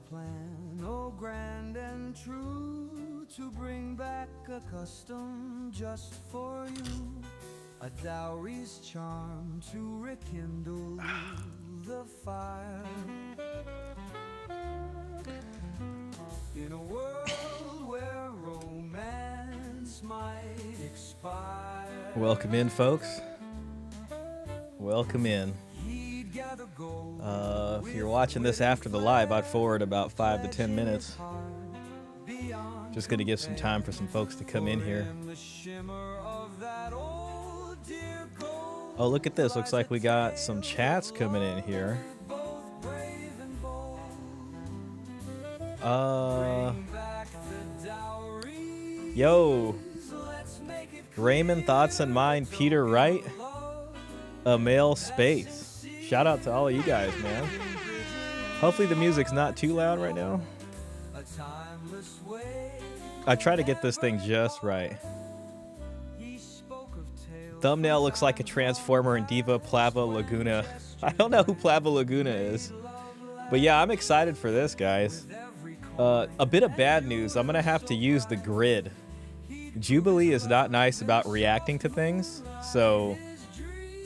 plan, oh grand and true, to bring back a custom just for you, a dowry's charm to rekindle the fire. In a world where romance might expire. Welcome in, folks. Welcome in. If you're watching this after the live, I'd forward about 5 to 10 minutes. Just going to give some time for some folks to come in here. Oh, look at this. Looks like we got some chats coming in here. Yo. Raymond, thoughts and mine, Peter Wright, a male space. Shout out to all of you guys, man. Hopefully the music's not too loud right now. I try to get this thing just right. Thumbnail looks like a Transformer and Diva Plava Laguna. I don't know who Plava Laguna is. But yeah, I'm excited for this, guys. A bit of bad news. I'm going to have to use the grid. Jubilee is not nice about reacting to things, so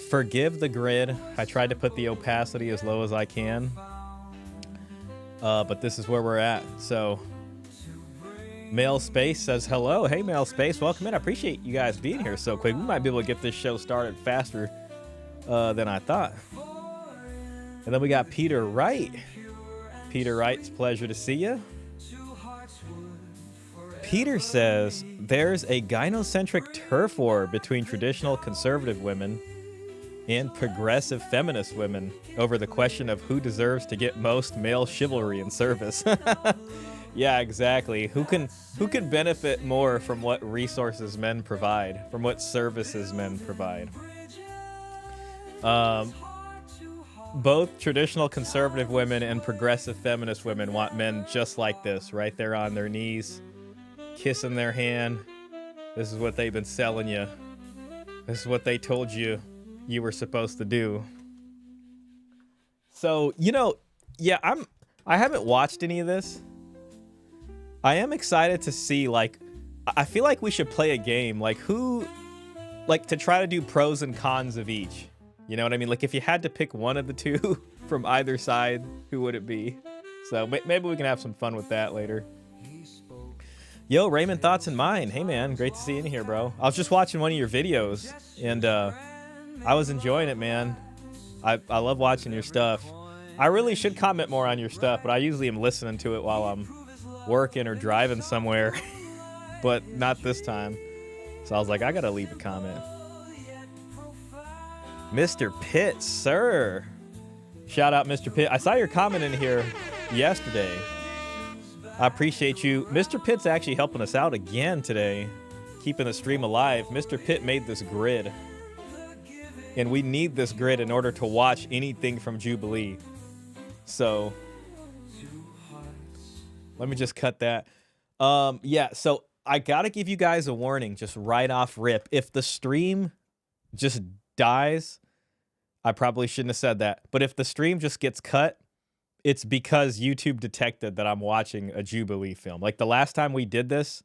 forgive the grid. I tried to put the opacity as low as I can, but this is where we're at. So Male Space says hello. Hey, Male Space, welcome in. I appreciate you guys being here so quick. We might be able to get this show started faster than I thought. And then we got Peter Wright. Peter Wright, it's a pleasure to see you. Peter says there's a gynocentric turf war between traditional conservative women and progressive feminist women over the question of who deserves to get most male chivalry and service. Yeah, exactly. Who can benefit more from what resources men provide, from what services men provide? Both traditional conservative women and progressive feminist women want men just like this, right there on their knees, kissing their hand. This is what they've been selling you. This is what they told you you were supposed to do. So, you know, yeah, I haven't watched any of this. I am excited to see, like, I feel like we should play a game, like to try to do pros and cons of each. You know what I mean? Like, if you had to pick one of the two from either side, who would it be? So maybe we can have some fun with that later. Yo, Raymond, thoughts and mine. Hey, man, great to see you in here, bro. I was just watching one of your videos, and I was enjoying it, man. I love watching your stuff. I really should comment more on your stuff, but I usually am listening to it while I'm working or driving somewhere, but not this time. So I was like, I gotta leave a comment. Mr. Pitt, sir. Shout out, Mr. Pitt. I saw your comment in here yesterday. I appreciate you. Mr. Pitt's actually helping us out again today, keeping the stream alive. Mr. Pitt made this grid, and we need this grid in order to watch anything from Jubilee. So let me just cut that. Yeah, so I gotta give you guys a warning just right off rip. If the stream just dies, I probably shouldn't have said that, but if the stream just gets cut, it's because YouTube detected that I'm watching a Jubilee film. Like the last time we did this,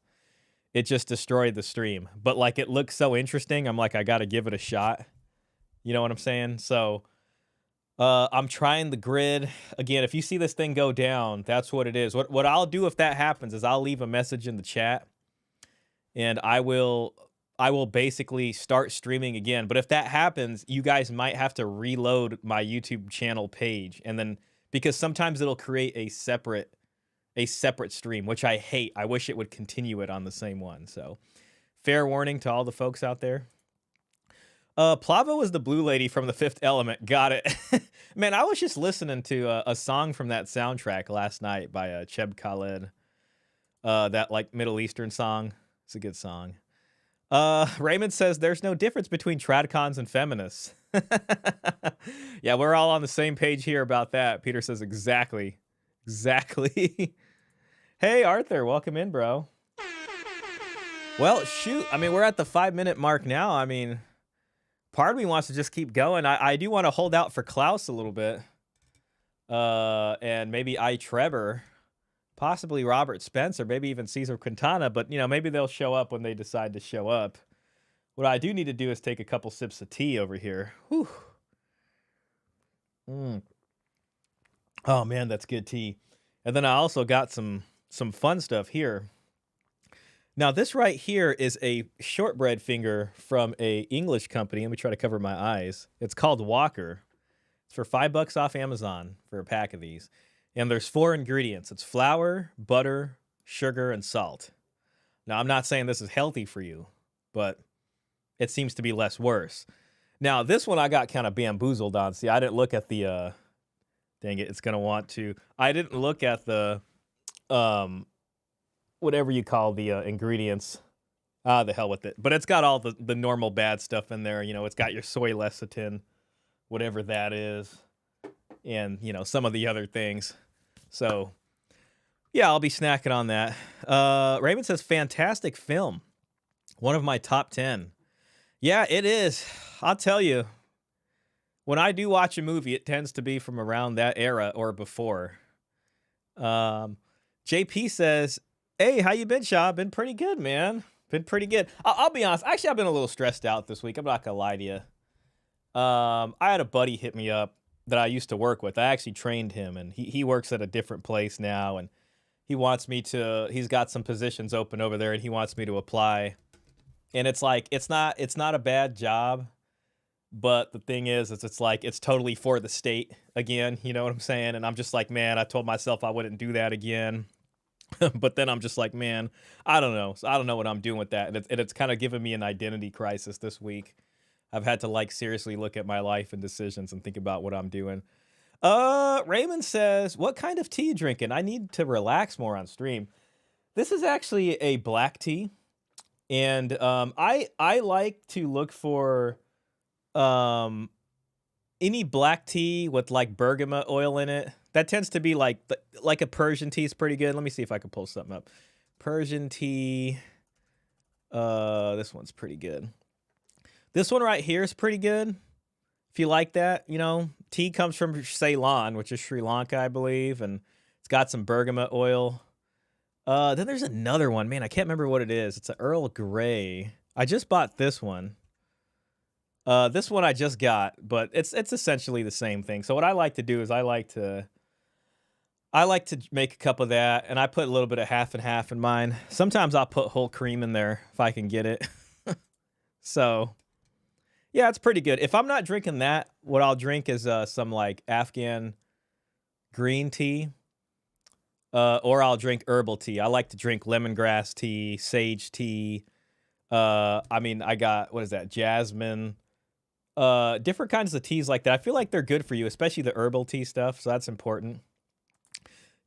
it just destroyed the stream. But like it looks so interesting, I'm like, I gotta give it a shot. You know what I'm saying? So I'm trying the grid. Again, if you see this thing go down, that's what it is. What I'll do if that happens is I'll leave a message in the chat, and I will basically start streaming again. But if that happens, you guys might have to reload my YouTube channel page, and then because sometimes it'll create a separate stream, which I hate. I wish it would continue it on the same one. So fair warning to all the folks out there. Plava was the blue lady from The Fifth Element. Got it. Man, I was just listening to a song from that soundtrack last night by Cheb Khaled. That like Middle Eastern song. It's a good song. Raymond says there's no difference between tradcons and feminists. Yeah, we're all on the same page here about that. Peter says exactly. Hey, Arthur, welcome in, bro. Well, shoot. I mean, we're at the 5-minute mark now. I mean, part of me wants to just keep going. I do want to hold out for Klaus a little bit. And maybe Trevor. possibly Robert Spence or maybe even Cesar Quintana, but, maybe they'll show up when they decide to show up. What I do need to do is take a couple sips of tea over here. Whew. Oh, man, that's good tea. And then I also got some fun stuff here. Now, this right here is a shortbread finger from a English company. Let me try to cover my eyes. It's called Walker. It's for $5 off Amazon for a pack of these. And there's 4 ingredients. It's flour, butter, sugar, and salt. Now, I'm not saying this is healthy for you, but it seems to be less worse. Now, this one I got kind of bamboozled on. See, I didn't look at the, dang it, it's going to want to. I didn't look at the, whatever you call the ingredients. The hell with it. But it's got all the normal bad stuff in there. It's got your soy lecithin, whatever that is, and, some of the other things. So, yeah, I'll be snacking on that. Raymond says, fantastic film. One of my top 10. Yeah, it is. I'll tell you, when I do watch a movie, it tends to be from around that era or before. JP says, hey, how you been, Shah? Been pretty good, man. Been pretty good. I'll be honest. Actually, I've been a little stressed out this week. I'm not going to lie to you. I had a buddy hit me up that I used to work with. I actually trained him, and he works at a different place now, and he wants me to, he's got some positions open over there, and he wants me to apply. And it's like, it's not a bad job, but the thing is it's like, it's totally for the state again, you know what I'm saying? And I'm just like, man, I told myself I wouldn't do that again. But then I'm just like, man, I don't know. So I don't know what I'm doing with that. And it's kind of given me an identity crisis this week. I've had to seriously look at my life and decisions and think about what I'm doing. Raymond says, what kind of tea you drinking? I need to relax more on stream. This is actually a black tea. And I like to look for any black tea with bergamot oil in it. That tends to be like a Persian tea is pretty good. Let me see if I can pull something up. Persian tea. This one's pretty good. This one right here is pretty good. If you like that, tea comes from Ceylon, which is Sri Lanka, I believe, and it's got some bergamot oil. Then there's another one. Man, I can't remember what it is. It's an Earl Grey. I just bought this one. This one I just got, but it's essentially the same thing. So what I like to do is I like to make a cup of that, and I put a little bit of half and half in mine. Sometimes I'll put whole cream in there if I can get it. So, yeah, it's pretty good. If I'm not drinking that, what I'll drink is some Afghan green tea. Or I'll drink herbal tea. I like to drink lemongrass tea, sage tea. I got, what is that? Jasmine. Different kinds of teas like that. I feel like they're good for you, especially the herbal tea stuff. So that's important.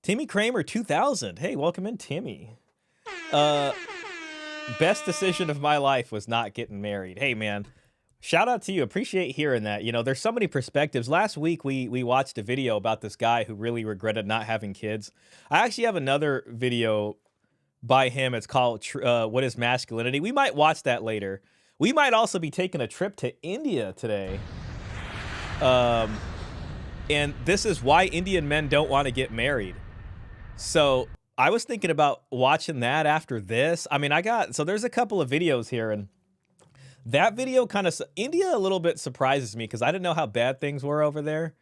Timmy Kramer 2000. Hey, welcome in, Timmy. Best decision of my life was not getting married. Hey, man. Shout out to you. Appreciate hearing that. There's so many perspectives. Last week, we watched a video about this guy who really regretted not having kids. I actually have another video by him. It's called What is Masculinity? We might watch that later. We might also be taking a trip to India today. And this is why Indian men don't want to get married. So I was thinking about watching that after this. So there's a couple of videos here, and that video India a little bit surprises me because I didn't know how bad things were over there.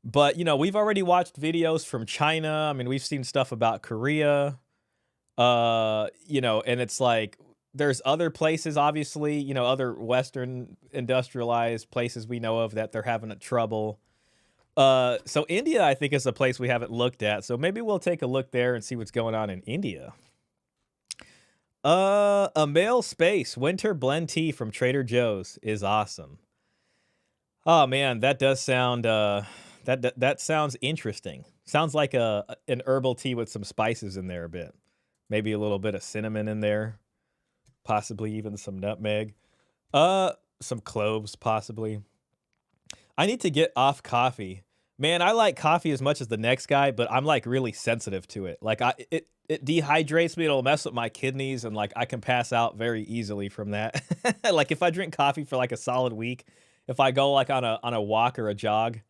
But, we've already watched videos from China. We've seen stuff about Korea, and it's like there's other places, obviously, other Western industrialized places we know of that they're having trouble. So India, I think, is a place we haven't looked at. So maybe we'll take a look there and see what's going on in India. A male space winter blend tea from Trader Joe's is awesome. Oh man, that does sound that sounds interesting. Sounds like an herbal tea with some spices in there a bit. Maybe a little bit of cinnamon in there. Possibly even some nutmeg. Some cloves possibly. I need to get off coffee. Man, I like coffee as much as the next guy, but I'm really sensitive to it. It dehydrates me. It'll mess with my kidneys, and I can pass out very easily from that. If I drink coffee for a solid week, if I go on a walk or a jog,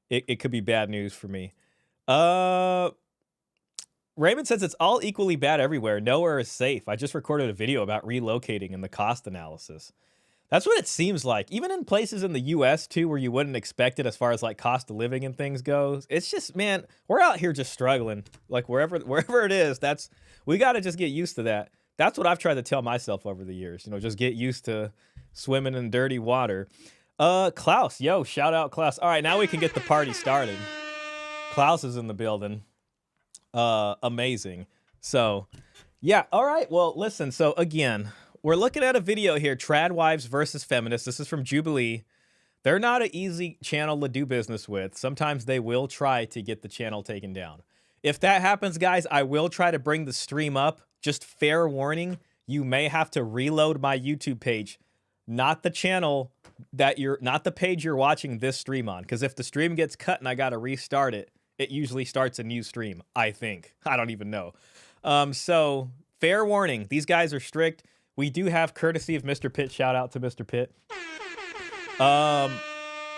it could be bad news for me. Raymond says it's all equally bad everywhere. Nowhere is safe. I just recorded a video about relocating and the cost analysis. That's what it seems like. Even in places in the US too, where you wouldn't expect it as far as like cost of living and things goes. It's just, man, we're out here just struggling. Like wherever it is, we got to just get used to that. That's what I've tried to tell myself over the years. Just get used to swimming in dirty water. Klaus, yo, shout out Klaus. All right, now we can get the party started. Klaus is in the building. Amazing. So, yeah, all right. Well, listen, so again, we're looking at a video here, Tradwives versus Feminists. This is from Jubilee. They're not an easy channel to do business with. Sometimes they will try to get the channel taken down. If that happens, guys, I will try to bring the stream up. Just fair warning, you may have to reload my YouTube page, not the channel not the page you're watching this stream on. Because if the stream gets cut and I got to restart it, it usually starts a new stream, I think. I don't even know. So fair warning, these guys are strict. We do have courtesy of Mr. Pitt. Shout out to Mr. Pitt.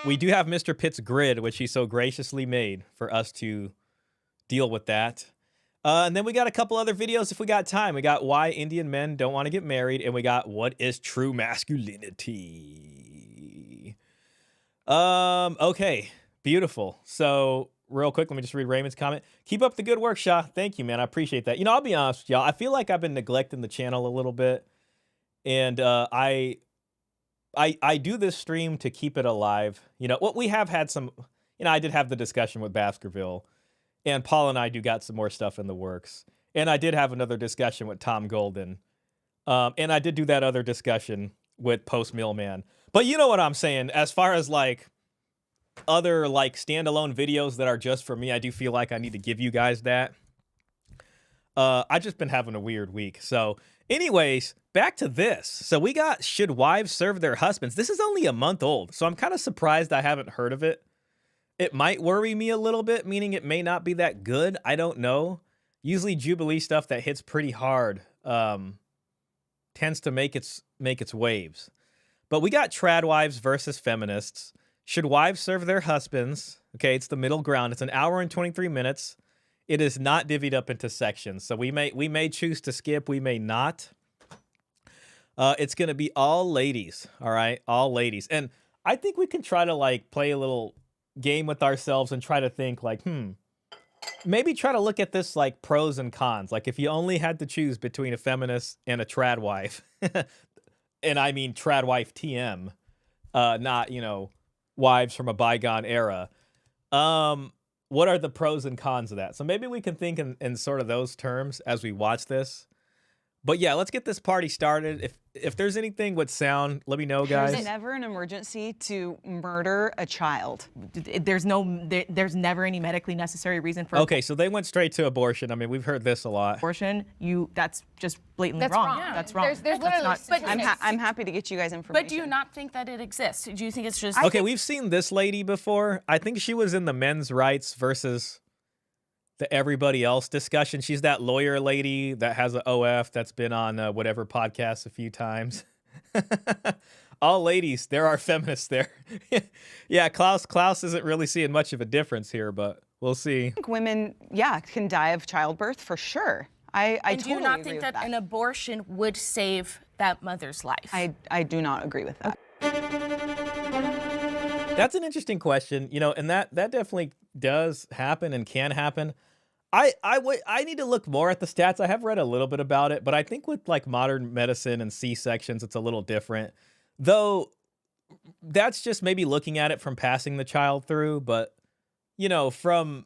We do have Mr. Pitt's grid, which he so graciously made for us to deal with that. And then we got a couple other videos if we got time. We got why Indian men don't want to get married, and we got what is true masculinity. Okay, beautiful. So real quick, let me just read Raymond's comment. Keep up the good work, Shah. Thank you, man. I appreciate that. I'll be honest with y'all. I feel like I've been neglecting the channel a little bit. And I do this stream to keep it alive. We have had some, I did have the discussion with Baskerville, and Paul and I do got some more stuff in the works. And I did have another discussion with Tom Golden. And I did do that other discussion with Post Millman. But you know what I'm saying? As far as like other like standalone videos that are just for me, I do feel like I need to give you guys that. I just been having a weird week. So anyways, back to this. So we got Should Wives Serve Their Husbands? This is only a month old, so I'm kind of surprised I haven't heard of it. It might worry me a little bit, meaning it may not be that good. I don't know. Usually Jubilee stuff that hits pretty hard tends to make its waves. But we got Tradwives versus Feminists. Should wives serve their husbands? Okay, it's the middle ground. It's an hour and 23 minutes. It is not divvied up into sections, so we may choose to skip. We may not. It's going to be all ladies, all right? All ladies. And I think we can try to, like, play a little game with ourselves and try to think, like, maybe try to look at this, like, pros and cons. Like, if you only had to choose between a feminist and a tradwife, and I mean tradwife TM, not, wives from a bygone era, what are the pros and cons of that? So maybe we can think in sort of those terms as we watch this. But yeah, let's get this party started. If there's anything with sound, let me know, guys. There's never an emergency to murder a child. There's never any medically necessary reason for Okay, so they went straight to abortion. I mean, we've heard this a lot. abortion. That's just blatantly That's wrong. wrong. That's wrong. There's That's literally not- statistics. I'm happy to get you guys information. But do you not think that it exists? Do you think it's just Okay, we've seen this lady before. I think she was in the men's rights versus the everybody else discussion. She's that lawyer lady that has an OF that's been on whatever podcast a few times. All ladies, there are feminists there. Yeah, Klaus isn't really seeing much of a difference here, but we'll see. I think women, can die of childbirth for sure. I and totally do you not agree think with that an abortion would save that mother's life? I do not agree with that. That's an interesting question, and that definitely does happen and can happen. I need to look more at the stats. I have read a little bit about it, but I think with like modern medicine and C-sections, it's a little different. Though that's just maybe looking at it from passing the child through. But, from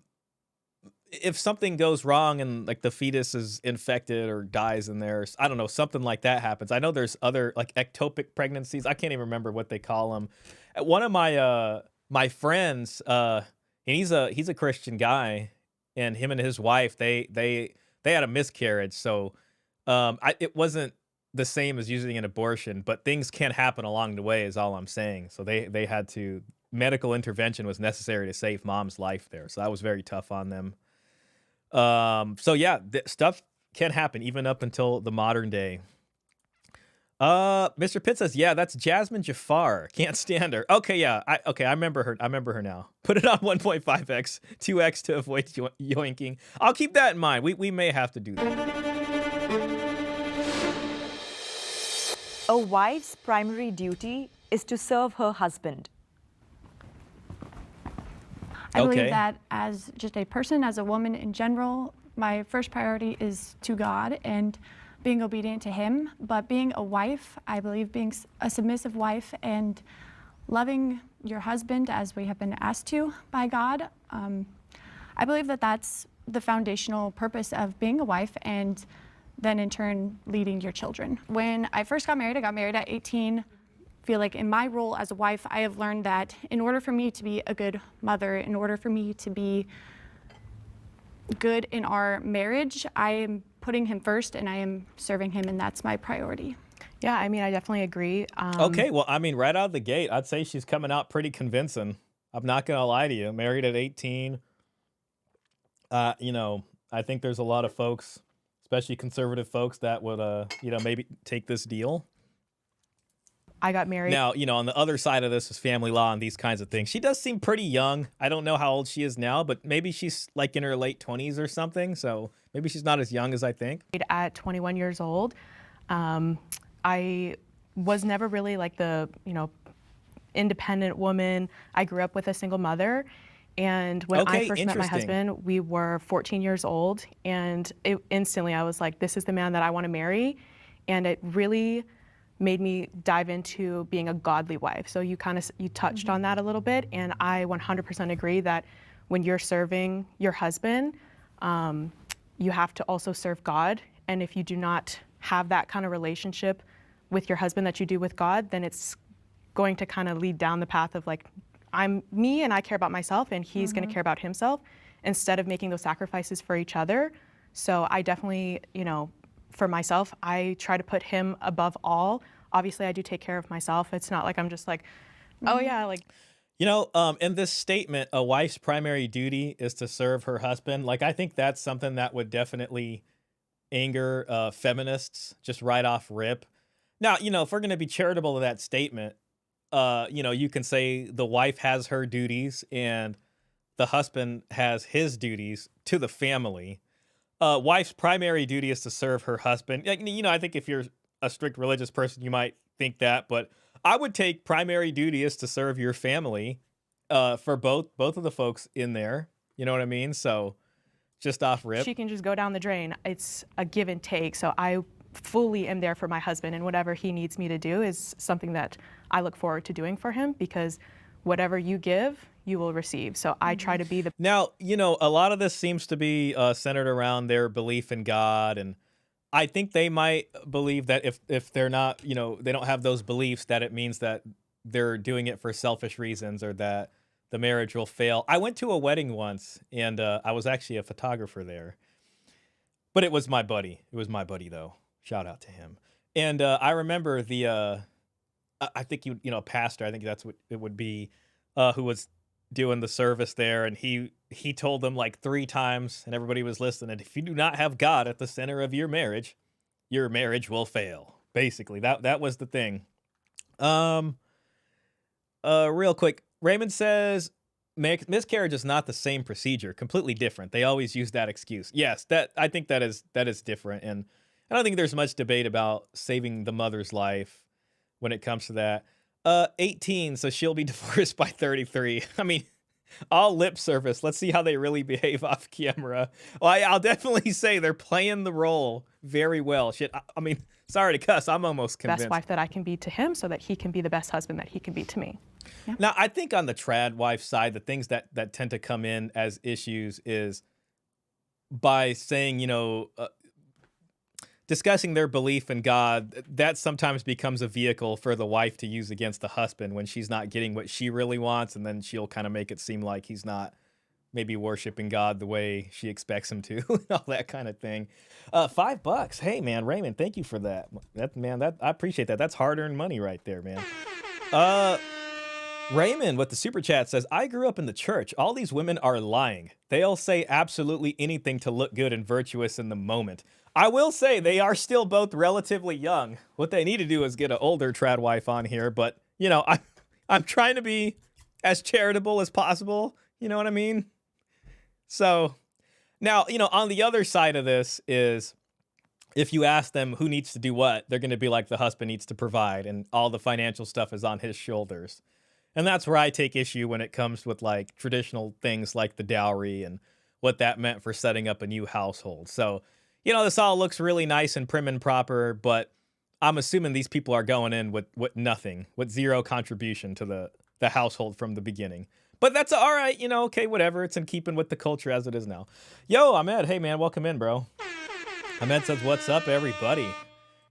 if something goes wrong and like the fetus is infected or dies in there, I don't know, something like that happens. I know there's other like ectopic pregnancies. I can't even remember what they call them. One of my friends, and he's a Christian guy, and him and his wife, they had a miscarriage. So it wasn't the same as using an abortion, but things can happen along the way is all I'm saying. So they had to, medical intervention was necessary to save mom's life there. So that was very tough on them. So yeah, stuff can happen even up until the modern day. Mr. Pitt says, yeah, that's Jasmine Jafar. Can't stand her. Okay, yeah. I remember her. I remember her now. Put it on 1.5x, 2x to avoid yoinking. I'll keep that in mind. We may have to do that. A wife's primary duty is to serve her husband. I Okay. believe that as just a person, as a woman in general, my first priority is to God and being obedient to Him. But being a wife, I believe being a submissive wife and loving your husband as we have been asked to by God, I believe that that's the foundational purpose of being a wife and then in turn leading your children. When I first got married at 18. I feel like in my role as a wife, I have learned that in order for me to be a good mother, in order for me to be good in our marriage, I am putting him first and I am serving him, and that's my priority. Yeah, I mean, I definitely agree. Okay, well, I mean, right out of the gate, I'd say she's coming out pretty convincing. I'm not going to lie to you. Married at 18. You know, I think there's a lot of folks, especially conservative folks, that would, you know, maybe take this deal. I got married. Now, you know, on the other side of this is family law and these kinds of things. She does seem pretty young. I don't know how old she is now, but maybe she's like in her late 20s or something. So maybe she's not as young as I think. At 21 years old. I was never really like the, you know, independent woman. I grew up with a single mother. And when I first met my husband, we were 14 years old. And instantly I was like, this is the man that I want to marry. And it really made me dive into being a godly wife. So you touched on that a little bit, and I 100% agree that when you're serving your husband, you have to also serve God. And if you do not have that kind of relationship with your husband that you do with God, then it's going to kind of lead down the path of like, I'm me and I care about myself, and he's going to care about himself, instead of making those sacrifices for each other. So I definitely, you know, for myself, I try to put him above all. Obviously, I do take care of myself. It's not like I'm just like, oh yeah, like. You know, in this statement, a wife's primary duty is to serve her husband. Like, I think that's something that would definitely anger feminists just right off rip. Now, you know, if we're going to be charitable to that statement, you know, you can say the wife has her duties and the husband has his duties to the family. Wife's primary duty is to serve her husband. You know, I think if you're a strict religious person, you might think that, but I would take primary duty is to serve your family for both of the folks in there. You know what I mean? So just off rip. She can just go down the drain. It's a give and take. So I fully am there for my husband, and whatever he needs me to do is something that I look forward to doing for him, because whatever you give, you will receive. So I try to be the. Now, you know, a lot of this seems to be centered around their belief in God. And I think they might believe that if they're not, you know, they don't have those beliefs, that it means that they're doing it for selfish reasons or that the marriage will fail. I went to a wedding once, and I was actually a photographer there. But it was my buddy. It was my buddy, though. Shout out to him. And I remember the, I think, you know, pastor, I think that's what it would be, who was doing the service there, and he told them like 3 times, and everybody was listening, if you do not have God at the center of your marriage will fail. Basically, that was the thing. Real quick, Raymond says miscarriage is not the same procedure, completely different. They always use that excuse. Yes, I think that is different, and I don't think there's much debate about saving the mother's life when it comes to that. 18, so she'll be divorced by 33. I mean, all lip service. Let's see how they really behave off camera. Well, I'll definitely say they're playing the role very well. Shit, I mean, sorry to cuss, I'm almost convinced. Best wife that I can be to him, so that he can be the best husband that he can be to me. Yeah. Now, I think on the trad wife side, the things that tend to come in as issues is by saying, you know, discussing their belief in God, that sometimes becomes a vehicle for the wife to use against the husband when she's not getting what she really wants, and then she'll kind of make it seem like he's not maybe worshiping God the way she expects him to, and all that kind of thing. $5. Hey, man, Raymond, thank you for that. I appreciate that. That's hard-earned money right there, man. Raymond with the super chat says, I grew up in the church. All these women are lying. They'll say absolutely anything to look good and virtuous in the moment. I will say they are still both relatively young. What they need to do is get an older trad wife on here, but you know, I'm trying to be as charitable as possible. You know what I mean? So now, you know, on the other side of this is if you ask them who needs to do what, they're going to be like the husband needs to provide and all the financial stuff is on his shoulders. And that's where I take issue when it comes with like traditional things like the dowry and what that meant for setting up a new household. So, you know, this all looks really nice and prim and proper, but I'm assuming these people are going in with nothing, with zero contribution to the household from the beginning. But that's all right, you know, okay, whatever. It's in keeping with the culture as it is now. Yo, Ahmed, hey man, welcome in, bro. Ahmed says, what's up, everybody?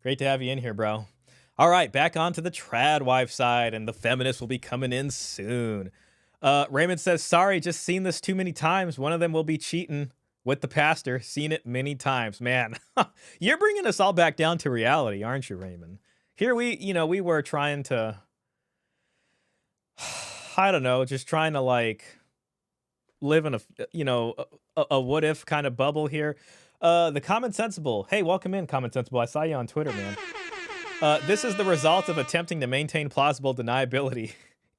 Great to have you in here, bro. All right, back onto the trad wife side, and the feminists will be coming in soon. Raymond says, sorry, just seen this too many times. One of them will be cheating with the pastor. Seen it many times. Man, you're bringing us all back down to reality, aren't you, Raymond? Here we were trying to, I don't know, just trying to like live in a what if kind of bubble here. The Common Sensible. Hey, welcome in, Common Sensible. I saw you on Twitter, man. This is the result of attempting to maintain plausible deniability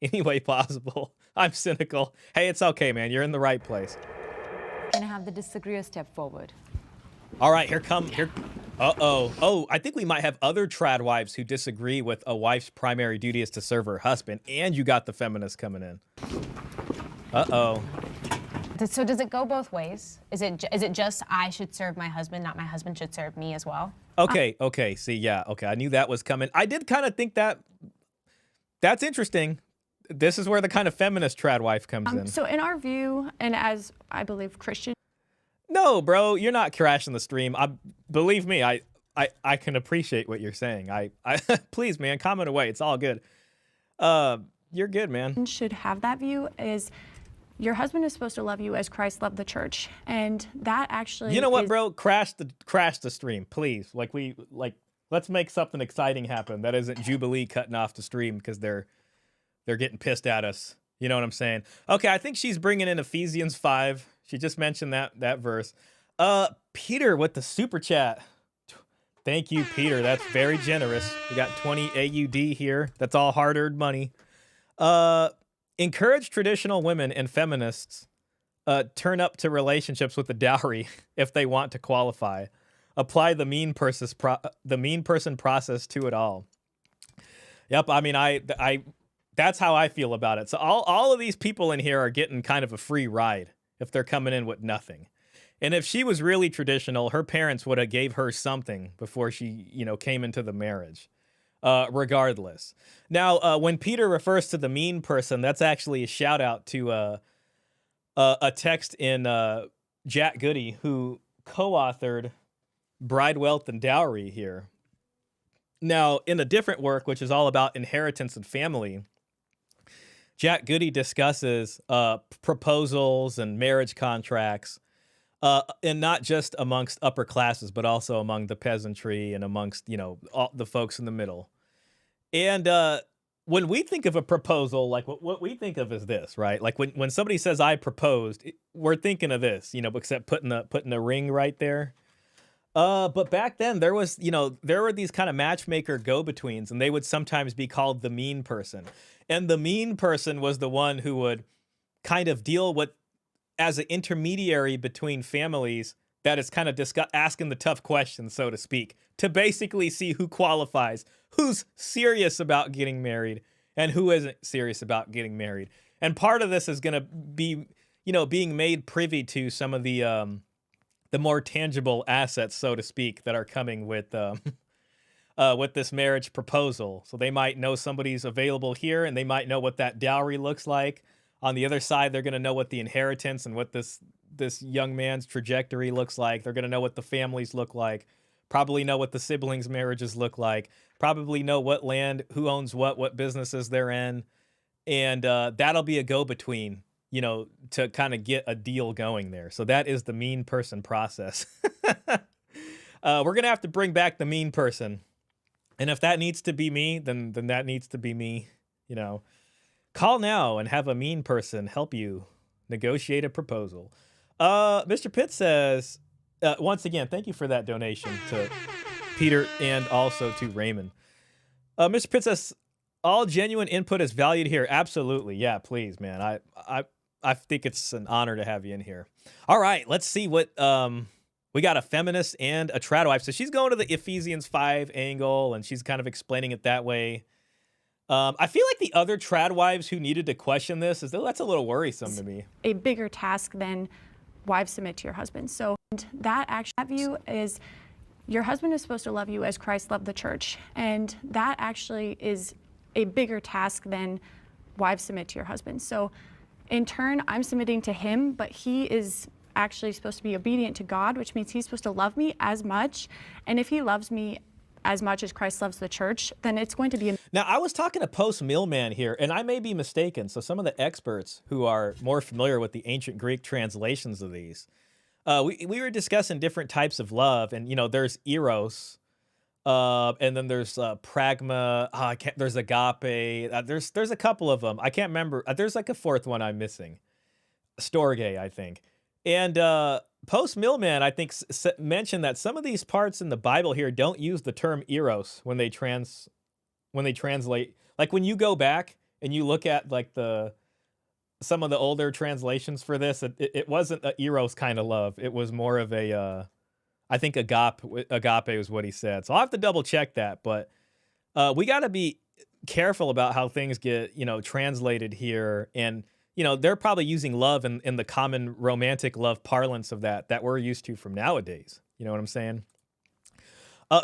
any way possible. I'm cynical. Hey, it's okay, man. You're in the right place. Can I have the disagreeer step forward? All right, here. Oh, I think we might have other trad wives who disagree with a wife's primary duty is to serve her husband, and you got the feminists coming in. Uh-oh. So does it go both ways? Is it just I should serve my husband, not my husband should serve me as well? Okay. See, yeah, okay. I knew that was coming. I did kind of think that's interesting. This is where the kind of feminist trad wife comes in. So in our view, and as I believe Christian. No, bro, you're not crashing the stream. Believe me, I can appreciate what you're saying. I please, man, comment away. It's all good. You're good, man. Should have that view is your husband is supposed to love you as Christ loved the church, and that actually. You know what, bro? Crash the stream, please. Let's make something exciting happen. That isn't Jubilee cutting off the stream because they're getting pissed at us. You know what I'm saying? Okay, I think she's bringing in Ephesians 5. She just mentioned that verse. Peter with the super chat. Thank you, Peter. That's very generous. We got 20 AUD here. That's all hard-earned money. Encourage traditional women and feminists turn up to relationships with the dowry if they want to qualify. Apply the mean person process to it all. Yep, I mean, I that's how I feel about it. So all of these people in here are getting kind of a free ride if they're coming in with nothing. And if she was really traditional, her parents would have gave her something before she, came into the marriage. Regardless. Now, when Peter refers to the mean person, that's actually a shout out to a text in Jack Goody, who co-authored Bride, Wealth, and Dowry here. Now, in a different work, which is all about inheritance and family, Jack Goody discusses proposals and marriage contracts, and not just amongst upper classes, but also among the peasantry and amongst, all the folks in the middle. And when we think of a proposal, like what we think of is this, right? Like when somebody says I proposed, we're thinking of this, except putting a ring right there. But back then there was, there were these kind of matchmaker go-betweens, and they would sometimes be called the mean person. And the mean person was the one who would kind of deal with as an intermediary between families that is kind of asking the tough questions, so to speak, to basically see who qualifies, who's serious about getting married and who isn't serious about getting married. And part of this is going to be, being made privy to some of the more tangible assets, so to speak, that are coming with this marriage proposal. So they might know somebody's available here, and they might know what that dowry looks like. On the other side, they're going to know what the inheritance and what this young man's trajectory looks like. They're going to know what the families look like, probably know what the siblings' marriages look like, probably know what land, who owns what businesses they're in. And that'll be a go-between, to kind of get a deal going there. So that is the mean person process. We're going to have to bring back the mean person. And if that needs to be me, then that needs to be me, Call now and have a mean person help you negotiate a proposal. Mr. Pitt says, once again, thank you for that donation to Peter and also to Raymond. Mr. Pitt says, all genuine input is valued here. Absolutely. Yeah, please, man. I think it's an honor to have you in here. All right, let's see what we got. A feminist and a tradwife. So she's going to the Ephesians 5 angle, and she's kind of explaining it that way. I feel like the other tradwives who needed to question this that's a little worrisome to me. A bigger task than wives submit to your husband. So that actually view is your husband is supposed to love you as Christ loved the church. And that actually is a bigger task than wives submit to your husband. So in turn, I'm submitting to him, but he is actually supposed to be obedient to God, which means he's supposed to love me as much. And if he loves me as much as Christ loves the church, then it's going to be... Now, I was talking to Post Millman here, and I may be mistaken. So some of the experts who are more familiar with the ancient Greek translations of these, we were discussing different types of love, and, there's eros, and then there's pragma, there's agape, there's a couple of them. I can't remember. There's like a fourth one I'm missing. Storge, I think. And Post Millman, I think, mentioned that some of these parts in the Bible here don't use the term eros when they translate. Like when you go back and you look at like some of the older translations for this, it wasn't a eros kind of love. It was more of a I think agape was what he said. So I'll have to double check that. But we got to be careful about how things get, translated here. And, they're probably using love in the common romantic love parlance of that we're used to from nowadays. You know what I'm saying?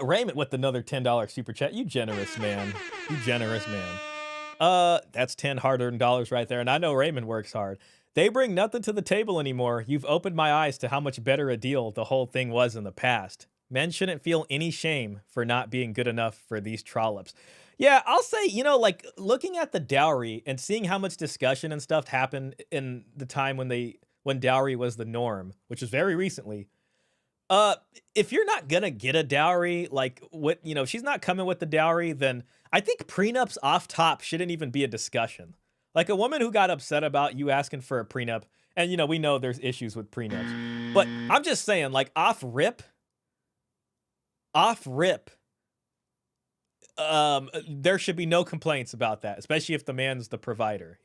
Raymond with another $10 super chat. You generous man. You generous man. That's 10 hard-earned dollars right there. And I know Raymond works hard. They bring nothing to the table anymore. You've opened my eyes to how much better a deal the whole thing was in the past. Men shouldn't feel any shame for not being good enough for these trollops. Yeah, I'll say, like looking at the dowry and seeing how much discussion and stuff happened in the time when dowry was the norm, which was very recently. If you're not gonna get a dowry, like what, she's not coming with the dowry, then I think prenups off top shouldn't even be a discussion. Like a woman who got upset about you asking for a prenup, and we know there's issues with prenups, but I'm just saying, like off rip, there should be no complaints about that, especially if the man's the provider.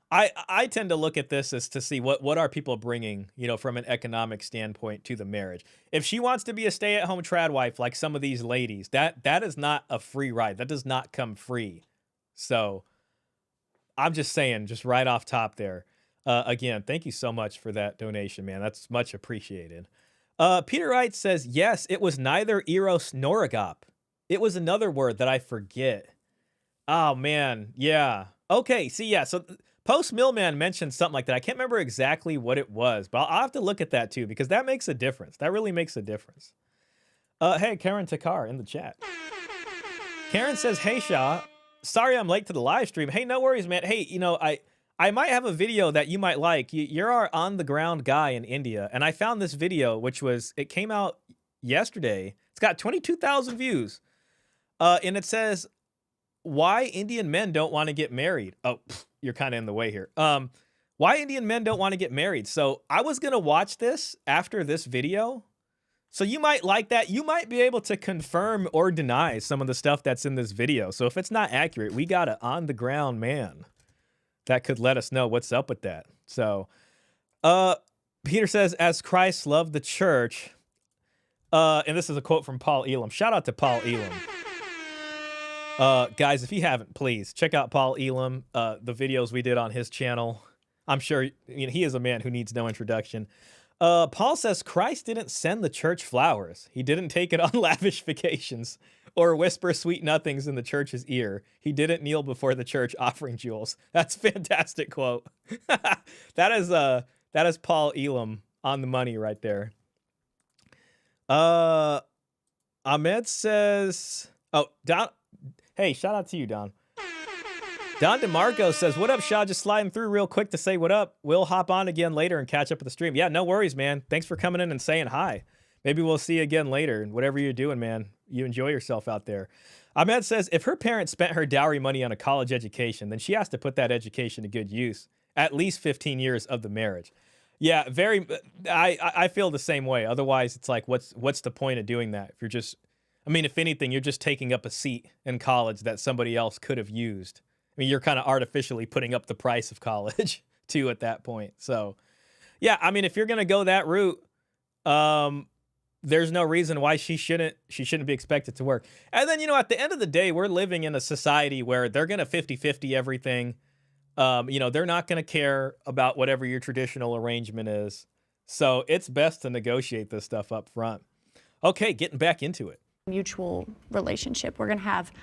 I tend to look at this as to see what are people bringing, from an economic standpoint to the marriage. If she wants to be a stay-at-home tradwife like some of these ladies, that is not a free ride. That does not come free. So I'm just saying, just right off top there. Again, thank you so much for that donation, man. That's much appreciated. Peter Wright says, yes, it was neither eros nor agape. It was another word that I forget. Oh, man. Yeah. Okay. See, yeah. So Post Millman mentioned something like that. I can't remember exactly what it was, but I'll have to look at that too, because that makes a difference. That really makes a difference. Hey, Karen Takar in the chat. Karen says, hey, Shah. Sorry I'm late to the live stream. Hey, no worries, man. Hey, I might have a video that you might like. You're our on-the-ground guy in India, and I found this video, it came out yesterday. It's got 22,000 views. And it says, why Indian men don't want to get married. Oh, you're kind of in the way here. Why Indian men don't want to get married. So I was going to watch this after this video. So you might like that. You might be able to confirm or deny some of the stuff that's in this video. So if it's not accurate, we got an on-the-ground man that could let us know what's up with that. So Peter says, as Christ loved the church. And this is a quote from Paul Elam. Shout out to Paul Elam. Guys, if you haven't, please check out Paul Elam, the videos we did on his channel. I'm sure he is a man who needs no introduction. Paul says Christ didn't send the church flowers. He didn't take it on lavish vacations or whisper sweet nothings in the church's ear. He didn't kneel before the church offering jewels. That's a fantastic quote. That is Paul Elam on the money right there. Ahmed says, Don. Hey, shout out to you, Don. Don DeMarco says, what up, Shah? Just sliding through real quick to say what up. We'll hop on again later and catch up with the stream. Yeah, no worries, man. Thanks for coming in and saying hi. Maybe we'll see you again later. And whatever you're doing, man, you enjoy yourself out there. Ahmed says, if her parents spent her dowry money on a college education, then she has to put that education to good use. At least 15 years of the marriage. Yeah, I feel the same way. Otherwise, it's like, what's the point of doing that? If you're just, I mean, if anything, you're just taking up a seat in college that somebody else could have used. I mean, you're kind of artificially putting up the price of college too at that point. So, yeah, I mean, if you're gonna go that route, there's no reason why she shouldn't be expected to work. And then, at the end of the day, we're living in a society where they're gonna 50-50 everything. They're not gonna care about whatever your traditional arrangement is. So it's best to negotiate this stuff up front. Okay, getting back into it. Mutual relationship. We're going to have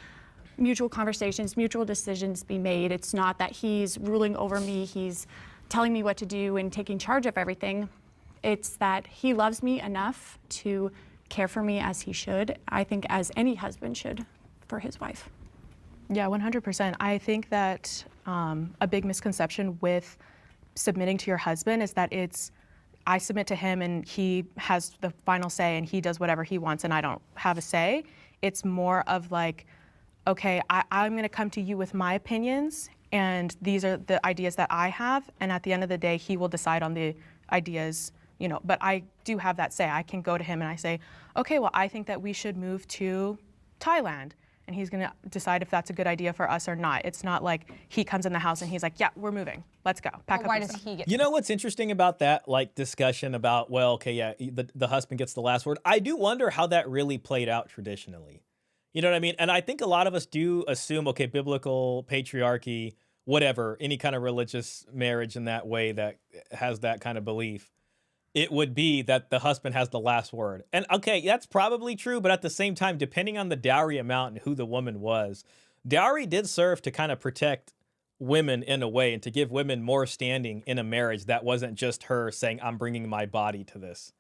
mutual conversations, mutual decisions be made. It's not that he's ruling over me, he's telling me what to do and taking charge of everything. It's that he loves me enough to care for me as he should, I think as any husband should for his wife. Yeah, 100%. I think that a big misconception with submitting to your husband is that I submit to him and he has the final say and he does whatever he wants and I don't have a say. It's more of like, okay, I'm going to come to you with my opinions and these are the ideas that I have, and at the end of the day, he will decide on the ideas, but I do have that say. I can go to him and I say, okay, well, I think that we should move to Thailand. And he's going to decide if that's a good idea for us or not. It's not like he comes in the house and he's like, yeah, we're moving. Let's go. Pack up. Why your does stuff. he get? You know what's interesting about that, like, discussion about, well, okay, yeah, the husband gets the last word. I do wonder how that really played out traditionally. You know what I mean? And I think a lot of us do assume, okay, biblical patriarchy, whatever, any kind of religious marriage in that way that has that kind of belief, it would be that the husband has the last word. And okay, that's probably true, but at the same time, depending on the dowry amount and who the woman was, dowry did serve to kind of protect women in a way and to give women more standing in a marriage that wasn't just her saying, I'm bringing my body to this,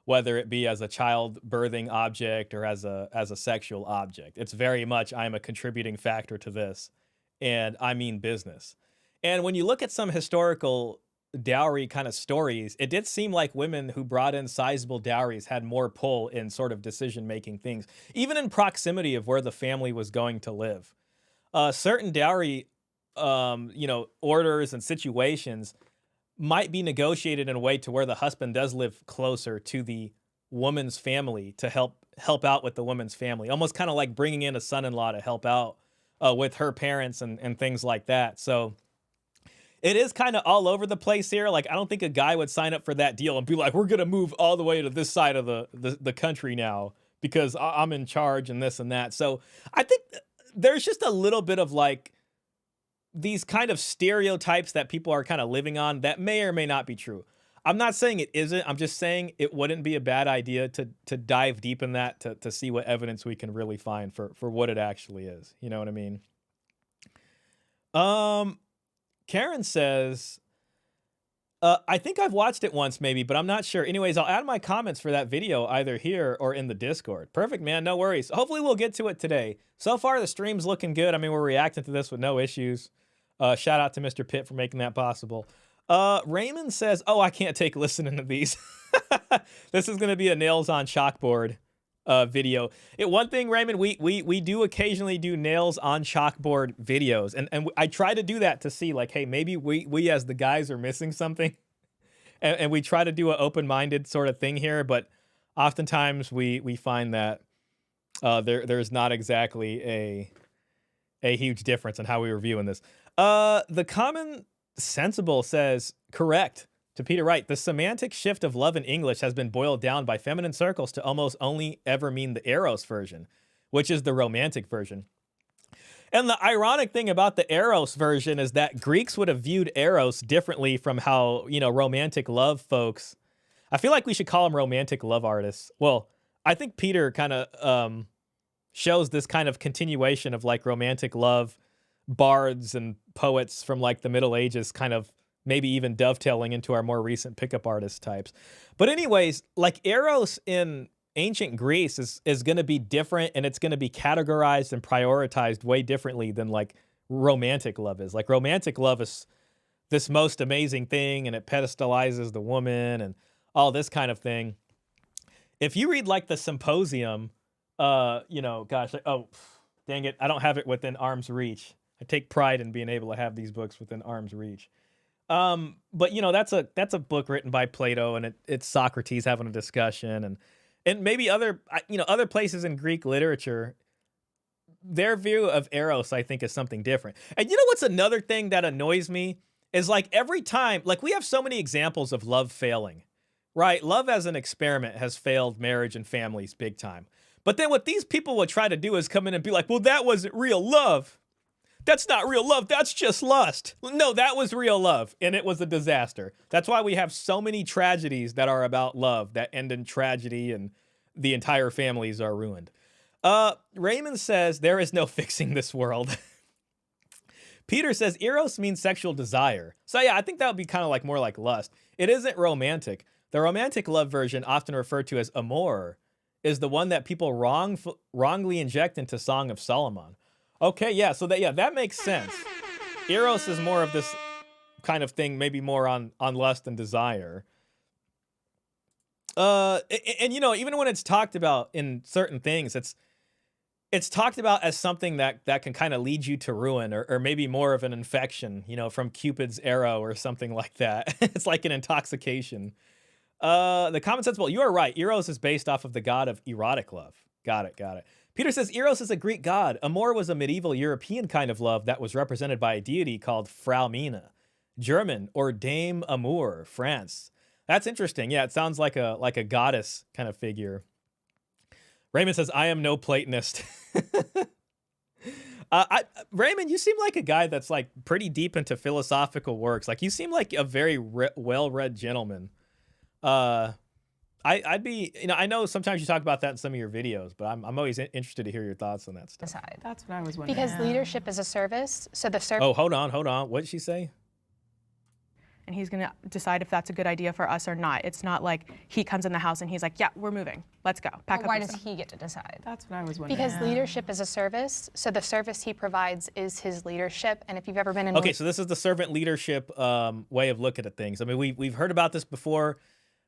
whether it be as a child birthing object or as a sexual object. It's very much, I'm a contributing factor to this, and I mean business. And when you look at some historical dowry kind of stories, it did seem like women who brought in sizable dowries had more pull in sort of decision-making things, even in proximity of where the family was going to live. Certain dowry, orders and situations might be negotiated in a way to where the husband does live closer to the woman's family to help out with the woman's family, almost kind of like bringing in a son-in-law to help out with her parents and things like that. So it is kind of all over the place here. Like, I don't think a guy would sign up for that deal and be like, we're going to move all the way to this side of the country now because I'm in charge and this and that. So I think there's just a little bit of like these kind of stereotypes that people are kind of living on that may or may not be true. I'm not saying it isn't. I'm just saying it wouldn't be a bad idea to dive deep in that to see what evidence we can really find for what it actually is. You know what I mean? Karen says, I think I've watched it once maybe, but I'm not sure. Anyways, I'll add my comments for that video either here or in the Discord. Perfect, man. No worries. Hopefully we'll get to it today. So far, the stream's looking good. I mean, we're reacting to this with no issues. Shout out to Mr. Pitt for making that possible. Raymond says, oh, I can't take listening to these. This is going to be a nails on chalkboard video. One thing, Raymond, we do occasionally do nails on chalkboard videos, and I try to do that to see like, hey, maybe we as the guys are missing something, and we try to do an open-minded sort of thing here, but oftentimes we find that there's not exactly a huge difference in how we review in this. The Common Sensible says, correct. To Peter Wright, the semantic shift of love in English has been boiled down by feminine circles to almost only ever mean the eros version, which is the romantic version. And the ironic thing about the eros version is that Greeks would have viewed eros differently from how, romantic love folks. I feel like we should call them romantic love artists. Well, I think Peter kind of shows this kind of continuation of like romantic love bards and poets from like the Middle Ages, kind of maybe even dovetailing into our more recent pickup artist types. But anyways, like eros in ancient Greece is going to be different, and it's going to be categorized and prioritized way differently than like romantic love is. Like romantic love is this most amazing thing, and it pedestalizes the woman and all this kind of thing. If you read like the Symposium You know, gosh, oh, dang it, I don't have it within arm's reach. I take pride in being able to have these books within arm's reach. But you know, that's a book written by Plato, and it's Socrates having a discussion, and maybe other other places in Greek literature, their view of Eros, I think, is something different. And you know what's another thing that annoys me is like every time, like we have so many examples of love failing, right? Love as an experiment has failed marriage and families big time. But then what these people would try to do is come in and be like, well, that wasn't real love. That's not real love. That's just lust. No, that was real love, and it was a disaster. That's why we have so many tragedies that are about love that end in tragedy and the entire families are ruined. Raymond says, there is no fixing this world. Peter says, eros means sexual desire. So yeah, I think that would be kind of like more like lust. It isn't romantic. The romantic love version, often referred to as amour, is the one that people wrongly inject into Song of Solomon. Okay, yeah, so that makes sense. Eros is more of this kind of thing, maybe more on lust and desire. And you know, even when it's talked about in certain things, it's talked about as something that can kind of lead you to ruin, or maybe more of an infection, you know, from Cupid's arrow or something like that. It's like an intoxication. The Common Sense, well, you are right. Eros is based off of the god of erotic love. Got it. Peter says, Eros is a Greek god. Amor was a medieval European kind of love that was represented by a deity called Frau Mina. German, or Dame Amour, France. That's interesting. Yeah, it sounds like a goddess kind of figure. Raymond says, I am no Platonist. Raymond, you seem like a guy that's like pretty deep into philosophical works. Like you seem like a very well-read gentleman. I'd be, you know, I know sometimes you talk about that in some of your videos, but I'm always interested to hear your thoughts on that stuff. Decide. That's what I was wondering. Because leadership is a service, so the service. Oh, hold on. What did she say? And he's going to decide if that's a good idea for us or not. It's not like he comes in the house and he's like, yeah, we're moving. Let's go. Pack up Why your does stuff. he get to decide? That's what I was wondering. Because leadership is a service, so the service he provides is his leadership. And if you've ever been in Okay, so this is the servant leadership way of looking at things. I mean, we've heard about this before.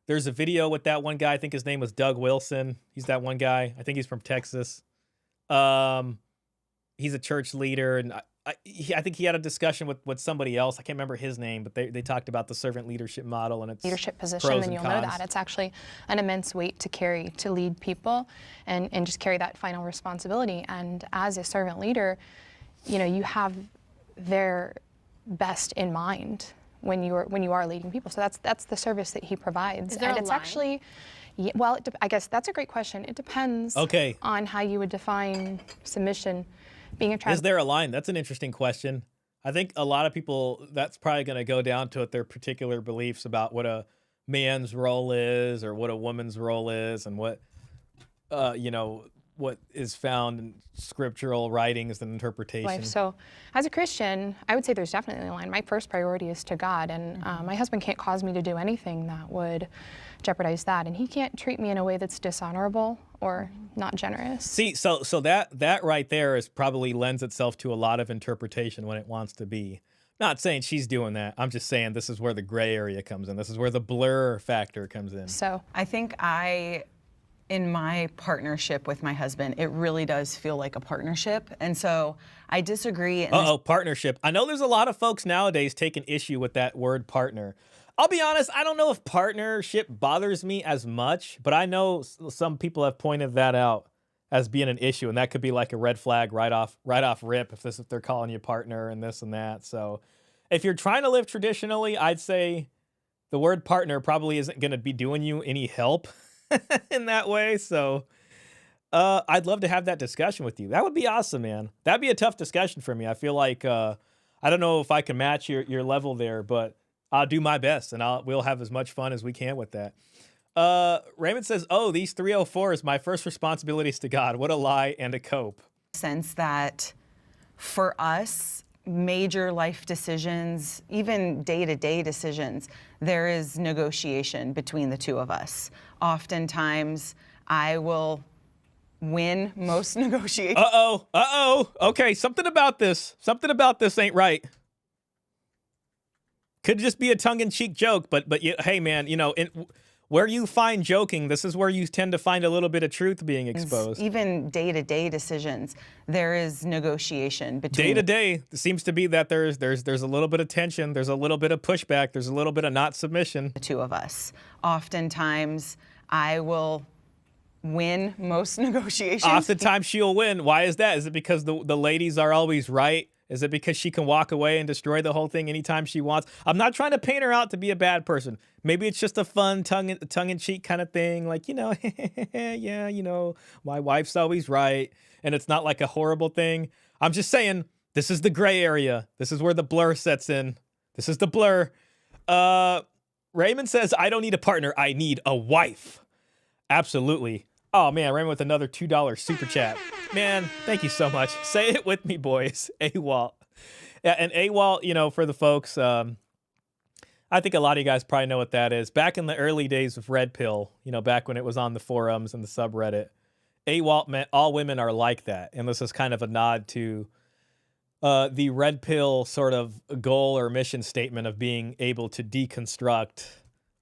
There's a video with that one guy. I think his name was Doug Wilson. He's that one guy. I think he's from Texas. He's a church leader, and I think he had a discussion with somebody else. I can't remember his name, but they talked about the servant leadership model and its leadership position, pros then and you'll know cons. that. It's actually an immense weight to carry, to lead people and just carry that final responsibility. And as a servant leader, you know, you have their best in mind when you are leading people. So that's the service that he provides. Is there and a it's line? actually, well, I guess that's a great question. It depends on how you would define submission. Being a Is there a line? That's an interesting question. I think a lot of people, that's probably going to go down to their particular beliefs about what a man's role is or what a woman's role is, and what, you know, what is found in scriptural writings and interpretation. Life. So as a Christian, I would say there's definitely a line. My first priority is to God, and my husband can't cause me to do anything that would jeopardize that, and he can't treat me in a way that's dishonorable or not generous. See, so that right there is probably lends itself to a lot of interpretation when it wants to be. Not saying she's doing that. I'm just saying this is where the gray area comes in. This is where the blur factor comes in. So I think in my partnership with my husband, it really does feel like a partnership. And so I disagree. Partnership. I know there's a lot of folks nowadays taking issue with that word partner. I'll be honest, I don't know if partnership bothers me as much, but I know some people have pointed that out as being an issue, and that could be like a red flag right off rip if they're calling you partner and this and that. So if you're trying to live traditionally, I'd say the word partner probably isn't going to be doing you any help in that way. So I'd love to have that discussion with you. That would be awesome, man. That'd be a tough discussion for me. I feel like I don't know if I can match your level there, but I'll do my best, and we'll have as much fun as we can with that. Raymond says, oh, these 304s, my first responsibility is to God. What a lie and a cope. Sense that for us, major life decisions, even day-to-day decisions, there is negotiation between the two of us. Oftentimes, I will win most negotiations. Okay, something about this ain't right. Could just be a tongue-in-cheek joke, but hey, man, you know, where you find joking, this is where you tend to find a little bit of truth being exposed. Even day-to-day decisions, there is negotiation between Day-to-day, it seems to be that there's a little bit of tension, there's a little bit of pushback, there's a little bit of not submission. the two of us. Oftentimes, I will win most negotiations. Oftentimes she'll win. Why is that? Is it because the ladies are always right? Is it because she can walk away and destroy the whole thing anytime she wants? I'm not trying to paint her out to be a bad person. Maybe it's just a fun tongue-in-cheek kind of thing. Like, yeah, my wife's always right. And it's not like a horrible thing. I'm just saying, this is the gray area. This is where the blur sets in. This is the blur. Raymond says, I don't need a partner. I need a wife. Absolutely. Oh, man, Raymond with another $2 super chat. Man, thank you so much. Say it with me, boys. AWOL. Yeah, and AWOL, for the folks, I think a lot of you guys probably know what that is. Back in the early days of Red Pill, back when it was on the forums and the subreddit, AWOL meant all women are like that. And this is kind of a nod to the Red Pill sort of goal or mission statement of being able to deconstruct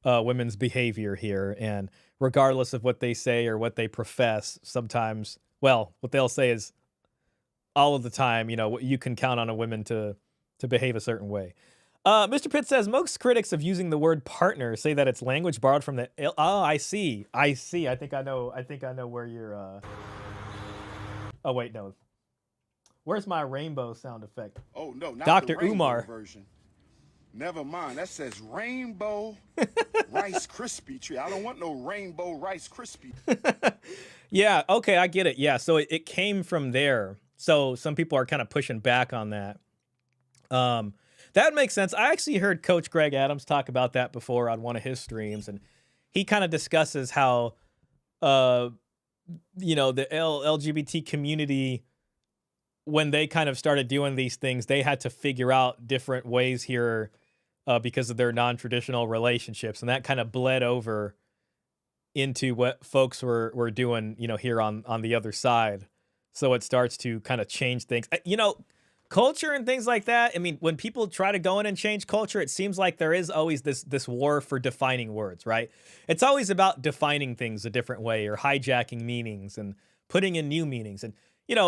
women's behavior here. And regardless of what they say or what they profess, sometimes, well, what they'll say is all of the time, you can count on a woman to behave a certain way. Mr. Pitt says, most critics of using the word partner say that it's language borrowed from the... Oh, I see. I think I know where you're... Oh, wait, no. Where's my rainbow sound effect? Oh, no, not Dr. the rainbow Umar. version. Never mind. That says Rainbow Rice Krispie treat. I don't want no Rainbow Rice Krispie. Yeah, okay, I get it. Yeah, so it came from there. So some people are kind of pushing back on that. That makes sense. I actually heard Coach Greg Adams talk about that before on one of his streams, and he kind of discusses how, the LGBT community, when they kind of started doing these things, they had to figure out different ways here because of their non-traditional relationships, and that kind of bled over into what folks were doing, here on the other side. So it starts to kind of change things. Culture and things like that. I mean, when people try to go in and change culture, it seems like there is always this war for defining words, right? It's always about defining things a different way or hijacking meanings and putting in new meanings. And,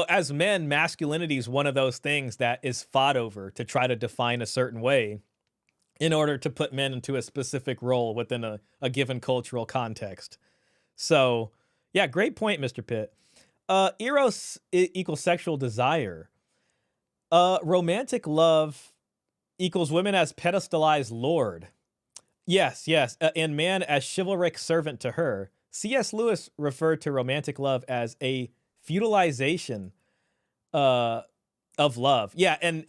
as men, masculinity is one of those things that is fought over to try to define a certain way in order to put men into a specific role within a given cultural context. So, yeah, great point, Mr. Pitt. Eros equals sexual desire. Romantic love equals women as pedestalized lord. Yes, and man as chivalric servant to her. C.S. Lewis referred to romantic love as a feudalization of love. Yeah, and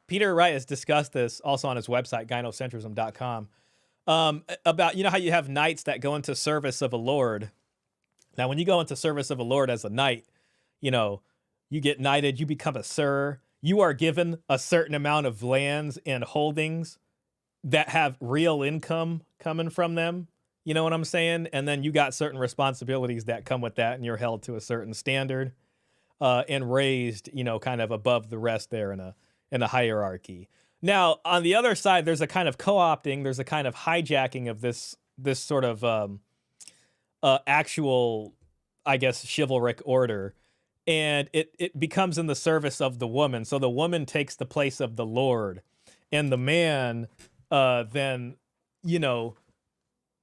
Peter Wright has discussed this also on his website, gynocentrism.com, about, how you have knights that go into service of a lord. Now, when you go into service of a lord as a knight, you get knighted, you become a sir. You are given a certain amount of lands and holdings that have real income coming from them. You know what I'm saying? And then you got certain responsibilities that come with that, and you're held to a certain standard and raised, kind of above the rest there in a hierarchy. Now, on the other side, there's a kind of co-opting, there's a kind of hijacking of this sort of actual, I guess, chivalric order. And it becomes in the service of the woman. So the woman takes the place of the lord. And the man then,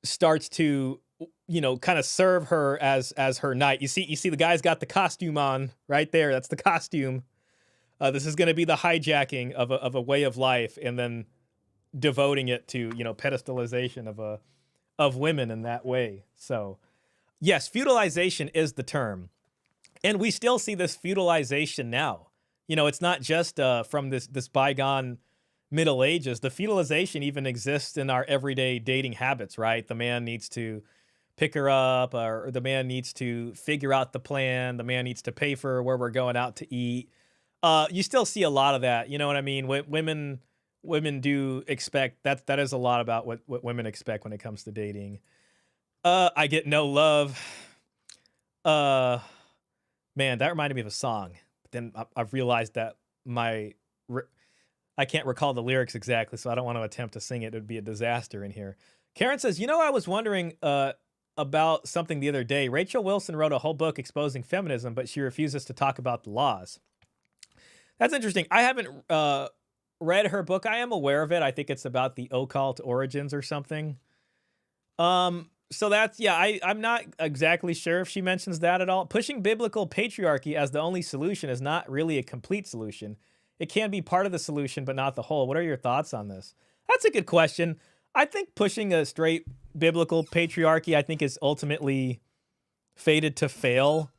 starts to, kind of serve her as her knight. You see the guy's got the costume on right there. That's the costume. This is going to be the hijacking of a way of life and then devoting it to, pedestalization of women in that way. So, yes, feudalization is the term. And we still see this feudalization now. It's not just from this bygone Middle Ages. The feudalization even exists in our everyday dating habits, right? The man needs to pick her up, or the man needs to figure out the plan. The man needs to pay for where we're going out to eat. You still see a lot of that. You know what I mean? Women do expect that is a lot about what women expect when it comes to dating. I get no love. Man, that reminded me of a song. But then I've realized that I can't recall the lyrics exactly, so I don't want to attempt to sing it. It would be a disaster in here. Karen says, I was wondering about something the other day. Rachel Wilson wrote a whole book exposing feminism, but she refuses to talk about the laws. That's interesting. I haven't read her book. I am aware of it. I think it's about the occult origins or something. So that's, I'm not exactly sure if she mentions that at all. Pushing biblical patriarchy as the only solution is not really a complete solution. It can be part of the solution, but not the whole. What are your thoughts on this? That's a good question. I think pushing a straight biblical patriarchy, I think, is ultimately fated to fail.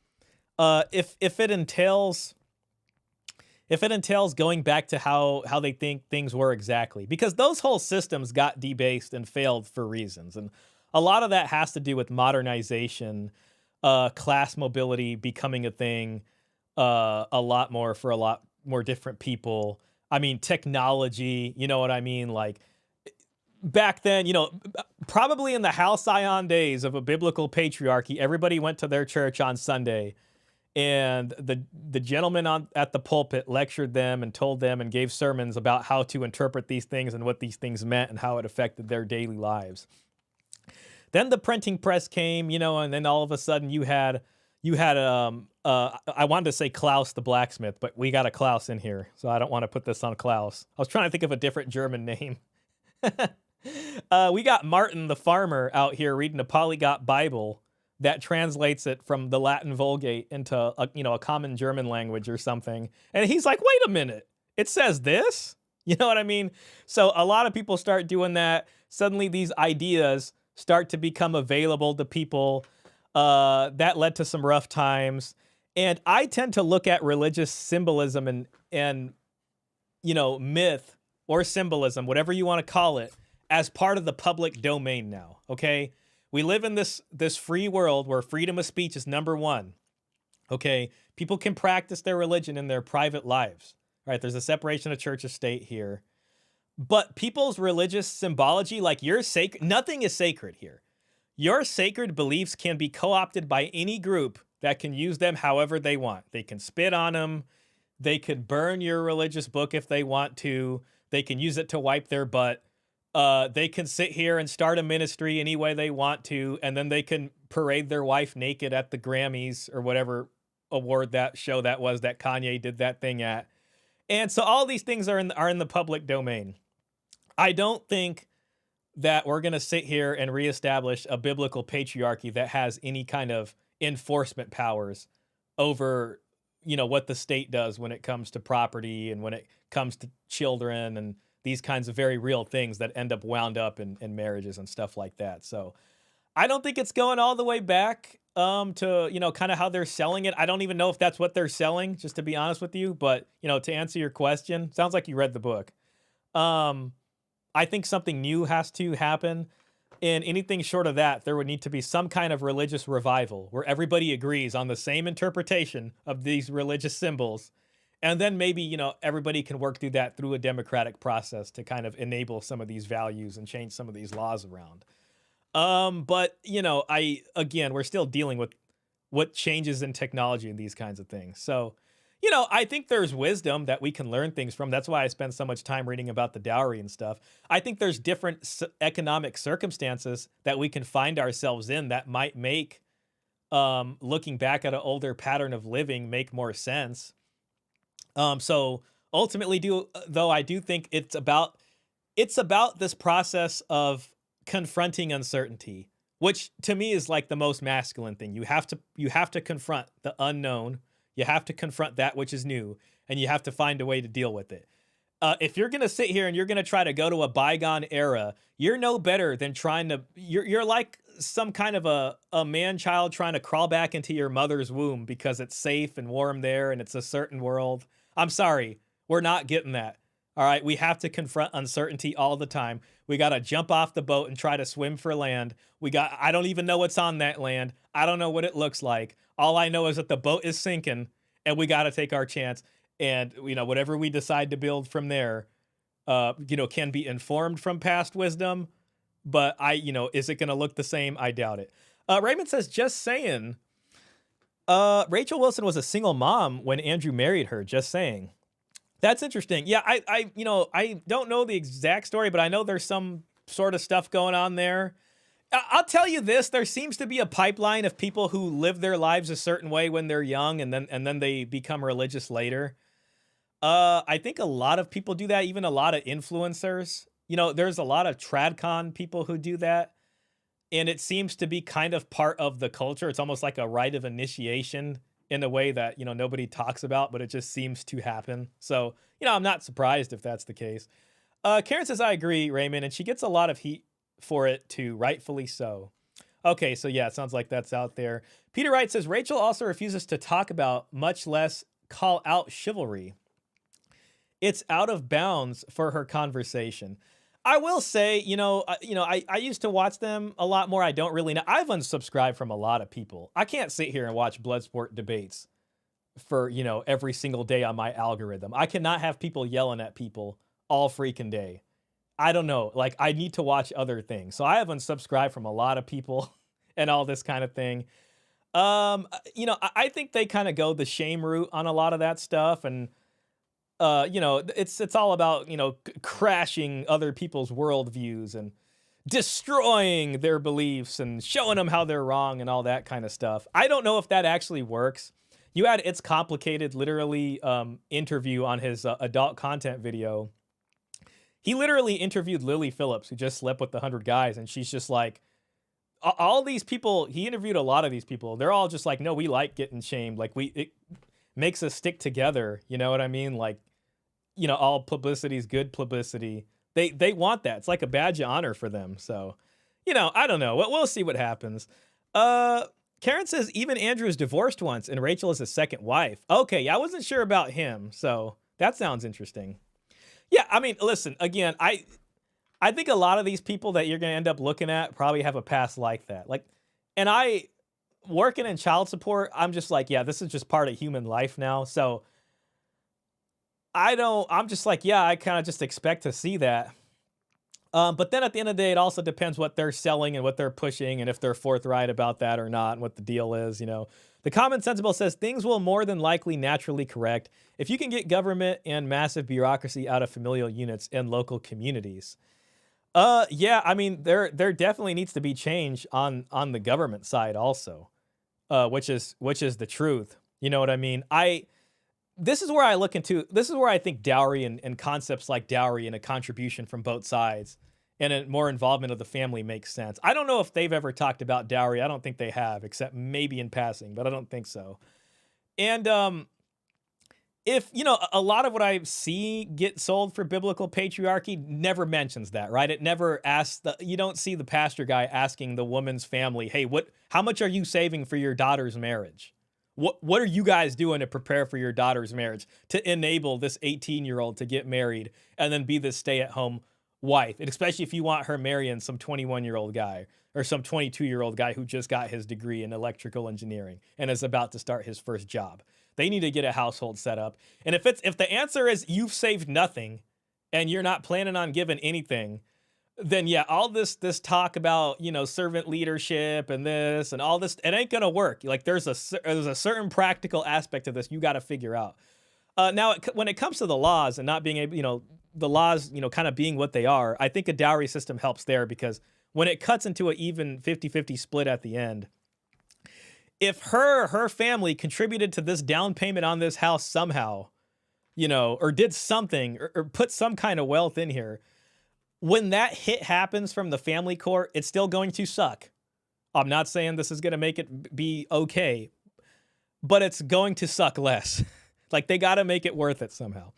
If it entails going back to how they think things were exactly, because those whole systems got debased and failed for reasons. And a lot of that has to do with modernization, class mobility becoming a thing, a lot more for a lot more different people. I mean, technology, you know what I mean? Like back then, probably in the halcyon days of a biblical patriarchy, everybody went to their church on Sunday, and the gentleman at the pulpit lectured them and told them and gave sermons about how to interpret these things and what these things meant and how it affected their daily lives. Then the printing press came, and then all of a sudden you had I wanted to say Klaus the blacksmith, but we got a Klaus in here, so I don't want to put this on Klaus. I was trying to think of a different German name. We got Martin the farmer out here reading a polyglot Bible that translates it from the Latin Vulgate into a common German language or something. And he's like, wait a minute, it says this? You know what I mean? So a lot of people start doing that. Suddenly these ideas start to become available to people. That led to some rough times. And I tend to look at religious symbolism and myth or symbolism, whatever you want to call it, as part of the public domain now, okay? We live in this free world where freedom of speech is number one, okay? People can practice their religion in their private lives, right? There's a separation of church and state here. But people's religious symbology, like nothing is sacred here. Your sacred beliefs can be co-opted by any group that can use them however they want. They can spit on them. They could burn your religious book if they want to. They can use it to wipe their butt. They can sit here and start a ministry any way they want to, and then they can parade their wife naked at the Grammys or whatever award that show that was that Kanye did that thing at. And so all these things are in the public domain. I don't think that we're going to sit here and reestablish a biblical patriarchy that has any kind of enforcement powers over, what the state does when it comes to property and when it comes to children and these kinds of very real things that end up wound up in marriages and stuff like that. So I don't think it's going all the way back to, kind of how they're selling it. I don't even know if that's what they're selling, just to be honest with you. But, to answer your question, sounds like you read the book. I think something new has to happen, and anything short of that, there would need to be some kind of religious revival where everybody agrees on the same interpretation of these religious symbols, and then maybe, everybody can work through that through a democratic process to kind of enable some of these values and change some of these laws around. But, we're still dealing with what changes in technology and these kinds of things. So, I think there's wisdom that we can learn things from. That's why I spend so much time reading about the dowry and stuff. I think there's different economic circumstances that we can find ourselves in that might make looking back at an older pattern of living make more sense. So ultimately, I do think it's about this process of confronting uncertainty, which to me is like the most masculine thing. You have to confront the unknown. You have to confront that which is new, and you have to find a way to deal with it. If you're going to sit here and you're going to try to go to a bygone era, you're no better than you're like some kind of a man-child trying to crawl back into your mother's womb because it's safe and warm there and it's a certain world. I'm sorry, we're not getting that. All right, we have to confront uncertainty all the time. We got to jump off the boat and try to swim for land. I don't even know what's on that land. I don't know what it looks like. All I know is that the boat is sinking and we got to take our chance. And, whatever we decide to build from there, can be informed from past wisdom. But is it going to look the same? I doubt it. Raymond says, just saying, Rachel Wilson was a single mom when Andrew married her. Just saying. That's interesting. Yeah, I don't know the exact story, but I know there's some sort of stuff going on there. I'll tell you this: there seems to be a pipeline of people who live their lives a certain way when they're young, and then they become religious later. I think a lot of people do that, even a lot of influencers. There's a lot of TradCon people who do that, and it seems to be kind of part of the culture. It's almost like a rite of initiation in a way that, nobody talks about, but it just seems to happen. So, I'm not surprised if that's the case. Karen says, I agree, Raymond, and she gets a lot of heat for it too, rightfully so. Okay, so yeah, it sounds like that's out there. Peter Wright says, Rachel also refuses to talk about, much less call out chivalry. It's out of bounds for her conversation. I will say, I used to watch them a lot more. I don't really know. I've unsubscribed from a lot of people. I can't sit here and watch Bloodsport debates for, every single day on my algorithm. I cannot have people yelling at people all freaking day. I don't know. Like, I need to watch other things. So I have unsubscribed from a lot of people and all this kind of thing. I think they kind of go the shame route on a lot of that stuff. And, it's all about, crashing other people's worldviews and destroying their beliefs and showing them how they're wrong and all that kind of stuff. I don't know if that actually works. You had It's Complicated literally interview on his adult content video. He literally interviewed Lily Phillips, who just slept with 100 guys, and she's just like, all these people, he interviewed a lot of these people. They're all just like, no, we like getting shamed. Like, it makes us stick together. You know what I mean? Like, all publicity is good publicity. They want that. It's like a badge of honor for them. So, I don't know. We'll see what happens. Karen says, even Andrew is divorced once and Rachel is his second wife. Okay, yeah, I wasn't sure about him. So that sounds interesting. Yeah, I mean, listen, again, I think a lot of these people that you're going to end up looking at probably have a past like that. Like, and working in child support, I'm just like, yeah, this is just part of human life now. So I'm just like, yeah, I kind of just expect to see that. But then at the end of the day, it also depends what they're selling and what they're pushing and if they're forthright about that or not and what the deal is, The Common Sensible says things will more than likely naturally correct if you can get government and massive bureaucracy out of familial units and local communities. Yeah, I mean, there definitely needs to be change on the government side also, which is the truth. You know what I mean? This is where I think dowry and concepts like dowry and a contribution from both sides and a more involvement of the family makes sense. I don't know if they've ever talked about dowry. I don't think they have, except maybe in passing, but I don't think so. And if, a lot of what I see get sold for biblical patriarchy never mentions that, right? It never asks you don't see the pastor guy asking the woman's family, hey, how much are you saving for your daughter's marriage? What are you guys doing to prepare for your daughter's marriage to enable this 18-year-old to get married and then be this stay-at-home wife? And especially if you want her marrying some 21-year-old guy or some 22-year-old guy who just got his degree in electrical engineering and is about to start his first job. They need to get a household set up. And if the answer is you've saved nothing and you're not planning on giving anything, then yeah, all this talk about, servant leadership and this and all this, it ain't gonna work. Like there's a certain practical aspect to this you got to figure out. Now, when it comes to the laws and not being able, the laws, kind of being what they are, I think a dowry system helps there because when it cuts into an even 50-50 split at the end, if her family contributed to this down payment on this house somehow, or did something or put some kind of wealth in here, when that hit happens from the family court, it's still going to suck. I'm not saying this is going to make it be okay, but it's going to suck less. Like they got to make it worth it somehow.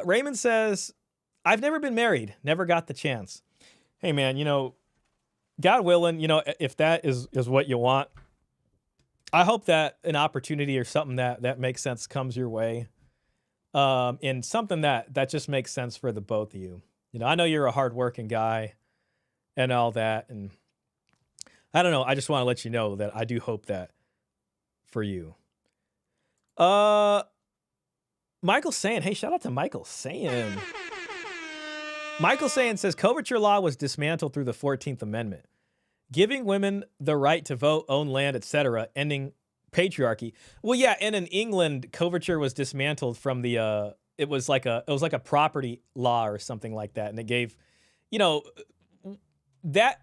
Raymond says, I've never been married, never got the chance. Hey man, God willing, if that is what you want, I hope that an opportunity or something that makes sense comes your way. And something that just makes sense for the both of you. I know you're a hardworking guy and all that. And I don't know. I just want to let you know that I do hope that for you. Michael Sayin. Hey, shout out to Michael Sayin. Michael Sayin says coverture law was dismantled through the 14th Amendment, giving women the right to vote, own land, etc., ending patriarchy. Well, yeah, and in England, coverture was dismantled from the it was like a property law or something like that, and it gave, you know, that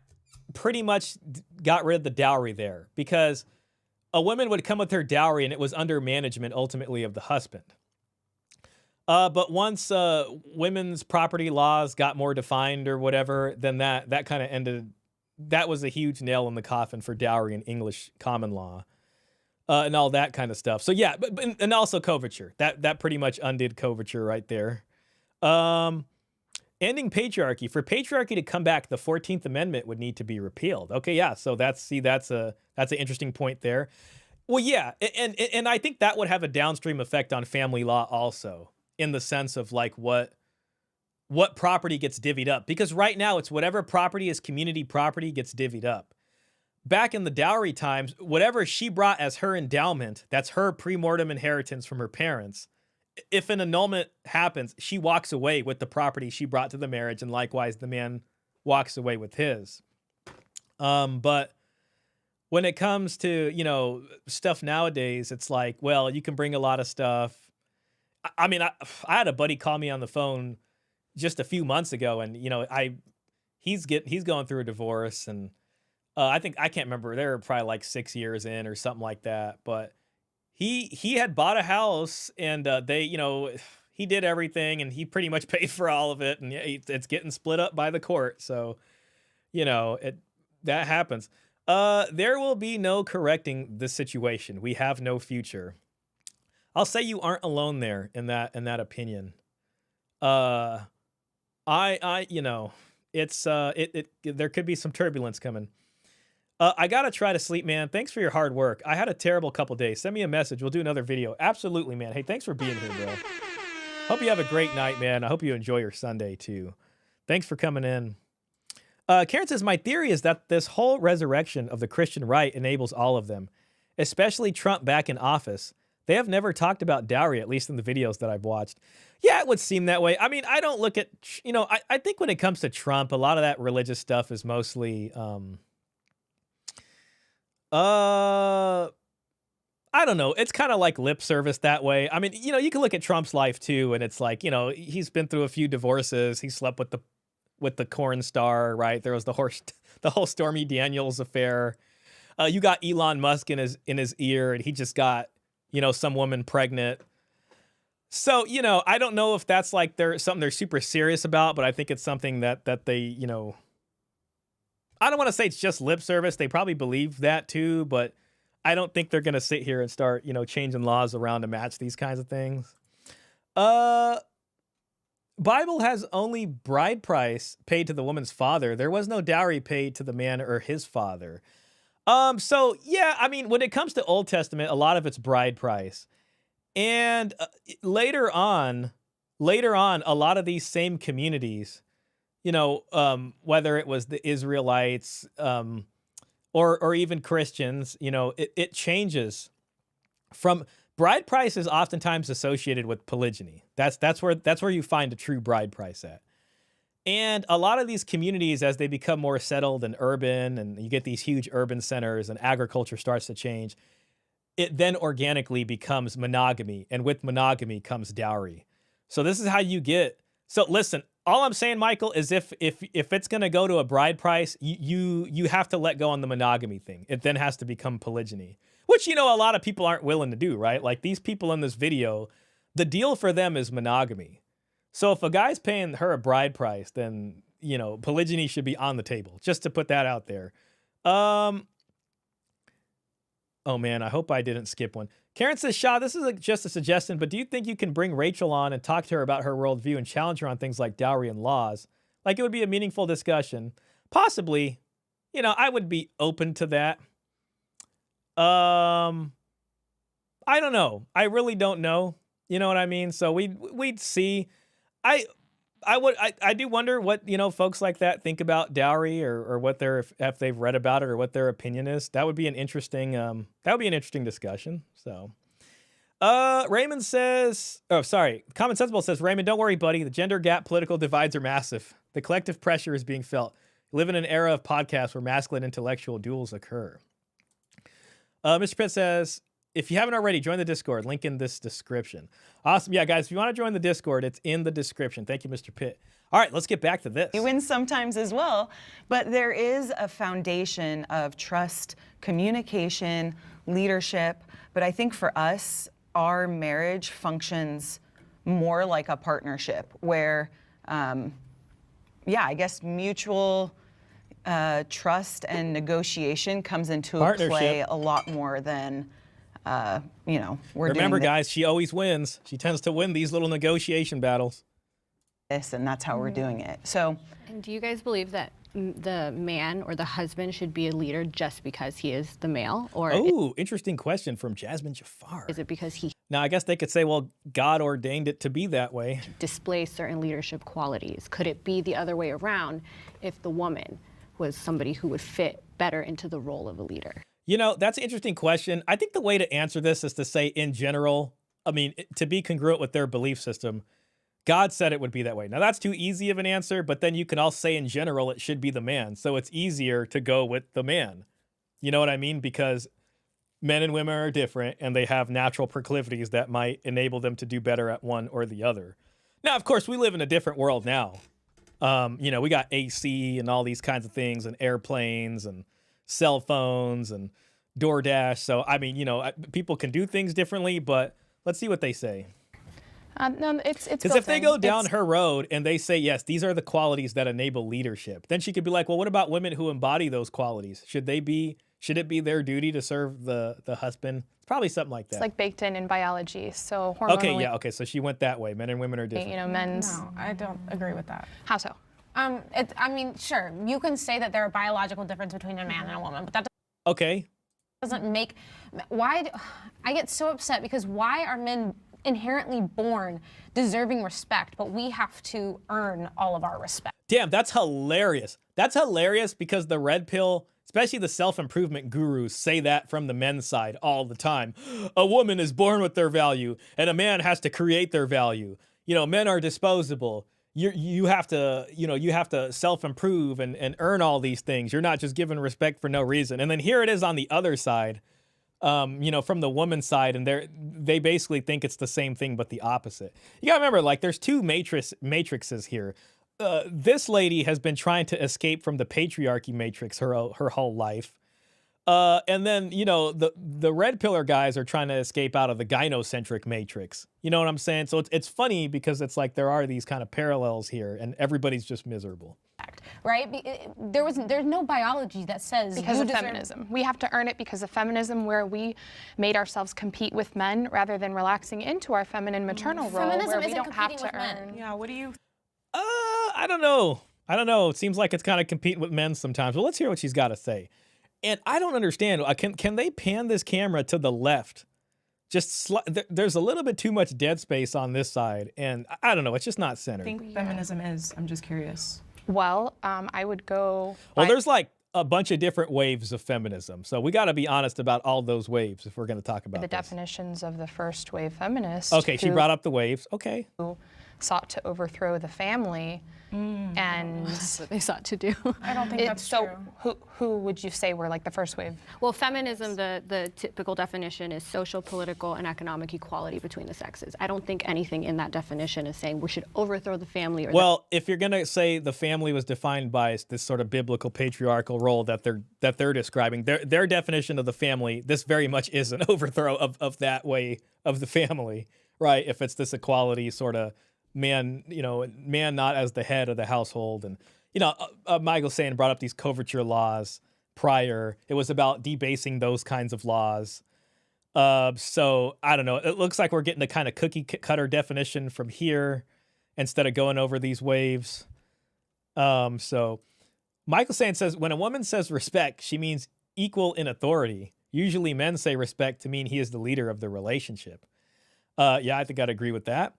pretty much got rid of the dowry there, because a woman would come with her dowry and it was under management ultimately of the husband. But once women's property laws got more defined or whatever, then that kind of ended. That was a huge nail in the coffin for dowry in English common law, and all that kind of stuff. So yeah, and also coverture. That pretty much undid coverture right there. Ending patriarchy. For patriarchy to come back, the 14th Amendment would need to be repealed. Okay, yeah. So that's an interesting point there. Well, yeah, and I think that would have a downstream effect on family law also, in the sense of like what property gets divvied up. Because right now it's whatever property is community property gets divvied up. Back in the dowry times, whatever she brought as her endowment, that's her pre-mortem inheritance from her parents. If an annulment happens, she walks away with the property she brought to the marriage, and likewise the man walks away with his. But when it comes to, you know, stuff nowadays, it's like, well, you can bring a lot of stuff. I mean, I had a buddy call me on the phone just a few months ago, and you know, he's going through a divorce, and I can't remember, they were probably like 6 years in or something like that, but he had bought a house, and they, you know, he did everything, and he pretty much paid for all of it, and it's getting split up by the court, so you know, that happens. There will be no correcting this situation. We have no future. I'll say you aren't alone there in that opinion. You know, it's there could be some turbulence coming. I gotta try to sleep, man. Thanks for your hard work. I had a terrible couple days. Send me a message. We'll do another video. Absolutely, man. Hey, thanks for being here, bro. Hope you have a great night, man. I hope you enjoy your Sunday too. Thanks for coming in. Karen says, my theory is that this whole resurrection of the Christian right enables all of them, especially Trump back in office. They have never talked about dowry, at least in the videos that I've watched. Yeah, it would seem that way. I mean, I don't look at, you know, I think when it comes to Trump, a lot of that religious stuff is mostly, I don't know. It's kind of like lip service that way. I mean, you know, you can look at Trump's life too, and it's like, you know, he's been through a few divorces. He slept with the corn star, right? There was the whole Stormy Daniels affair. You got Elon Musk in his ear, and he just got, you know, some woman pregnant. So, you know, I don't know if that's like something they're super serious about, but I think it's something that they, you know, I don't want to say it's just lip service. They probably believe that too, but I don't think they're going to sit here and start, you know, changing laws around to match these kinds of things. Bible has only bride price paid to the woman's father. There was no dowry paid to the man or his father. So yeah, I mean, when it comes to Old Testament, a lot of it's bride price. And later on, a lot of these same communities, you know, whether it was the Israelites, or even Christians, you know, it changes from bride price is oftentimes associated with polygyny. That's where you find a true bride price at. And a lot of these communities, as they become more settled and urban, and you get these huge urban centers and agriculture starts to change, it then organically becomes monogamy. And with monogamy comes dowry. So this is how you get. So listen, all I'm saying, Michael, is if it's going to go to a bride price, you have to let go on the monogamy thing. It then has to become polygyny, which, you know, a lot of people aren't willing to do, right? Like these people in this video, the deal for them is monogamy. So if a guy's paying her a bride price, then, you know, polygyny should be on the table, just to put that out there. Oh man, I hope I didn't skip one. Karen says, Shah, this is just a suggestion, but do you think you can bring Rachel on and talk to her about her worldview and challenge her on things like dowry and laws? Like it would be a meaningful discussion. Possibly. You know, I would be open to that. I don't know. I really don't know. You know what I mean? So we'd see. I do wonder what, you know, folks like that think about dowry or what if they've read about it or what their opinion is. That would be an interesting discussion. So, Raymond says, Common Sensible says, Raymond, don't worry, buddy. The gender gap political divides are massive. The collective pressure is being felt. We live in an era of podcasts where masculine intellectual duels occur. Mr. Pitt says, if you haven't already, join the Discord. Link in this description. Awesome. Yeah, guys, if you want to join the Discord, it's in the description. Thank you, Mr. Pitt. All right, let's get back to this. You win sometimes as well, but there is a foundation of trust, communication, leadership. But I think for us, our marriage functions more like a partnership where, I guess mutual trust and negotiation comes into play a lot more than, Remember, guys, she always wins. She tends to win these little negotiation battles. And that's how we're doing it. So, and do you guys believe that the man or the husband should be a leader just because he is the male? Or interesting question from Jasmine Jafar. Is it because he Now, I guess they could say, well, God ordained it to be that way. displays certain leadership qualities? Could it be the other way around if the woman was somebody who would fit better into the role of a leader? You know, that's an interesting question. I think the way to answer this is to say, in general, I mean, to be congruent with their belief system, God said it would be that way. Now, that's too easy of an answer, but then you can also say in general it should be the man. So it's easier to go with the man. You know what I mean? Because men and women are different, and they have natural proclivities that might enable them to do better at one or the other. Now, of course, we live in a different world now. We got AC and all these kinds of things, and airplanes and cell phones and DoorDash. So, I mean, people can do things differently, but let's see what they say. No, it's because if they go down her road and they say, yes, these are the qualities that enable leadership, then she could be like, well, what about women who embody those qualities? Should it be their duty to serve the husband? It's probably something like that. It's like baked in biology. So hormonally. Okay. So she went that way. Men and women are different. Men's. No, I don't agree with that. How so? Sure, you can say that there are biological difference between a man and a woman, but that doesn't make. I get so upset because why are men inherently born deserving respect, but we have to earn all of our respect? Damn, that's hilarious. That's hilarious because the red pill, especially the self-improvement gurus, say that from the men's side all the time. A woman is born with their value, and a man has to create their value. Men are disposable. You have to self-improve and earn all these things. You're not just given respect for no reason. And then here it is on the other side. From the woman's side, and they basically think it's the same thing but the opposite. You gotta remember, there's two matrices here. This lady has been trying to escape from the patriarchy matrix her whole life, and then the red pillar guys are trying to escape out of the gynocentric matrix. You know what I'm saying? So it's funny because it's like there are these kind of parallels here, and everybody's just miserable. Right? There's no biology that says because of feminism. We have to earn it because of feminism, where we made ourselves compete with men rather than relaxing into our feminine maternal role, Feminism where we don't have to men. earn. Yeah, what do you? I don't know. It seems like it's kind of competing with men sometimes. Well, let's hear what she's got to say. And I don't understand. Can they pan this camera to the left? There's a little bit too much dead space on this side, and I don't know. It's just not centered. I think feminism is. I'm just curious. Well, I would go. Well, there's a bunch of different waves of feminism, so we got to be honest about all those waves if we're going to talk about the this. definitions of the first wave feminists. Okay, she brought up the waves. Okay. Who sought to overthrow the family, and That's what they sought to do. I don't think that's true. Who would you say were the first wave? Well, feminism, the typical definition is social, political, and economic equality between the sexes. I don't think anything in that definition is saying we should overthrow the family. If you're going to say the family was defined by this sort of biblical patriarchal role that they're describing, their definition of the family, this very much is an overthrow of that way of the family, right? If it's this equality sort of man not as the head of the household. And, Michael Sand brought up these coverture laws prior. It was about debasing those kinds of laws. So I don't know. It looks like we're getting a kind of cookie cutter definition from here instead of going over these waves. So Michael Sand says, when a woman says respect, she means equal in authority. Usually men say respect to mean he is the leader of the relationship. Yeah, I think I'd agree with that.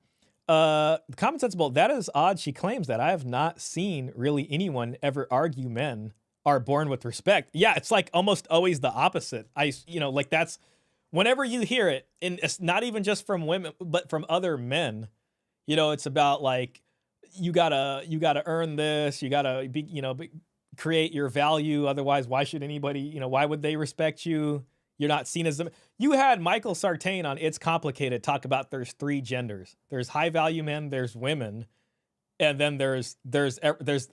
Common Sensible, that is odd she claims that. I have not seen really anyone ever argue men are born with respect. Yeah, it's almost always the opposite. That's whenever you hear it, and it's not even just from women, but from other men, it's about you gotta earn this, you gotta be, create your value. Otherwise, why should anybody, why would they respect you? You're not seen as the. You had Michael Sartain on It's Complicated talk about there's 3 genders. There's high value men, there's women, and then there's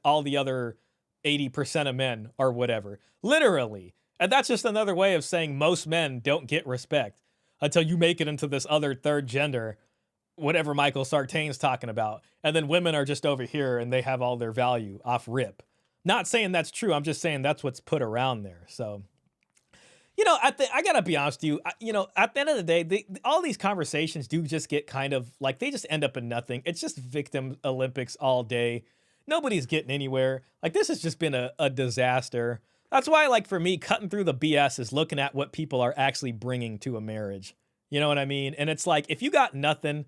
all the other 80% of men or whatever. Literally. And that's just another way of saying most men don't get respect until you make it into this other third gender, whatever Michael Sartain's talking about. And then women are just over here and they have all their value off rip. Not saying that's true. I'm just saying that's what's put around there. So, you know, I got to be honest with you. You know, at the end of the day, all these conversations do just get kind of like they just end up in nothing. It's just victim Olympics all day. Nobody's getting anywhere. Like, this has just been a disaster. That's why, like, for me, cutting through the BS is looking at what people are actually bringing to a marriage. You know what I mean? And it's like, if you got nothing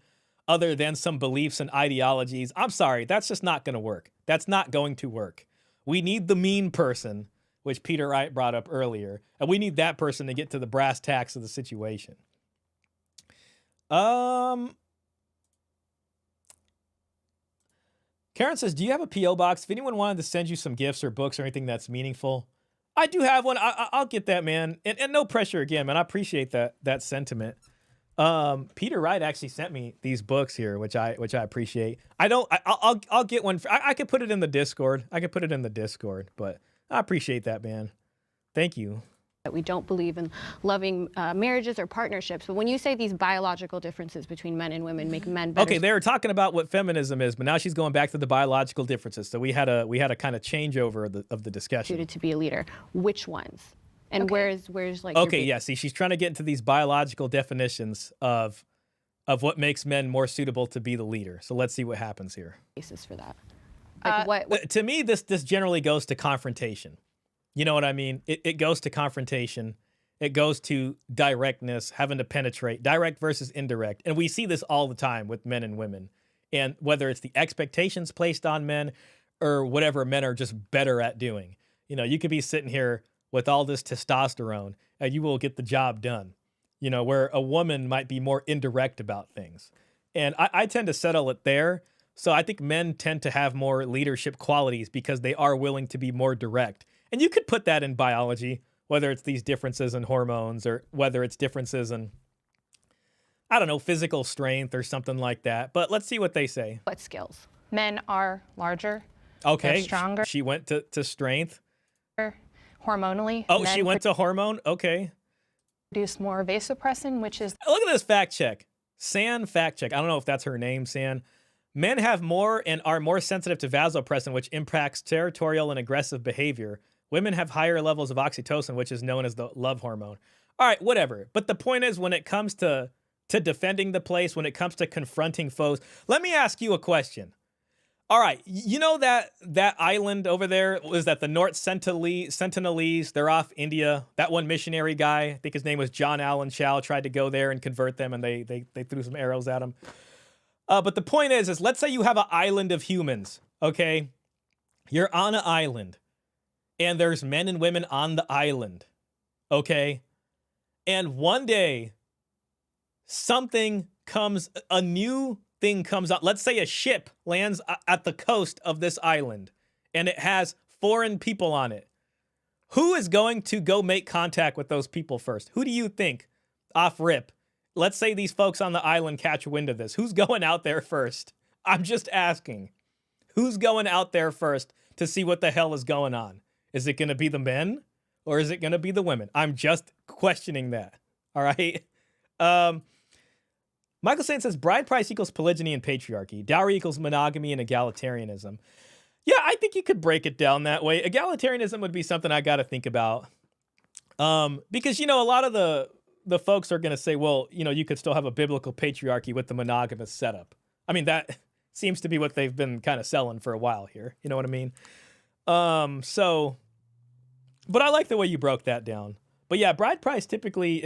other than some beliefs and ideologies, I'm sorry, that's just not going to work. That's not going to work. We need the mean person, which Peter Wright brought up earlier, and we need that person to get to the brass tacks of the situation. Karen says, do you have a P.O. box? If anyone wanted to send you some gifts or books or anything that's meaningful, I do have one. I'll get that, man. And no pressure again, man. I appreciate that sentiment. Peter Wright actually sent me these books here, which I appreciate. I'll get one. I could put it in the Discord. But I appreciate that, man. Thank you. That we don't believe in loving marriages or partnerships. But when you say these biological differences between men and women make men better. Okay, they were talking about what feminism is, but now she's going back to the biological differences. So we had a kind of changeover of the discussion. Suited to be a leader. Which ones? And where's like? Okay, yeah. See, she's trying to get into these biological definitions of what makes men more suitable to be the leader. So let's see what happens here. Basis for that. Like what? To me, this generally goes to confrontation. You know what I mean? It goes to confrontation. It goes to directness, having to penetrate, direct versus indirect. And we see this all the time with men and women. And whether it's the expectations placed on men or whatever men are just better at doing. You know, you could be sitting here with all this testosterone and you will get the job done. You know, where a woman might be more indirect about things. And I tend to settle it there. So I think men tend to have more leadership qualities because they are willing to be more direct. And you could put that in biology, whether it's these differences in hormones or whether it's differences in, I don't know, physical strength or something like that. But let's see what they say. What skills? Men are larger. Okay. They're stronger. She went to strength. Hormonally. Oh, she went to hormone? Okay. Produce more vasopressin, which is... Look at this fact check. San fact check. I don't know if that's her name, San. Men have more and are more sensitive to vasopressin, which impacts territorial and aggressive behavior. Women have higher levels of oxytocin, which is known as the love hormone. All right, whatever. But the point is, when it comes to defending the place, when it comes to confronting foes, let me ask you a question. All right, you know that island over there, was that the North Sentinelese? They're off India. That one missionary guy, I think his name was John Allen Chau, tried to go there and convert them, and they threw some arrows at him. But the point is let's say you have an island of humans, okay? You're on an island. And there's men and women on the island, okay? And one day, a new thing comes out. Let's say a ship lands at the coast of this island, and it has foreign people on it. Who is going to go make contact with those people first? Who do you think, off rip? Let's say these folks on the island catch wind of this. Who's going out there first? I'm just asking. Who's going out there first to see what the hell is going on? Is it going to be the men or is it going to be the women? I'm just questioning that. All right. Michael Sain says bride price equals polygyny and patriarchy. Dowry equals monogamy and egalitarianism. Yeah, I think you could break it down that way. Egalitarianism would be something I got to think about. Because, you know, a lot of the folks are going to say, well, you know, you could still have a biblical patriarchy with the monogamous setup. I mean, that seems to be what they've been kind of selling for a while here. You know what I mean? But I like the way you broke that down. But yeah, bride price typically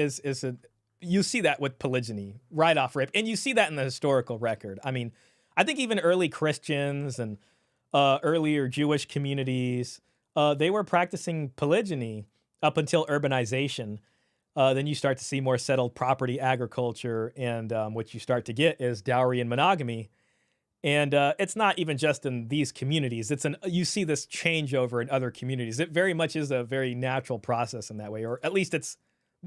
you see that with polygyny right off rip. And you see that in the historical record. I mean, I think even early Christians and earlier Jewish communities, they were practicing polygyny up until urbanization. Then you start to see more settled property agriculture. And what you start to get is dowry and monogamy. And it's not even just in these communities. You see this changeover in other communities. It very much is a very natural process in that way, or at least it's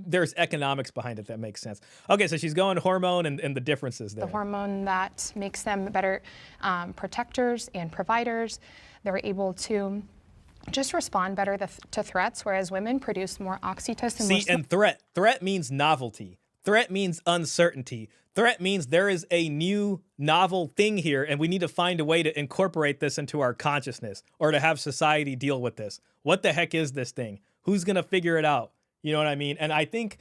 there's economics behind it that makes sense. Okay, so she's going hormone and the differences there. The hormone that makes them better protectors and providers. They're able to just respond better to threats, whereas women produce more oxytocin. See, and threat means novelty. Threat means uncertainty. Threat means there is a new novel thing here, and we need to find a way to incorporate this into our consciousness or to have society deal with this. What the heck is this thing? Who's going to figure it out? You know what I mean? And I think,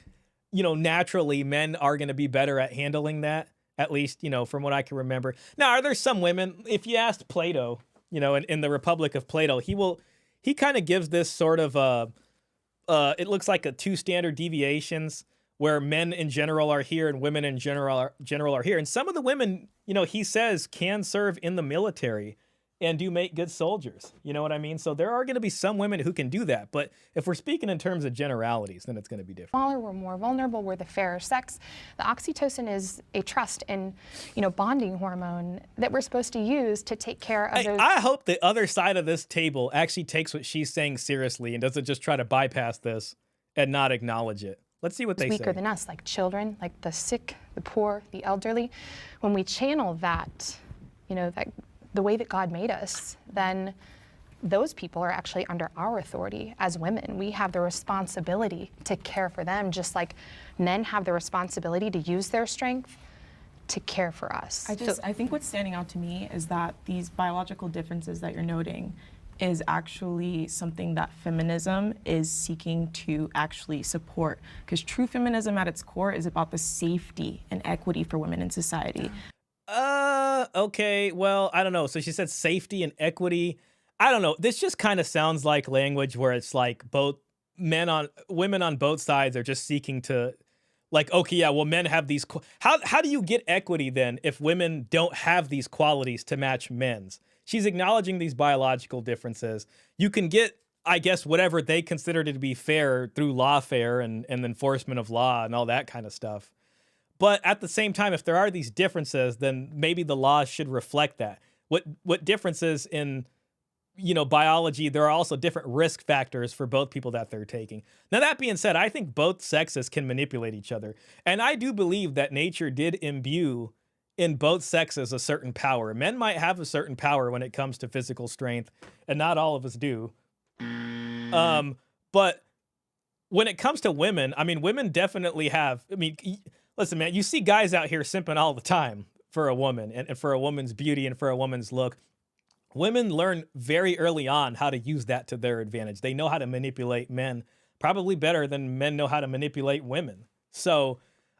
naturally men are going to be better at handling that, at least, from what I can remember. Now, are there some women, if you asked Plato, in the Republic of Plato, he kind of gives this sort of, it looks like a 2 standard deviations where men in general are here and women in general are here. And some of the women, he says can serve in the military and do make good soldiers. You know what I mean? So there are going to be some women who can do that. But if we're speaking in terms of generalities, then it's going to be different. Smaller, we're more vulnerable, we're the fairer sex. The oxytocin is a trust and, bonding hormone that we're supposed to use to take care of those. I hope the other side of this table actually takes what she's saying seriously and doesn't just try to bypass this and not acknowledge it. Let's see what they say. Weaker than us, like children, like the sick, the poor, the elderly. When we channel that, the way that God made us, then those people are actually under our authority as women. We have the responsibility to care for them, just like men have the responsibility to use their strength to care for us. I think what's standing out to me is that these biological differences that you're noting is actually something that feminism is seeking to actually support. Because true feminism at its core is about the safety and equity for women in society. Okay, well, I don't know. So she said safety and equity. I don't know. This just kind of sounds like language where it's like women on both sides are just seeking to, like, okay, yeah, well, men have these. How do you get equity then if women don't have these qualities to match men's? She's acknowledging these biological differences. You can get, I guess, whatever they consider to be fair through lawfare and enforcement of law and all that kind of stuff. But at the same time, if there are these differences, then maybe the law should reflect that. What differences in, biology, there are also different risk factors for both people that they're taking. Now, that being said, I think both sexes can manipulate each other. And I do believe that nature did imbue in both sexes a certain power. Men might have a certain power when it comes to physical strength, and not all of us do. But when it comes to women, women definitely have, listen, man, you see guys out here simping all the time for a woman and for a woman's beauty and for a woman's look. Women learn very early on how to use that to their advantage. They know how to manipulate men probably better than men know how to manipulate women. So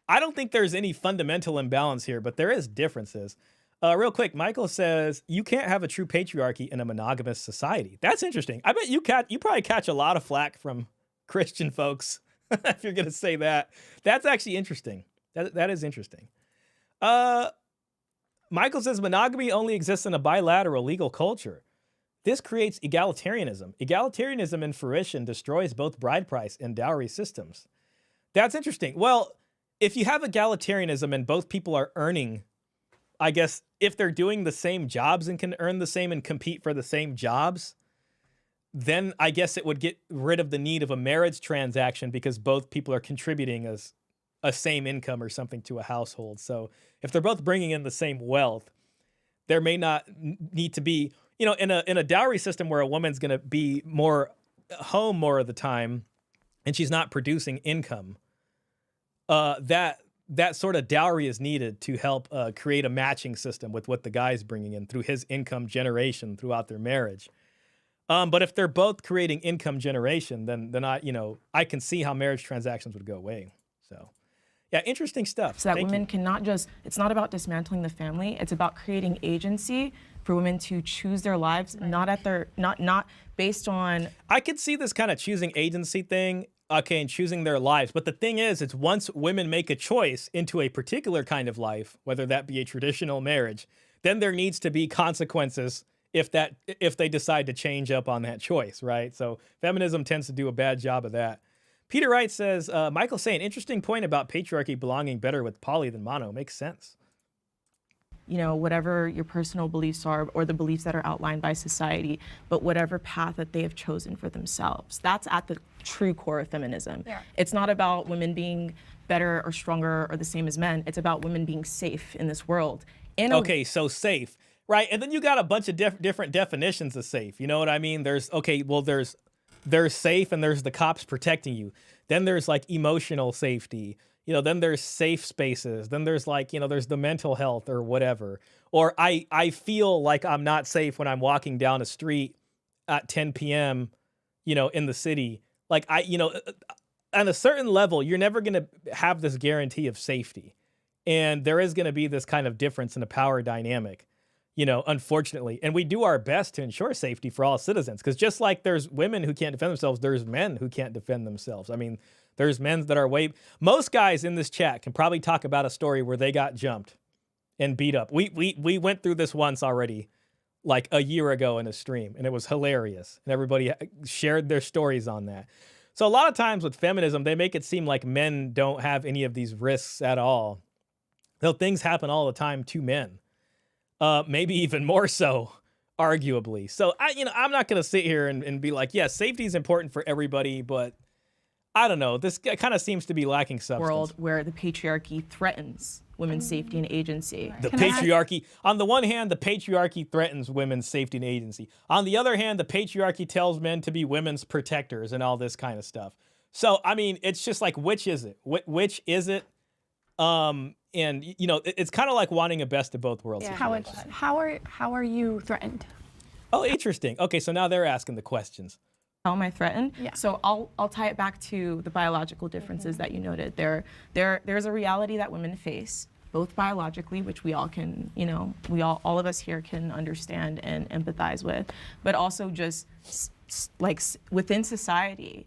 I don't think there's any fundamental imbalance here, but there is differences. Real quick, Michael says, you can't have a true patriarchy in a monogamous society. That's interesting. I bet you probably catch a lot of flack from Christian folks if you're going to say that. That's actually interesting. That is interesting. Michael says, monogamy only exists in a bilateral legal culture. This creates egalitarianism. Egalitarianism in fruition destroys both bride price and dowry systems. That's interesting. Well, if you have egalitarianism and both people are earning, I guess, if they're doing the same jobs and can earn the same and compete for the same jobs, then I guess it would get rid of the need of a marriage transaction because both people are contributing as a same income or something to a household. So if they're both bringing in the same wealth, there may not need to be, in a dowry system where a woman's going to be more home more of the time and she's not producing income. That sort of dowry is needed to help create a matching system with what the guy's bringing in through his income generation throughout their marriage. But if they're both creating income generation, then I can see how marriage transactions would go away. So, yeah, interesting stuff. So that women cannot just, it's not about dismantling the family. It's about creating agency for women to choose their lives, not based on. I could see this kind of choosing agency thing. Okay, and choosing their lives. But the thing is, it's once women make a choice into a particular kind of life, whether that be a traditional marriage, then there needs to be consequences if they decide to change up on that choice, right? So feminism tends to do a bad job of that. Peter Wright says, Michael's saying, interesting point about patriarchy belonging better with poly than mono. Makes sense. whatever your personal beliefs are or the beliefs that are outlined by society, but whatever path that they have chosen for themselves. That's at the true core of feminism. Yeah. It's not about women being better or stronger or the same as men. It's about women being safe in this world. Okay, so safe, right? And then you got a bunch of different definitions of safe. You know what I mean? There's safe and there's the cops protecting you. Then there's like emotional safety. Then there's safe spaces. Then there's like, there's the mental health or whatever. Or I feel like I'm not safe when I'm walking down a street at 10 p.m., in the city. Like on a certain level, you're never going to have this guarantee of safety. And there is going to be this kind of difference in the power dynamic, unfortunately. And we do our best to ensure safety for all citizens. Because just like there's women who can't defend themselves, there's men who can't defend themselves. I mean, there's men that are most guys in this chat can probably talk about a story where they got jumped and beat up. We went through this once already, like a year ago in a stream, and it was hilarious. And everybody shared their stories on that. So a lot of times with feminism, they make it seem like men don't have any of these risks at all. Though things happen all the time to men, maybe even more so, arguably. So I'm not going to sit here and be like, yes, safety is important for everybody, but I don't know. This kind of seems to be lacking substance. World where the patriarchy threatens women's safety and agency. The patriarchy, on the one hand, the patriarchy threatens women's safety and agency. On the other hand, the patriarchy tells men to be women's protectors and all this kind of stuff. So, I mean, it's just like, which is it? Which is it? And it's kind of like wanting a best of both worlds. Yeah. How are you threatened? Oh, interesting. Okay, so now they're asking the questions. How am I threatened? Yeah. So I'll tie it back to the biological differences that you noted. There's a reality that women face, both biologically, which we all can, all of us here can understand and empathize with, but also just like within society,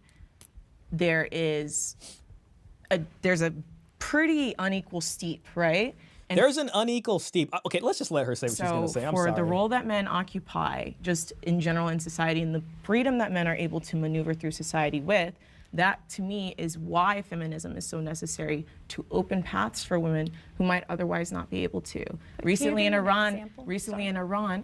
there's a pretty unequal steep, right? And there's an unequal steep. Okay, let's just let her say what she's going to say. I'm sorry. For the role that men occupy, just in general in society, and the freedom that men are able to maneuver through society with, that to me is why feminism is so necessary, to open paths for women who might otherwise not be able to. Recently in Iran,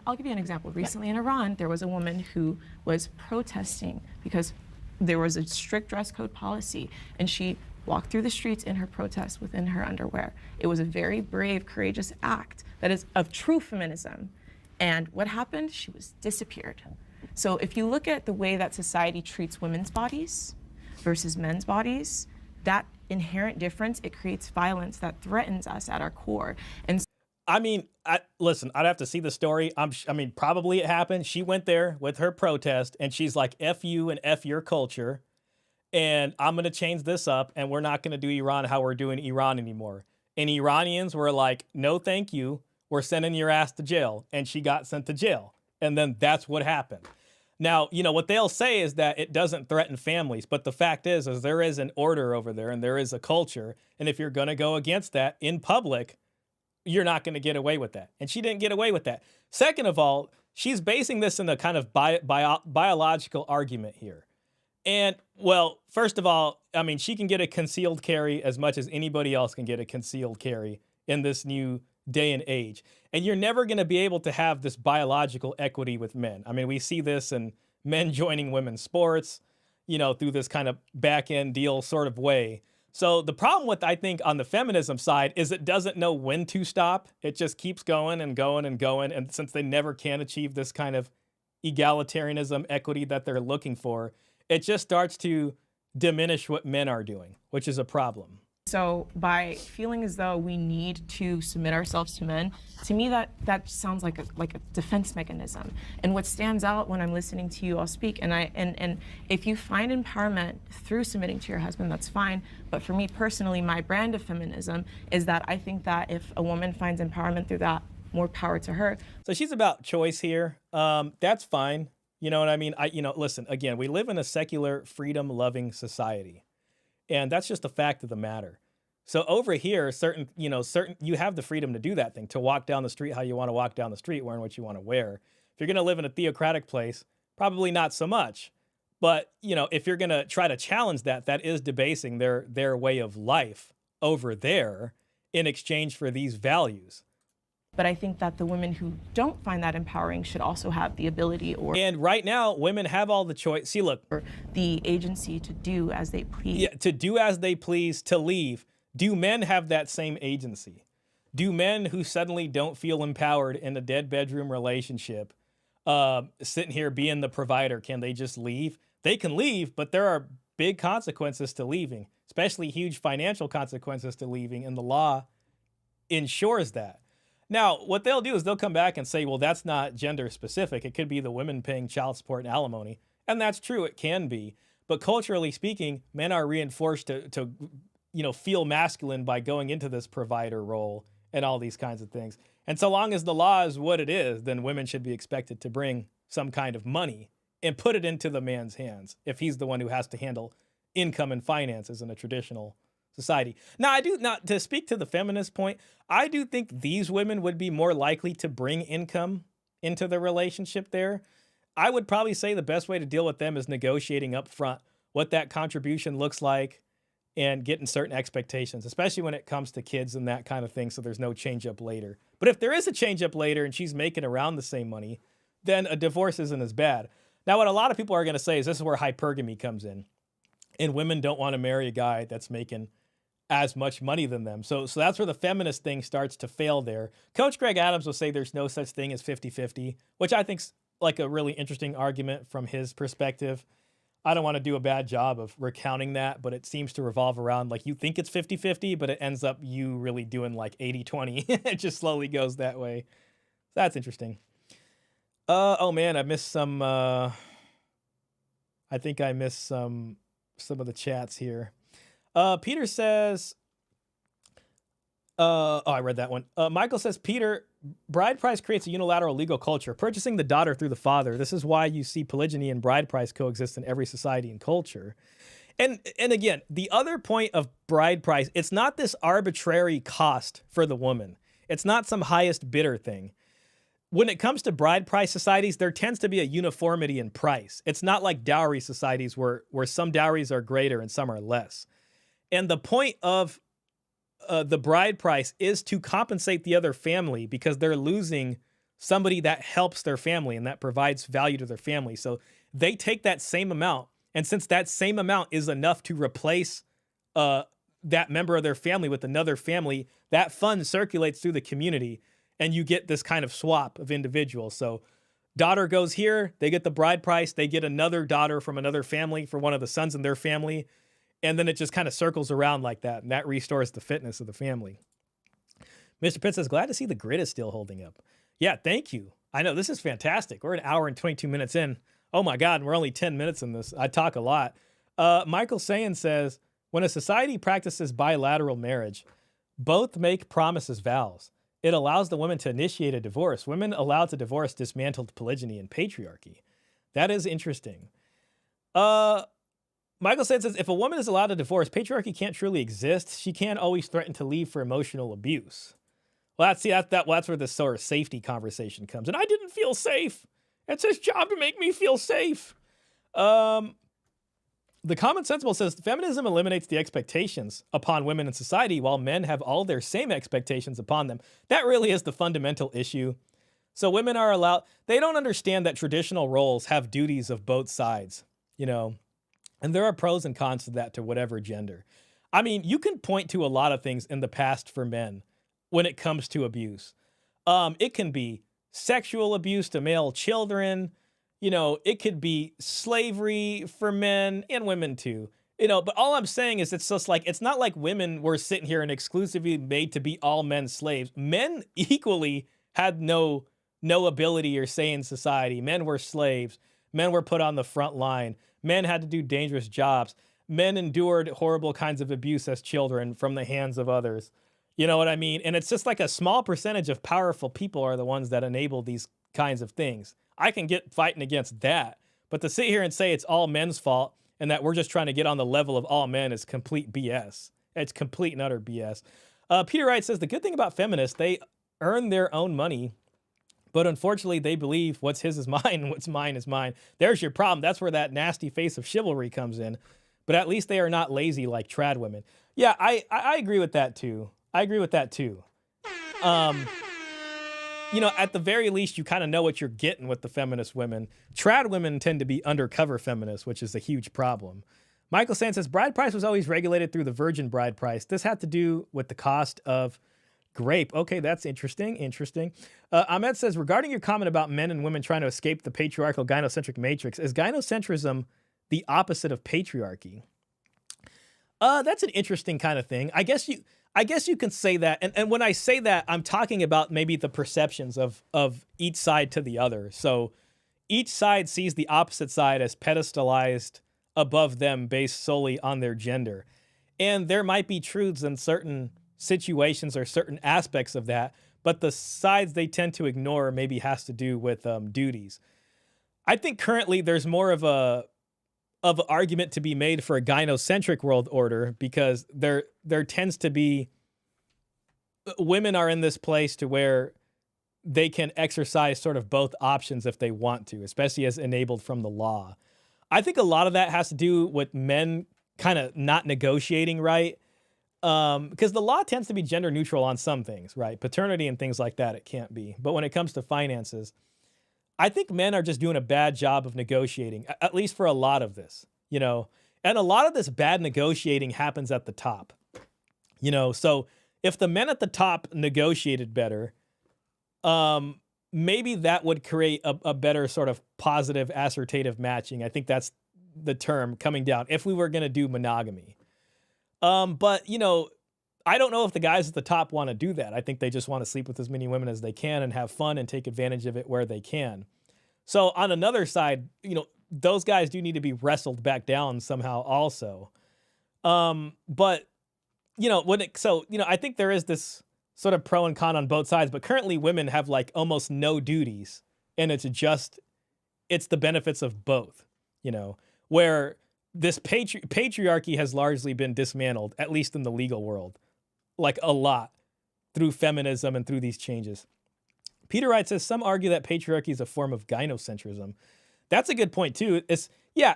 I'll give you an example. Recently in Iran, there was a woman who was protesting because there was a strict dress code policy, and she walked through the streets in her protest within her underwear. It was a very brave, courageous act that is of true feminism. And what happened? She was disappeared. So if you look at the way that society treats women's bodies versus men's bodies, that inherent difference, it creates violence that threatens us at our core. And I mean, listen, I'd have to see the story. I mean, probably it happened. She went there with her protest, and she's like, F you and F your culture. And I'm going to change this up, and we're not going to do Iran how we're doing Iran anymore. And Iranians were like, no, thank you. We're sending your ass to jail. And she got sent to jail. And then that's what happened. Now, what they'll say is that it doesn't threaten families. But the fact is there is an order over there, and there is a culture. And if you're going to go against that in public, you're not going to get away with that. And she didn't get away with that. Second of all, she's basing this in a kind of biological argument here. And, well, first of all, I mean, she can get a concealed carry as much as anybody else can get a concealed carry in this new day and age. And you're never going to be able to have this biological equity with men. I mean, we see this in men joining women's sports, through this kind of back-end deal sort of way. So the problem with, I think, on the feminism side is it doesn't know when to stop. It just keeps going and going and going. And since they never can achieve this kind of egalitarianism, equity that they're looking for, it just starts to diminish what men are doing, which is a problem. So by feeling as though we need to submit ourselves to men, to me that sounds like a defense mechanism. And what stands out when I'm listening to you all speak, and if you find empowerment through submitting to your husband, that's fine. But for me personally, my brand of feminism is that I think that if a woman finds empowerment through that, more power to her. So she's about choice here. That's fine. You know what I mean? Listen, again, we live in a secular, freedom-loving society. And that's just a fact of the matter. So over here, you have the freedom to do that thing, to walk down the street how you want to walk down the street, wearing what you want to wear. If you're going to live in a theocratic place, probably not so much. But, if you're going to try to challenge that is debasing their way of life over there in exchange for these values. But I think that the women who don't find that empowering should also have the ability And right now, women have all the choice. See, look. The agency to do as they please. Yeah, to do as they please, to leave. Do men have that same agency? Do men who suddenly don't feel empowered in a dead bedroom relationship, sitting here being the provider, can they just leave? They can leave, but there are big consequences to leaving, especially huge financial consequences to leaving, and the law ensures that. Now, what they'll do is they'll come back and say, well, that's not gender specific. It could be the women paying child support and alimony. And that's true, it can be. But culturally speaking, men are reinforced to feel masculine by going into this provider role and all these kinds of things. And so long as the law is what it is, then women should be expected to bring some kind of money and put it into the man's hands if he's the one who has to handle income and finances in a traditional society. Now, I do not, to speak to the feminist point, I do think these women would be more likely to bring income into the relationship there. I would probably say the best way to deal with them is negotiating up front what that contribution looks like and getting certain expectations, especially when it comes to kids and that kind of thing, so there's no change up later. But if there is a change up later and she's making around the same money, then a divorce isn't as bad. Now, what a lot of people are going to say is this is where hypergamy comes in, and women don't want to marry a guy that's making as much money than them. So that's where the feminist thing starts to fail there. Coach Greg Adams will say there's no such thing as 50-50, which I think's like a really interesting argument from his perspective. I don't want to do a bad job of recounting that, but it seems to revolve around like you think it's 50-50, but it ends up you really doing like 80-20. It just slowly goes that way. That's interesting. Oh man, I missed some, I think I missed some of the chats here. Peter says, I read that one. Michael says, Peter, bride price creates a unilateral legal culture, purchasing the daughter through the father. This is why you see polygyny and bride price coexist in every society and culture. And again, the other point of bride price, it's not this arbitrary cost for the woman. It's not some highest bidder thing. When it comes to bride price societies, there tends to be a uniformity in price. It's not like dowry societies where some dowries are greater and some are less. And the point of the bride price is to compensate the other family because they're losing somebody that helps their family and that provides value to their family. So they take that same amount. And since that same amount is enough to replace that member of their family with another family, that fund circulates through the community and you get this kind of swap of individuals. So daughter goes here, they get the bride price, they get another daughter from another family for one of the sons in their family. And then it just kind of circles around like that. And that restores the fitness of the family. Mr. Pitt says, glad to see the grid is still holding up. Yeah, thank you. I know, this is fantastic. We're an hour and 22 minutes in. Oh my God, and we're only 10 minutes in this. I talk a lot. Michael Sayan says, when a society practices bilateral marriage, both make promises vows. It allows the women to initiate a divorce. Women allowed to divorce dismantled polygyny and patriarchy. That is interesting. Michael says, if a woman is allowed to divorce, patriarchy can't truly exist. She can't always threaten to leave for emotional abuse. Well, that's where the sort of safety conversation comes. And I didn't feel safe. It's his job to make me feel safe. The Common Sensible says, feminism eliminates the expectations upon women in society while men have all their same expectations upon them. That really is the fundamental issue. So women are allowed, they don't understand that traditional roles have duties of both sides, and there are pros and cons to that to whatever gender. I mean, you can point to a lot of things in the past for men when it comes to abuse. It can be sexual abuse to male children. It could be slavery for men and women too. But all I'm saying is it's just like, it's not like women were sitting here and exclusively made to be all men's slaves. Men equally had no ability or say in society. Men were slaves. Men were put on the front line. Men had to do dangerous jobs. Men endured horrible kinds of abuse as children from the hands of others. You know what I mean? And it's just like a small percentage of powerful people are the ones that enable these kinds of things. I can get fighting against that. But to sit here and say it's all men's fault and that we're just trying to get on the level of all men is complete BS. It's complete and utter BS. Peter Wright says, the good thing about feminists, they earn their own money, but unfortunately they believe what's his is mine and what's mine is mine. There's your problem. That's where that nasty face of chivalry comes in. But at least they are not lazy like trad women. Yeah, I agree with that too. you know, at the very least, you kind of know what you're getting with the feminist women. Trad women tend to be undercover feminists, which is a huge problem. Michael Sand says, bride price was always regulated through the virgin bride price. This had to do with the cost of grape. Okay, that's interesting. Ahmed says, regarding your comment about men and women trying to escape the patriarchal gynocentric matrix, is gynocentrism the opposite of patriarchy? That's an interesting kind of thing. I guess you can say that. And when I say that, I'm talking about maybe the perceptions of each side to the other. So each side sees the opposite side as pedestalized above them based solely on their gender. And there might be truths in certain situations or certain aspects of that, but the sides they tend to ignore maybe has to do with duties. I think currently there's more of an argument to be made for a gynocentric world order, because there tends to be, women are in this place to where they can exercise sort of both options if they want to, especially as enabled from the law. I think a lot of that has to do with men kind of not negotiating right, because the law tends to be gender neutral on some things, right? Paternity and things like that, it can't be. But when it comes to finances, I think men are just doing a bad job of negotiating, at least for a lot of this, you know? And a lot of this bad negotiating happens at the top, you know? So if the men at the top negotiated better, maybe that would create a better sort of positive assertive matching. I think that's the term coming down if we were going to do monogamy. But, you know, I don't know if the guys at the top want to do that. I think they just want to sleep with as many women as they can and have fun and take advantage of it where they can. So on another side, you know, those guys do need to be wrestled back down somehow also. But, you know, I think there is this sort of pro and con on both sides, but currently women have like almost no duties, and it's the benefits of both, you know, where this patriarchy has largely been dismantled, at least in the legal world, like a lot, through feminism and through these changes. Peter Wright says, some argue that patriarchy is a form of gynocentrism. That's a good point too.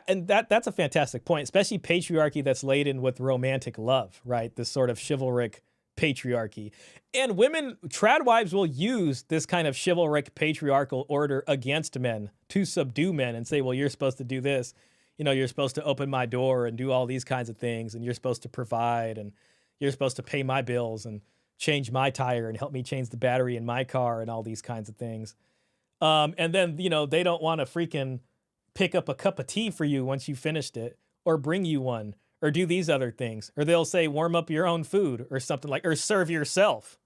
And that's a fantastic point, especially patriarchy that's laden with romantic love, right? This sort of chivalric patriarchy. And women, tradwives will use this kind of chivalric patriarchal order against men to subdue men and say, well, you're supposed to do this. You know, you're supposed to open my door and do all these kinds of things, and you're supposed to provide, and you're supposed to pay my bills and change my tire and help me change the battery in my car and all these kinds of things. And then, you know, they don't want to freaking pick up a cup of tea for you once you finished it, or bring you one, or do these other things. Or they'll say, warm up your own food or something like, or serve yourself.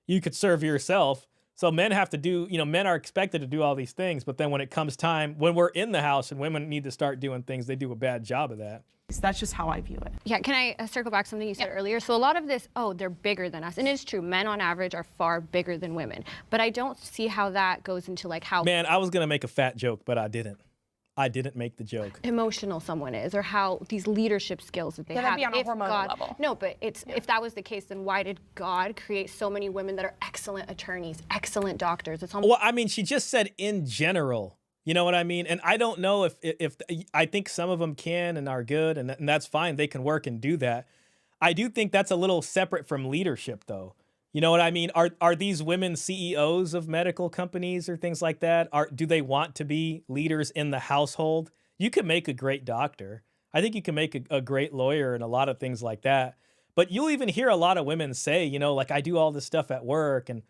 You could serve yourself. So men have to do, you know, men are expected to do all these things, but then when it comes time, when we're in the house and women need to start doing things, they do a bad job of that. That's just how I view it. Yeah, can I circle back to something you said earlier? So a lot of this, they're bigger than us. And it's true, men on average are far bigger than women. But I don't see how that goes into like how— Man, I was going to make a fat joke, but I didn't. I didn't make the joke. Emotional someone is, or how these leadership skills that they have. That'd be on a hormonal level. No, but if that was the case, then why did God create so many women that are excellent attorneys, excellent doctors? It's almost— Well, I mean, she just said in general. You know what I mean? And I don't know if I think some of them can and are good, and that's fine. They can work and do that. I do think that's a little separate from leadership, though. You know what I mean? Are these women CEOs of medical companies or things like that? Do they want to be leaders in the household? You could make a great doctor. I think you can make a great lawyer and a lot of things like that. But you'll even hear a lot of women say, you know, like, I do all this stuff at work, and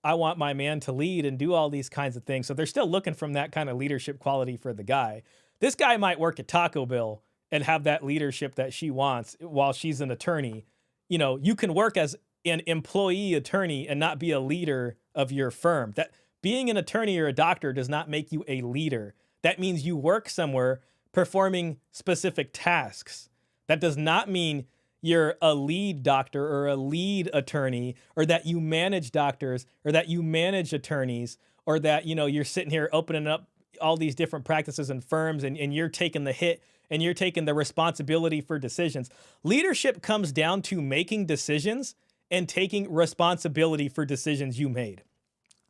I want my man to lead and do all these kinds of things. So they're still looking from that kind of leadership quality for the guy. This guy might work at Taco Bell and have that leadership that she wants while she's an attorney. You know, you can work as an employee attorney and not be a leader of your firm. That being an attorney or a doctor does not make you a leader. That means you work somewhere performing specific tasks. That does not mean you're a lead doctor or a lead attorney, or that you manage doctors, or that you manage attorneys, or that, you know, you're sitting here opening up all these different practices and firms, and you're taking the hit and you're taking the responsibility for decisions. Leadership comes down to making decisions and taking responsibility for decisions you made.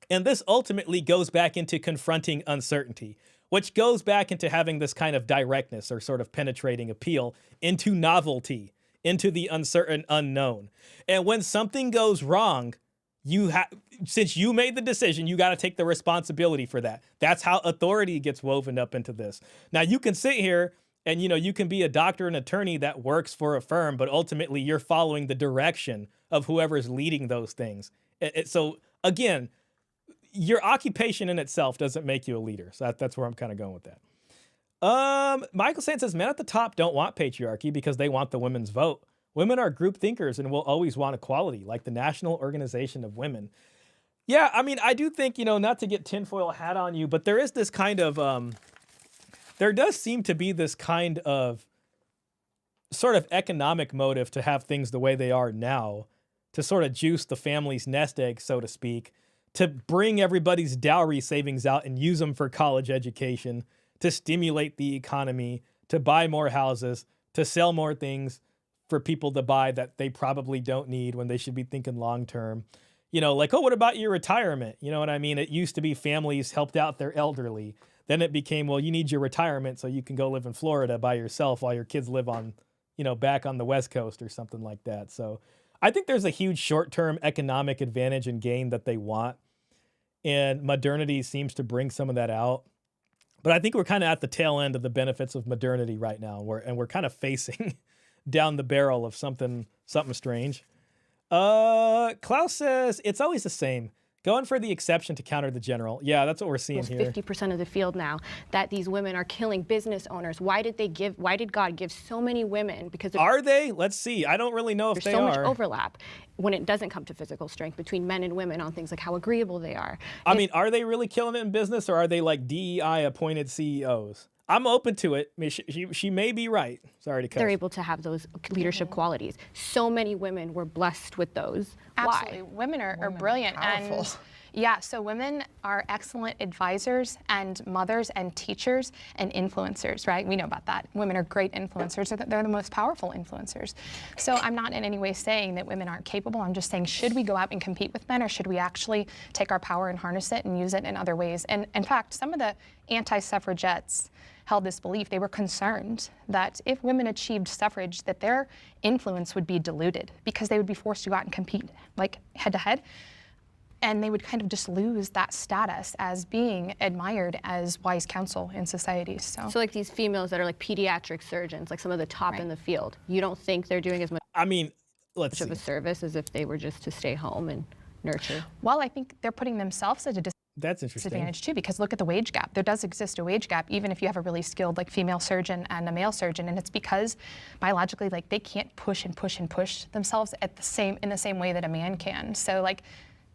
And this ultimately goes back into confronting uncertainty, which goes back into having this kind of directness or sort of penetrating appeal into novelty, into the uncertain unknown. And when something goes wrong, since you made the decision, you got to take the responsibility for that. That's how authority gets woven up into this. Now you can sit here and, you can be a doctor and attorney that works for a firm, but ultimately you're following the direction of whoever's leading those things. So again, your occupation in itself doesn't make you a leader. So that's where I'm kind of going with that. Michael Sand says, men at the top don't want patriarchy because they want the women's vote. Women are group thinkers and will always want equality, like the National Organization of Women. Yeah, I mean, I do think, not to get tinfoil hat on you, but there is this kind of, there does seem to be this kind of sort of economic motive to have things the way they are now, to sort of juice the family's nest egg, so to speak, to bring everybody's dowry savings out and use them for college education, to stimulate the economy, to buy more houses, to sell more things for people to buy that they probably don't need when they should be thinking long term. Like, oh, what about your retirement? You know what I mean? It used to be families helped out their elderly. Then it became, well, you need your retirement so you can go live in Florida by yourself while your kids live on, back on the West Coast or something like that. So I think there's a huge short-term economic advantage and gain that they want. And modernity seems to bring some of that out. But I think we're kind of at the tail end of the benefits of modernity right now. And we're kind of facing down the barrel of something strange. Klaus says, it's always the same. Going for the exception to counter the general. Yeah, that's what we're seeing here. 50% of the field now that these women are killing business owners. Why did God give so many women? Because are they? Let's see. I don't really know if they are. There's so much overlap when it doesn't come to physical strength between men and women on things like how agreeable they are. I mean, are they really killing it in business, or are they like DEI appointed CEOs? I'm open to it. I mean, she may be right. Sorry to cut. They're able to have those leadership qualities. So many women were blessed with those. Absolutely. Why? Women are brilliant. Powerful. And yeah, so women are excellent advisors and mothers and teachers and influencers, right? We know about that. Women are great influencers. They're the most powerful influencers. So I'm not in any way saying that women aren't capable. I'm just saying, should we go out and compete with men, or should we actually take our power and harness it and use it in other ways? And in fact, some of the anti-suffragettes held this belief. They were concerned that if women achieved suffrage, that their influence would be diluted because they would be forced to go out and compete like head to head. And they would kind of just lose that status as being admired as wise counsel in society. So like these females that are like pediatric surgeons, like some of the top in the field, you don't think they're doing as much of a service as if they were just to stay home and nurture? Well, I think they're putting themselves at a That's interesting. disadvantage too, because look at the wage gap. There does exist a wage gap, even if you have a really skilled like female surgeon and a male surgeon, and it's because biologically, like, they can't push and push and push themselves in the same way that a man can. So like,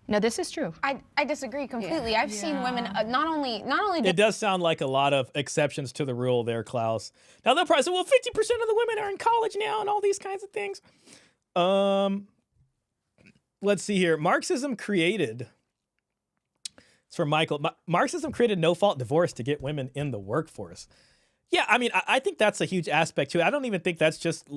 no, this is true. I disagree completely. I've seen women not only. It does sound like a lot of exceptions to the rule there, Klaus. Now they'll probably say, well, 50% of the women are in college now and all these kinds of things. Let's see here. Marxism created. It's from Michael. Marxism created no-fault divorce to get women in the workforce. Yeah, I mean, I think that's a huge aspect too. I don't even think that's just,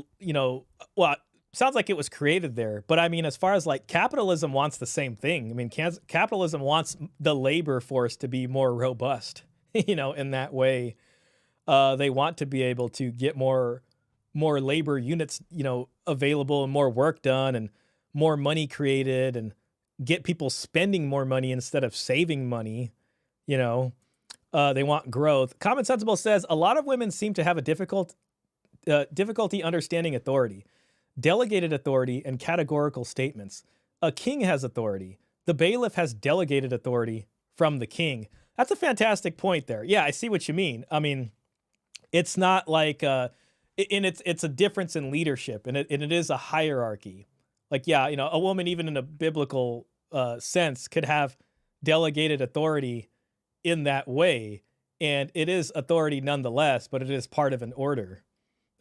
sounds like it was created there. But I mean, as far as like capitalism wants the same thing. I mean, capitalism wants the labor force to be more robust, in that way. They want to be able to get more labor units, available and more work done and more money created and get people spending more money instead of saving money. They want growth. Common Sensible says a lot of women seem to have a difficulty understanding authority. Delegated authority and categorical statements. A king has authority. The bailiff has delegated authority from the king. That's a fantastic point there. Yeah, I see what you mean. I mean, it's not like, it's a difference in leadership, and it is a hierarchy. Like, yeah, a woman, even in a biblical sense, could have delegated authority in that way, and it is authority nonetheless, but it is part of an order.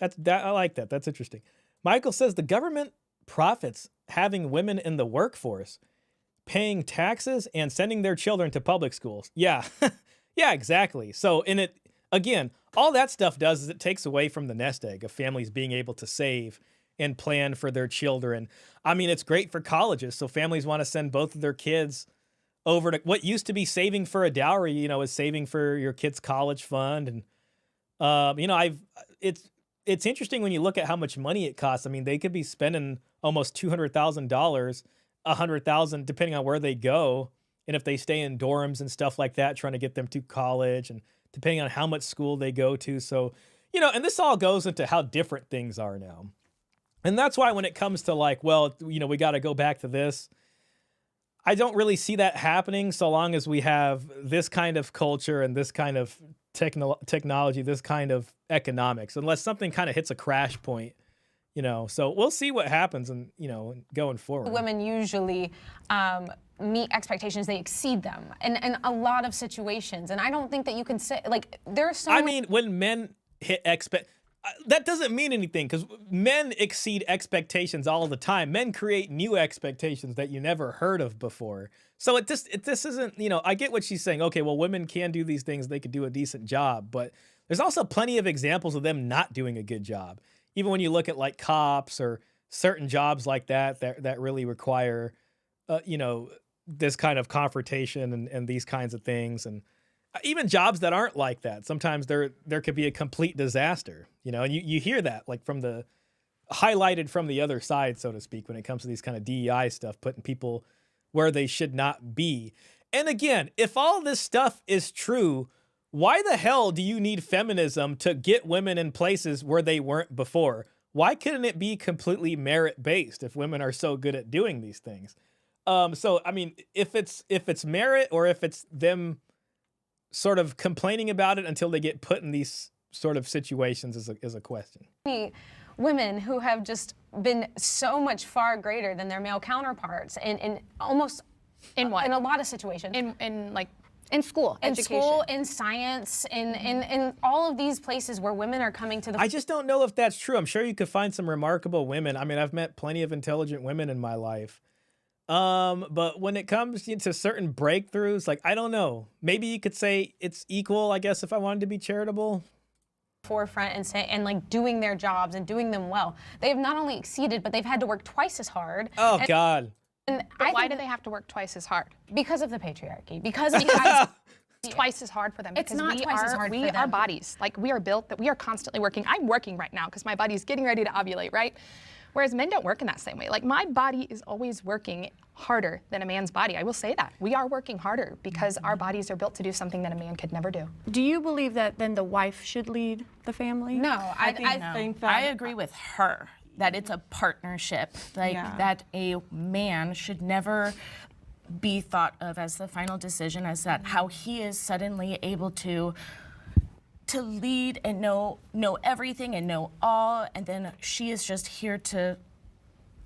I like that. That's interesting. Michael says the government profits having women in the workforce, paying taxes and sending their children to public schools. Yeah, yeah, exactly. So again, all that stuff does is it takes away from the nest egg of families being able to save and plan for their children. I mean, it's great for colleges. So families want to send both of their kids over to what used to be saving for a dowry, is saving for your kid's college fund. And, it's interesting when you look at how much money it costs. I mean, they could be spending almost $200,000 100,000 depending on where they go. And if they stay in dorms and stuff like that, trying to get them to college and depending on how much school they go to. So, you know, and this all goes into how different things are now. And that's why when it comes to like, well, you know, we got to go back to this, I don't really see that happening so long as we have this kind of culture and this kind of technology, this kind of economics, unless something kind of hits a crash point, you know. So we'll see what happens and, you know, going forward. Women usually meet expectations, they exceed them in a lot of situations. And I don't think that you can say, like, there's so many... mean, when men hit that doesn't mean anything because men exceed expectations all the time. Men create new expectations that you never heard of before. So this isn't, you know, I get what she's saying. Okay, well, women can do these things. They could do a decent job. But there's also plenty of examples of them not doing a good job. Even when you look at like cops or certain jobs like that really require, you know, this kind of confrontation and these kinds of things. And even jobs that aren't like that, sometimes there could be a complete disaster, you know, and you hear that like highlighted from the other side, so to speak, when it comes to these kind of DEI stuff, putting people where they should not be. And again, if all this stuff is true, why the hell do you need feminism to get women in places where they weren't before? Why couldn't it be completely merit-based if women are so good at doing these things? So, I mean, if it's merit or if it's them sort of complaining about it until they get put in these sort of situations is a question. Women who have just been so much far greater than their male counterparts in almost in what? In a lot of situations. In school, education. School, in science, in all of these places where women are coming to the... I just don't know if that's true. I'm sure you could find some remarkable women. I mean, I've met plenty of intelligent women in my life. But when it comes to certain breakthroughs, like, I don't know, maybe you could say it's equal, I guess, if I wanted to be charitable. Forefront and like doing their jobs and doing them well. They've not only exceeded, but they've had to work twice as hard. Oh, God. And why do they have to work twice as hard? Because of the patriarchy. Because it's twice as hard for them. It's not twice as hard for them. Our bodies, like, we are built that we are constantly working. I'm working right now because my body's getting ready to ovulate, right? Whereas men don't work in that same way. Like, my body is always working harder than a man's body. I will say that. We are working harder because our bodies are built to do something that a man could never do. Do you believe that then the wife should lead the family? No, I think that... I agree with her that it's a partnership, like that a man should never be thought of as the final decision, as that how he is suddenly able to lead and know everything and know all, and then she is just here to,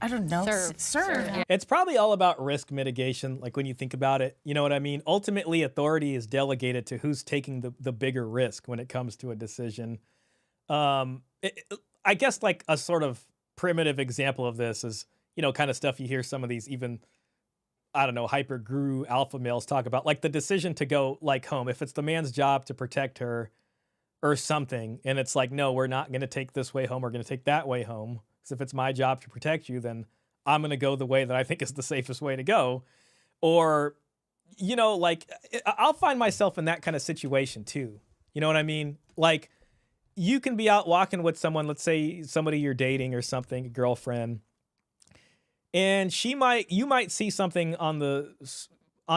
I don't know, serve. Yeah. It's probably all about risk mitigation, like when you think about it. You know what I mean? Ultimately, authority is delegated to who's taking the bigger risk when it comes to a decision. I guess like a sort of primitive example of this is, you know, kind of stuff you hear some of these even, I don't know, hyper guru alpha males talk about, like the decision to go like home. If it's the man's job to protect her or something, and it's like, no, we're not going to take this way home, we're going to take that way home. Because if it's my job to protect you, then I'm going to go the way that I think is the safest way to go. Or, you know, like, I'll find myself in that kind of situation too. You know what I mean? Like, you can be out walking with someone, let's say somebody you're dating or something, a girlfriend, and you might see something on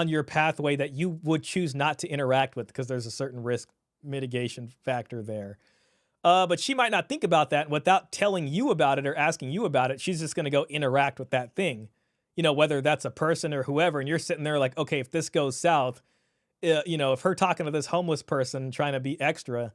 your pathway that you would choose not to interact with because there's a certain risk mitigation factor there. But she might not think about that, and without telling you about it or asking you about it, she's just going to go interact with that thing. You know, whether that's a person or whoever, and you're sitting there like, okay, if this goes south, you know, if her talking to this homeless person trying to be extra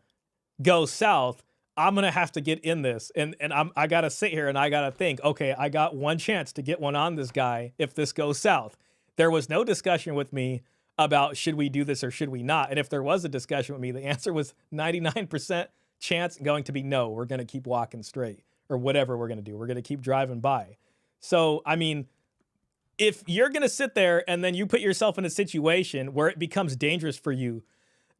goes south, I'm going to have to get in this. And I got to sit here and I got to think, okay, I got one chance to get one on this guy if this goes south. There was no discussion with me about should we do this or should we not. And if there was a discussion with me, the answer was 99% chance going to be no, we're going to keep walking straight or whatever we're going to do. We're going to keep driving by. So, I mean, if you're going to sit there and then you put yourself in a situation where it becomes dangerous for you,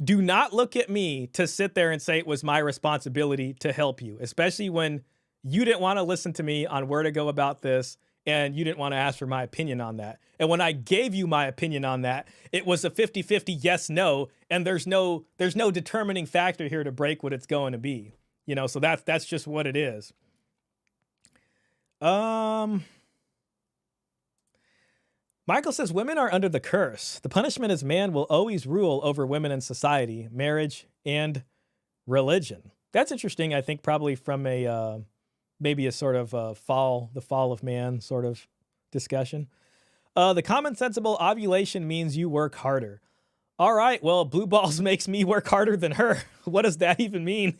do not look at me to sit there and say it was my responsibility to help you, especially when you didn't want to listen to me on where to go about this and you didn't want to ask for my opinion on that. And when I gave you my opinion on that, it was a 50-50 yes, no, and there's no determining factor here to break what it's going to be. You know, so that's just what it is. Michael says women are under the curse. The punishment is man will always rule over women in society, marriage, and religion. That's interesting. I think probably from a maybe a sort of the fall of man sort of discussion. The common sensible ovulation means you work harder. All right, well, blue balls makes me work harder than her. What does that even mean?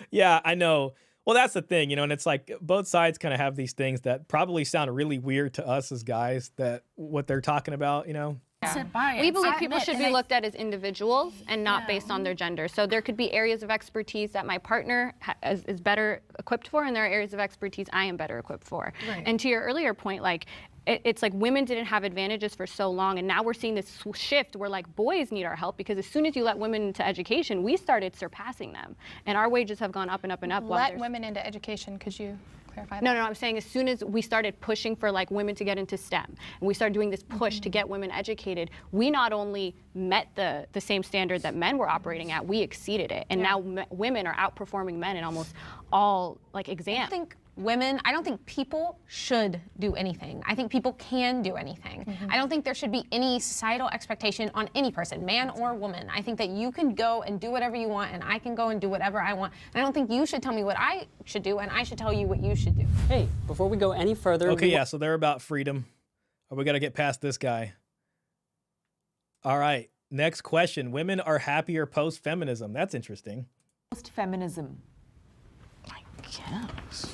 Yeah, I know. Well, that's the thing, and it's like both sides kind of have these things that probably sound really weird to us as guys, that what they're talking about, We believe people should be looked at as individuals and not based on their gender. So there could be areas of expertise that my partner is better equipped for, and there are areas of expertise I am better equipped for. Right. And to your earlier point, like, it's like women didn't have advantages for so long, and now we're seeing this shift where like boys need our help, because as soon as you let women into education, we started surpassing them, and our wages have gone up and up and up. Let women into education, could you clarify that? No, I'm saying as soon as we started pushing for like women to get into STEM, and we started doing this push to get women educated, we not only met the same standard that men were operating at, we exceeded it, and now women are outperforming men in almost all like exams. I don't think people should do anything. I think people can do anything. I don't think there should be any societal expectation on any person, man or woman. I think that you can go and do whatever you want, and I can go and do whatever I want. And I don't think you should tell me what I should do, and I should tell you what you should do. Hey, before we go any further... Okay, so they're about freedom. We got to get past this guy. All right, next question. Women are happier post-feminism. That's interesting. Post-feminism. I guess.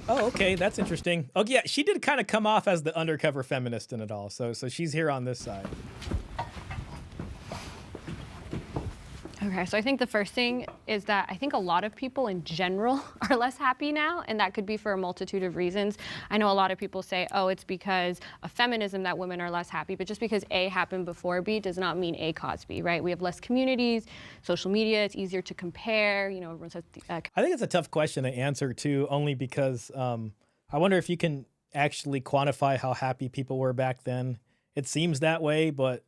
Oh, okay, that's interesting. Oh, yeah, she did kind of come off as the undercover feminist in it all, so she's here on this side. Okay, so I think the first thing is that I think a lot of people in general are less happy now, and that could be for a multitude of reasons. I know a lot of people say, oh, it's because of feminism that women are less happy, but just because A happened before B does not mean A caused B, right? We have less communities, social media, it's easier to compare, everyone says... I think it's a tough question to answer, too, only because I wonder if you can actually quantify how happy people were back then. It seems that way, but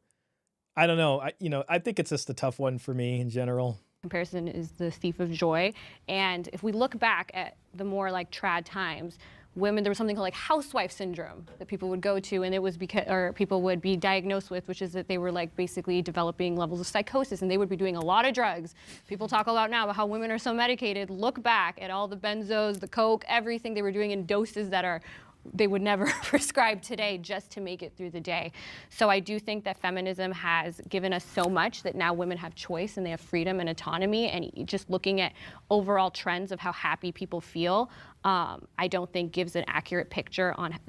I don't know. I think it's just a tough one for me in general. Comparison is the thief of joy. And if we look back at the more like trad times, women, there was something called like housewife syndrome that people would go to, and it was because, or people would be diagnosed with, which is that they were like basically developing levels of psychosis, and they would be doing a lot of drugs. People talk a lot now about how women are so medicated. Look back at all the benzos, the coke, everything they were doing in doses that they would never prescribe today just to make it through the day. So I do think that feminism has given us so much that now women have choice and they have freedom and autonomy, and just looking at overall trends of how happy people feel, I don't think gives an accurate picture on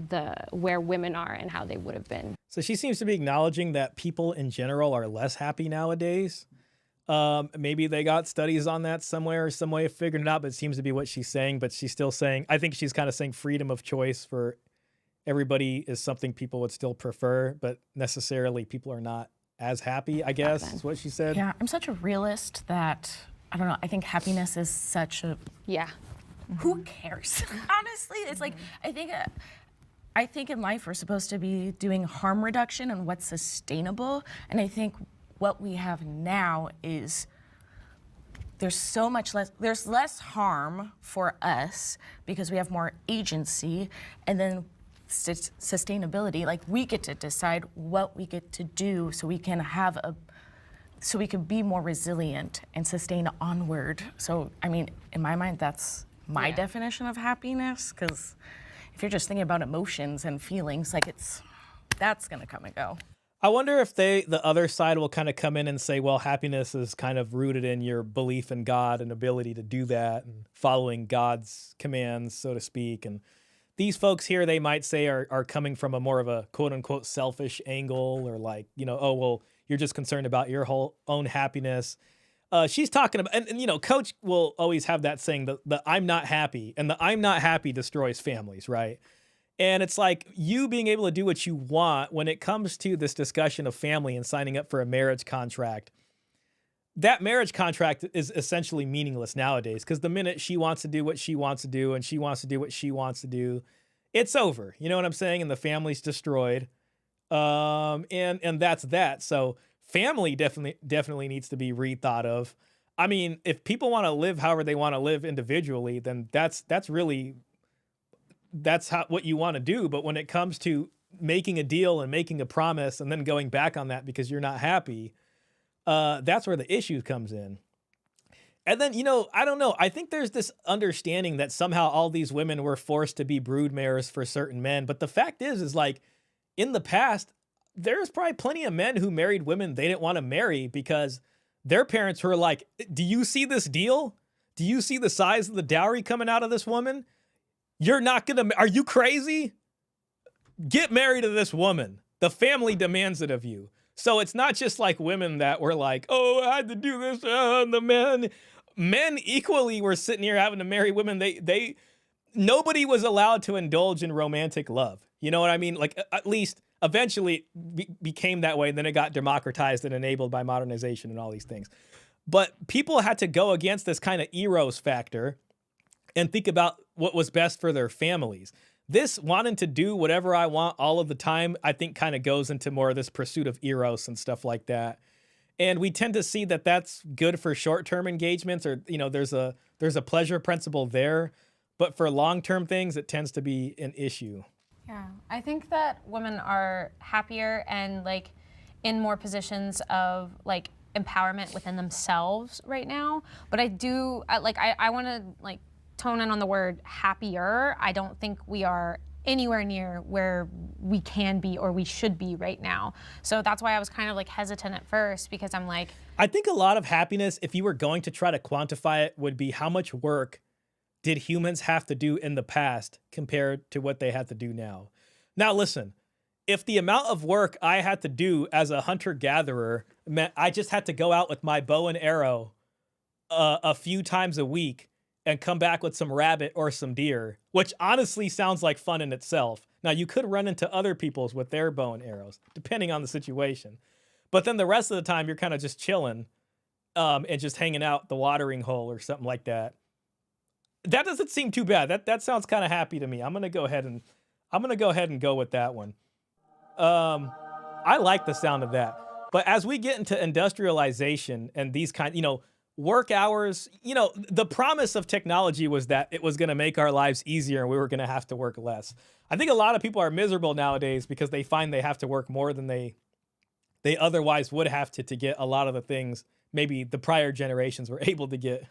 where women are and how they would have been. So she seems to be acknowledging that people in general are less happy nowadays. Maybe they got studies on that somewhere or some way of figuring it out, but it seems to be what she's saying. But she's still saying, I think she's kind of saying freedom of choice for everybody is something people would still prefer, but necessarily people are not as happy, I guess, is what she said. Yeah, I'm such a realist that, I don't know, I think happiness is such a... Yeah. Who cares? Honestly, it's like, I think in life we're supposed to be doing harm reduction and what's sustainable, and I think what we have now is there's less harm for us because we have more agency, and then sustainability, like we get to decide what we get to do so we can be more resilient and sustain onward. So, I mean, in my mind, that's my definition of happiness, because if you're just thinking about emotions and feelings, like that's gonna come and go. I wonder if the other side will kind of come in and say, well, happiness is kind of rooted in your belief in God and ability to do that and following God's commands, so to speak. And these folks here, they might say are coming from a more of a quote unquote selfish angle, or like, oh, well, you're just concerned about your own happiness. She's talking about, and Coach will always have that saying, the I'm not happy, and the I'm not happy destroys families, right? And it's like you being able to do what you want when it comes to this discussion of family and signing up for a marriage contract. That marriage contract is essentially meaningless nowadays, because the minute she wants to do what she wants to do and she wants to do what she wants to do, it's over. You know what I'm saying? And the family's destroyed. And that's that. So family definitely needs to be rethought of. I mean, if people want to live however they want to live individually, then that's really that's what you want to do. But when it comes to making a deal and making a promise and then going back on that because you're not happy, that's where the issue comes in. And then, I don't know. I think there's this understanding that somehow all these women were forced to be broodmares for certain men. But the fact is like, in the past, there's probably plenty of men who married women they didn't want to marry because their parents were like, do you see this deal? Do you see the size of the dowry coming out of this woman? You're not going to, are you crazy? Get married to this woman. The family demands it of you. So it's not just like women that were like, oh, I had to do this. The men equally were sitting here having to marry women. Nobody was allowed to indulge in romantic love. You know what I mean? Like, at least eventually it became that way. And then it got democratized and enabled by modernization and all these things. But people had to go against this kind of eros factor and think about what was best for their families. This wanting to do whatever I want all of the time, I think kind of goes into more of this pursuit of eros and stuff like that. And we tend to see that that's good for short-term engagements, or, there's a pleasure principle there. But for long-term things, it tends to be an issue. Yeah, I think that women are happier and like in more positions of like empowerment within themselves right now. But I want to like tone in on the word happier. I don't think we are anywhere near where we can be or we should be right now. So that's why I was kind of like hesitant at first, because I'm like, I think a lot of happiness, if you were going to try to quantify it, would be how much work did humans have to do in the past compared to what they have to do now. Now, listen, if the amount of work I had to do as a hunter-gatherer meant I just had to go out with my bow and arrow a few times a week and come back with some rabbit or some deer, which honestly sounds like fun in itself. Now, you could run into other people's with their bow and arrows, depending on the situation. But then the rest of the time, you're kind of just chilling and just hanging out the watering hole or something like that. That doesn't seem too bad. That sounds kind of happy to me. I'm gonna go ahead and go with that one. I like the sound of that. But as we get into industrialization and these work hours, the promise of technology was that it was going to make our lives easier and we were going to have to work less. I think a lot of people are miserable nowadays because they find they have to work more than they otherwise would have to get a lot of the things maybe the prior generations were able to get,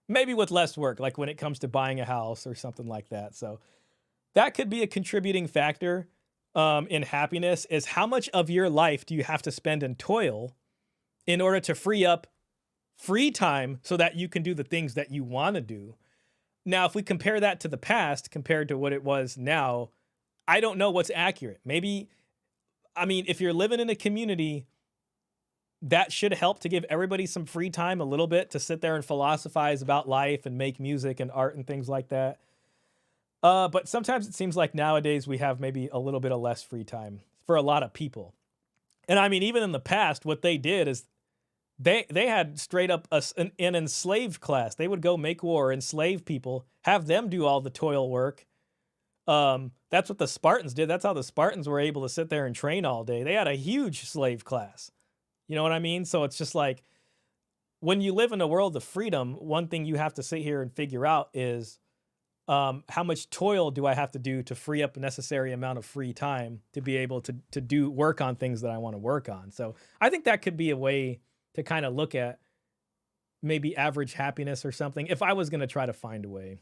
maybe with less work, like when it comes to buying a house or something like that. So that could be a contributing factor in happiness, is how much of your life do you have to spend in toil in order to free up free time so that you can do the things that you want to do. Now, if we compare that to the past compared to what it was now, I don't know what's accurate. Maybe, if you're living in a community, that should help to give everybody some free time a little bit to sit there and philosophize about life and make music and art and things like that. But sometimes it seems like nowadays we have maybe a little bit of less free time for a lot of people. And even in the past, what they did is they had straight up an enslaved class. They would go make war, enslave people, have them do all the toil work. That's what the Spartans did. That's how the Spartans were able to sit there and train all day. They had a huge slave class. You know what I mean? So it's just like, when you live in a world of freedom, one thing you have to sit here and figure out is how much toil do I have to do to free up a necessary amount of free time to be able to do work on things that I want to work on. So I think that could be a way to kind of look at maybe average happiness or something, if I was going to try to find a way.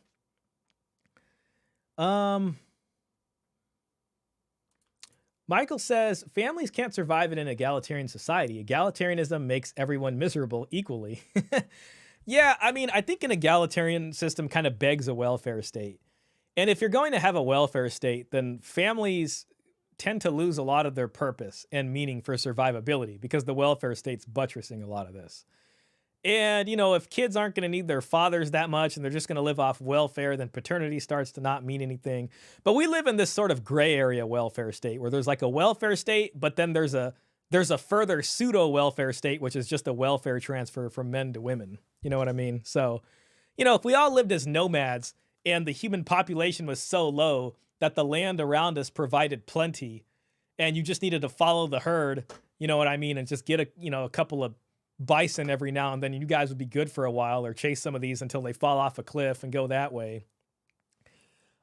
Michael says, families can't survive in an egalitarian society. Egalitarianism makes everyone miserable equally. Yeah, I think an egalitarian system kind of begs a welfare state. And if you're going to have a welfare state, then families tend to lose a lot of their purpose and meaning for survivability, because the welfare state's buttressing a lot of this. And, if kids aren't going to need their fathers that much and they're just going to live off welfare, then paternity starts to not mean anything. But we live in this sort of gray area welfare state where there's like a welfare state, but then there's a further pseudo welfare state, which is just a welfare transfer from men to women. You know what I mean? So, if we all lived as nomads and the human population was so low that the land around us provided plenty and you just needed to follow the herd, you know what I mean? And just get a couple of bison every now and then, you guys would be good for a while, or chase some of these until they fall off a cliff and go that way.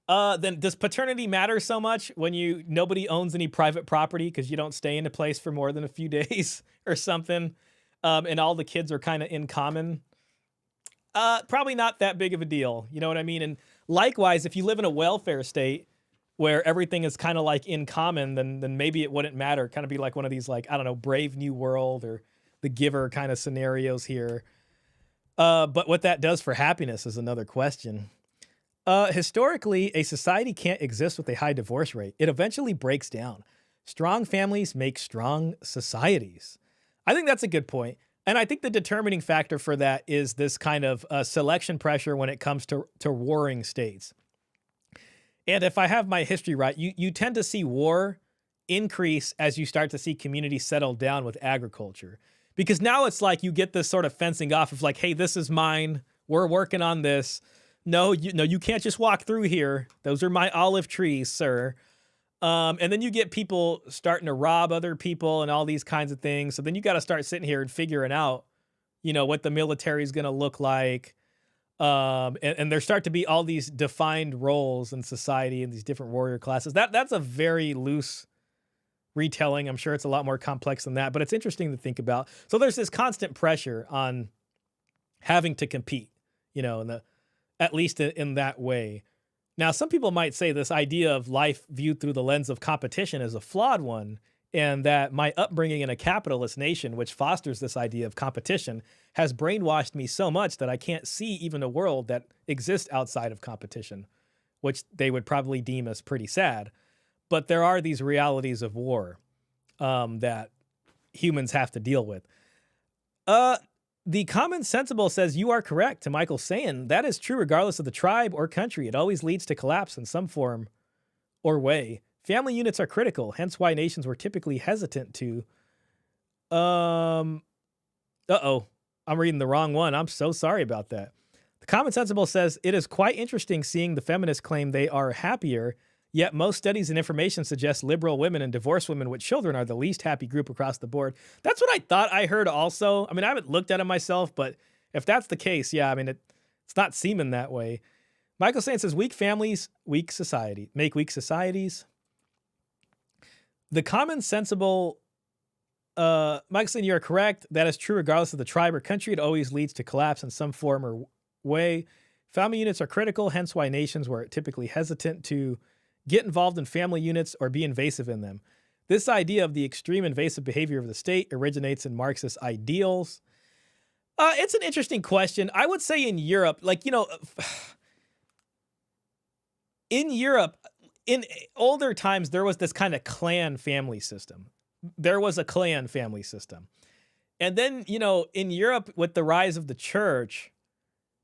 Then does paternity matter so much when nobody owns any private property because you don't stay in a place for more than a few days or something, and all the kids are kind of in common? Probably not that big of a deal. You know what I mean? And likewise, if you live in a welfare state where everything is kind of like in common, then maybe it wouldn't matter. Kind of be like one of these, like, I don't know, Brave New World or The Giver kind of scenarios here. But what that does for happiness is another question. Historically, a society can't exist with a high divorce rate. It eventually breaks down. Strong families make strong societies. I think that's a good point. And I think the determining factor for that is this kind of selection pressure when it comes to warring states. And if I have my history right, you tend to see war increase as you start to see communities settle down with agriculture. Because now it's like you get this sort of fencing off of like, hey, this is mine. We're working on this. No, you can't just walk through here. Those are my olive trees, sir. And then you get people starting to rob other people and all these kinds of things. So then you got to start sitting here and figuring out, what the military is going to look like. And there start to be all these defined roles in society and these different warrior classes. That's a very loose retelling. I'm sure it's a lot more complex than that, but it's interesting to think about. So there's this constant pressure on having to compete, at least in that way. Now, some people might say this idea of life viewed through the lens of competition is a flawed one, and that my upbringing in a capitalist nation, which fosters this idea of competition, has brainwashed me so much that I can't see even a world that exists outside of competition, which they would probably deem as pretty sad. But there are these realities of war that humans have to deal with. The Common Sensible says, you are correct, to Michael saying that is true regardless of the tribe or country. It always leads to collapse in some form or way. Family units are critical, hence why nations were typically hesitant to... I'm reading the wrong one. I'm so sorry about that. The Common Sensible says, it is quite interesting seeing the feminists claim they are happier, yet most studies and information suggest liberal women and divorced women with children are the least happy group across the board. That's what I thought I heard also. I mean, I haven't looked at it myself, but if that's the case, yeah, I mean, it's not seeming that way. Michael Saint says, weak families, weak society. Make weak societies. The Common Sensible, Michael Saint, you are correct. That is true regardless of the tribe or country. It always leads to collapse in some form or way. Family units are critical, hence why nations were typically hesitant to get involved in family units or be invasive in them. This idea of the extreme invasive behavior of the state originates in Marxist ideals. It's an interesting question. I would say in Europe, in Europe, in older times, there was this kind of clan family system. There was a clan family system. And then, in Europe, with the rise of the church,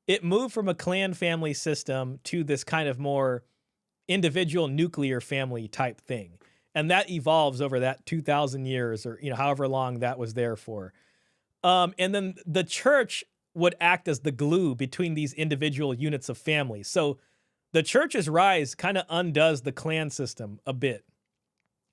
it moved from a clan family system to this kind of more individual nuclear family type thing. And that evolves over that 2,000 years or, however long that was there for. And then the church would act as the glue between these individual units of families. So the church's rise kind of undoes the clan system a bit.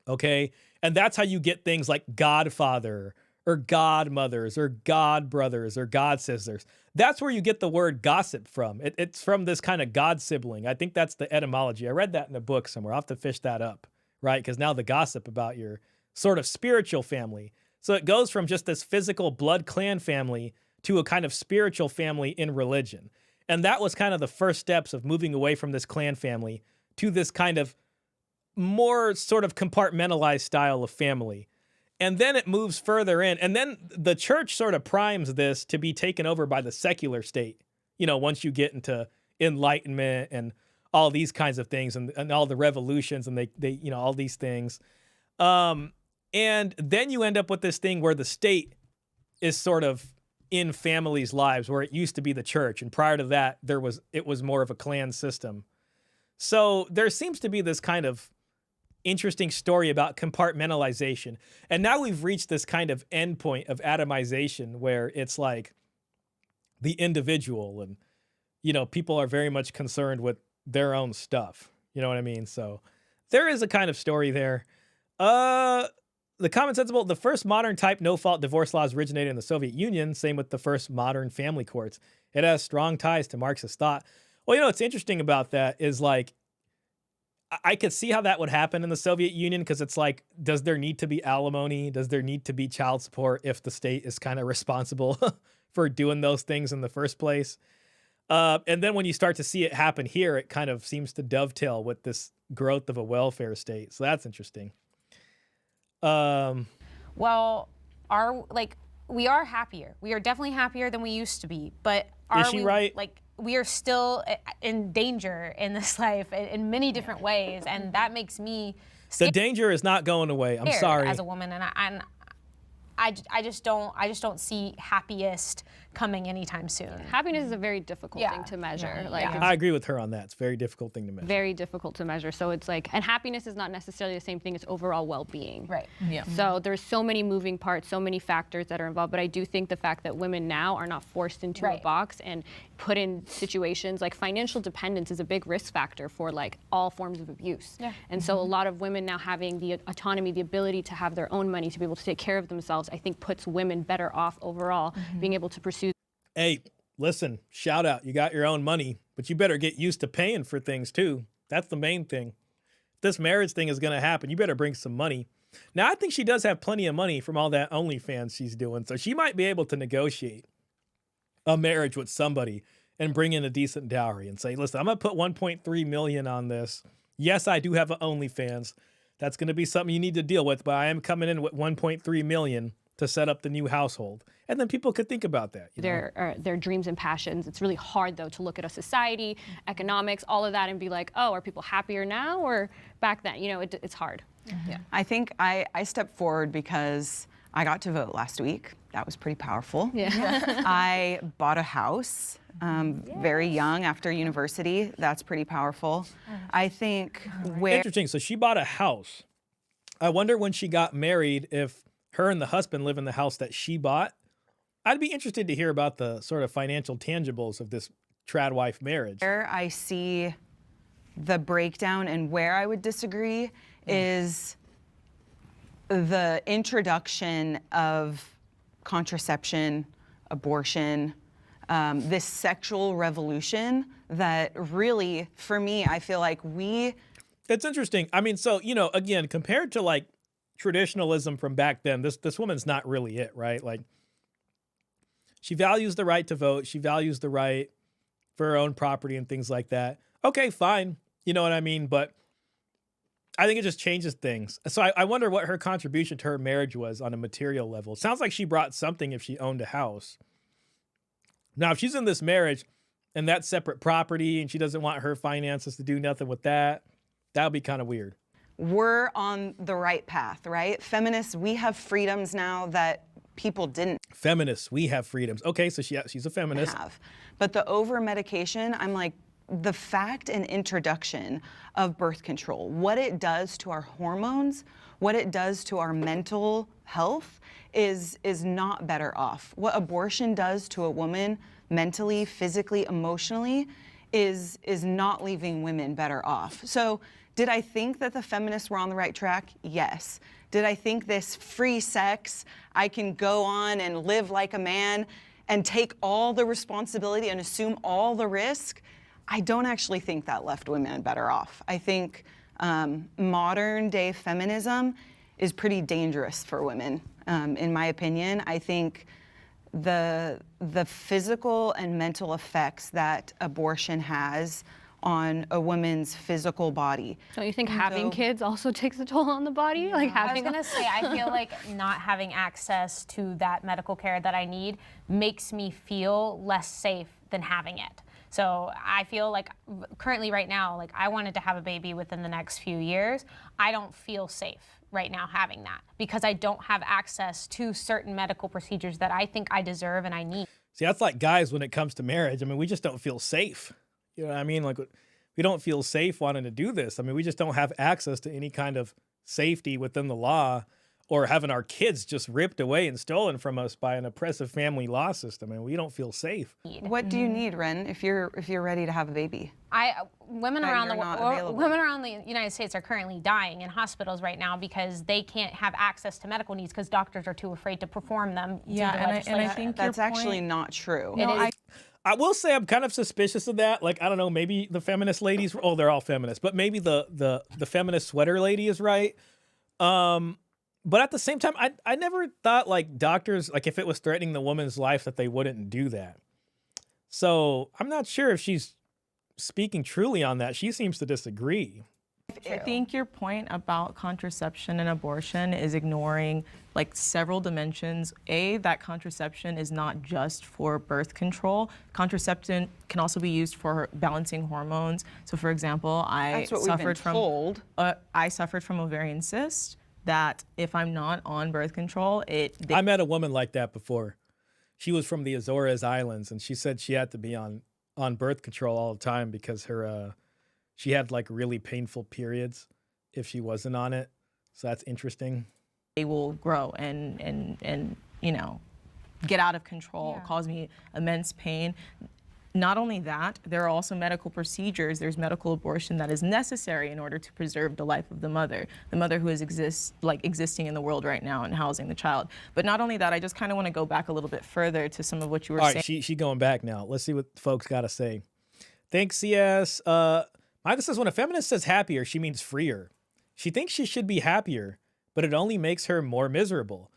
Okay. And that's how you get things like godfather or godmothers or godbrothers or godsisters. That's where you get the word gossip from. It's from this kind of god sibling. I think that's the etymology. I read that in a book somewhere. I'll have to fish that up, right? Because now the gossip about your sort of spiritual family. So it goes from just this physical blood clan family to a kind of spiritual family in religion. And that was kind of the first steps of moving away from this clan family to this kind of more sort of compartmentalized style of family. And then it moves further in. And then the church sort of primes this to be taken over by the secular state, once you get into Enlightenment and all these kinds of things and all the revolutions and they all these things. And then you end up with this thing where the state is sort of in families' lives, where it used to be the church. And prior to that, it was more of a clan system. So there seems to be this kind of interesting story about compartmentalization. And now we've reached this kind of endpoint of atomization where it's like the individual and, people are very much concerned with their own stuff. You know what I mean? So there is a kind of story there. The Common Sensible, the first modern type no-fault divorce laws originated in the Soviet Union. Same with the first modern family courts. It has strong ties to Marxist thought. Well, what's interesting about that is like I could see how that would happen in the Soviet Union, because it's like, does there need to be alimony? Does there need to be child support if the state is kind of responsible for doing those things in the first place? And then when you start to see it happen here, it kind of seems to dovetail with this growth of a welfare state. So that's interesting. Well, we are happier. We are definitely happier than we used to be. But is she right? Like, we are still in danger in this life in many different ways, and that makes me scared. The danger is not going away. I'm sorry. As a woman, and I just don't see happiest coming anytime soon. Happiness is a very difficult thing to measure. Yeah. Like, I agree with her on that. It's a very difficult thing to measure. Very difficult to measure. So it's like, and happiness is not necessarily the same thing as overall well-being. Right. Yeah. So there's so many moving parts, so many factors that are involved. But I do think the fact that women now are not forced into a box and put in situations like financial dependence is a big risk factor for like all forms of abuse. Yeah. And so a lot of women now having the autonomy, the ability to have their own money, to be able to take care of themselves, I think puts women better off overall, being able to pursue. Hey, listen, shout out, you got your own money, but you better get used to paying for things too. That's the main thing. If this marriage thing is gonna happen, you better bring some money. Now, I think she does have plenty of money from all that OnlyFans she's doing, so she might be able to negotiate a marriage with somebody and bring in a decent dowry and say, listen, I'm gonna put 1.3 million on this. Yes, I do have an OnlyFans. That's gonna be something you need to deal with, but I am coming in with 1.3 million to set up the new household. And then people could think about that. Their dreams and passions. It's really hard, though, to look at a society, economics, all of that, and be like, oh, are people happier now or back then? You know, it's hard. Yeah. I think I stepped forward because I got to vote last week. That was pretty powerful. Yeah. I bought a house very young after university. That's pretty powerful. I think Interesting. So she bought a house. I wonder when she got married if her and the husband live in the house that she bought. I'd be interested to hear about the sort of financial tangibles of this trad wife marriage. Where I see the breakdown and where I would disagree is the introduction of contraception, abortion, this sexual revolution that really, for me, I feel like It's interesting. I mean, so, you know, again, compared to like traditionalism from back then, this woman's not really it, right? Like, she values the right to vote. She values the right for her own property and things like that. Okay, fine. You know what I mean? But I think it just changes things. So I wonder what her contribution to her marriage was on a material level. It sounds like she brought something if she owned a house. Now, if she's in this marriage and that's separate property and she doesn't want her finances to do nothing with that, that would be kind of weird. We're on the right path, right? Feminists, we have freedoms now that people didn't. Feminists, we have freedoms. Okay, so she's a feminist. But the over-medication, I'm like, the fact and introduction of birth control, what it does to our hormones, what it does to our mental health is not better off. What abortion does to a woman mentally, physically, emotionally is not leaving women better off. So did I think that the feminists were on the right track? Yes. Did I think this free sex, I can go on and live like a man and take all the responsibility and assume all the risk? I don't actually think that left women better off. I think modern day feminism is pretty dangerous for women, in my opinion. I think the physical and mental effects that abortion has on a woman's physical body. Don't you think having kids also takes a toll on the body? Like I was gonna say, I feel like not having access to that medical care that I need makes me feel less safe than having it. So I feel like currently right now, like I wanted to have a baby within the next few years. I don't feel safe right now having that because I don't have access to certain medical procedures that I think I deserve and I need. See, that's like guys when it comes to marriage. I mean, we just don't feel safe. You know what I mean? Like, we don't feel safe wanting to do this. I mean, we just don't have access to any kind of safety within the law or having our kids just ripped away and stolen from us by an oppressive family law system. And we don't feel safe. What do you need, Ren, if you're ready to have a baby? Women around the United States are currently dying in hospitals right now because they can't have access to medical needs because doctors are too afraid to perform them. Yeah, and I think that's actually not true. I will say I'm kind of suspicious of that. Like, I don't know, maybe the feminist ladies, oh, they're all feminists, but maybe the feminist sweater lady is right. But at the same time, I never thought like doctors, like if it was threatening the woman's life, that they wouldn't do that. So I'm not sure if she's speaking truly on that. She seems to disagree. I think your point about contraception and abortion is ignoring like several dimensions. That contraception is not just for birth control. Contraception can also be used for balancing hormones. So for example, I suffered from ovarian cyst, that if I'm not on birth control, I met a woman like that before. She was from the Azores Islands, and she said she had to be on birth control all the time because she had like really painful periods if she wasn't on it. So that's interesting. They will grow and you know, get out of control, cause me immense pain. Not only that, there are also medical procedures. There's medical abortion that is necessary in order to preserve the life of the mother who is existing in the world right now and housing the child. But not only that, I just kind of want to go back a little bit further to some of what you were saying. All right, she going back now. Let's see what folks got to say. Thanks, CS. Michael says, when a feminist says happier, she means freer. She thinks she should be happier, but it only makes her more miserable.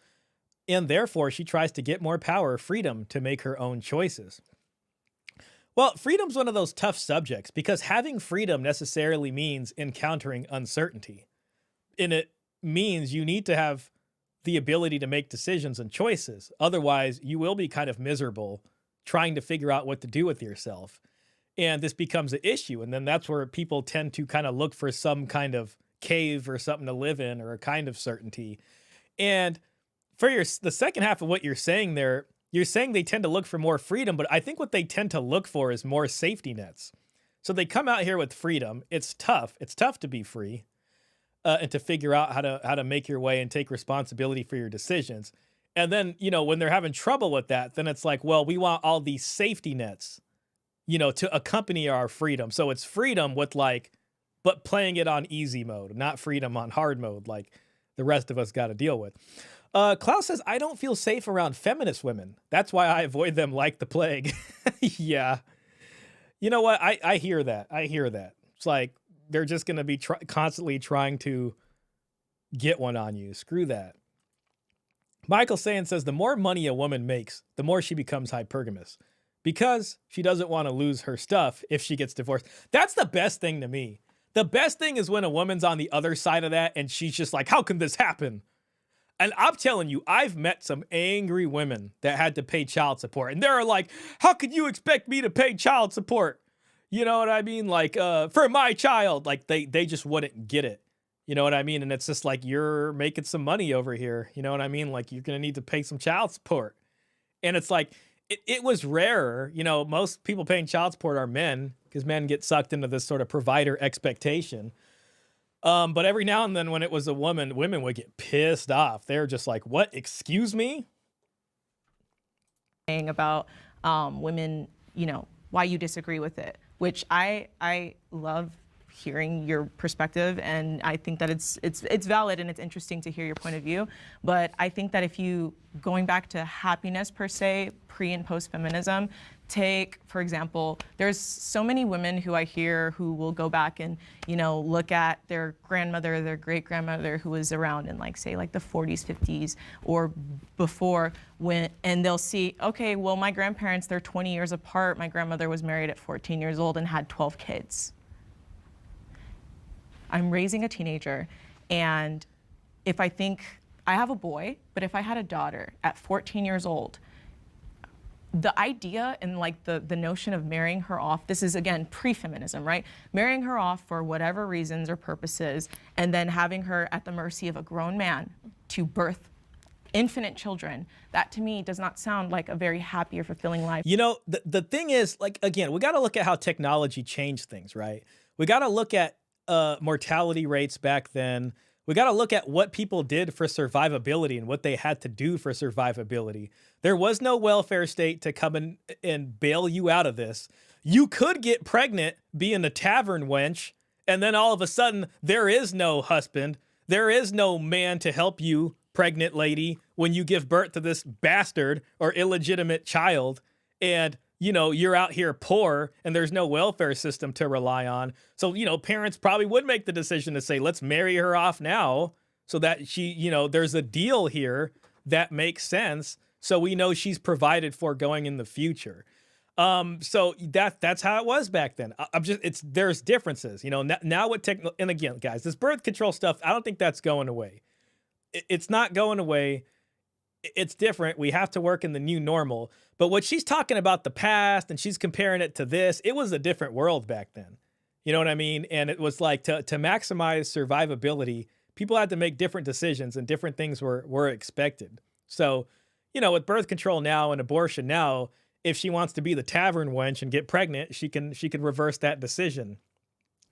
And therefore, she tries to get more power, freedom to make her own choices. Well, freedom's one of those tough subjects because having freedom necessarily means encountering uncertainty. And it means you need to have the ability to make decisions and choices. Otherwise, you will be kind of miserable trying to figure out what to do with yourself. And this becomes an issue. And then that's where people tend to kind of look for some kind of cave or something to live in or a kind of certainty. And for the second half of what you're saying there, you're saying they tend to look for more freedom, but I think what they tend to look for is more safety nets. So they come out here with freedom. It's tough. It's tough to be free and to figure out how to make your way and take responsibility for your decisions. And then, you know, when they're having trouble with that, then it's like, well, we want all these safety nets, you know, to accompany our freedom. So it's freedom with like, but playing it on easy mode, not freedom on hard mode, like the rest of us got to deal with. Klaus says, I don't feel safe around feminist women. That's why I avoid them like the plague. Yeah. You know what? I hear that. I hear that. It's like they're just going to be constantly trying to get one on you. Screw that. Michael Sand says, the more money a woman makes, the more she becomes hypergamous because she doesn't want to lose her stuff if she gets divorced. That's the best thing to me. The best thing is when a woman's on the other side of that and she's just like, how can this happen? And I'm telling you, I've met some angry women that had to pay child support. And they're like, how could you expect me to pay child support? You know what I mean? Like, for my child, like they just wouldn't get it. You know what I mean? And it's just like, you're making some money over here. You know what I mean? Like, you're going to need to pay some child support. And it's like, it was rarer. You know, most people paying child support are men because men get sucked into this sort of provider expectation. But every now and then when it was a woman, women would get pissed off. They're just like, what, excuse me? About women, you know, why you disagree with it, which I love hearing your perspective, and I think that it's valid and it's interesting to hear your point of view. But I think that if you, going back to happiness per se, pre and post feminism, take, for example, there's so many women who I hear who will go back and, you know, look at their grandmother, their great grandmother who was around in like, say, like the 40s, 50s or before, and they'll see, okay, well, my grandparents, they're 20 years apart. My grandmother was married at 14 years old and had 12 kids. I'm raising a teenager, and if I think, I have a boy, but if I had a daughter at 14 years old, the idea and like the notion of marrying her off, this is again pre-feminism, right? Marrying her off for whatever reasons or purposes, and then having her at the mercy of a grown man to birth infinite children, that to me does not sound like a very happy or fulfilling life. You know, the thing is, like, again, we got to look at how technology changed things, right? We got to look at mortality rates back then. We got to look at what people did for survivability and what they had to do for survivability. There was no welfare state to come in and bail you out of this. You could get pregnant being a tavern wench, and then all of a sudden there is no husband. There is no man to help you, pregnant lady, when you give birth to this bastard or illegitimate child. And you know, you're out here poor and there's no welfare system to rely on. So, you know, parents probably would make the decision to say, let's marry her off now so that she, you know, there's a deal here that makes sense. So we know she's provided for going in the future. So that's how it was back then. There's differences, you know, now with and again, guys, this birth control stuff, I don't think that's going away. It's not going away. It's different. We have to work in the new normal. But what she's talking about the past and she's comparing it to this, it was a different world back then. You know what I mean? And it was like to maximize survivability, people had to make different decisions and different things were expected. So, you know, with birth control now and abortion now, if she wants to be the tavern wench and get pregnant, she can reverse that decision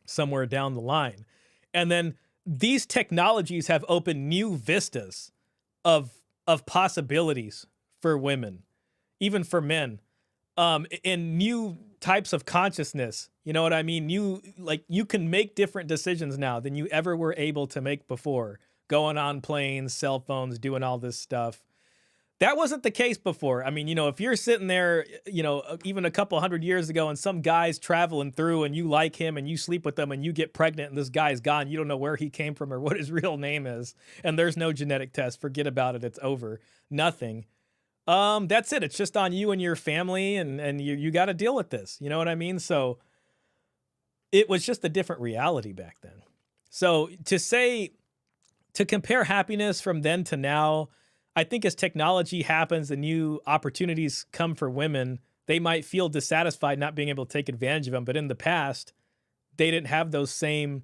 somewhere down the line. And then these technologies have opened new vistas of possibilities for women, even for men, in new types of consciousness. You know what I mean? You can make different decisions now than you ever were able to make before, going on planes, cell phones, doing all this stuff. That wasn't the case before. I mean, you know, if you're sitting there, you know, even a couple 100 years ago and some guy's traveling through and you like him and you sleep with him and you get pregnant and this guy's gone, you don't know where he came from or what his real name is, and there's no genetic test, forget about it, it's over. Nothing. That's it. It's just on you and your family and you got to deal with this. You know what I mean? So it was just a different reality back then. So to compare happiness from then to now, I think as technology happens and new opportunities come for women, they might feel dissatisfied not being able to take advantage of them. But in the past, they didn't have those same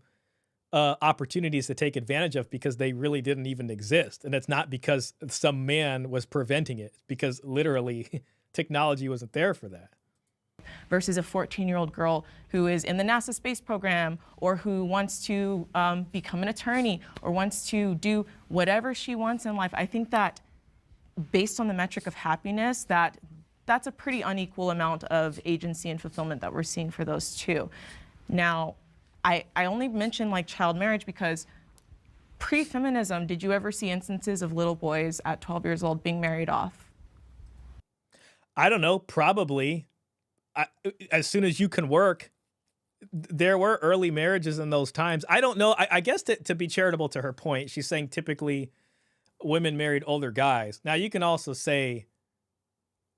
opportunities to take advantage of because they really didn't even exist. And it's not because some man was preventing it. It's because literally technology wasn't there for that. Versus a 14-year-old girl who is in the NASA space program or who wants to become an attorney or wants to do whatever she wants in life. I think that based on the metric of happiness, that's a pretty unequal amount of agency and fulfillment that we're seeing for those two. Now, I only mention like child marriage because pre-feminism, did you ever see instances of little boys at 12 years old being married off? I don't know, probably. As soon as you can work, there were early marriages in those times. I don't know. I guess to be charitable to her point, she's saying typically women married older guys. Now, you can also say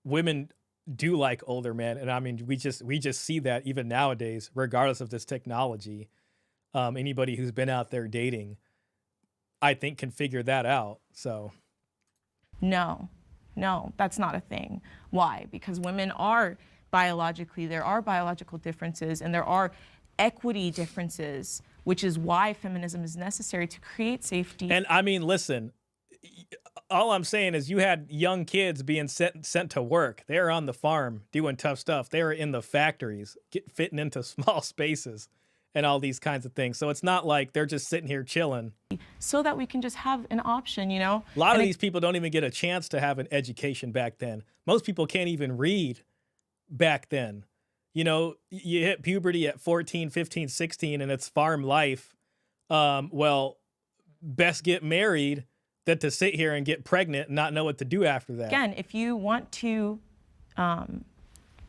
women do like older men. And I mean, we just see that even nowadays, regardless of this technology. Anybody who's been out there dating, I think, can figure that out. So No, that's not a thing. Why? Because women are biologically, there are biological differences and there are equity differences, which is why feminism is necessary to create safety. And I mean, listen, all I'm saying is you had young kids being sent to work. They're on the farm doing tough stuff. They were in the factories fitting into small spaces and all these kinds of things. So it's not like they're just sitting here chilling. So that we can just have an option, you know? A lot of these people don't even get a chance to have an education back then. Most people can't even read back then. You know, you hit puberty at 14, 15, 16 and it's farm life. Well, best get married than to sit here and get pregnant and not know what to do after that. Again, if you want to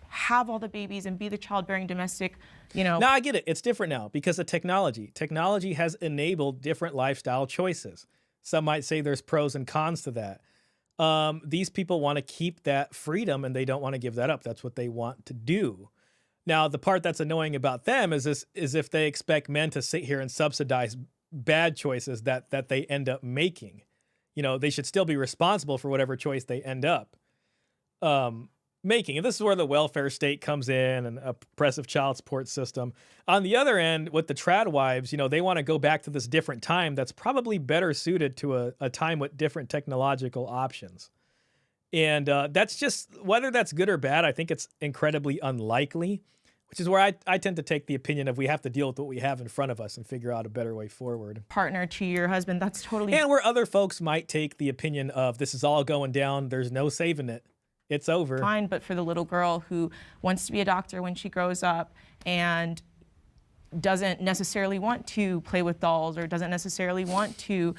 have all the babies and be the childbearing domestic, you know. No, I get it. It's different now because of technology. Technology has enabled different lifestyle choices. Some might say there's pros and cons to that. These people want to keep that freedom and they don't want to give that up. That's what they want to do. Now, the part that's annoying about them is if they expect men to sit here and subsidize bad choices that they end up making. You know, they should still be responsible for whatever choice they end up making. And this is where the welfare state comes in and a oppressive child support system. On the other end, with the Tradwives, you know, they want to go back to this different time that's probably better suited to a time with different technological options. And that's just, whether that's good or bad, I think it's incredibly unlikely, which is where I tend to take the opinion of we have to deal with what we have in front of us and figure out a better way forward. Partner to your husband, that's totally... And where other folks might take the opinion of this is all going down, there's no saving it. It's over. Fine, but for the little girl who wants to be a doctor when she grows up and doesn't necessarily want to play with dolls or doesn't necessarily want to,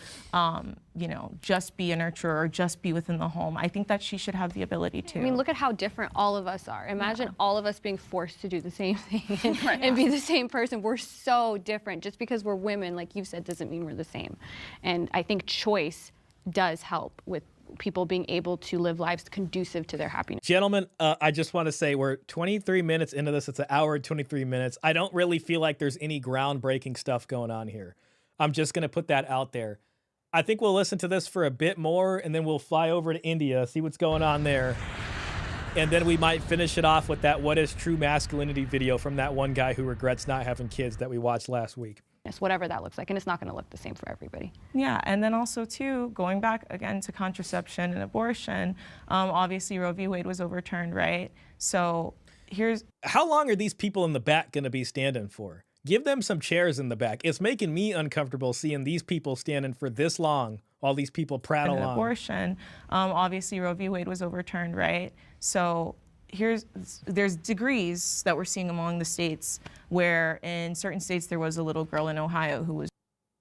you know, just be a nurturer or just be within the home. I think that she should have the ability to. I mean, look at how different all of us are. Imagine all of us being forced to do the same thing and be the same person. We're so different. Just because we're women, like you said, doesn't mean we're the same. And I think choice does help with people being able to live lives conducive to their happiness. Gentlemen, I just want to say we're 23 minutes into this. It's an hour and 23 minutes. I don't really feel like there's any groundbreaking stuff going on here. I'm just going to put that out there. I think we'll listen to this for a bit more, and then we'll fly over to India, see what's going on there. And then we might finish it off with that What is True Masculinity video from that one guy who regrets not having kids that we watched last week. Whatever that looks like, and it's not going to look the same for everybody. Yeah, and then also too, going back again to contraception and abortion, obviously Roe v. Wade was overturned, right? So here's... How long are these people in the back going to be standing for? Give them some chairs in the back. It's making me uncomfortable seeing these people standing for this long, all these people prattle on. Abortion, obviously Roe v. Wade was overturned, right? So there's degrees that we're seeing among the states where in certain states there was a little girl in Ohio who was,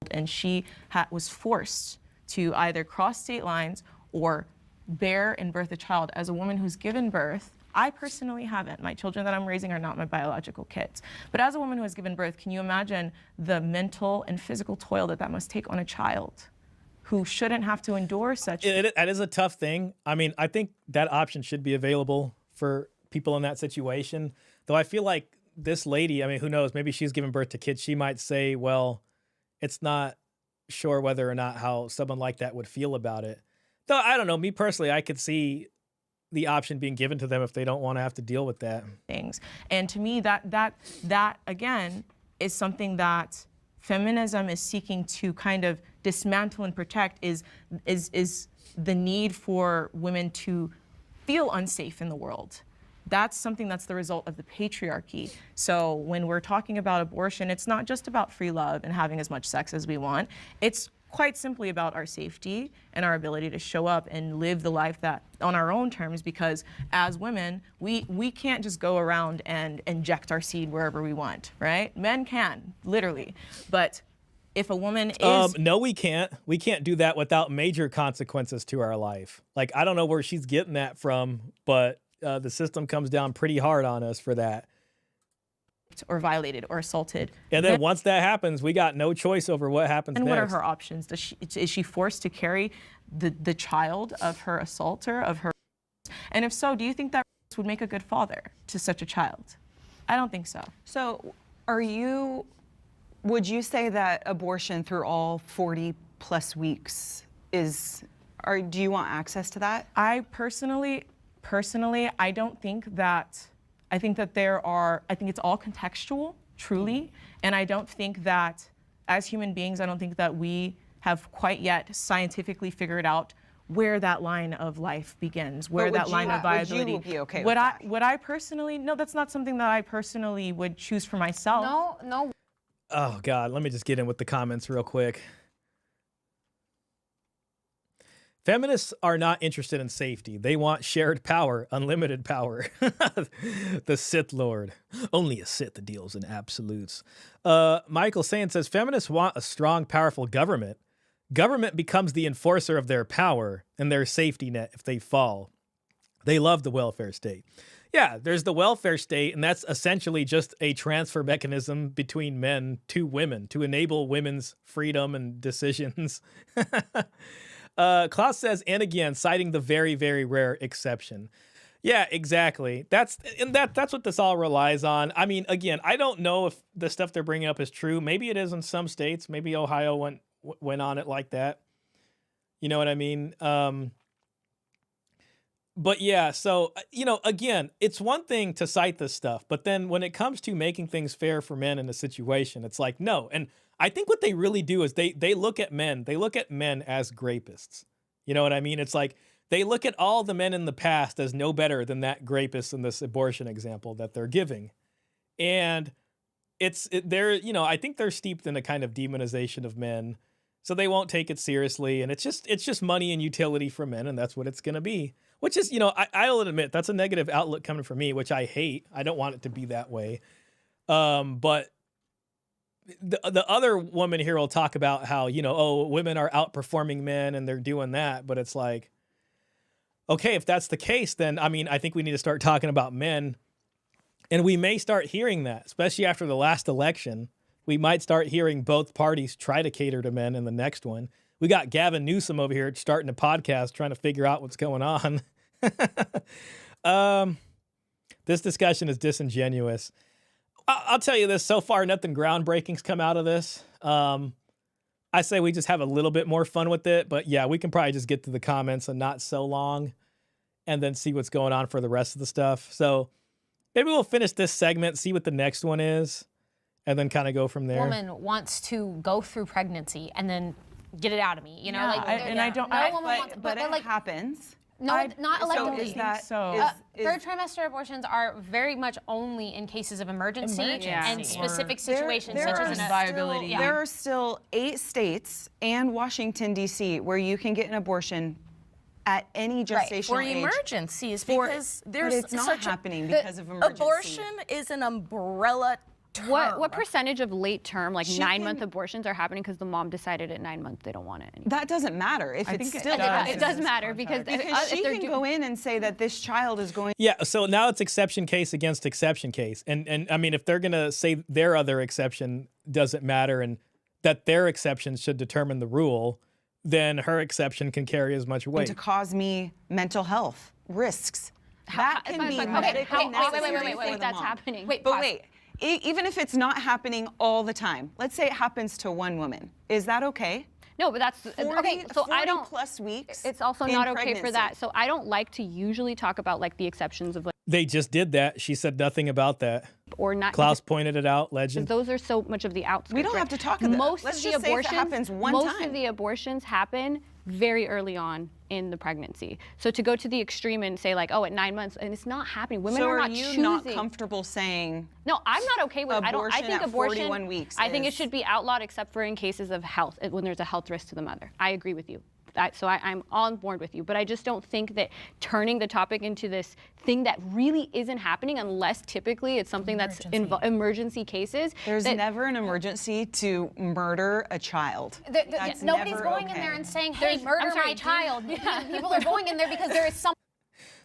and she was forced to either cross state lines or bear and birth a child. As a woman who's given birth, I personally haven't. My children that I'm raising are not my biological kids. But as a woman who has given birth, can you imagine the mental and physical toil that must take on a child who shouldn't have to endure such? That is a tough thing. I mean, I think that option should be available for people in that situation. Though I feel like this lady, I mean, who knows, maybe she's giving birth to kids. She might say, well, it's not sure whether or not how someone like that would feel about it. Though, I don't know, me personally, I could see the option being given to them if they don't want to have to deal with that. Things. And to me, that again, is something that feminism is seeking to kind of dismantle and protect, is the need for women to feel unsafe in the world. That's something that's the result of the patriarchy. So when we're talking about abortion, it's not just about free love and having as much sex as we want. It's quite simply about our safety and our ability to show up and live the life that on our own terms, because as women, we can't just go around and inject our seed wherever we want, right? Men can, literally. But if a woman is... No, we can't. We can't do that without major consequences to our life. Like, I don't know where she's getting that from, but the system comes down pretty hard on us for that. Or violated or assaulted. And then once that happens, we got no choice over what happens next. And what are her options? Is she forced to carry the child of her assaulter, of her... And if so, do you think that would make a good father to such a child? I don't think so. So would you say that abortion through all 40 plus weeks do you want access to that? I personally, I don't think that, I think it's all contextual, truly, and I don't think that, as human beings, I don't think that we have quite yet scientifically figured out where that line of life begins, where that line of viability. Would you be okay with that? Would I personally? No, that's not something that I personally would choose for myself. No. Oh, God, let me just get in with the comments real quick. Feminists are not interested in safety. They want shared power, unlimited power. The Sith Lord. Only a Sith deals in absolutes. Michael Sand says, feminists want a strong, powerful government. Government becomes the enforcer of their power and their safety net if they fall. They love the welfare state. Yeah, there's the welfare state, and that's essentially just a transfer mechanism between men to women to enable women's freedom and decisions. Klaus says, and again, citing the very, very rare exception. Yeah, exactly. That's what this all relies on. I mean, again, I don't know if the stuff they're bringing up is true. Maybe it is in some states. Maybe Ohio went on it like that. You know what I mean? But yeah, so, again, it's one thing to cite this stuff, but then when it comes to making things fair for men in a situation, it's like, no. And I think what they really do is they look at men as grapists. You know what I mean? It's like they look at all the men in the past as no better than that grapist in this abortion example that they're giving. And I think they're steeped in a kind of demonization of men, so they won't take it seriously. And it's just money and utility for men, and that's what it's going to be. Which is, I'll admit, that's a negative outlook coming from me, which I hate. I don't want it to be that way. But the other woman here will talk about how, you know, oh, women are outperforming men and they're doing that. But it's like, okay, if that's the case, then, I mean, I think we need to start talking about men. And we may start hearing that, especially after the last election. We might start hearing both parties try to cater to men in the next one. We got Gavin Newsom over here starting a podcast trying to figure out what's going on. This discussion is disingenuous. I'll tell you this, so far nothing groundbreaking's come out of this. I say we just have a little bit more fun with it, but yeah, we can probably just get to the comments and not so long and then see what's going on for the rest of the stuff. So maybe we'll finish this segment, see what the next one is, and then kind of go from there. Woman wants to go through pregnancy and then get it out of me, you know? But it happens. No, not electively. Third trimester abortions are very much only in cases of emergency. And specific situations such as viability. There are still 8 states and Washington, D.C. where you can get an abortion at any gestational age. For emergencies, because there's but it's not happening because of emergency. Abortion is an umbrella term. What percentage of late term, like 9-month abortions are happening because the mom decided at 9 months they don't want it anymore? That doesn't matter. If it does matter because she can go in and say that this child is going. Yeah, so now it's exception case against exception case. And I mean, if they're going to say their other exception doesn't matter and that their exception should determine the rule, then her exception can carry as much weight. To cause me mental health risks. That can be medically necessary for the that's mom. happening. But wait. Even if it's not happening all the time, let's say it happens to one woman, is that okay? No, but that's 40 plus weeks. It's also not okay for that. So I don't like to usually talk about like the exceptions of like. They just did that. She said nothing about that. Or not. Klaus pointed it out. Legend. Those are so much of the outskirts. We don't have to talk about that. Let's just say if it happens one time. Most of the abortions happen very early on in the pregnancy. So to go to the extreme and say like, oh, at 9 months, and it's not happening. Women are not choosing. So are you not comfortable saying? No, think abortion 41 weeks. I think it should be outlawed except for in cases of health, when there's a health risk to the mother. I agree with you. I'm on board with you, but I just don't think that turning the topic into this thing that really isn't happening unless typically it's something that's in emergency cases. There's never an emergency to murder a child. Nobody's going in there and saying, hey, murder my child. People are going in there because there is some.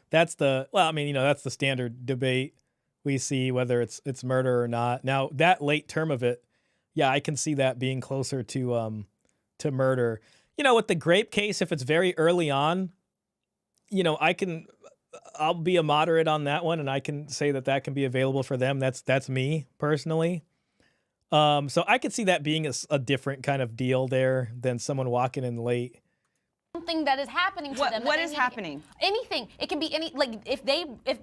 That's the standard debate we see, whether it's murder or not. Now that late term of it, yeah, I can see that being closer to murder. You know, with the grape case, if it's very early on, you know, I'll be a moderate on that one, and I can say that can be available for them. That's me personally. So I could see that being a different kind of deal there than someone walking in late. Something that is happening to them. What is happening? Anything. It can be if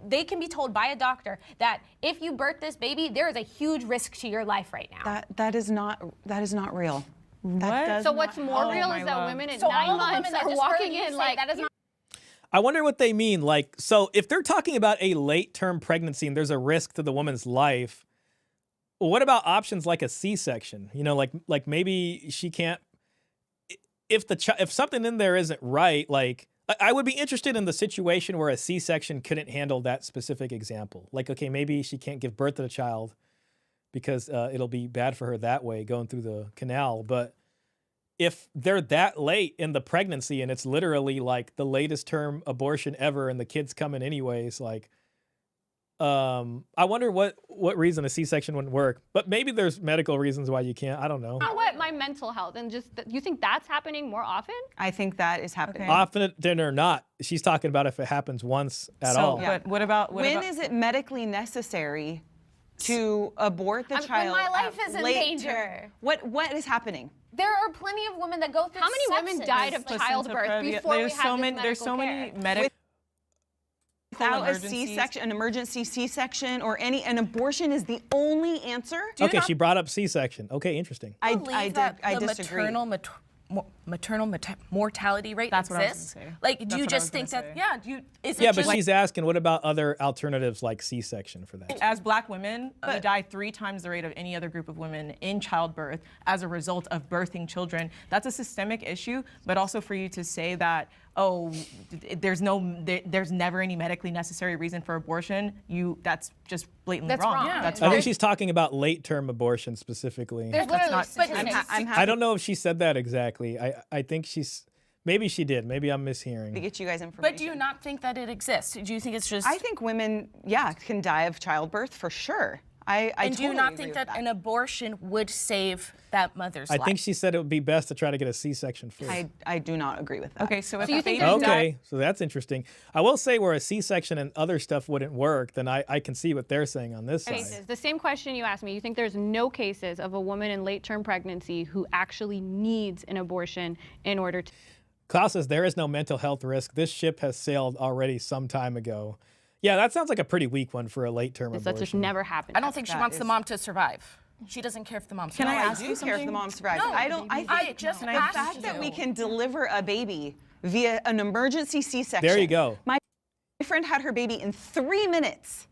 they can be told by a doctor that if you birth this baby, there is a huge risk to your life right now. That is not real. So what's more real is that women at 9 months are walking in like that is not. I wonder what they mean. Like, so if they're talking about a late-term pregnancy and there's a risk to the woman's life, what about options like a C-section? You know, like maybe she can't. If something in there isn't right, like I would be interested in the situation where a C-section couldn't handle that specific example. Like, okay, maybe she can't give birth to the child because it'll be bad for her that way going through the canal. But if they're that late in the pregnancy and it's literally like the latest term abortion ever and the kid's coming anyways, like, I wonder what reason a C-section wouldn't work. But maybe there's medical reasons why you can't. I don't know. My mental health and just you think that's happening more often? I think that is happening. Often or not. She's talking about if it happens once at all. But what about when is it medically necessary to abort the child? When my life is in danger. What is happening? There are plenty of women that go through. How many women died of childbirth before we had this There's so many medical. Without a C-section, an emergency C-section, or an abortion is the only answer. Okay, she brought up C-section. Okay, interesting. I disagree. Maternal mortality rate exists. What I was gonna say. Like, do you just think that? But she's asking, what about other alternatives like C-section for that? As Black women, we die 3 times the rate of any other group of women in childbirth as a result of birthing children. That's a systemic issue, but also for you to say that, oh, there's never any medically necessary reason for abortion, that's just blatantly wrong. Yeah. That's I think she's talking about late-term abortion specifically. There's literally I don't know if she said that exactly. I think maybe she did. Maybe I'm mishearing. To get you guys information. But do you not think that it exists? Do you think it's just? I think women, can die of childbirth for sure. I and do you totally not agree think with that an abortion would save that mother's life? I think she said it would be best to try to get a C-section first. I do not agree with that. Okay, so if you a think baby Okay, so that's interesting. I will say where a C-section and other stuff wouldn't work, then I can see what they're saying on this side. The same question you asked me. You think there's no cases of a woman in late-term pregnancy who actually needs an abortion in order to... Klaus says there is no mental health risk. This ship has sailed already some time ago. Yeah, that sounds like a pretty weak one for a late-term abortion. That's just never happened. I don't think she wants the mom to survive. She doesn't care if the mom survives. Can I I ask do you care if the something? mom survives. No, I think just the asked fact that you. we can deliver a baby via an emergency C-section. There you go. My friend had her baby in 3 minutes.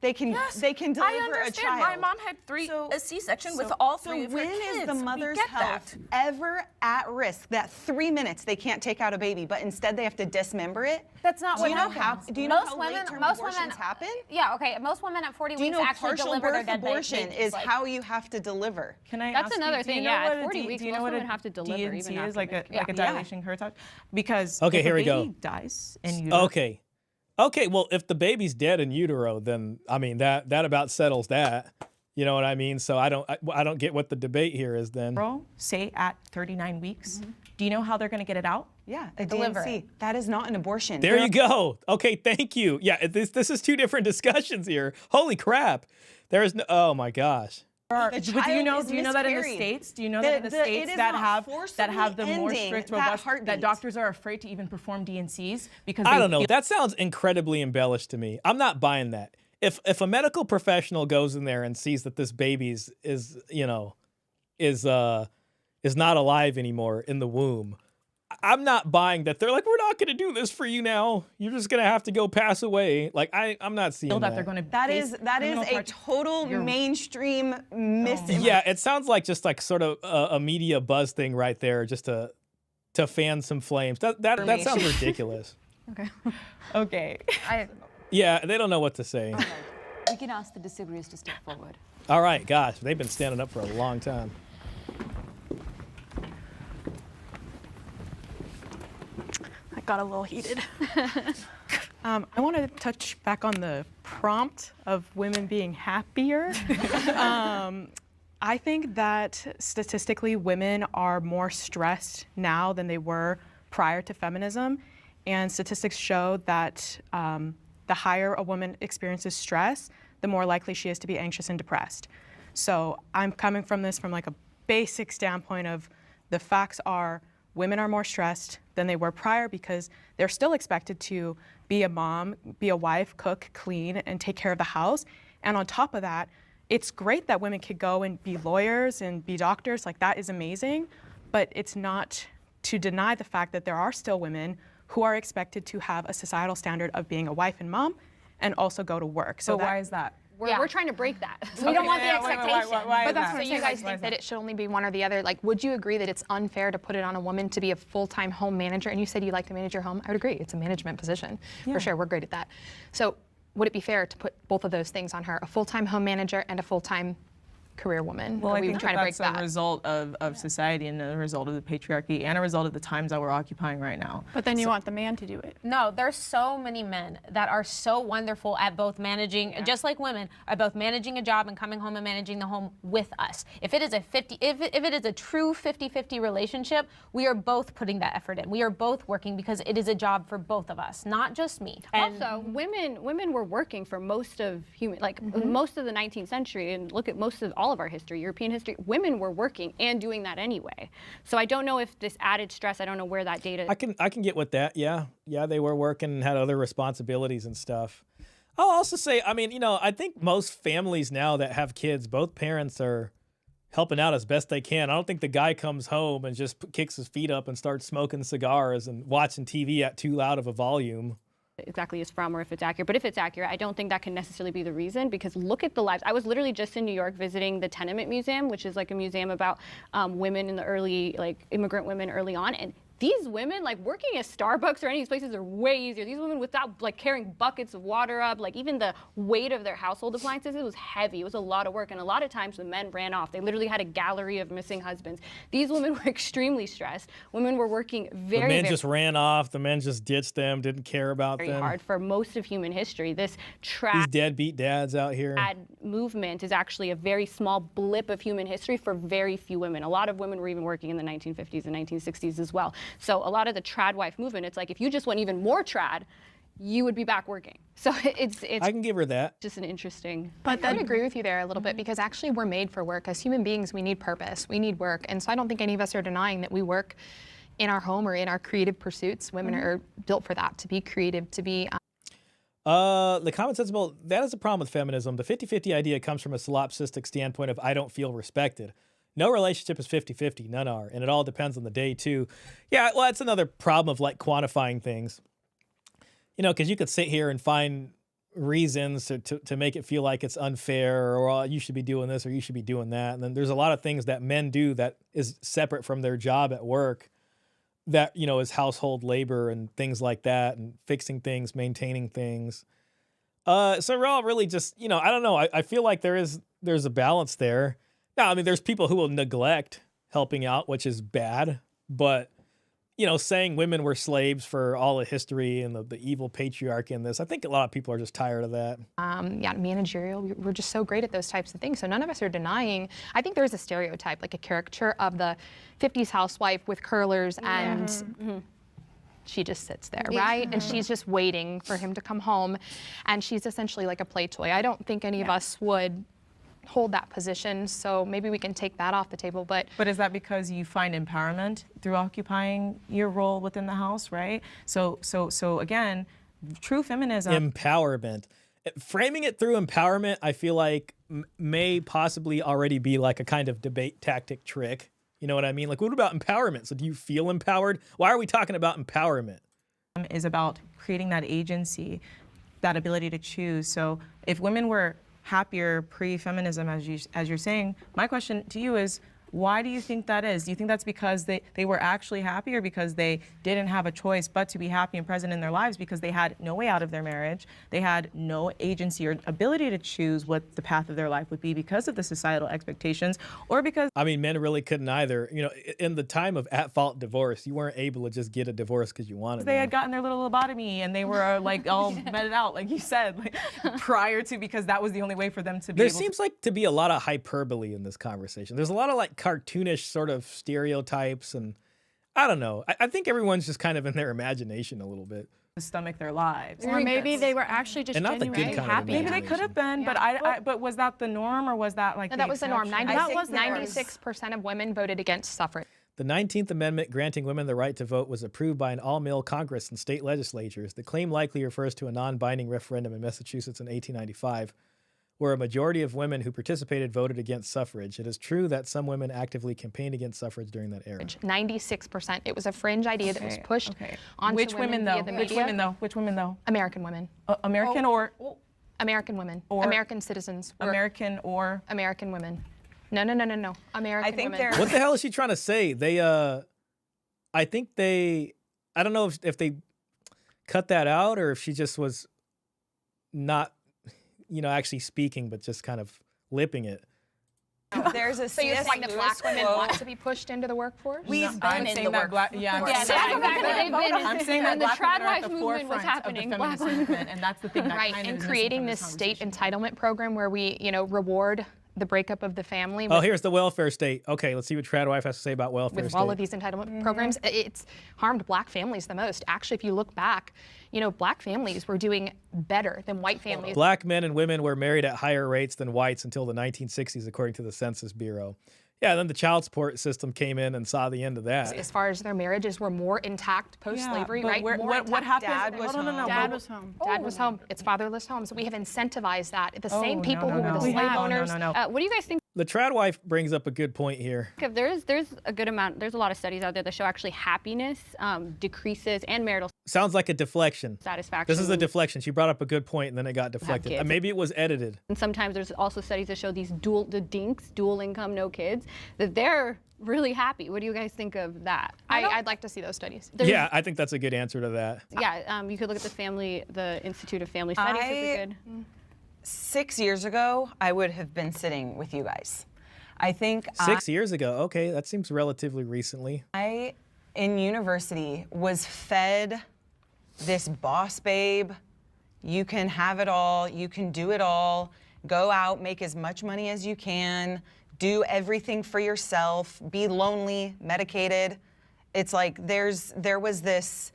They can deliver I a understand. child. My mom had a C-section with all three of her when kids. is the We mother's get health that. ever at risk? That 3 minutes they can't take out a baby, but instead they have to dismember it? That's not what Do you know happens. how? Do you know Most how women- late-term most abortions women- happen? Yeah, okay. Most women at 40 Do you weeks know actually partial deliver their birth dead abortion babies. is Like, how you have to deliver? Can I That's ask another you, do you thing, know yeah, what at a 40 D- weeks, do you know most what women a have to deliver DNC even is, after like a miscarriage. dilation curettage? Because Okay, if here a we baby go. dies in utero, Okay, well, if the baby's dead in utero, then I mean that about settles that. You know what I mean? So I don't get what the debate here is then. say at 39 weeks, do you know how they're going to get it out? Yeah, a Deliver DNC. That is not an abortion. There you go. Okay, thank you. Yeah, this is two different discussions here. Holy crap. There is no, oh my gosh. The But do child you know is that in the miscarried. states? Do you know that in the It states is that not have the more forcibly strict, ending that robust, heartbeat. that doctors are afraid to even perform DNCs because I they don't know. feel- That sounds incredibly embellished to me. I'm not buying that. If a medical professional goes in there and sees that this baby is not alive anymore in the womb, I'm not buying that. They're like, we're not going to do this for you now. You're just going to have to go pass away. Like I'm not seeing that. they're going to That is a total mainstream misinformation. Yeah, it sounds like just like sort of a media buzz thing right there, just to fan some flames. That sounds ridiculous. Okay. Yeah, they don't know what to say. We can ask the disagreeers to step forward. All right, gosh, they've been standing up for a long time. I got a little heated. I want to touch back on the prompt of women being happier. I think that statistically women are more stressed now than they were prior to feminism. And statistics show that the higher a woman experiences stress, the more likely she is to be anxious and depressed. So I'm coming from this from like a basic standpoint of the facts are women are more stressed than they were prior because they're still expected to be a mom, be a wife, cook, clean, and take care of the house. And on top of that, it's great that women could go and be lawyers and be doctors, like that is amazing, but it's not to deny the fact that there are still women who are expected to have a societal standard of being a wife and mom and also go to work. So why is that? We're trying to break that. We don't want the expectation. Why But is that's that? what you guys think that it should only be one or the other. Like, would you agree that it's unfair to put it on a woman to be a full-time home manager? And you said you like to manage your home. I would agree. It's a management position for sure. We're great at that. So would it be fair to put both of those things on her, a full-time home manager and a full-time career woman? Well, Are I we think trying to break that's that? a result of society and a result of the patriarchy and a result of the times that we're occupying right now. But then you want the man to do it. No, there's so many men that are so wonderful at both managing, just like women, are both managing a job and coming home and managing the home with us. If it is a if it is a true 50-50 relationship, we are both putting that effort in. We are both working because it is a job for both of us, not just me. And Also, women were working for most of most of the 19th century, and look at most of all of our history, European history. Women were working and doing that anyway. So I don't know if this added stress. I don't know where that data. I can get with that. Yeah, they were working and had other responsibilities and stuff. I'll also say, I mean, I think most families now that have kids, both parents are helping out as best they can. I don't think the guy comes home and just kicks his feet up and starts smoking cigars and watching TV at too loud of a volume. Exactly is from or if it's accurate. But if it's accurate, I don't think that can necessarily be the reason, because look at the lives. I was literally just in New York visiting the Tenement Museum, which is like a museum about women in the early, like immigrant women early on, and these women, like working at Starbucks or any of these places are way easier. These women without like carrying buckets of water up, like even the weight of their household appliances, it was heavy. It was a lot of work. And a lot of times the men ran off. They literally had a gallery of missing husbands. These women were extremely stressed. Women were working the men just ran off. The men just ditched them, didn't care about them. Very hard for most of human history. This these deadbeat dads out here. Movement is actually a very small blip of human history for very few women. A lot of women were even working in the 1950s and 1960s as well. So a lot of the trad wife movement, it's like if you just went even more trad, you would be back working. So it's I can give her that. Just an interesting. But I would agree with you there a little bit, because actually we're made for work. As human beings, we need purpose, we need work. And so I don't think any of us are denying that we work in our home or in our creative pursuits. Women are built for that, to be creative, to be... The common sensible, that is a problem with feminism. The 50-50 idea comes from a solipsistic standpoint of I don't feel respected. No relationship is 50-50, none are, and it all depends on the day too. Yeah, well, that's another problem of like quantifying things. You know, because you could sit here and find reasons to make it feel like it's unfair, or oh, you should be doing this or you should be doing that. And then there's a lot of things that men do that is separate from their job at work that, you know, is household labor and things like that, and fixing things, maintaining things. So we're all really just, you know, I don't know. I feel like there's a balance there. Now, I mean, there's people who will neglect helping out, which is bad. But, you know, saying women were slaves for all of history and the evil patriarchy in this, I think a lot of people are just tired of that. Yeah, managerial, we're just so great at those types of things. So none of us are denying. I think there's a stereotype, like a caricature of the 50s housewife with curlers and she just sits there, right? And she's just waiting for him to come home, and she's essentially like a play toy. I don't think any of us would hold that position, so maybe we can take that off the table. But is that because you find empowerment through occupying your role within the house, right? So again, true feminism. Empowerment. Framing it through empowerment, I feel like may possibly already be like a kind of debate tactic trick. You know what I mean? Like, what about empowerment? So do you feel empowered? Why are we talking about empowerment? Is about creating that agency, that ability to choose. So if women were happier pre-feminism, as you're saying, my question to you is, why do you think that is? Do you think that's because they were actually happy, or because they didn't have a choice but to be happy and present in their lives because they had no way out of their marriage, they had no agency or ability to choose what the path of their life would be because of the societal expectations, or because... I mean, men really couldn't either. You know, in the time of at-fault divorce, you weren't able to just get a divorce because you wanted They had gotten their little lobotomy and they were like all meted out, like you said, like, prior to, because that was the only way for them to be There seems like to be a lot of hyperbole in this conversation. There's a lot of like cartoonish sort of stereotypes, and I don't know. I think everyone's just kind of in their imagination a little bit. To stomach their lives. Or maybe they were actually just genuinely happy. Maybe they could have been, but but was that the norm, or was that like no, that was the norm. 96% 96% of women voted against suffrage. The 19th Amendment granting women the right to vote was approved by an all-male Congress and state legislatures. The claim likely refers to a non-binding referendum in Massachusetts in 1895, where a majority of women who participated voted against suffrage. It is true that some women actively campaigned against suffrage during that era. 96%. It was a fringe idea that was pushed onto Which women though? Which women though? Which women though? American women. American or? American women. Or American citizens. American or? American women. No. American women. What the hell is she trying to say? I think I don't know if they cut that out or if she just was not, you know, actually speaking, but just kind of lipping it. There's a so you're saying that black women want to be pushed into the workforce? We've been in the workforce. I'm saying that the black women are at the Tradwives movement forefront was happening. of the feminist movement, and that's the thing that right, kind and of is creating missing this from state entitlement program where we, you know, reward the breakup of the family. Oh, here's the welfare state. Okay, let's see what Tradwife has to say about welfare with state. all of these entitlement programs, it's harmed black families the most. Actually, if you look back, you know, black families were doing better than white families. Black men and women were married at higher rates than whites until the 1960s, according to the Census Bureau. Yeah, then the child support system came in and saw the end of that. As far as their marriages were more intact post-slavery, right? What happened? Dad was home. Dad was home. Dad was home. It's fatherless homes. So we have incentivized that. The same people who were the slave owners. What do you guys think? the Tradwife brings up a good point here. There's a good amount. There's a lot of studies out there that show actually happiness decreases and marital Sounds like a deflection. satisfaction. This is a deflection. She brought up a good point and then it got deflected. Maybe it was edited. And sometimes there's also studies that show these dual income, no kids, that they're really happy. What do you guys think of that? I'd like to see those studies. Yeah, I think that's a good answer to that. Yeah, you could look at the Institute of Family Studies. Is good. 6 years ago, I would have been sitting with you guys. I think 6 years ago. Okay, that seems relatively recently. I, in university, was fed this boss babe. You can have it all. You can do it all. Go out, make as much money as you can. Do everything for yourself. Be lonely, medicated. It's like there was this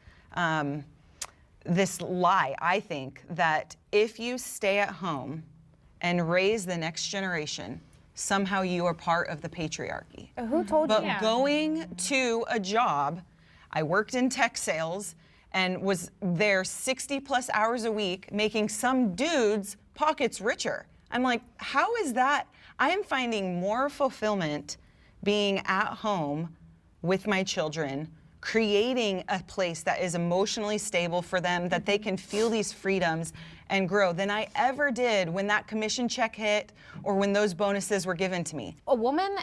this lie, I think, that if you stay at home and raise the next generation, somehow you are part of the patriarchy. Who told you? But going to a job, I worked in tech sales and was there 60 plus hours a week making some dude's pockets richer. I'm like, how is that? I am finding more fulfillment being at home with my children, creating a place that is emotionally stable for them, that they can feel these freedoms and grow than I ever did when that commission check hit or when those bonuses were given to me. A woman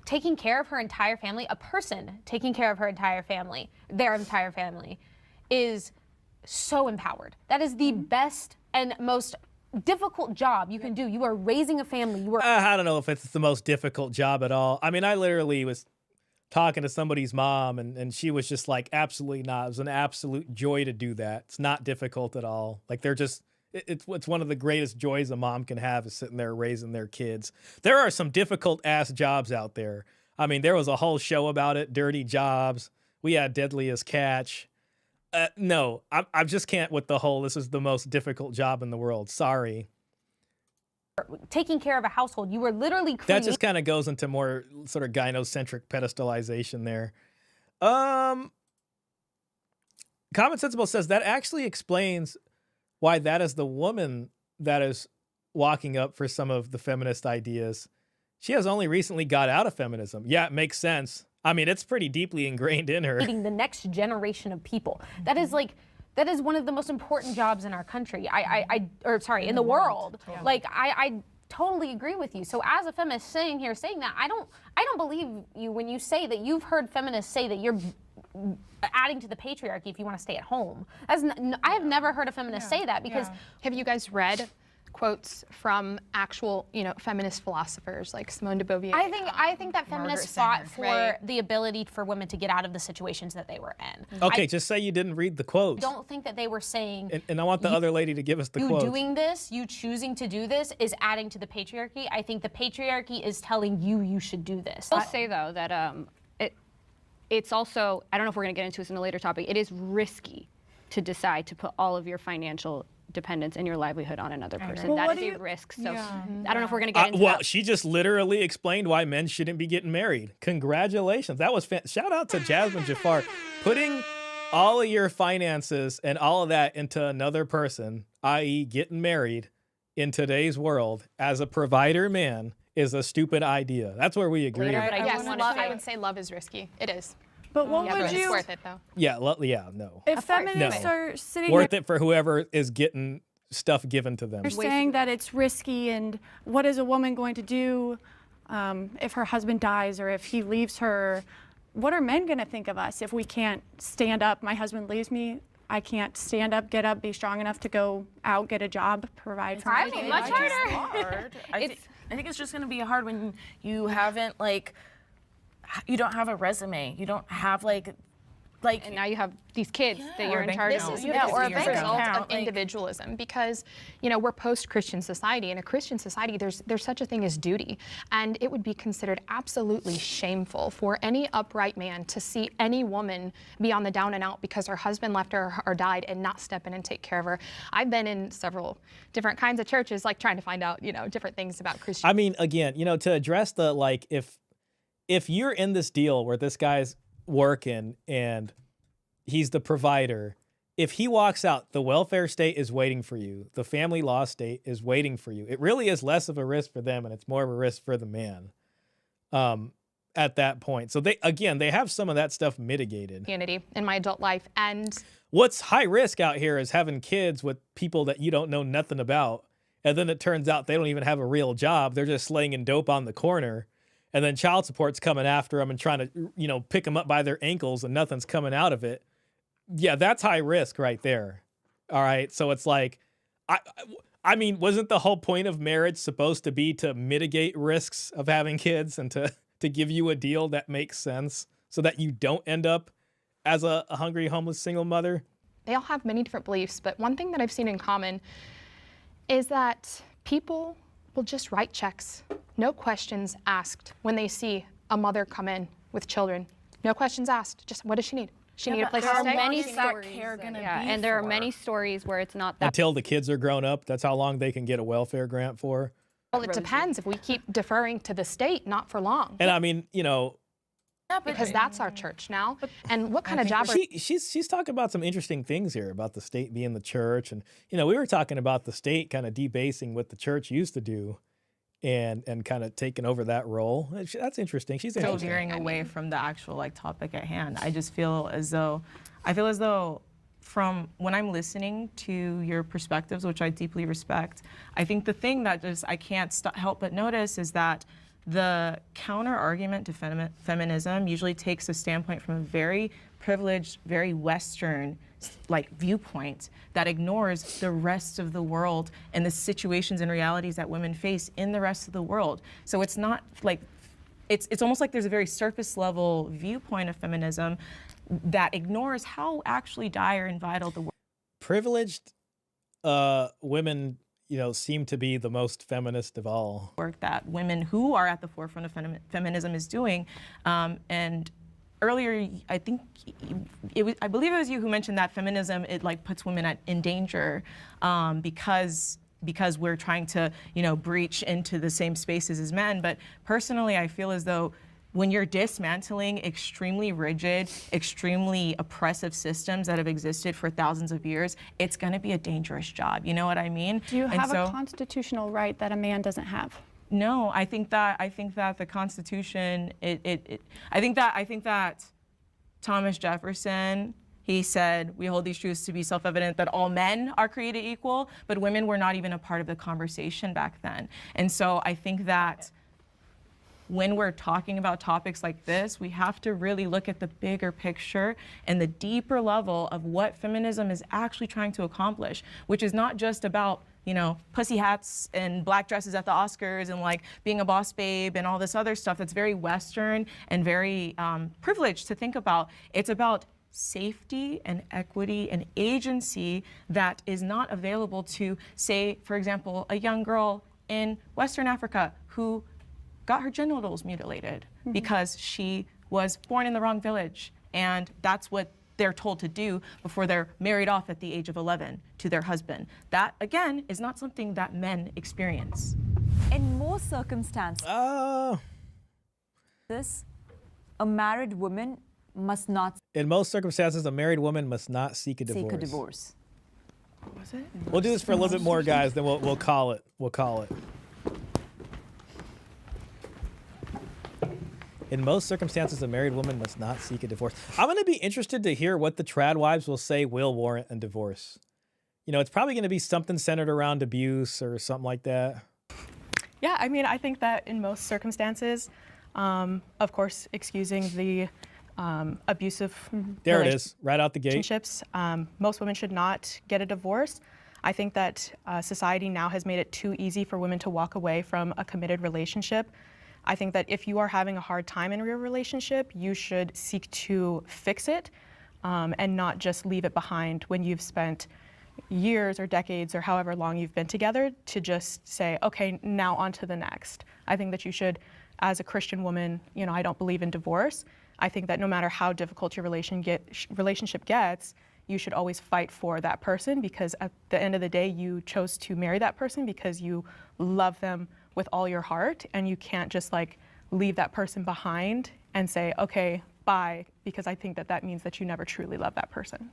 taking care of her entire family, a person taking care of her entire family, their entire family, is so empowered. That is the best and most difficult job you can do. You are raising a family. You are. I don't know if it's the most difficult job at all. I mean, I literally was talking to somebody's mom and she was just like, absolutely not. It was an absolute joy to do that. It's not difficult at all. Like they're just, it's one of the greatest joys a mom can have is sitting there raising their kids. There are some difficult ass jobs out there. I mean, there was a whole show about it, Dirty Jobs. We had Deadliest Catch. No, I just can't with the whole, this is the most difficult job in the world. Sorry. Taking care of a household. You were literally creating. That just kind of goes into more sort of gynocentric pedestalization there. Common Sensible says that actually explains why that is the woman that is walking up for some of the feminist ideas. She has only recently got out of feminism. Yeah, it makes sense. I mean, it's pretty deeply ingrained in her. The next generation of people. That is one of the most important jobs in our country. In the world. Totally. Like I totally agree with you. So as a feminist saying that, I don't believe you when you say that you've heard feminists say that you're adding to the patriarchy if you want to stay at home. I have never heard a feminist say that because Have you guys read quotes from actual, feminist philosophers like Simone de Beauvoir? I think that feminists fought for the ability for women to get out of the situations that they were in. Okay, just say you didn't read the quotes. I don't think that they were saying. And I want the other lady to give us the quotes. You doing this, you choosing to do this, is adding to the patriarchy. I think the patriarchy is telling you should do this. I'll say though that it's also, I don't know if we're going to get into this in a later topic, it is risky to decide to put all of your financial dependence and your livelihood on another person. That is a risk. So I don't know if we're going to get into that. She just literally explained why men shouldn't be getting married. Congratulations. That was shout out to Jasmine Jafar. Putting all of your finances and all of that into another person, i.e. getting married in today's world as a provider man is a stupid idea. That's where we agree. I would say love is risky. It is. But what would you? It's worth it though. Yeah, no. If feminists are sitting worth it for whoever is getting stuff given to them. They're saying that it's risky, and what is a woman going to do if her husband dies or if he leaves her? What are men going to think of us if we can't stand up? My husband leaves me. I can't stand up, get up, be strong enough to go out, get a job, provide for my kids. Much harder. I think it's just going to be hard when you haven't you don't have a resume. You don't have and now you have these kids that you're in charge of. Or a result of individualism, because we're post-Christian society. In a Christian society, there's such a thing as duty, and it would be considered absolutely shameful for any upright man to see any woman be on the down and out because her husband left her or died and not step in and take care of her. I've been in several different kinds of churches, trying to find out different things about Christian. I mean, again, to address the if you're in this deal where this guy's working and he's the provider, if he walks out, the welfare state is waiting for you. The family law state is waiting for you. It really is less of a risk for them, and it's more of a risk for the man at that point. So they have some of that stuff mitigated. Unity in my adult life. And what's high risk out here is having kids with people that you don't know nothing about. And then it turns out they don't even have a real job. They're just slinging dope on the corner. And then child support's coming after them and trying to, pick them up by their ankles, and nothing's coming out of it. Yeah, that's high risk right there. All right. So it's like, I mean, wasn't the whole point of marriage supposed to be to mitigate risks of having kids and to give you a deal that makes sense so that you don't end up as a hungry, homeless single mother? They all have many different beliefs, but one thing that I've seen in common is that people will just write checks, no questions asked, when they see a mother come in with children. No questions asked, just what does she need? She need a place to stay. Many stories care gonna be and there are many stories where it's not that. Until the kids are grown up, that's how long they can get a welfare grant for. Well, it depends. If we keep deferring to the state, not for long. And I mean, because that's our church now. And what kind of job? She's talking about some interesting things here about the state being the church, and we were talking about the state kind of debasing what the church used to do, and kind of taking over that role. That's interesting. She's still veering away from the actual topic at hand. I feel as though from when I'm listening to your perspectives, which I deeply respect, I think the thing that I can't help but notice is that the counter argument to feminism usually takes a standpoint from a very privileged, very Western viewpoint that ignores the rest of the world and the situations and realities that women face in the rest of the world. So it's not it's almost like there's a very surface level viewpoint of feminism that ignores how actually dire and vital the world. Privileged women seem to be the most feminist of all. Work that women who are at the forefront of feminism is doing. And earlier, I believe it was you who mentioned that feminism, it puts women in danger because we're trying to, breach into the same spaces as men. But personally, I feel as though when you're dismantling extremely rigid, extremely oppressive systems that have existed for thousands of years, it's going to be a dangerous job. You know what I mean? Do you have a constitutional right that a man doesn't have? No, I think that the Constitution, I think that Thomas Jefferson, he said, we hold these truths to be self-evident that all men are created equal, but women were not even a part of the conversation back then. And so I think that when we're talking about topics like this, we have to really look at the bigger picture and the deeper level of what feminism is actually trying to accomplish, which is not just about, pussy hats and black dresses at the Oscars and being a boss babe and all this other stuff that's very Western and very privileged to think about. It's about safety and equity and agency that is not available to, say, for example, a young girl in Western Africa who got her genitals mutilated because she was born in the wrong village. And that's what they're told to do before they're married off at the age of 11 to their husband. That, again, is not something that men experience. In most circumstances, a married woman must not. In most circumstances, a married woman must not seek a divorce. What was it? We'll do this for a little bit more, guys, then we'll call it. We'll call it. In most circumstances, a married woman must not seek a divorce. I'm going to be interested to hear what the Tradwives will say will warrant a divorce. It's probably going to be something centered around abuse or something like that. Yeah, I mean, I think that in most circumstances, of course, excusing the abusive there it is, right out the gate. Relationships, most women should not get a divorce. I think that society now has made it too easy for women to walk away from a committed relationship. I think that if you are having a hard time in your relationship, you should seek to fix it and not just leave it behind when you've spent years or decades or however long you've been together to just say, okay, now on to the next. I think that you should, as a Christian woman, I don't believe in divorce. I think that no matter how difficult your relationship gets, you should always fight for that person because at the end of the day, you chose to marry that person because you love them with all your heart, and you can't just leave that person behind and say, okay, bye, because I think that means that you never truly love that person.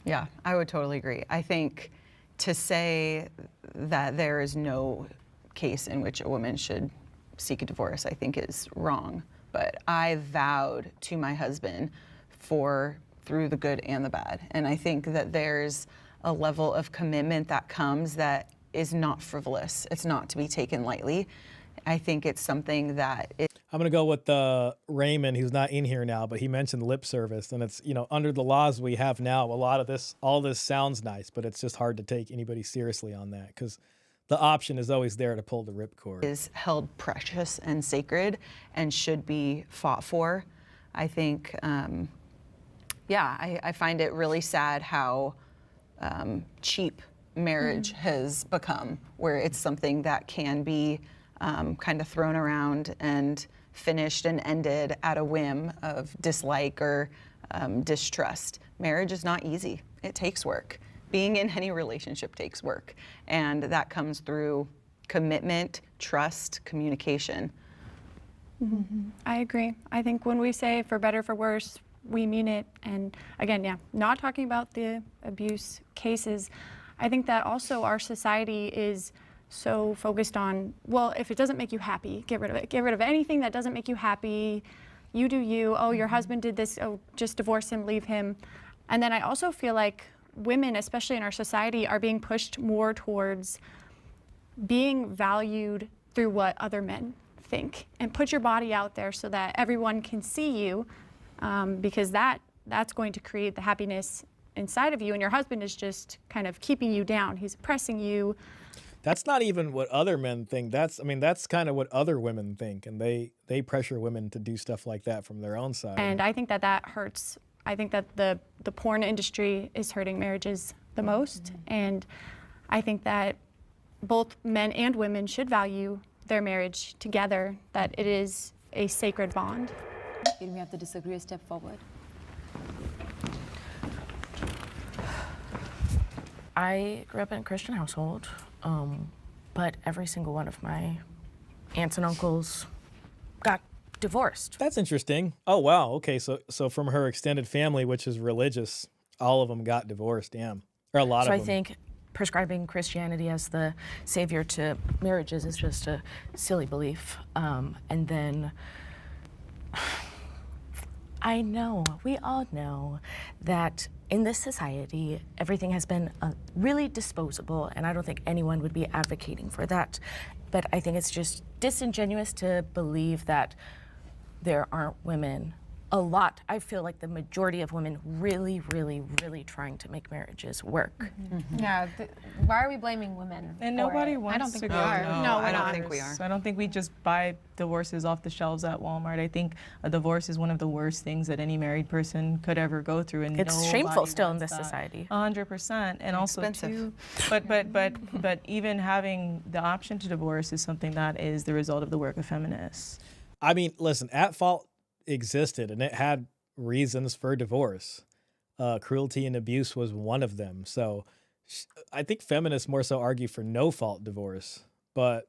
Yeah, I would totally agree. I think to say that there is no case in which a woman should seek a divorce, I think is wrong. But I vowed to my husband through the good and the bad. And I think that there's a level of commitment that comes that is not frivolous. It's not to be taken lightly. I think it's something that I'm going to go with Raymond, who's not in here now, but he mentioned lip service. And it's, under the laws we have now, all this sounds nice, but it's just hard to take anybody seriously on that because the option is always there to pull the ripcord. Is held precious and sacred and should be fought for. I think, I find it really sad how cheap marriage has become, where it's something that can be kind of thrown around and finished and ended at a whim of dislike or distrust. Marriage is not easy. It takes work. Being in any relationship takes work. And that comes through commitment, trust, communication. Mm-hmm. I agree. I think when we say for better, for worse, we mean it. And again, not talking about the abuse cases. I think that also our society is so focused on, well, if it doesn't make you happy, get rid of it. Get rid of anything that doesn't make you happy. You do you. Oh, your husband did this. Oh, just divorce him, leave him. And then I also feel like women, especially in our society, are being pushed more towards being valued through what other men think. And put your body out there so that everyone can see you, because that's going to create the happiness inside of you. And your husband is just kind of keeping you down. He's oppressing you. That's not even what other men think. That's kind of what other women think. And they pressure women to do stuff like that from their own side. And I think that hurts. I think that the porn industry is hurting marriages the most. And I think that both men and women should value their marriage together, that it is a sacred bond. We have to disagree, step forward. I grew up in a Christian household, but every single one of my aunts and uncles got divorced. That's interesting. Oh, wow. Okay, so from her extended family, which is religious, all of them got divorced, damn. Or a lot of them. So I think prescribing Christianity as the savior to marriages is just a silly belief. And then I know, we all know that in this society, everything has been really disposable, and I don't think anyone would be advocating for that. But I think it's just disingenuous to believe that there aren't women. A lot, I feel like the majority of women really, really, really trying to make marriages work. Yeah, why are we blaming women? And nobody it? wants I don't think to we are. No, I don't think we are. So I don't think we just buy divorces off the shelves at Walmart. I think a divorce is one of the worst things that any married person could ever go through, and it's shameful still in this society. 100%, and also too. But even having the option to divorce is something that is the result of the work of feminists. I mean, listen, at fault existed and it had reasons for divorce. Cruelty and abuse was one of them. So I think feminists more so argue for no fault divorce, but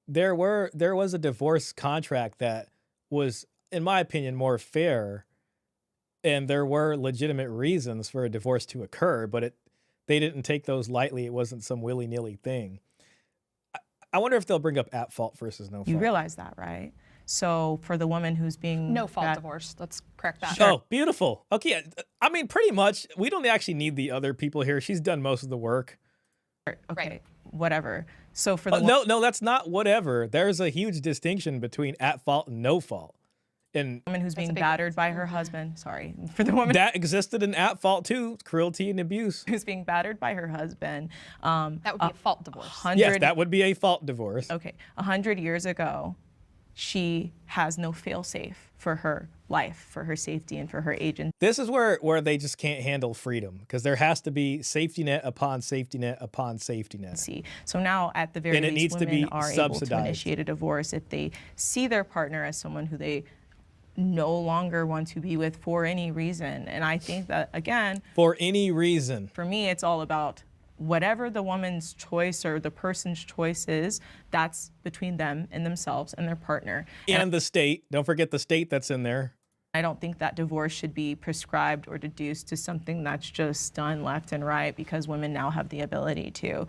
there was a divorce contract that was, in my opinion, more fair, and there were legitimate reasons for a divorce to occur, but they didn't take those lightly. It wasn't some willy-nilly thing. I wonder if they'll bring up at fault versus no fault. You realize that, right? So for the woman who's being no fault divorce, let's correct that. Sure. Oh, beautiful. Okay, I mean, pretty much, we don't actually need the other people here. She's done most of the work. Okay, right. Whatever. So for the no, that's not whatever. There's a huge distinction between at fault and no fault. And woman who's being battered by her husband. Sorry, for the woman that existed in at fault too. Cruelty and abuse. Who's being battered by her husband. That would be a fault divorce. Yes, that would be a fault divorce. Okay, 100 years ago, she has no fail-safe for her life, for her safety, and for her agency. This is where they just can't handle freedom, because there has to be safety net upon safety net upon safety net. So now, at the very least, it needs women to be are subsidized. able to initiate a divorce if they see their partner as someone who they no longer want to be with for any reason. And I think that, again, for any reason, for me, it's all about whatever the woman's choice or the person's choice is, that's between them and themselves and their partner. And the state. Don't forget the state that's in there. I don't think that divorce should be prescribed or deduced to something that's just done left and right because women now have the ability to.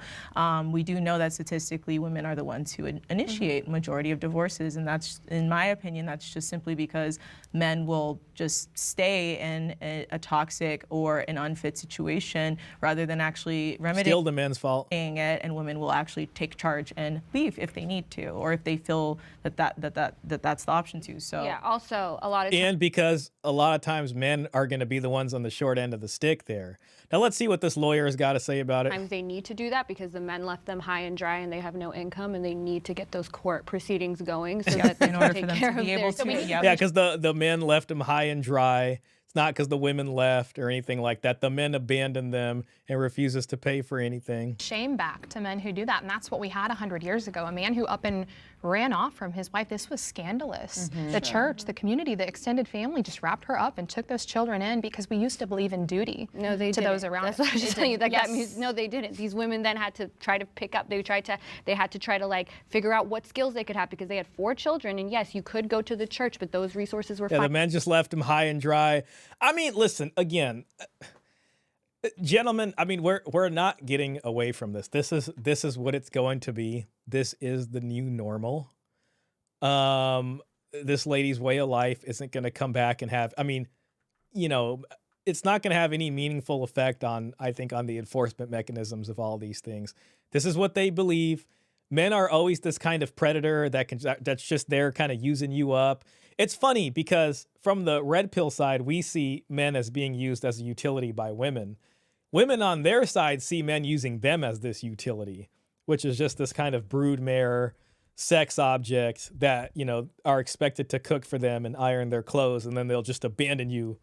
We do know that statistically women are the ones who initiate majority of divorces, and that's, in my opinion, that's just simply because men will just stay in a toxic or an unfit situation rather than actually remedying Still the men's fault. it, and women will actually take charge and leave if they need to, or if they feel that's the option to. So yeah, also a lot of And because a lot of times men are going to be the ones on the short end of the stick there. Now let's see what this lawyer has got to say about it. times they need to do that because the men left them high and dry and they have no income and they need to get those court proceedings going so that they can take care of their. So yeah, because the men left them high and dry. It's not because the women left or anything like that. The men abandoned them and refuses to pay for anything. Shame back to men who do that, and that's what we had 100 years ago. A man who up and ran off from his wife. This was scandalous. The church, the community, the extended family just wrapped her up and took those children in because we used to believe in duty. No, they to didn't. those around. That's what I was just telling you. Like Yes. that means, no, they didn't. These women then had to try to pick up. They had to try to like figure out what skills they could have because they had 4 children. And yes, you could go to the church, but those resources were. Yeah, the men just left them high and dry. I mean, listen again. Gentlemen, I mean, we're not getting away from this. This is what it's going to be. This is the new normal. This lady's way of life isn't going to come back and have, I mean, you know, it's not going to have any meaningful effect on, I think, on the enforcement mechanisms of all these things. This is what they believe. Men are always this kind of predator that's just there kind of using you up. It's funny because from the red pill side, we see men as being used as a utility by women. Women on their side see men using them as this utility, which is just this kind of broodmare sex object that, you know, are expected to cook for them and iron their clothes, and then they'll just abandon you,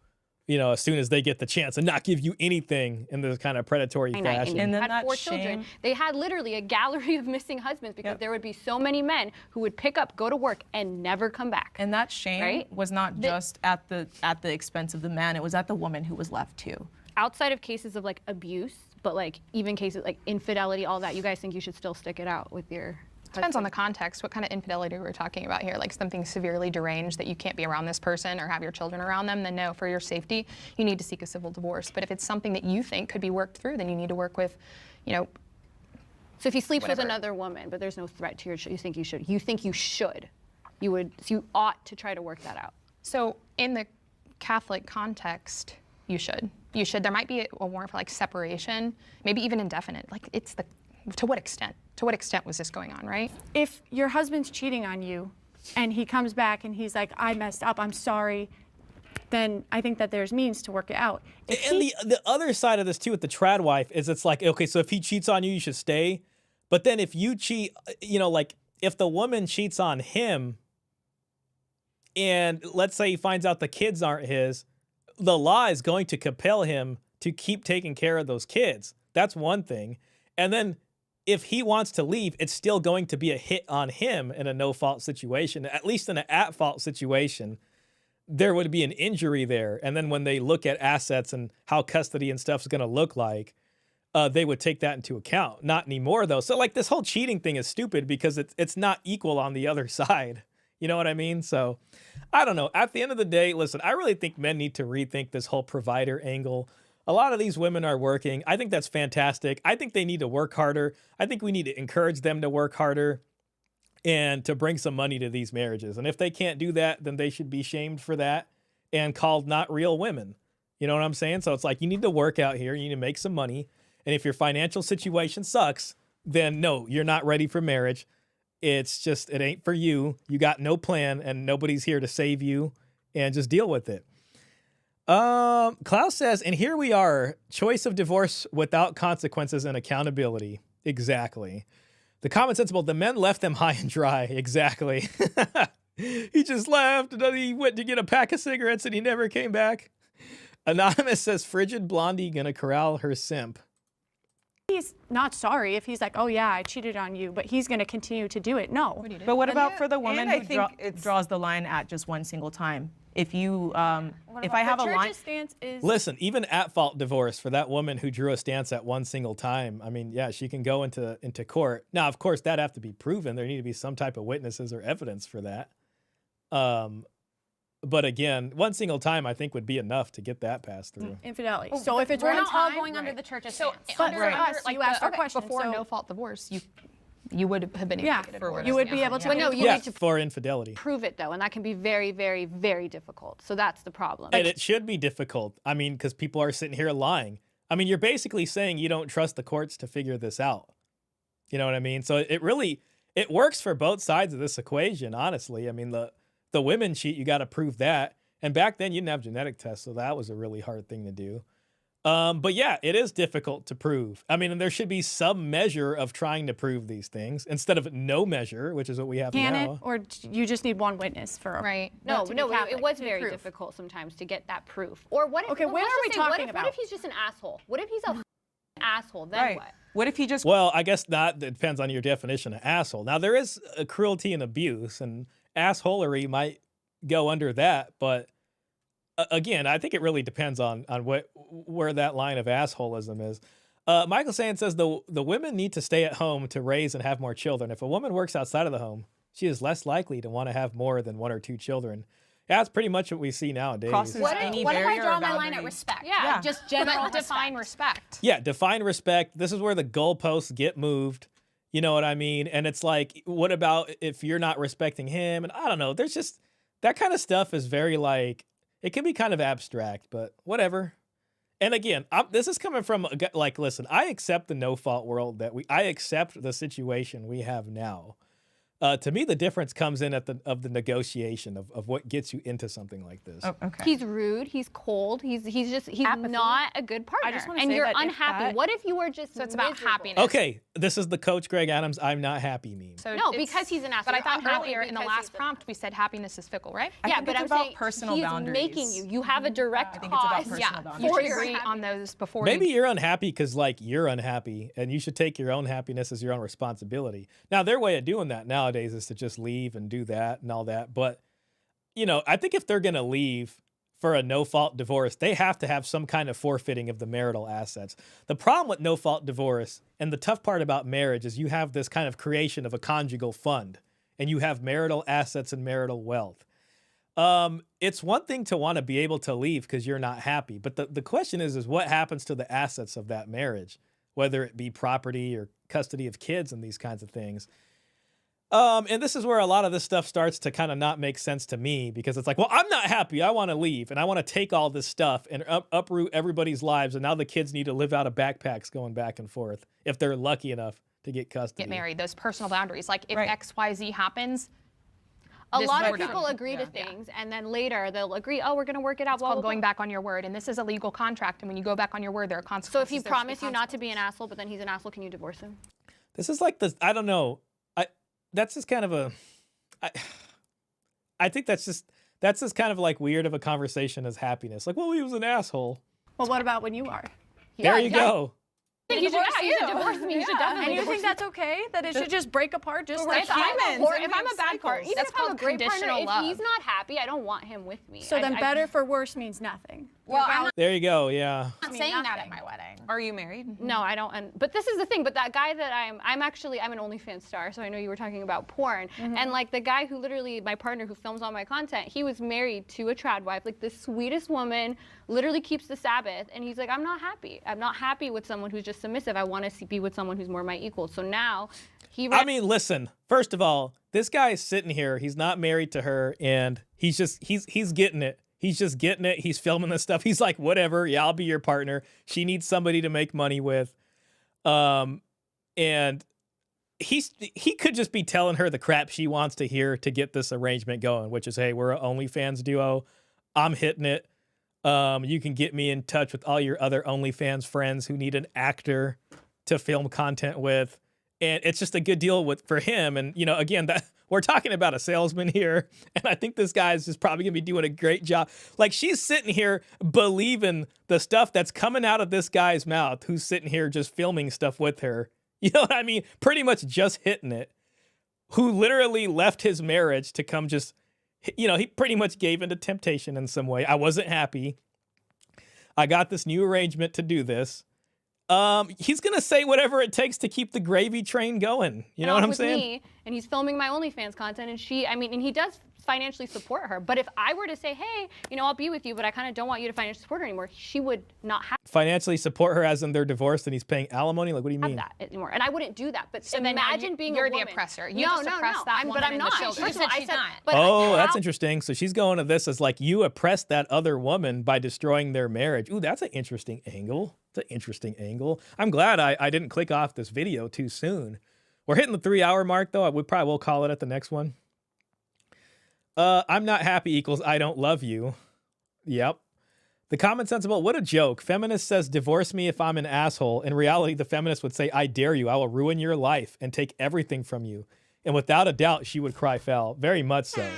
you know, as soon as they get the chance and not give you anything in this kind of predatory fashion. And then had 4 children. They had literally a gallery of missing husbands because there would be so many men who would pick up, go to work, and never come back. And that shame was not just at the expense of the man; it was at the woman who was left too. Outside of cases of like abuse, but like even cases like infidelity, all that, you guys think you should still stick it out with your. Depends on the context. What kind of infidelity we're talking about here? Like something severely deranged that you can't be around this person or have your children around them, then no, for your safety, you need to seek a civil divorce. But if it's something that you think could be worked through, then you need to work with, you know. So if he sleeps whatever. with another woman, but there's no threat to your, you think you should. You think you should. You ought to try to work that out. So in the Catholic context, you should. You should. There might be a warrant for like separation, maybe even indefinite. Like it's the. To what extent? To what extent was this going on, right? If your husband's cheating on you and he comes back and he's like, I messed up, I'm sorry, then I think that there's means to work it out. And the other side of this too with the trad wife is it's like, okay, so if he cheats on you, you should stay. But then if you cheat, you know, like if the woman cheats on him and let's say he finds out the kids aren't his, the law is going to compel him to keep taking care of those kids. That's one thing. And then if he wants to leave, it's still going to be a hit on him in a no-fault situation. At least in an at-fault situation, there would be an injury there. And then when they look at assets and how custody and stuff is going to look like, they would take that into account. Not anymore, though. So, like, this whole cheating thing is stupid because it's not equal on the other side. You know what I mean? So, I don't know. At the end of the day, listen, I really think men need to rethink this whole provider angle. A lot of these women are working. I think that's fantastic. I think they need to work harder. I think we need to encourage them to work harder and to bring some money to these marriages. And if they can't do that, then they should be shamed for that and called not real women. You know what I'm saying? So it's like you need to work out here. You need to make some money. And if your financial situation sucks, then no, you're not ready for marriage. It's just, it ain't for you. You got no plan and nobody's here to save you, and just deal with it. Klaus says, and here we are, choice of divorce without consequences and accountability. Exactly. The common sensible, the men left them high and dry. Exactly. He just left, and then he went to get a pack of cigarettes and he never came back. Anonymous says, frigid blondie gonna corral her simp. He's not sorry if he's like, oh yeah, I cheated on you, but he's going to continue to do it. No. But what about for the woman who draws the line at just one single time? If you, if I have a line, stance is listen, even at fault divorce for that woman who drew a stance at one single time. I mean, yeah, she can go into court. Now, of course, that have to be proven. There need to be some type of witnesses or evidence for that. But again, one single time I think would be enough to get that passed through. Infidelity. So if it's we're one not all time, going under the church's So stance. But for us, like you asked our question. before so, no fault divorce, you would have been yeah, able to divorce. you would be able to. But no, you Yeah, need to for infidelity. prove it though, and that can be very, very, very difficult. So that's the problem. And it should be difficult. I mean, because people are sitting here lying. I mean, you're basically saying you don't trust the courts to figure this out. You know what I mean? So it works for both sides of this equation, honestly. I mean, the women cheat, you got to prove that. And back then you didn't have genetic tests, so that was a really hard thing to do. But yeah, it is difficult to prove. I mean, and there should be some measure of trying to prove these things instead of no measure, which is what we have Can now. it, or you just need one witness for a Right. No, to be no, Catholic it was to very prove. difficult sometimes to get that proof. Or what if, Okay, well, when let's are we just say, talking what about? if he's just an asshole? What if he's a asshole? Then Right. what? What if he just Well, I guess that depends on your definition of asshole. Now, there is a cruelty and abuse, and assholery might go under that, but again, I think it really depends on where that line of assholism is. Michael Sand says the women need to stay at home to raise and have more children. If a woman works outside of the home, she is less likely to want to have more than 1 or 2 children. That's pretty much what we see nowadays. crosses What if, any what if I barrier draw or my line at boundary? respect? Yeah. Just general But define respect. Yeah, define respect. This is where the goalposts get moved. You know what I mean? And it's like, what about if you're not respecting him? And I don't know. There's just that kind of stuff is very like, it can be kind of abstract, but whatever. And again, this is coming from like, listen, I accept the no fault world I accept the situation we have now. To me, the difference comes in the negotiation of what gets you into something like this. Oh, okay. He's rude. He's cold. He's not a good partner. just wanna and say you're that if unhappy. that- What if you were just So it's about miserable? happiness. Okay, this is the Coach Greg Adams I'm not happy meme. So No, it's- because he's an asshole. But I You're thought unhappy earlier in the because last he's prompt we said happiness is fickle, right? I Yeah, think but it's I'm about saying personal he's boundaries. making you. You have a direct I think it's about cause. personal Yeah, boundaries. you For should your agree on those before Maybe you... you're unhappy because like you're unhappy and you should take your own happiness as your own responsibility. Now their way of doing that nowadays is to just leave and do that and all that. But you know, I think if they're going to leave for a no fault divorce, they have to have some kind of forfeiting of the marital assets. The problem with no fault divorce and the tough part about marriage is you have this kind of creation of a conjugal fund and you have marital assets and marital wealth. It's one thing to want to be able to leave because you're not happy. But the question is what happens to the assets of that marriage, whether it be property or custody of kids and these kinds of things. And this is where a lot of this stuff starts to kind of not make sense to me because it's like, well, I'm not happy. I want to leave and I want to take all this stuff and uproot everybody's lives. And now the kids need to live out of backpacks going back and forth if they're lucky enough to get custody. get married, those personal boundaries. Like if Right. XYZ happens, A this lot is of done. people agree to things, and then later they'll agree, oh, we're going to work it out. it's Blah, called blah, going blah. back on your word. And this is a legal contract. And when you go back on your word, there are So consequences. if he There should be promised you not to be an consequences. asshole, but then he's an asshole, can you divorce him? This is like this, I don't know. That's just kind of I think that's just kind of like weird of a conversation as happiness. Like, well, he was an asshole. Well, what about when you are? There you go. I think you should divorce me. You should definitely And you divorce think that's okay? That it should just break apart just like If I'm a humans? poor- and if we I'm a have bad partner, cycles? even That's if I'm a called great partner, conditional if love. he's not happy, I don't want him with me. So then better for worse means nothing. Well, I'm There you go. Yeah. not saying that at my wedding. Are you married? No, I don't. But this is the thing. But that guy that I'm an OnlyFans star, so I know you were talking about porn. And like the guy who literally, my partner who films all my content, he was married to a trad wife, like the sweetest woman, literally keeps the Sabbath. And he's like, I'm not happy. I'm not happy with someone who's just submissive. I want to be with someone who's more my equal. So now I mean, listen, first of all, this guy is sitting here. He's not married to her and he's getting it. He's just getting it. He's filming this stuff. He's like, whatever. Yeah, I'll be your partner. She needs somebody to make money with. And he could just be telling her the crap she wants to hear to get this arrangement going, which is, hey, we're an OnlyFans duo. I'm hitting it. You can get me in touch with all your other OnlyFans friends who need an actor to film content with. And it's just a good deal for him. And, you know, again, that we're talking about a salesman here. And I think this guy is just probably going to be doing a great job. Like, she's sitting here believing the stuff that's coming out of this guy's mouth, who's sitting here just filming stuff with her. You know what I mean? Pretty much just hitting it. Who literally left his marriage to come just, you know, he pretty much gave into temptation in some way. I wasn't happy. I got this new arrangement to do this. He's gonna say whatever it takes to keep the gravy train going. You know what I'm saying? Me, and he's filming my OnlyFans content, and and he does financially support her. But if I were to say, hey, I'll be with you, but I kind of don't want you to financially support her anymore, she would not have financially support her as in they're divorced and he's paying alimony. Like, what do you mean? That anymore, and I wouldn't do that. But So imagine being you're a woman. the oppressor. You no, just oppress that woman but I'm and the not. children. First of all, She I said said, she's not. but Oh, that's interesting. So she's going to this as like you oppressed that other woman by destroying their marriage. Ooh, that's an interesting angle. It's an interesting angle. I'm glad I didn't click off this video too soon. We're hitting the 3-hour mark though. We probably will call it at the next one. I'm not happy equals I don't love you. Yep. The common sensible, what a joke. Feminist says divorce me if I'm an asshole. In reality, the feminist would say, I dare you. I will ruin your life and take everything from you. And without a doubt, she would cry foul. Very much so.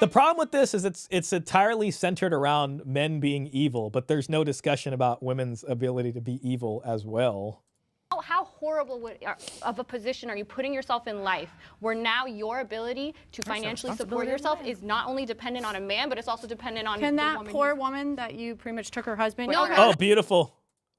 The problem with this is it's entirely centered around men being evil, but there's no discussion about women's ability to be evil as well. How horrible of a position are you putting yourself in life where now your ability to financially support yourself is not only dependent on a man, but it's also dependent on Can the that woman poor woman that you pretty much took her husband? No, Oh, beautiful.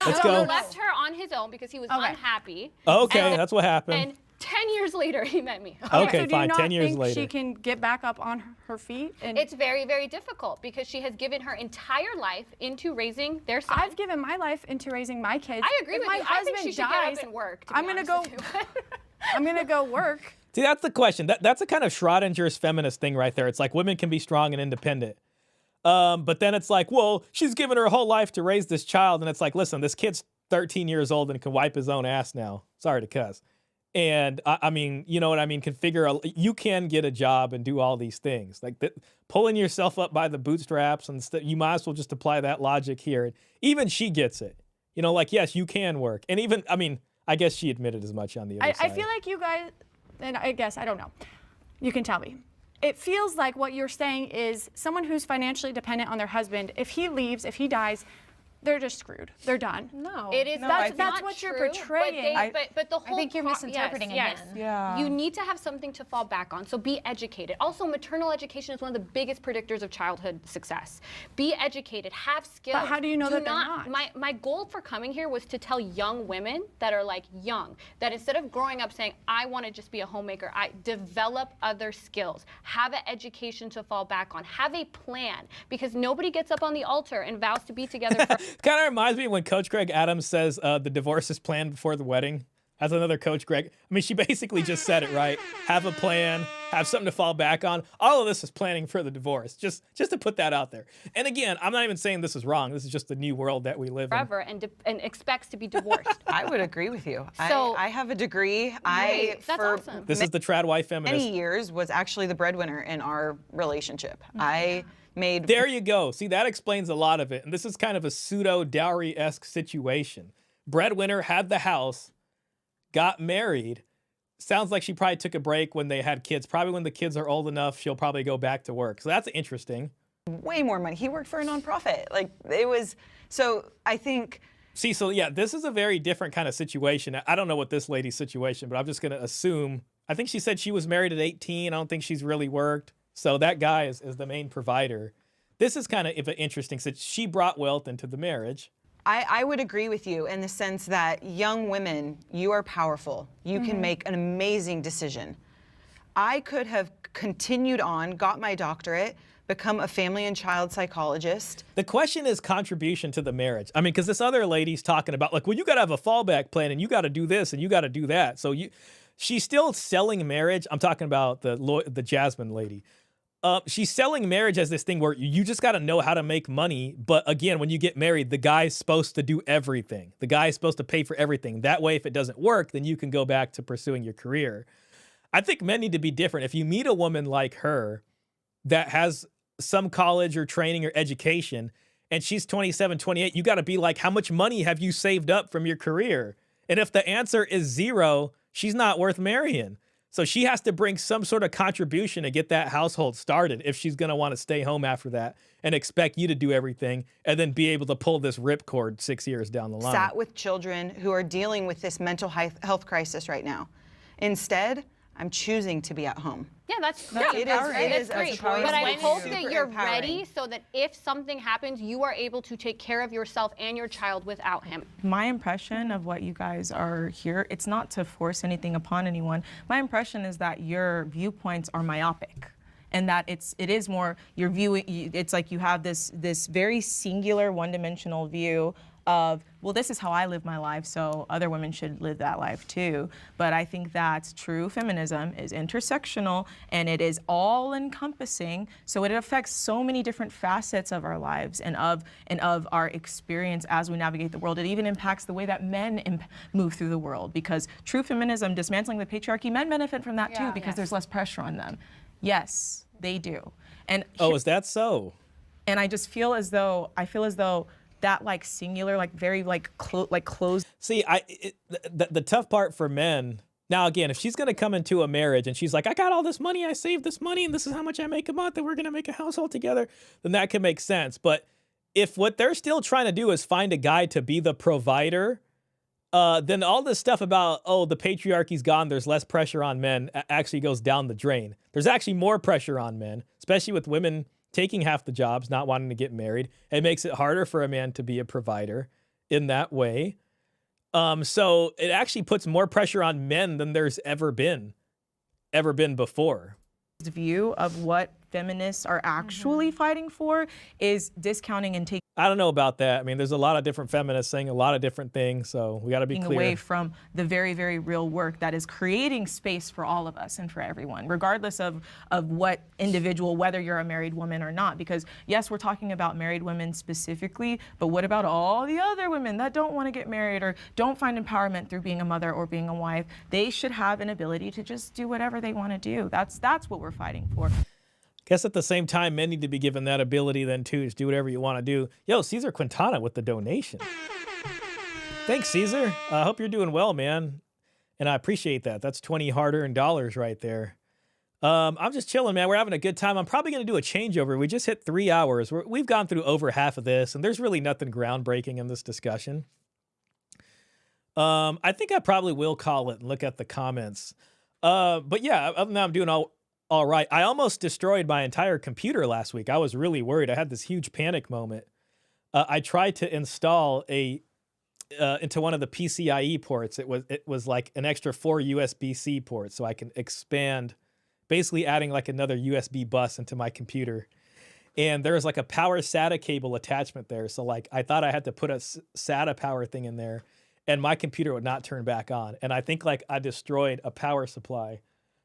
Let's go. He left her on his own because he was unhappy. Okay, that's what happened. And 10 years later, he met me. Okay, so do fine. you not 10 years think later. she can get back up on her feet? And It's very, very difficult because she has given her entire life into raising their son. I've given my life into raising my kids. I agree If with my you. I think husband she should dies, get up and work. I'm gonna go. I'm gonna go work. See, that's the question. That's a kind of Schrodinger's feminist thing right there. It's like women can be strong and independent. But then it's like, well, she's given her whole life to raise this child. And it's like, listen, this kid's 13 years old and can wipe his own ass now. Sorry to cuss. And I mean, you know what I mean? You can get a job and do all these things. Like pulling yourself up by the bootstraps and you might as well just apply that logic here. And even she gets it. Like, yes, you can work. And even, I guess she admitted as much on the other side. I feel like you guys, and I guess, I don't know. You can tell me. It feels like what you're saying is someone who's financially dependent on their husband, if he leaves, if he dies, they're just screwed. They're done. No. It is that's what you're portraying. But the whole I think you're misinterpreting yes. again. Yeah. You need to have something to fall back on. So be educated. Also, maternal education is one of the biggest predictors of childhood success. Be educated. Have skills. But how do you know that they're not? My goal for coming here was to tell young women that are like young that instead of growing up saying I want to just be a homemaker, I develop other skills. Have an education to fall back on. Have a plan because nobody gets up on the altar and vows to be together for Kind of reminds me when Coach Greg Adams says the divorce is planned before the wedding. That's another Coach Greg. She basically just said it, right? Have a plan, have something to fall back on. All of this is planning for the divorce, just to put that out there. And again, I'm not even saying this is wrong. This is just the new world that we live in. forever and expects to be divorced. I would agree with you. So- I have a degree. That's for awesome. This is the Tradwife feminist. many years was actually the breadwinner in our relationship. I made There you go. See, that explains a lot of it. And this is kind of a pseudo dowry-esque situation. Breadwinner had the house, got married. Sounds like she probably took a break when they had kids. Probably when the kids are old enough, she'll probably go back to work. So that's interesting. way more money. He worked for a nonprofit. So I think. See, so yeah, this is a very different kind of situation. I don't know what this lady's situation, but I'm just going to assume. I think she said she was married at 18. I don't think she's really worked. So that guy is the main provider. This is kind of an interesting situation. She brought wealth into the marriage. I would agree with you in the sense that young women, you are powerful. You can make an amazing decision. I could have continued on, got my doctorate, become a family and child psychologist. The question is contribution to the marriage. Because this other lady's talking about well, you got to have a fallback plan and you got to do this and you got to do that. So she's still selling marriage. I'm talking about the Jasmine lady. She's selling marriage as this thing where you just got to know how to make money. But again, when you get married, the guy's supposed to do everything. The guy's supposed to pay for everything. That way, if it doesn't work, then you can go back to pursuing your career. I think men need to be different. If you meet a woman like her that has some college or training or education, and she's 27, 28, you got to be like, how much money have you saved up from your career? And if the answer is zero, she's not worth marrying. So she has to bring some sort of contribution to get that household started if she's going to want to stay home after that and expect you to do everything and then be able to pull this ripcord 6 years down the line. Sat with children who are dealing with this mental health crisis right now. Instead, I'm choosing to be at home. Yeah, that's It is great. a choice. But I hope Super that you're empowering. ready so that if something happens, you are able to take care of yourself and your child without him. My impression of what you guys are here, it's not to force anything upon anyone. My impression is that your viewpoints are myopic. And that it is more, you're viewing, it's like you have this very singular one-dimensional view of, well, this is how I live my life, so other women should live that life too. But I think that true feminism is intersectional and it is all-encompassing, so it affects so many different facets of our lives and of our experience as we navigate the world. It even impacts the way that men move through the world, because true feminism, dismantling the patriarchy, men benefit from that too, because there's less pressure on them. Yes, they do. And is that so? And I just feel as though that like singular, like very like closed. See, the tough part for men. Now again, if she's gonna come into a marriage and she's like, I got all this money, I saved this money, and this is how much I make a month, and we're gonna make a household together, then that can make sense. But if what they're still trying to do is find a guy to be the provider, then all this stuff about, oh, the patriarchy's gone, there's less pressure on men, actually goes down the drain. There's actually more pressure on men, especially with women taking half the jobs, not wanting to get married. It makes it harder for a man to be a provider in that way. So it actually puts more pressure on men than there's ever been before. View of what feminists are actually fighting for is discounting and taking I don't know about that. I mean, there's a lot of different feminists saying a lot of different things, so we got to be clear. Away from the very, very real work that is creating space for all of us and for everyone, regardless of what individual, whether you're a married woman or not. Because yes, we're talking about married women specifically, but what about all the other women that don't want to get married or don't find empowerment through being a mother or being a wife? They should have an ability to just do whatever they want to do. That's what we're fighting for. Guess at the same time, men need to be given that ability then too, to do whatever you want to do. Yo, Caesar Quintana with the donation. Thanks, Caesar. I hope you're doing well, man. And I appreciate that. That's 20 hard-earned dollars right there. I'm just chilling, man. We're having a good time. I'm probably going to do a changeover. We just hit 3 hours. We've gone through over half of this, and there's really nothing groundbreaking in this discussion. I think I probably will call it and look at the comments. But yeah, other than that, I'm doing all right. I almost destroyed my entire computer last week. I was really worried. I had this huge panic moment. I tried to install into one of the PCIe ports. It was like an extra 4 USB-C ports, so I can expand, basically adding like another USB bus into my computer. And there was like a power SATA cable attachment there. So like I thought I had to put a SATA power thing in there, and my computer would not turn back on. And I think like I destroyed a power supply.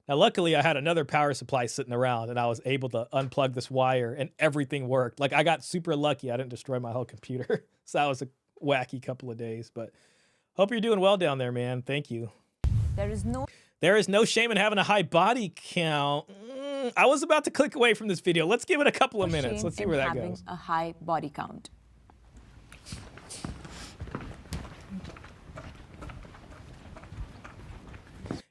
Now, luckily, I had another power supply sitting around, and I was able to unplug this wire, and everything worked. Like, I got super lucky. I didn't destroy my whole computer. So that was a wacky couple of days. But hope you're doing well down there, man. Thank you. There is no shame in having a high body count. I was about to click away from this video. Let's give it a couple of minutes. Let's see where that goes. A high body count.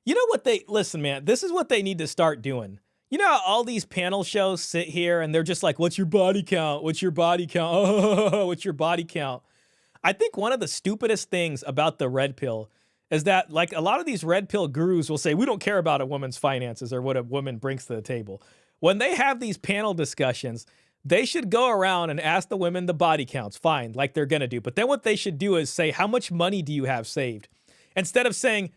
You know what listen, man, this is what they need to start doing. You know how all these panel shows sit here and they're just like, what's your body count? What's your body count? Oh, what's your body count? I think one of the stupidest things about the red pill is that like a lot of these red pill gurus will say, we don't care about a woman's finances or what a woman brings to the table. When they have these panel discussions, they should go around and ask the women the body counts, fine, like they're gonna do. But then what they should do is say, how much money do you have saved? Instead of saying,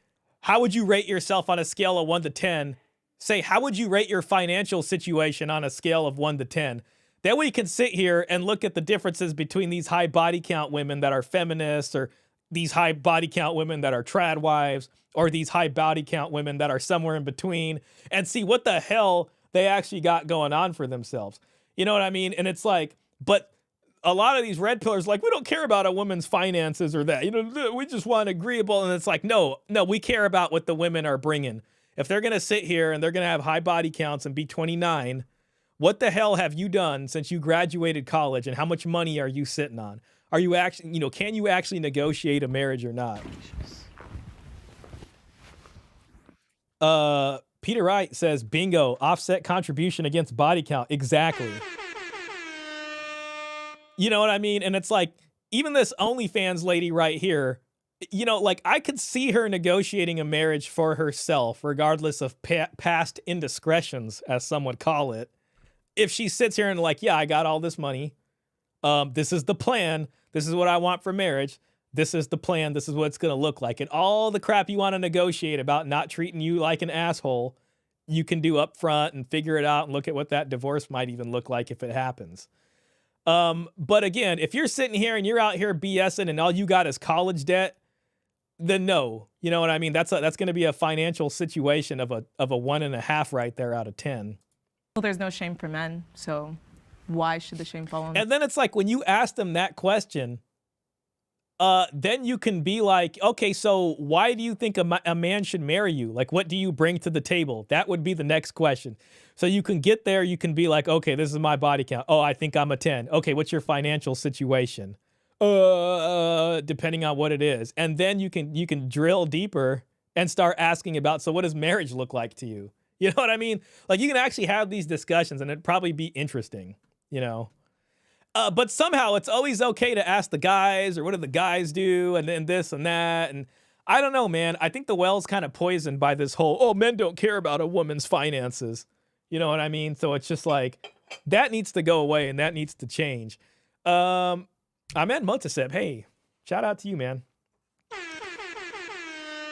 how would you rate yourself on a scale of 1 to 10? Say, how would you rate your financial situation on a scale of 1 to 10? That way you can sit here and look at the differences between these high body count women that are feminists, or these high body count women that are tradwives, or these high body count women that are somewhere in between, and see what the hell they actually got going on for themselves. You know what I mean? And it's like, but a lot of these red pillars, like, we don't care about a woman's finances or that, you know, we just want agreeable. And it's like, no, we care about what the women are bringing. If they're going to sit here and they're going to have high body counts and be 29, what the hell have you done since you graduated college, and how much money are you sitting on? Are you actually, you know, can you actually negotiate a marriage or not? Peter Wright says, bingo, offset contribution against body count. Exactly. You know what I mean? And it's like, even this OnlyFans lady right here, you know, like I could see her negotiating a marriage for herself, regardless of past indiscretions, as some would call it. If she sits here and like, yeah, I got all this money. This is the plan. This is what I want for marriage. This is the plan. This is what it's going to look like. And all the crap you want to negotiate about not treating you like an asshole, you can do up front and figure it out and look at what that divorce might even look like if it happens. But again, if you're sitting here and you're out here BSing and all you got is college debt, then no. You know what I mean? That's going to be a financial situation of a 1.5 right there out of 10. Well, there's no shame for men, so why should the shame fall on them? And then it's like when you ask them that question, then you can be like, okay, so why do you think a man should marry you? Like, what do you bring to the table? That would be the next question. So you can get there. You can be like, okay, this is my body count. Oh, I think I'm a 10. Okay, what's your financial situation? Depending on what it is. And then you can drill deeper and start asking about, so what does marriage look like to you? You know what I mean? Like, you can actually have these discussions and it'd probably be interesting, you know? But somehow it's always okay to ask the guys, or what do the guys do, and then this and that. And I don't know, man. I think the well's kind of poisoned by this whole, oh, men don't care about a woman's finances. You know what I mean? So it's just like, that needs to go away and that needs to change. Ahmed Motaseb, hey, shout out to you, man.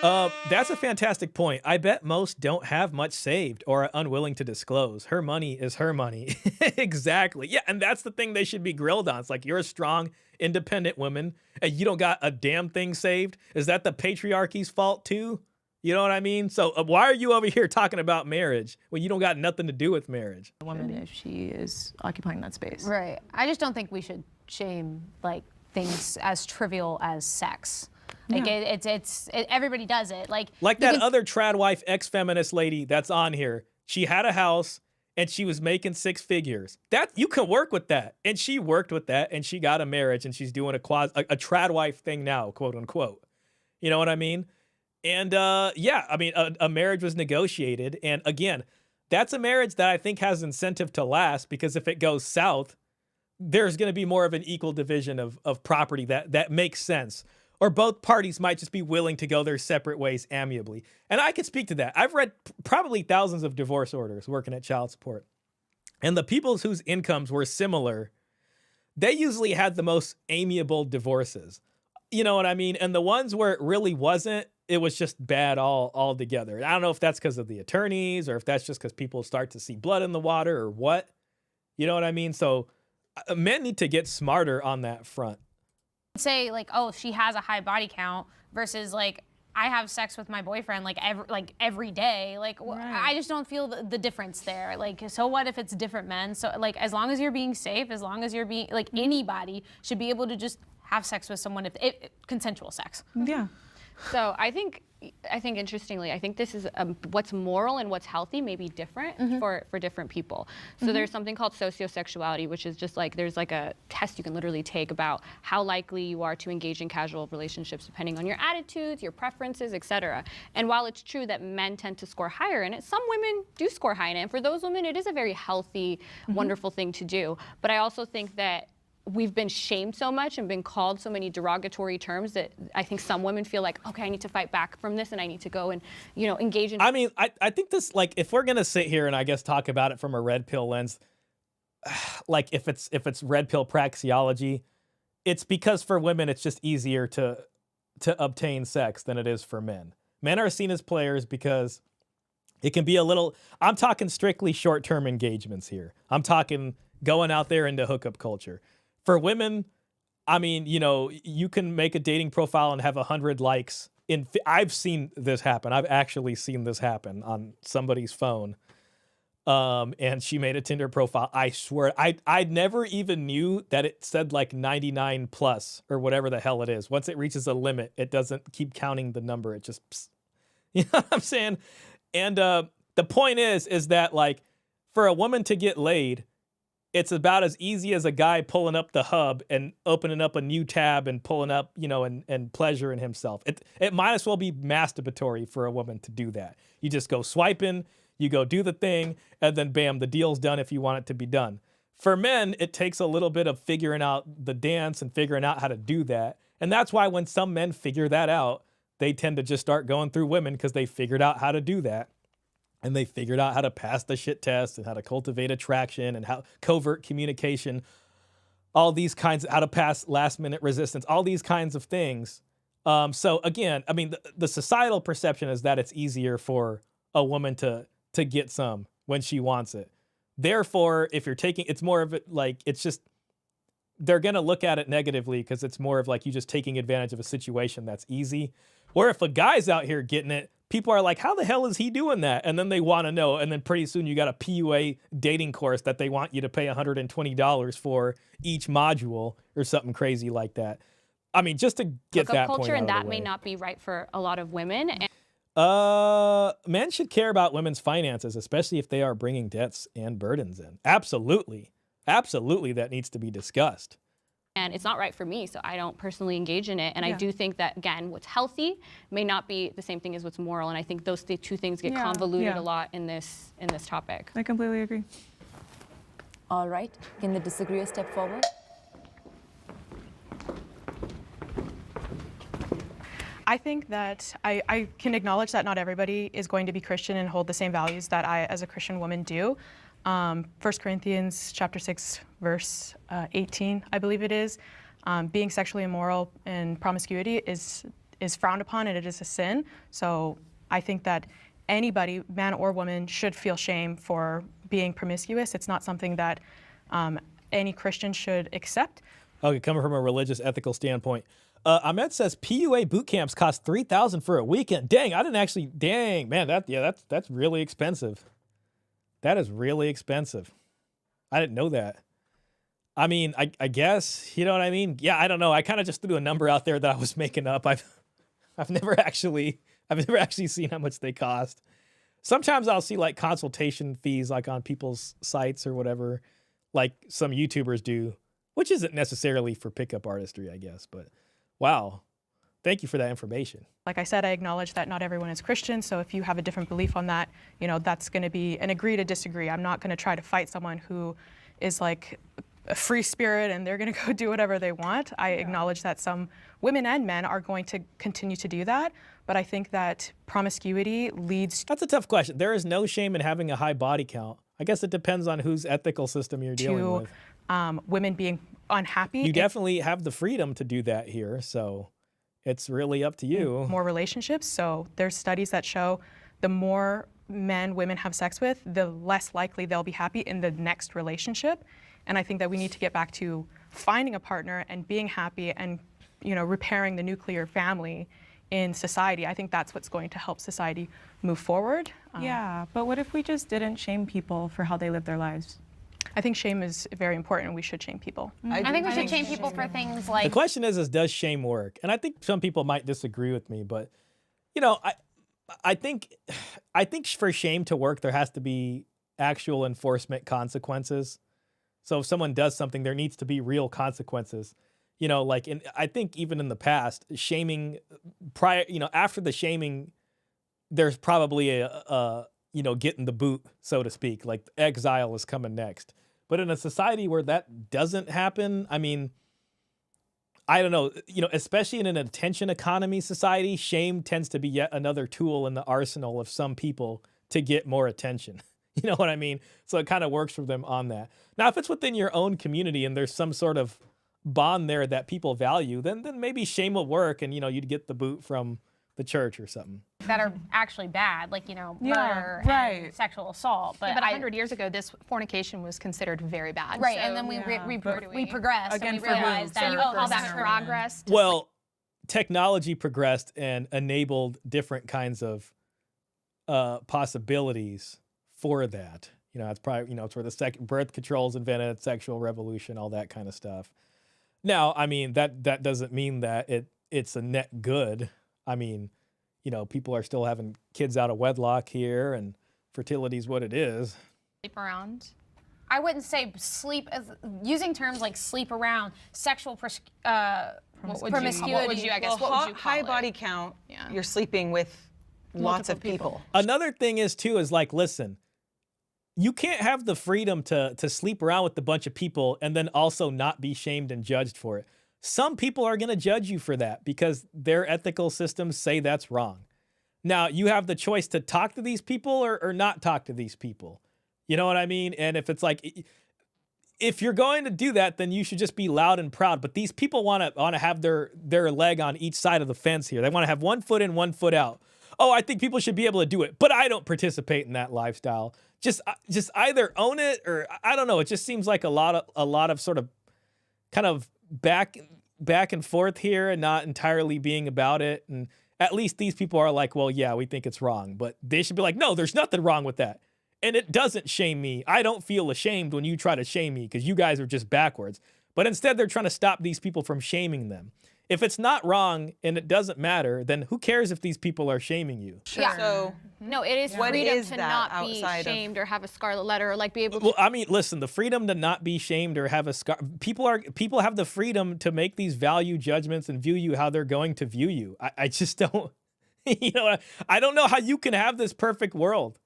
That's a fantastic point. I bet most don't have much saved or are unwilling to disclose. Her money is her money. Exactly. Yeah, and that's the thing they should be grilled on. It's like, you're a strong, independent woman, and you don't got a damn thing saved. Is that the patriarchy's fault too? You know what I mean? So why are you over here talking about marriage when you don't got nothing to do with marriage? A woman, if she is occupying that space. Right. I just don't think we should shame like things as trivial as sex. Like it's everybody does it. Like that other Tradwife ex-feminist lady that's on here. She had a house and she was making 6 figures. That you can work with that, and she worked with that, and she got a marriage, and she's doing a Tradwife thing now, quote unquote. You know what I mean? And yeah, I mean a marriage was negotiated, and again, that's a marriage that I think has incentive to last, because if it goes south, there's going to be more of an equal division of property that makes sense. Or both parties might just be willing to go their separate ways amicably. And I could speak to that. I've read probably thousands of divorce orders working at child support. And the people whose incomes were similar, they usually had the most amiable divorces. You know what I mean? And the ones where it really wasn't, it was just bad all together. I don't know if that's because of the attorneys, or if that's just because people start to see blood in the water, or what. You know what I mean? So men need to get smarter on that front. Say like, oh, she has a high body count versus like, I have sex with my boyfriend like every day. Like, I just don't feel the difference there. Like, so what if it's different men? So like, as long as you're being safe, as long as you're being like, anybody should be able to just have sex with someone if consensual sex. Yeah. So I think interestingly, I think this is what's moral and what's healthy may be different for different people. So there's something called sociosexuality, which is just like, there's like a test you can literally take about how likely you are to engage in casual relationships depending on your attitudes, your preferences, etc. And while it's true that men tend to score higher in it, some women do score high in it. And for those women, it is a very healthy, wonderful thing to do. But I also think that we've been shamed so much and been called so many derogatory terms that I think some women feel like, okay, I need to fight back from this and I need to go and, you know, engage in. I mean, I think this, like, if we're going to sit here and I guess talk about it from a red pill lens, like if it's red pill praxeology, it's because for women, it's just easier to obtain sex than it is for men. Men are seen as players because it can be a little, I'm talking strictly short-term engagements here. I'm talking going out there into hookup culture. For women, I mean, you know, you can make a dating profile and have 100 likes. I've seen this happen. I've actually seen this happen on somebody's phone. And she made a Tinder profile. I swear, I never even knew that it said like 99 plus or whatever the hell it is. Once it reaches a limit, it doesn't keep counting the number. It just, psst. You know what I'm saying? And the point is that like for a woman to get laid, it's about as easy as a guy pulling up the hub and opening up a new tab and pulling up, you know, and pleasure in himself. It might as well be masturbatory for a woman to do that. You just go swiping, you go do the thing, and then bam, the deal's done if you want it to be done. For men, it takes a little bit of figuring out the dance and figuring out how to do that. And that's why when some men figure that out, they tend to just start going through women because they figured out how to do that. And they figured out how to pass the shit test and how to cultivate attraction and how covert communication, all these kinds of how to pass last minute resistance, all these kinds of things. So again, I mean, the societal perception is that it's easier for a woman to get some when she wants it. Therefore, if you're taking, it's more of it like, it's just, they're going to look at it negatively because it's more of like you just taking advantage of a situation that's easy. Or if a guy's out here getting it, people are like, how the hell is he doing that? And then they want to know. And then pretty soon you got a PUA dating course that they want you to pay $120 for each module or something crazy like that. I mean, just to get that point culture, out and of that the may way. not be right for a lot of women. Men should care about women's finances, especially if they are bringing debts and burdens in. Absolutely. Absolutely, that needs to be discussed. And it's not right for me, so I don't personally engage in it. And I do think that, again, what's healthy may not be the same thing as what's moral. And I think those two things get convoluted a lot in this topic. I completely agree. All right. Can the disagreeer step forward? I think that I can acknowledge that not everybody is going to be Christian and hold the same values that I, as a Christian woman, do. 1 Corinthians chapter 6, verse 18, I believe it is, being sexually immoral and promiscuity is frowned upon and it is a sin. So I think that anybody, man or woman, should feel shame for being promiscuous. It's not something that any Christian should accept. Okay, coming from a religious, ethical standpoint. Ahmed says PUA boot camps cost $3,000 for a weekend. Dang, I didn't actually. Dang, man, that's really expensive. That is really expensive. I didn't know that. I mean, I guess, you know what I mean? Yeah, I don't know. I kind of just threw a number out there that I was making up. I've never actually seen how much they cost. Sometimes I'll see like consultation fees like on people's sites or whatever, like some YouTubers do, which isn't necessarily for pickup artistry, I guess, but wow. Thank you for that information. Like I said, I acknowledge that not everyone is Christian, so if you have a different belief on that, you know, that's going to be an agree to disagree. I'm not going to try to fight someone who is like a free spirit and they're going to go do whatever they want. I acknowledge that some women and men are going to continue to do that, but I think that promiscuity leads That's a tough question. There is no shame in having a high body count. I guess it depends on whose ethical system you're dealing with. Women being unhappy. You definitely have the freedom to do that here, so it's really up to you. More relationships. So there's studies that show the more men women have sex with, the less likely they'll be happy in the next relationship. And I think that we need to get back to finding a partner and being happy and, you know, repairing the nuclear family in society. I think that's what's going to help society move forward. Yeah, but what if we just didn't shame people for how they live their lives? I think shame is very important and we should shame people. I think we should shame people for things like... The question is does shame work? And I think some people might disagree with me, but, you know, I think for shame to work, there has to be actual enforcement consequences. So if someone does something, there needs to be real consequences. You know, like, I think even in the past, shaming prior, you know, after the shaming, there's probably you know, getting the boot, so to speak, like exile is coming next. But in a society where that doesn't happen, I mean, I don't know, you know, especially in an attention economy society, shame tends to be yet another tool in the arsenal of some people to get more attention. You know what I mean? So it kind of works for them on that. Now, if it's within your own community and there's some sort of bond there that people value, then maybe shame will work and, you know, you'd get the boot from the church or something. that are actually bad, like, you know, murder and sexual assault. But 100 years ago, this fornication was considered very bad. Right, so, and then we progressed Again, and we realized that all that progress. Well, technology progressed and enabled different kinds of possibilities for that. You know, it's probably, you know, it's where the birth control's invented, sexual revolution, all that kind of stuff. Now, I mean, that doesn't mean that it's a net good. I mean, you know, people are still having kids out of wedlock here, and fertility is what it is. Sleep around. I wouldn't say sleep, using terms like sleep around, sexual promiscuity. What would you, I guess, what would you call high body count, you're sleeping with lots of people. Another thing is, too, is like, listen, you can't have the freedom to sleep around with a bunch of people and then also not be shamed and judged for it. some people are going to judge you for that because their ethical systems say that's wrong. Now, you have the choice to talk to these people or not talk to these people. You know what I mean? And if it's like, if you're going to do that, then you should just be loud and proud. But these people want to have their leg on each side of the fence here. They want to have one foot in, one foot out. Oh, I think people should be able to do it, but I don't participate in that lifestyle. Just either own it or I don't know. It just seems like a lot of sort of kind of back and forth here and not entirely being about it. And at least these people are like, well, yeah, we think it's wrong, but they should be like, no, there's nothing wrong with that. And it doesn't shame me. I don't feel ashamed when you try to shame me because you guys are just backwards. But instead, they're trying to stop these people from shaming them. If it's not wrong and it doesn't matter, then who cares if these people are shaming you? Sure. Yeah. So no, it is freedom to not be shamed or have a scarlet letter or like be able to. Well, I mean, listen, the freedom to not be shamed or have a people have the freedom to make these value judgments and view you how they're going to view you. I just don't, I don't know how you can have this perfect world.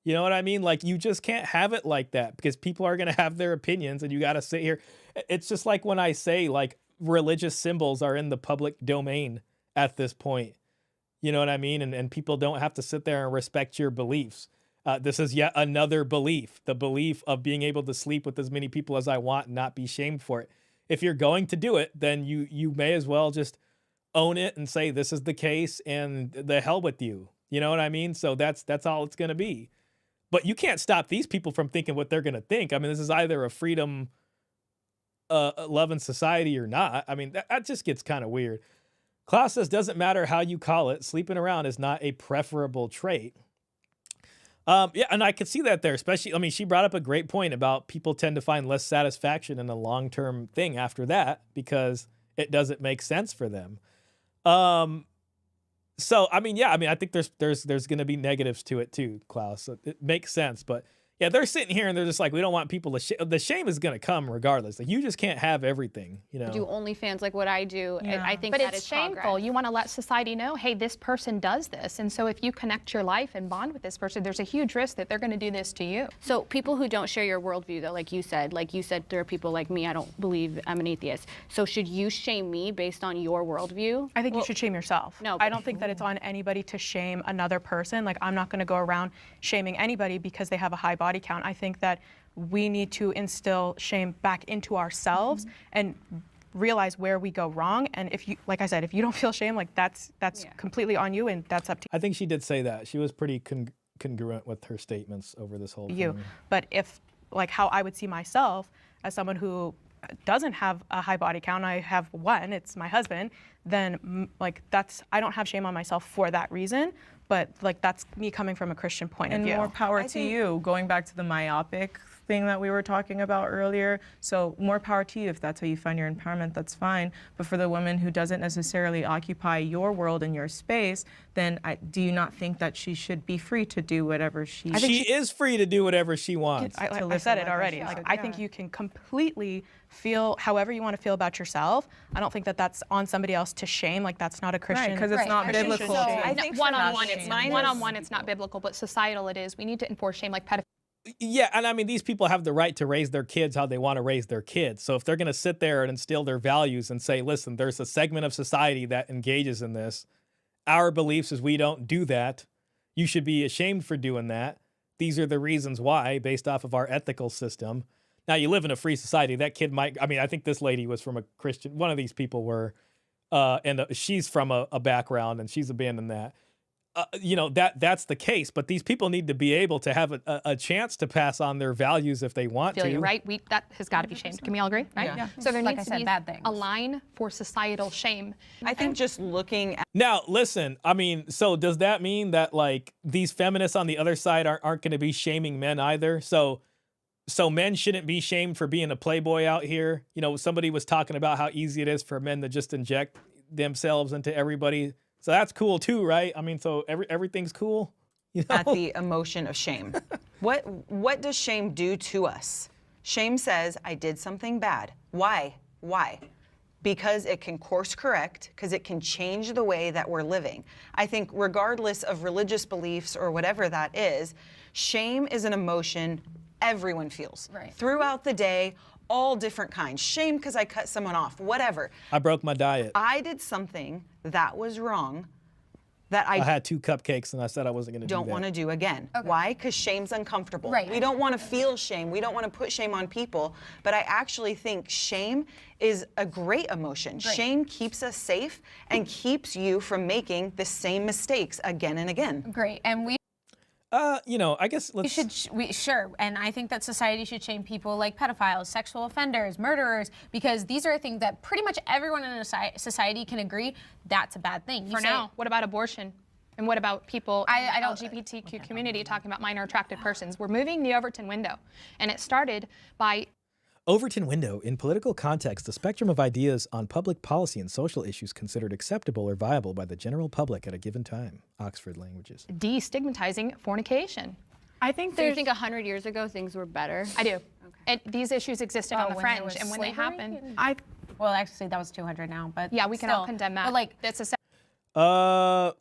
You know what I mean? Like, you just can't have it like that because people are going to have their opinions and you got to sit here. It's just like when I say, like, religious symbols are in the public domain at this point. You know what I mean? And people don't have to sit there and respect your beliefs. This is yet another belief, the belief of being able to sleep with as many people as I want and not be shamed for it. If you're going to do it, then you may as well just own it and say this is the case and the hell with you. You know what I mean? So that's all it's going to be. But you can't stop these people from thinking what they're going to think. I mean, this is either a freedom loving society or not. I mean, that just gets kind of weird. Klaus says, doesn't matter how you call it, sleeping around is not a preferable trait. Yeah, and I could see that there, especially, I mean, she brought up a great point about people tend to find less satisfaction in a long-term thing after that because it doesn't make sense for them. So, I mean, yeah, I mean, I think there's going to be negatives to it too, Klaus. So it makes sense, but yeah, they're sitting here and they're just like, we don't want people to the shame is going to come regardless. Like, you just can't have everything, you know. Do OnlyFans like what I do. Yeah. I think but that it's is shameful. progress. You want to let society know, hey, this person does this. And so if you connect your life and bond with this person, there's a huge risk that they're going to do this to you. So people who don't share your worldview, though, like you said, there are people like me, I don't believe I'm an atheist. So should you shame me based on your worldview? I think you should shame yourself. No. I don't think that it's on anybody to shame another person. Like, I'm not going to go around shaming anybody because they have a high body count. I think that we need to instill shame back into ourselves and realize where we go wrong. And if you, like I said, if you don't feel shame, like that's completely on you and that's up to I think she did say that. She was pretty congruent with her statements over this whole thing. But if, like, how I would see myself as someone who doesn't have a high body count, I have one, it's my husband, then like I don't have shame on myself for that reason. But like, that's me coming from a Christian point of view. And more power to you, going back to the myopic thing that we were talking about earlier. So more power to you if that's how you find your empowerment, that's fine. But for the woman who doesn't necessarily occupy your world and your space, then do you not think that she should be free to do whatever she is free to do whatever she wants. I said it already. Like, I think you can completely feel however you want to feel about yourself. I don't think that that's on somebody else to shame. Like, that's not a Christian. Because it's not biblical. So I think one-on-one it's not biblical, but societal it is. We need to enforce shame like pedophilia. Yeah, and I mean, these people have the right to raise their kids how they want to raise their kids. So if they're going to sit there and instill their values and say, listen, there's a segment of society that engages in this. Our beliefs is we don't do that. You should be ashamed for doing that. These are the reasons why, based off of our ethical system. Now, you live in a free society. That kid might, I mean, I think this lady was from a Christian, one of these people were, and she's from a background and she's abandoned that. You know, that's the case, but these people need to be able to have a chance to pass on their values if they want to. You're right. That has got to be shamed. Can we all agree? Right? Yeah. So there Like needs I to said, be bad a line for societal shame. I think just looking at Now, listen, I mean, so does that mean that, like, these feminists on the other side aren't going to be shaming men either? So men shouldn't be shamed for being a playboy out here? You know, somebody was talking about how easy it is for men to just inject themselves into everybody. So that's cool too, right? I mean, so everything's cool. You know? at the emotion of shame. What does shame do to us? Shame says, I did something bad. Why? Because it can course correct, because it can change the way that we're living. I think regardless of religious beliefs or whatever that is, shame is an emotion everyone feels Right. throughout the day, all different kinds. Shame because I cut someone off, whatever. I broke my diet. I did something that was wrong that I had 2 cupcakes and I said I wasn't going to do that. don't want to do again. Why? Because shame's uncomfortable. Right. We don't want to feel shame. We don't want to put shame on people. But I actually think shame is a great emotion. Great. Shame keeps us safe and keeps you from making the same mistakes again and again. Great. And we You know, I guess let's. sure, and I think that society should shame people like pedophiles, sexual offenders, murderers, because these are things that pretty much everyone in a society can agree that's a bad thing. For now, what about abortion? And what about people in the LGBTQ community talking about minor attracted persons? We're moving the Overton window, and it started by Overton window. In political context, the spectrum of ideas on public policy and social issues considered acceptable or viable by the general public at a given time. Oxford Languages. destigmatizing fornication. I think So you there's think 100 years ago things were better? I do. These issues existed on the when there fringe, was and when they slavery? happened, Well, actually, that was 200 now, but yeah, we can still. all condemn that. But like, that's a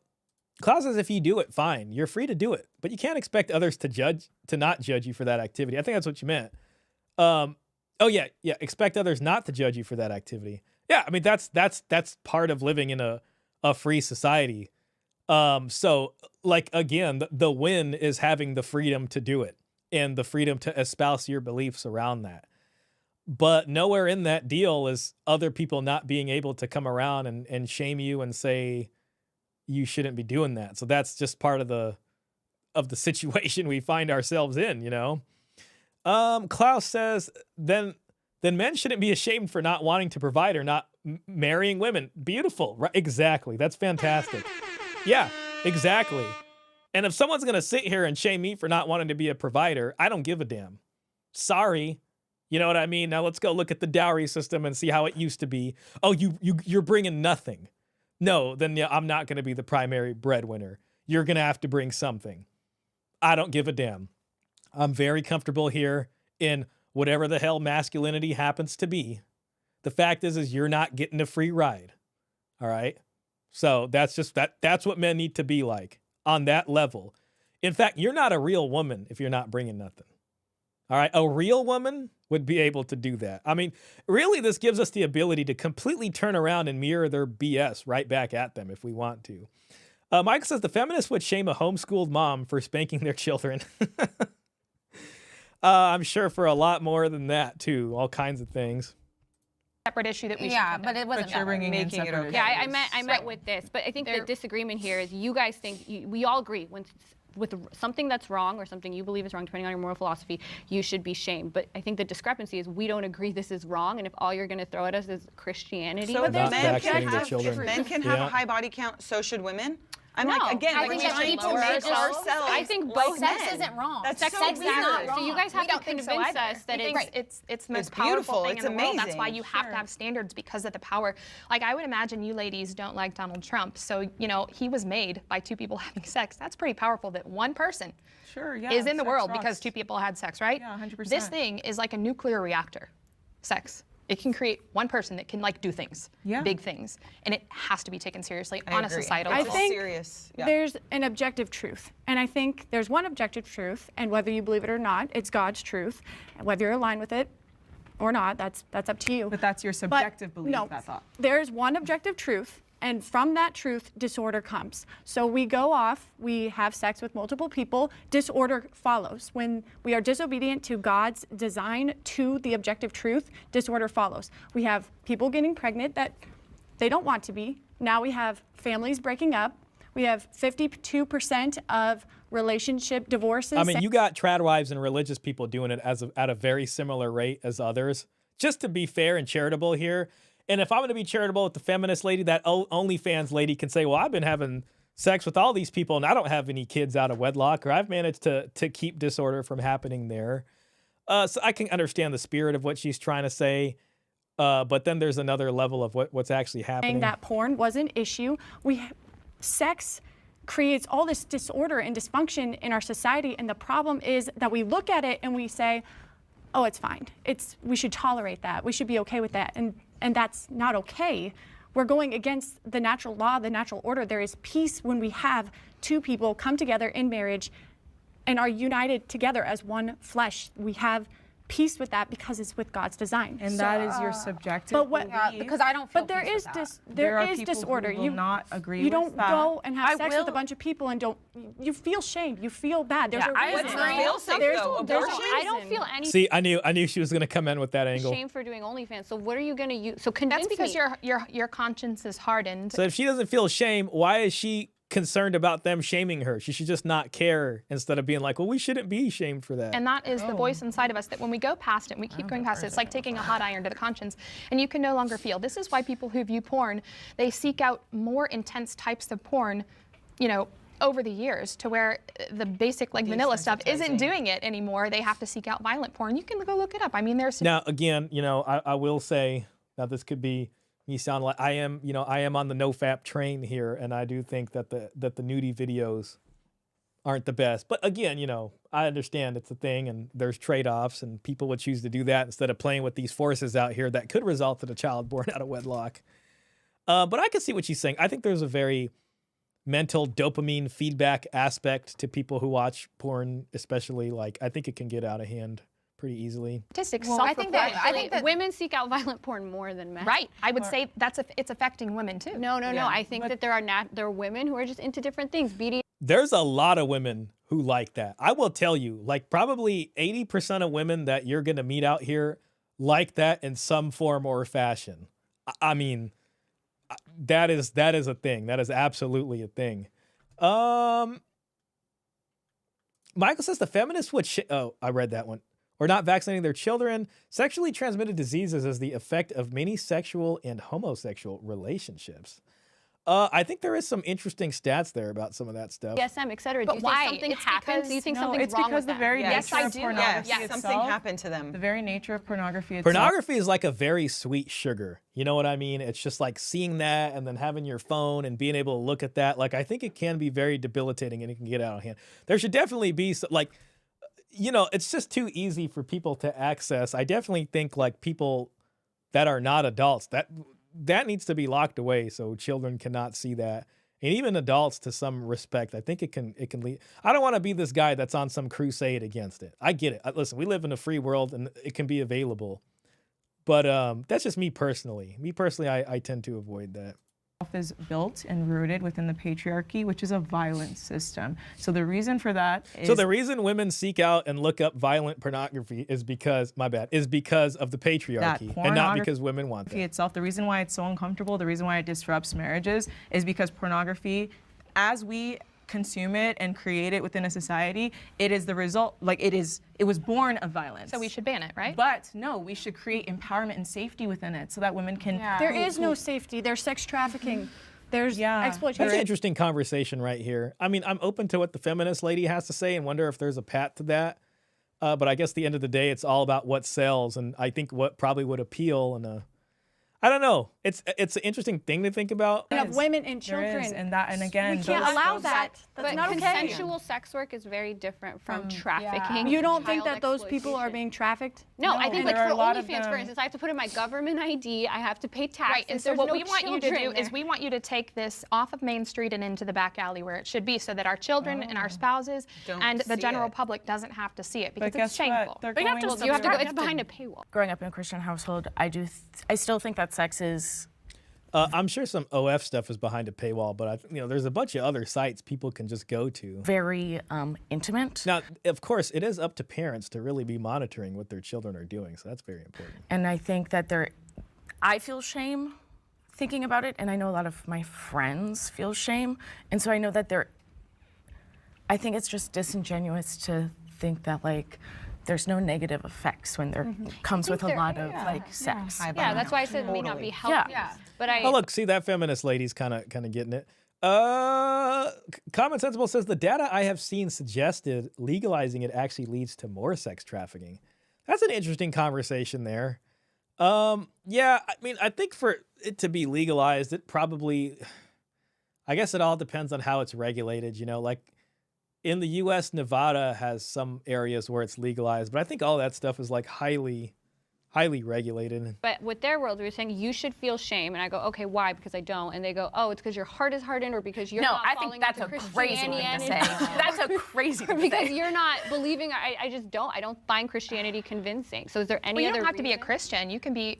Klaus says if you do it, fine. You're free to do it, but you can't expect others to not judge you for that activity. I think that's what you meant. Oh yeah. Expect others not to judge you for that activity. Yeah, I mean that's part of living in a free society. So like again, the win is having the freedom to do it and the freedom to espouse your beliefs around that. But nowhere in that deal is other people not being able to come around and shame you and say you shouldn't be doing that. So that's just part of the situation we find ourselves in, you know. Klaus says then men shouldn't be ashamed for not wanting to provide or not marrying women. Beautiful, right? Exactly. That's fantastic. Yeah, exactly. And if someone's gonna sit here and shame me for not wanting to be a provider, I don't give a damn. Sorry. You know what I mean? Now let's go look at the dowry system and see how it used to be. Oh, you're bringing nothing. No, then yeah, I'm not going to be the primary breadwinner. You're going to have to bring something. I don't give a damn. I'm very comfortable here in whatever the hell masculinity happens to be. The fact is you're not getting a free ride. All right? So that's what men need to be like on that level. In fact, you're not a real woman if you're not bringing nothing. All right? A real woman would be able to do that. I mean, really, this gives us the ability to completely turn around and mirror their BS right back at them if we want to. Mike says the feminists would shame a homeschooled mom for spanking their children. I'm sure for a lot more than that, too. All kinds of things. separate issue that we should yeah, condemn. but it wasn't But you're bringing in Making it separate okay. Yeah, I meant with this, but I think the disagreement here is you guys think we all agree with something that's wrong or something you believe is wrong, depending on your moral philosophy, you should be shamed. But I think the discrepancy is we don't agree this is wrong, and if all you're going to throw at us is Christianity, So if Not men can vaccinating their have, children. if men can have Yeah. a high body count, so should women. I'm No, like, again, I we're think that trying should to be make lower. ourselves I think like both sex men. isn't wrong. That's Sex so is weird. not So you wrong. guys have We to don't think so convince either. us that We think- it's the most It's powerful beautiful. thing It's in the world. That's why amazing. you have to have standards because of the power. Like I would imagine you ladies don't like Donald Trump. So, you know, he was made by two people having sex. That's pretty powerful that one person Sure, yeah. is in the sex world rocks. because two people had sex, right? Yeah, 100%. This thing is like a nuclear reactor, sex. It can create one person that can like do things, Yeah. big things, and it has to be taken seriously I on a agree. societal I level. think serious. Yeah. there's an objective truth. And I think there's one objective truth, and whether you believe it or not, it's God's truth. And whether you're aligned with it or not, that's up to you. But that's your subjective belief, no, that thought. there's one objective truth, and from that truth, disorder comes. So we go off, we have sex with multiple people, disorder follows. When we are disobedient to God's design to the objective truth, disorder follows. We have people getting pregnant that they don't want to be. Now we have families breaking up. We have 52% of relationship divorces. I mean, you got tradwives and religious people doing it at a very similar rate as others. Just to be fair and charitable here. And if I'm going to be charitable with the feminist lady, that OnlyFans lady can say, well, I've been having sex with all these people and I don't have any kids out of wedlock, or I've managed to keep disorder from happening there. So I can understand the spirit of what she's trying to say. But then there's another level of what's actually happening. That porn was an issue. Sex creates all this disorder and dysfunction in our society, and the problem is that we look at it and we say, oh, it's fine. We should tolerate that. We should be okay with that. And that's not okay. We're going against the natural law, the natural order. There is peace when we have two people come together in marriage and are united together as one flesh. We have peace with that because it's with God's design. And that is your subjective But what? belief. Because I don't feel But there peace is with that. there are is people disorder. who will not agree You with don't that. go and have I sex with a will- bunch of people and don't. You feel shame. You feel bad. There's Yeah, a I reason. agree. I don't feel any See, I knew she was gonna come in with that angle. shame for doing OnlyFans. So what are you going to use? So convince That's because me. your conscience is hardened. So if she doesn't feel shame, why is she concerned about them shaming her? She should just not care instead of being like, well, we shouldn't be shamed for that. And that is the voice inside of us that when we go past it, and we keep going past it, it's like taking a hot iron to the conscience, and you can no longer feel. This is why people who view porn, they seek out more intense types of porn, you know, over the years, to where the basic like vanilla stuff isn't doing it anymore. They have to seek out violent porn. You can go look it up. I mean, there's Now, again, you know, I will say, now this could be me sound like I am on the NoFap train here, and I do think that the nudie videos aren't the best. But again, you know, I understand it's a thing, and there's trade-offs, and people would choose to do that instead of playing with these forces out here that could result in a child born out of wedlock. But I can see what she's saying. I think there's a very mental dopamine feedback aspect to people who watch porn, especially. Like, I think it can get out of hand pretty easily. statistics. Well, I think that women seek out violent porn more than men. Right. I would say it's affecting women too. No. I think that there are women who are just into different things. BD. There's a lot of women who like that. I will tell you, like probably 80% of women that you're going to meet out here like that in some form or fashion. I mean, that is a thing. That is absolutely a thing. Michael says the feminists would I read that one. Or not vaccinating their children. Sexually transmitted diseases as the effect of many sexual and homosexual relationships. I think there is some interesting stats there about some of that stuff. DSM, et cetera. But Do you why? think something It's happens? because- Do you think No, something's it's wrong because with the that? very Yes, nature I of do. pornography Yes, itself. something happened to them. The very nature of pornography itself. Pornography is like a very sweet sugar. You know what I mean? It's just like seeing that and then having your phone and being able to look at that. Like, I think it can be very debilitating and it can get out of hand. There should definitely be like, you know, it's just too easy for people to access. I definitely think like people that are not adults, that needs to be locked away so children cannot see that. And even adults, to some respect, I think it can lead. I don't want to be this guy that's on some crusade against it. I get it. Listen, we live in a free world and it can be available. But that's just me personally. I tend to avoid that. Is built and rooted within the patriarchy, which is a violent system. So the reason for that is... So the reason women seek out and look up violent pornography is because, is because of the patriarchy and not because women want that. Itself, the reason why it's so uncomfortable, the reason why it disrupts marriages is because pornography, as we consume it and create it within a society, it is the result, like it was born of violence. So we should ban it, right? But no, we should create empowerment and safety within it so that women can... There is no safety. There's sex trafficking. There's exploitation. That's an interesting conversation right here. I mean, I'm open to what the feminist lady has to say and wonder if there's a path to that. But I guess at the end of the day, it's all about what sells. And I think what probably would appeal and I don't know. It's an interesting thing to think about. We have women and children. And again, we can't allow that. That's But not okay. consensual sex work is very different from trafficking. You don't think child that those people are exploitation. being trafficked? No, I think like there are for a lot of OnlyFans, for them. instance, I have to put in my government ID. I have to pay taxes. Right, and so There's what no we want you to do children is there. we want you to take this off of Main Street and into the back alley where it should be so that our children and our spouses Don't and the see general it. public doesn't have to see it because But it's guess what? shameful. They're But you have going to, you have to go, it's subjective. behind a paywall. Growing up in a Christian household, I still think that sex is I'm sure some OF stuff is behind a paywall, but there's a bunch of other sites people can just go to. very intimate. Now, of course, it is up to parents to really be monitoring what their children are doing, so that's very important. And I think that I feel shame thinking about it, and I know a lot of my friends feel shame. And so I know that I think it's just disingenuous to think that like there's no negative effects when there comes with a lot of like sex. Yeah, that's why I said it may not be healthy. Yeah. But Oh, look, see, that feminist lady's kind of getting it. Common Sensible says the data I have seen suggested legalizing it actually leads to more sex trafficking. That's an interesting conversation there. Yeah, I mean, I think for it to be legalized, it probably, I guess it all depends on how it's regulated, like in the US, Nevada has some areas where it's legalized, but I think all that stuff is like highly highly regulated. But with their world, we were saying you should feel shame, and I go, okay, why? Because I don't, and they go, oh, it's because your heart is hardened, or because you're not falling into Christianity. No, I think that's a crazy thing to say. That's a crazy thing to say. Because you're not believing. I just don't. I don't find Christianity convincing. So is there any you other? You don't have to be a Christian. You can be,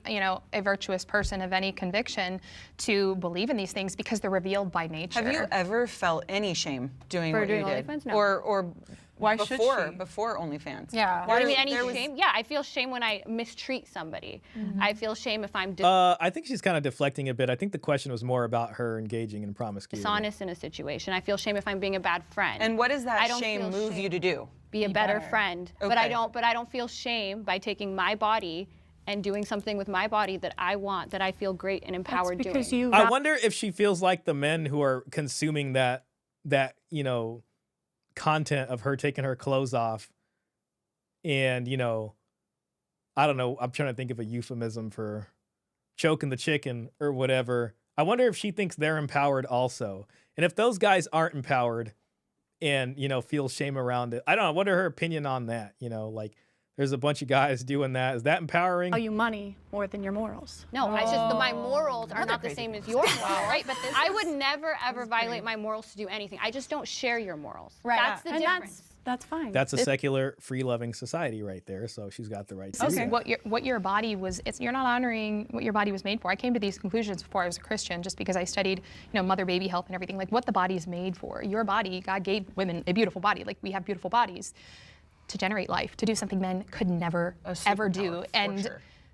a virtuous person of any conviction to believe in these things because they're revealed by nature. Have you ever felt any shame doing what you did? OnlyFans? No. Or why before should before OnlyFans? Yeah. Why do you mean any shame? Yeah, I feel shame when I mistreat somebody. I feel shame if I'm I think she's kind of deflecting a bit. I think the question was more about her engaging in promiscuity. dishonest in a situation. I feel shame if I'm being a bad friend. And what does that shame move you to do? Be a better friend. Okay. But I don't feel shame by taking my body and doing something with my body that I want, that I feel great and empowered doing. I wonder if she feels like the men who are consuming that content of her taking her clothes off and, I don't know, I'm trying to think of a euphemism for choking the chicken or whatever. I wonder if she thinks they're empowered also. And if those guys aren't empowered and, feel shame around it, I don't know. What are her opinion on that? Like there's a bunch of guys doing that. Is that empowering? Value money more than your morals. No, it's just my morals are not the same as your morals, right? But I would never ever violate my morals to do anything. I just don't share your morals. Right. That's the difference. That's fine. That's a secular, free-loving society right there. So she's got the right to do that. What your body was, you're not honoring what your body was made for. I came to these conclusions before I was a Christian, just because I studied, mother-baby health and everything, like what the body is made for. Your body, God gave women a beautiful body, like we have beautiful bodies, to generate life, to do something men could never, ever do. And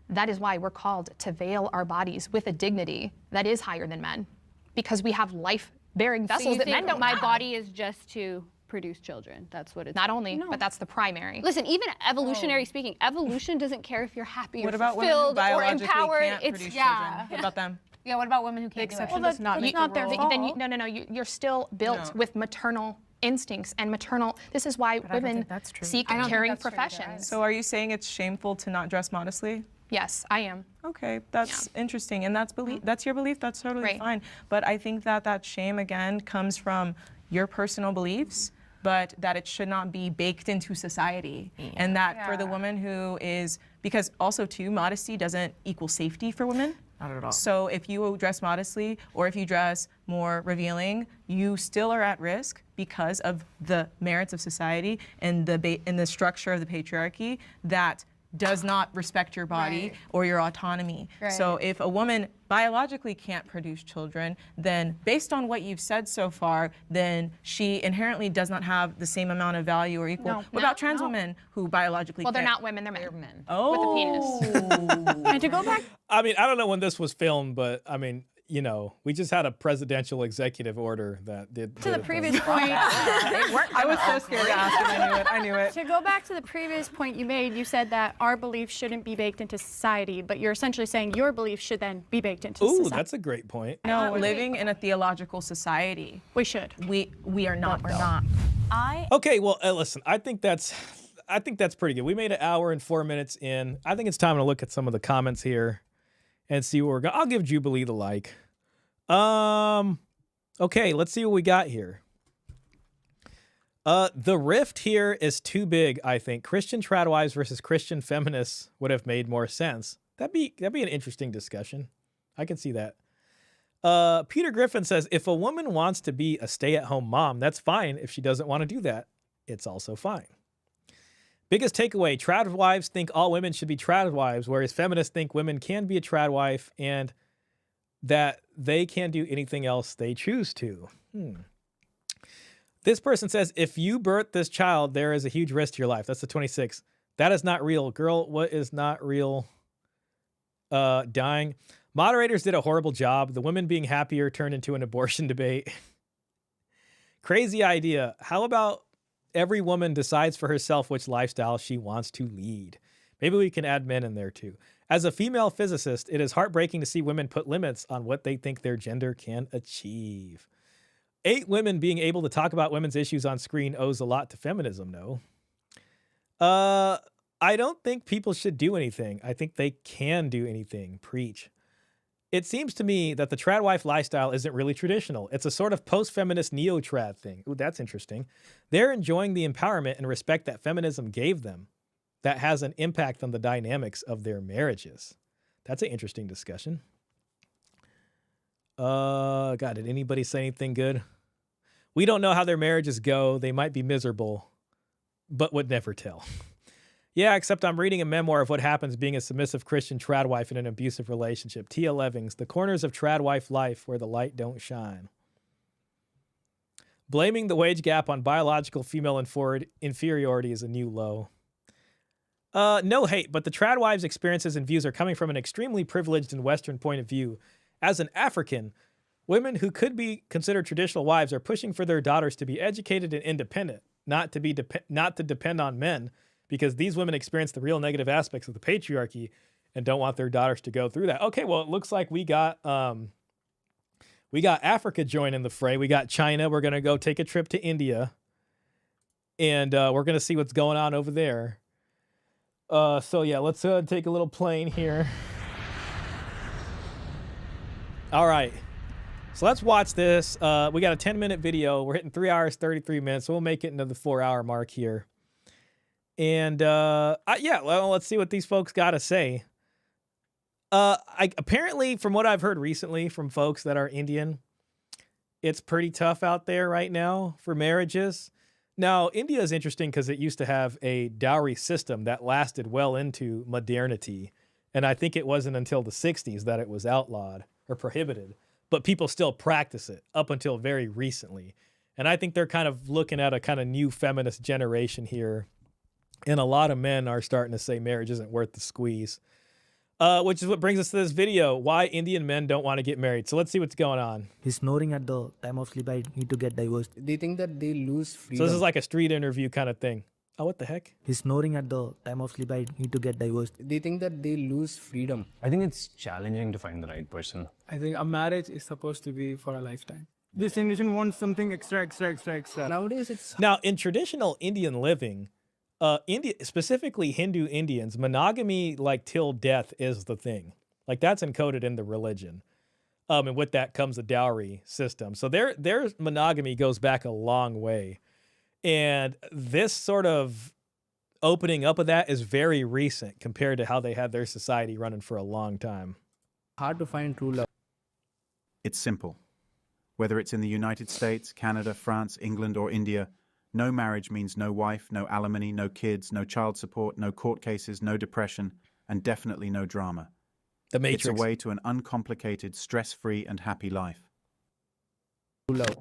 that is why we're called to veil our bodies with a dignity that is higher than men, because we have life-bearing vessels that men don't my have. body is just to produce children. That's what it's. Not only, but that's the primary. Listen, even evolutionary speaking, evolution doesn't care if you're happy What or about women who fulfilled or biologically empowered. can't It's produce children? What about them? Yeah, what about women who can't do it? Exception does not make not the rule. Then you're still built with maternal instincts and maternal. This is why women seek caring professions. So are you saying it's shameful to not dress modestly? Yes, I am. Okay, that's interesting, and that's your belief. That's totally fine. But I think that shame again comes from your personal beliefs, but that it should not be baked into society, and that for the woman who is, because also too, modesty doesn't equal safety for women. Not at all. So if you dress modestly or if you dress more revealing, you still are at risk because of the merits of society and the structure of the patriarchy that does not respect your body or your autonomy. So if a woman biologically can't produce children, then based on what you've said so far, then she inherently does not have the same amount of value or equal. What about trans women who biologically Well, can't? they're not women, they're men. Oh. With a penis. And to go back, I mean, I don't know when this was filmed, but I mean, we just had a presidential executive order that did. to the previous point. I was so scared to ask him. I knew it. To go back to the previous point you made, you said that our beliefs shouldn't be baked into society, but you're essentially saying your beliefs should then be baked into Ooh, society. that's a great point. No, living in a theological society. We should. We are not. We're not. Okay, well, listen, I think that's pretty good. We made an hour and 4 minutes in. I think it's time to look at some of the comments here and see what we're going. I'll give Jubilee the like. Okay, let's see what we got here. The rift here is too big, I think. Christian Tradwives versus Christian feminists would have made more sense. That'd be an interesting discussion. I can see that. Peter Griffin says, if a woman wants to be a stay-at-home mom, that's fine. If she doesn't want to do that, it's also fine. Biggest takeaway, tradwives think all women should be tradwives, whereas feminists think women can be a tradwife and that they can do anything else they choose to. This person says, if you birth this child, there is a huge risk to your life. That's the 26. That is not real. Girl, what is not real? Dying. Moderators did a horrible job. The women being happier turned into an abortion debate. Crazy idea. How about every woman decides for herself which lifestyle she wants to lead? Maybe we can add men in there too. As a female physicist, it is heartbreaking to see women put limits on what they think their gender can achieve. 8 women being able to talk about women's issues on screen owes a lot to feminism, no? I don't think people should do anything. I think they can do anything. Preach. It seems to me that the tradwife lifestyle isn't really traditional. It's a sort of post-feminist neo-trad thing. Ooh, that's interesting. They're enjoying the empowerment and respect that feminism gave them. that has an impact on the dynamics of their marriages. That's an interesting discussion. God, did anybody say anything good? We don't know how their marriages go. They might be miserable, but would never tell. Yeah, except I'm reading a memoir of what happens being a submissive Christian tradwife in an abusive relationship. Tia Levings, The Corners of Tradwife Life Where the Light Don't Shine. Blaming the wage gap on biological female inferiority is a new low. No hate, but the tradwives' experiences and views are coming from an extremely privileged and Western point of view. As an African, women who could be considered traditional wives are pushing for their daughters to be educated and independent, not to depend on men, because these women experience the real negative aspects of the patriarchy and don't want their daughters to go through that. Okay, well, it looks like we got Africa joining the fray. We got China. We're going to go take a trip to India, and we're going to see what's going on over there. So yeah, let's take a little plane here. All right. So let's watch this. We got a 10-minute video. We're hitting 3 hours, 33 minutes. So we'll make it into the 4-hour mark here. And yeah, well, let's see what these folks got to say. Apparently, from what I've heard recently from folks that are Indian, it's pretty tough out there right now for marriages. Now, India is interesting because it used to have a dowry system that lasted well into modernity. And I think it wasn't until the 60s that it was outlawed or prohibited. But people still practice it up until very recently. And I think they're kind of looking at a kind of new feminist generation here. And a lot of men are starting to say marriage isn't worth the squeeze. Which is what brings us to this video, why Indian men don't want to get married. So let's see what's going on. He's snoring at the time of sleep. I need to get divorced. They think that they lose freedom. So this is like a street interview kind of thing. Oh, what the heck? He's snoring at the time of sleep. I need to get divorced. They think that they lose freedom. I think it's challenging to find the right person. I think a marriage is supposed to be for a lifetime. This generation wants something extra. Nowadays, it's... Now, in traditional Indian living, specifically Hindu Indians, monogamy like till death is the thing. Like that's encoded in the religion. And with that comes a dowry system. So their monogamy goes back a long way. And this sort of opening up of that is very recent compared to how they had their society running for a long time. Hard to find true love. It's simple. Whether it's in the United States, Canada, France, England, or India, no marriage means no wife, no alimony, no kids, no child support, no court cases, no depression, and definitely no drama. The Matrix. It's a way to an uncomplicated, stress-free, and happy life.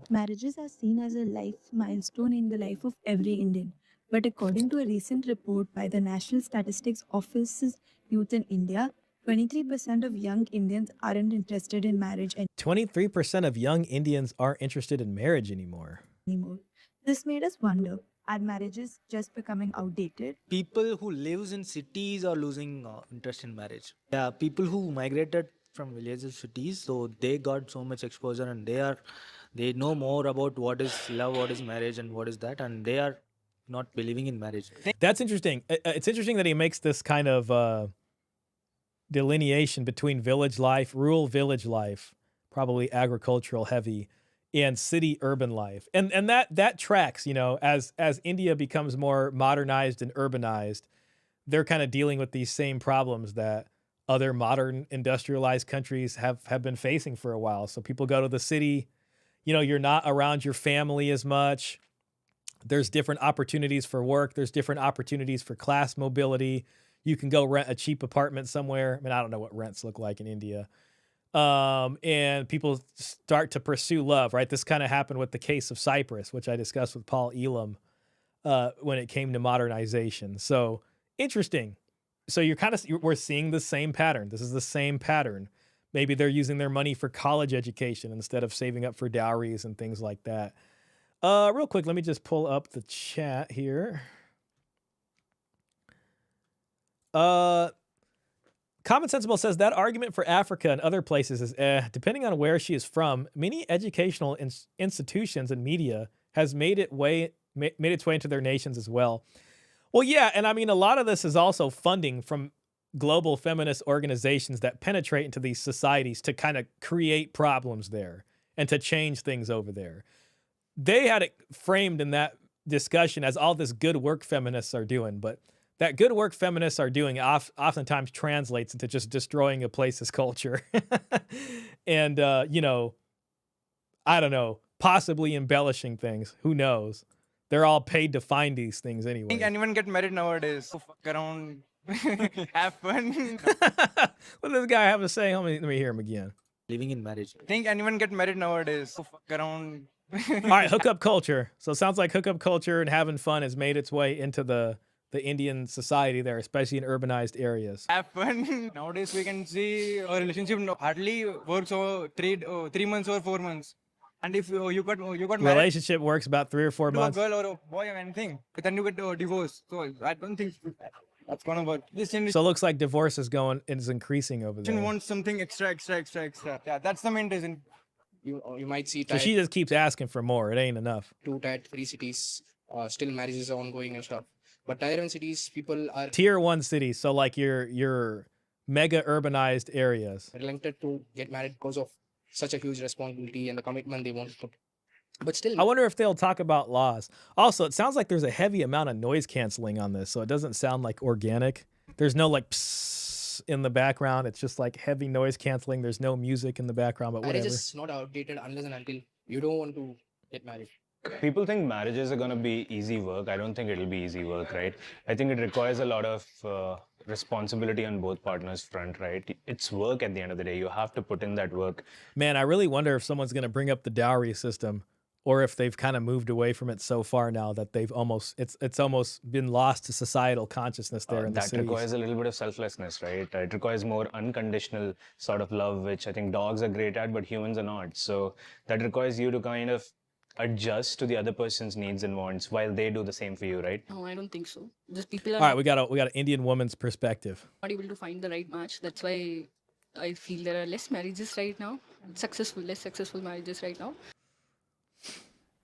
Marriages are seen as a life milestone in the life of every Indian. But according to a recent report by the National Statistics Office's Youth in India, 23% of young Indians aren't interested in marriage 23% of young Indians aren't interested in marriage anymore. This made us wonder, are marriages just becoming outdated? People who lives in cities are losing interest in marriage. Yeah, people who migrated from villages to cities, so they got so much exposure and they know more about what is love, what is marriage, and what is that, and they are not believing in marriage. That's interesting. It's interesting that he makes this kind of delineation between village life, rural village life, probably agricultural heavy, and city urban life. And that tracks, you know, as India becomes more modernized and urbanized, they're kind of dealing with these same problems that other modern industrialized countries have been facing for a while. So people go to the city, you know, you're not around your family as much. There's different opportunities for work. There's different opportunities for class mobility. You can go rent a cheap apartment somewhere. I mean, I don't know what rents look like in India. And people start to pursue love, right? This kind of happened with the case of Cyprus, which I discussed with Paul Elam when it came to modernization. So interesting. So we're seeing the same pattern. This is the same pattern. Maybe they're using their money for college education instead of saving up for dowries and things like that. Real quick, let me just pull up the chat here. Common Sensible says that argument for Africa and other places is depending on where she is from. Many educational institutions and media has made its way into their nations as well. Well, yeah, and I mean, a lot of this is also funding from global feminist organizations that penetrate into these societies to kind of create problems there and to change things over there. They had it framed in that discussion as all this good work feminists are doing, but that good work feminists are doing oftentimes translates into just destroying a place's culture. And, you know, I don't know, possibly embellishing things. Who knows? They're all paid to find these things anyway. Think anyone get married nowadays? So fuck around, have fun. What does this guy have to say? Let me hear him again. Living in marriage. Think anyone get married nowadays? So fuck around. All right, hookup culture. So it sounds like hookup culture and having fun has made its way into the Indian society there, especially in urbanized areas. Have fun. Nowadays we can see a relationship hardly works over 3 months or 4 months. And if you got married, Relationship works about 3 or 4 to a months. girl or a boy or anything, but then you get divorced. So I don't think that's gonna work. This So it generation looks like divorce is increasing over there. wants something extra. Yeah, that's the main reason. You might see So she just keeps asking for more. It ain't enough. 2, Tier 3 cities, still marriages are ongoing and stuff. But Tier 1 cities, people are Tier 1 cities, so like your mega urbanized areas. reluctant to get married because of such a huge responsibility and the commitment they want to put. But still, I wonder if they'll talk about laws. Also, it sounds like there's a heavy amount of noise canceling on this, so it doesn't sound like organic. There's no like psst in the background. It's just like heavy noise canceling. There's no music in the background, but marriage whatever. is not outdated unless and until you don't want to get married. People think marriages are going to be easy work. I don't think it'll be easy work, right? I think it requires a lot of responsibility on both partners' front, right? It's work at the end of the day. You have to put in that work. Man, I really wonder if someone's going to bring up the dowry system, or if they've kind of moved away from it so far now that they've it's almost been lost to societal consciousness there in the That cities. requires a little bit of selflessness, right? It requires more unconditional sort of love, which I think dogs are great at, but humans are not. So that requires you to kind of adjust to the other person's needs and wants while they do the same for you, right? No, I don't think so. Just people are All right, we got an Indian woman's perspective. not able to find the right match. That's why I feel there are less marriages right now, less successful marriages right now.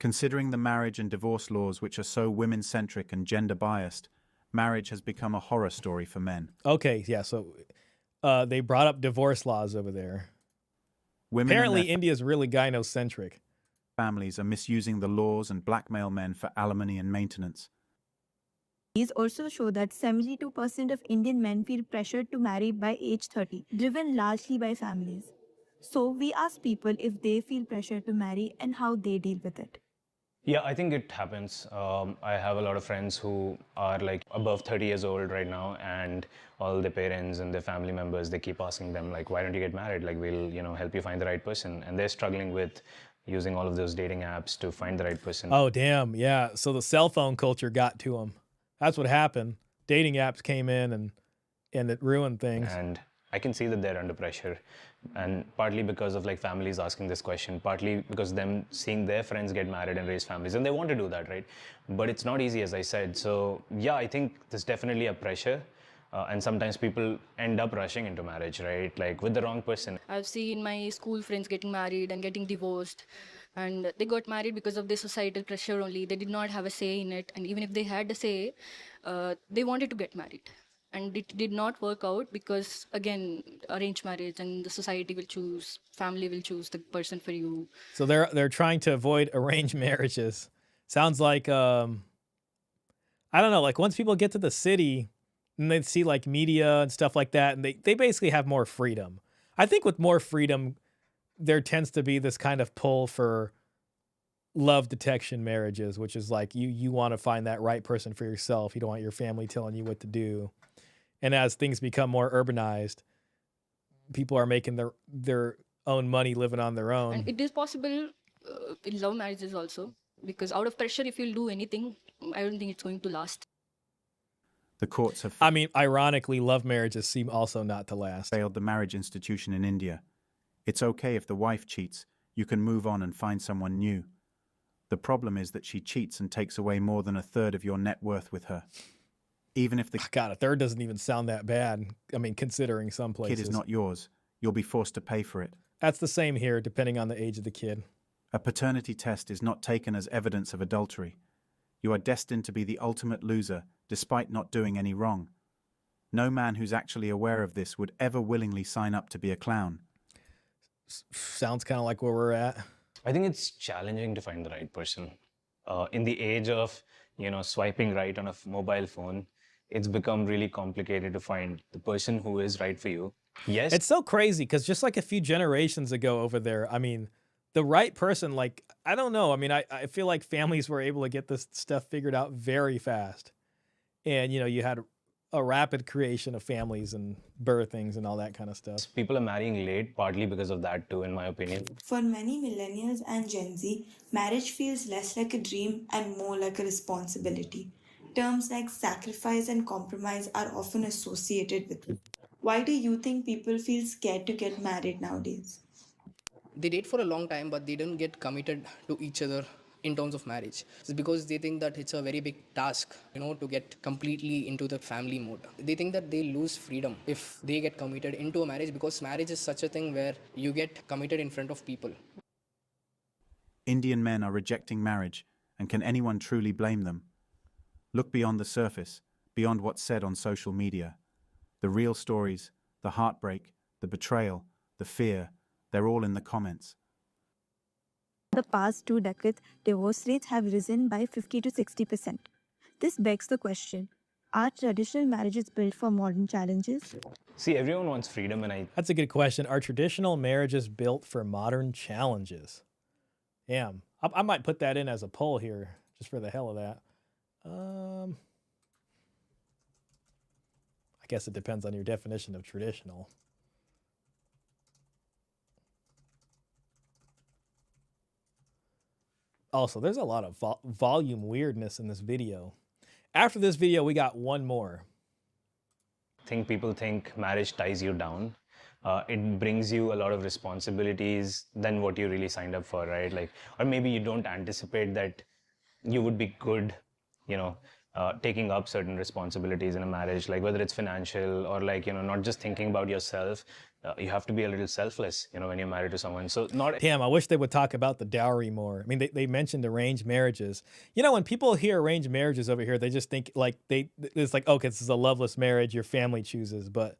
Considering the marriage and divorce laws which are so women-centric and gender-biased, marriage has become a horror story for men. Okay, yeah, so they brought up divorce laws over there. Women and Apparently, their India's really gynocentric. families are misusing the laws and blackmail men for alimony and maintenance. These also show that 72% of Indian men feel pressured to marry by age 30, driven largely by families. So we ask people if they feel pressured to marry and how they deal with it. Yeah, I think it happens. I have a lot of friends who are like above 30 years old right now, and all their parents and their family members, they keep asking them like, why don't you get married? Like, we'll, help you find the right person. And they're struggling with using all of those dating apps to find the right person. Oh, damn, yeah. So the cell phone culture got to them. That's what happened. Dating apps came in and it ruined things. And I can see that they're under pressure, and partly because of like families asking this question, partly because them seeing their friends get married and raise families, and they want to do that, right? But it's not easy, as I said. So yeah, I think there's definitely a pressure, and sometimes people end up rushing into marriage, right? Like with the wrong person. I've seen my school friends getting married and getting divorced, and they got married because of the societal pressure only. They did not have a say in it, and even if they had a say, they wanted to get married. And it did not work out because, again, arranged marriage and the society will choose, family will choose the person for you. So they're trying to avoid arranged marriages. Sounds like I don't know, like once people get to the city and they see like media and stuff like that, and they basically have more freedom. I think with more freedom, there tends to be this kind of pull for love detection marriages, which is like you want to find that right person for yourself. You don't want your family telling you what to do. And as things become more urbanized, people are making their own money living on their own. And it is possible in love marriages also, because out of pressure, if you'll do anything, I don't think it's going to last. The courts have I mean, ironically, love marriages seem also not to last. failed the marriage institution in India. It's okay if the wife cheats. You can move on and find someone new. The problem is that she cheats and takes away more than a third of your net worth with her. Even if the God, a third doesn't even sound that bad. I mean, considering some places. kid is not yours, you'll be forced to pay for it. That's the same here, depending on the age of the kid. A paternity test is not taken as evidence of adultery. You are destined to be the ultimate loser, despite not doing any wrong. No man who's actually aware of this would ever willingly sign up to be a clown. Sounds kind of like where we're at. I think it's challenging to find the right person. In the age of, swiping right on a mobile phone, it's become really complicated to find the person who is right for you. Yes. It's so crazy because just like a few generations ago over there, I mean, the right person, like, I don't know. I mean, I feel like families were able to get this stuff figured out very fast. And, you know, you had a rapid creation of families and birthings and all that kind of stuff. People are marrying late, partly because of that too, in my opinion. For many millennials and Gen Z, marriage feels less like a dream and more like a responsibility. Terms like sacrifice and compromise are often associated with it. Why do you think people feel scared to get married nowadays? They date for a long time, but they don't get committed to each other in terms of marriage. It's because they think that it's a very big task, to get completely into the family mode. They think that they lose freedom if they get committed into a marriage, because marriage is such a thing where you get committed in front of people. Indian men are rejecting marriage, and can anyone truly blame them? Look beyond the surface, beyond what's said on social media. The real stories, the heartbreak, the betrayal, the fear, they're all in the comments. The past 2 decades, divorce rates have risen by 50 to 60%. This begs the question, are traditional marriages built for modern challenges? See, everyone wants freedom, and That's a good question. Are traditional marriages built for modern challenges? Damn. I might put that in as a poll here, just for the hell of that. I guess it depends on your definition of traditional. Also, there's a lot of volume weirdness in this video. After this video, we got one more. People think marriage ties you down. It brings you a lot of responsibilities than what you really signed up for, right? Like, or maybe you don't anticipate that you would be good, taking up certain responsibilities in a marriage, like whether it's financial or like, not just thinking about yourself. You have to be a little selfless, when you're married to someone. So Damn, I wish they would talk about the dowry more. I mean, they mentioned arranged marriages. When people hear arranged marriages over here, they just think like it's like, okay, this is a loveless marriage, your family chooses, but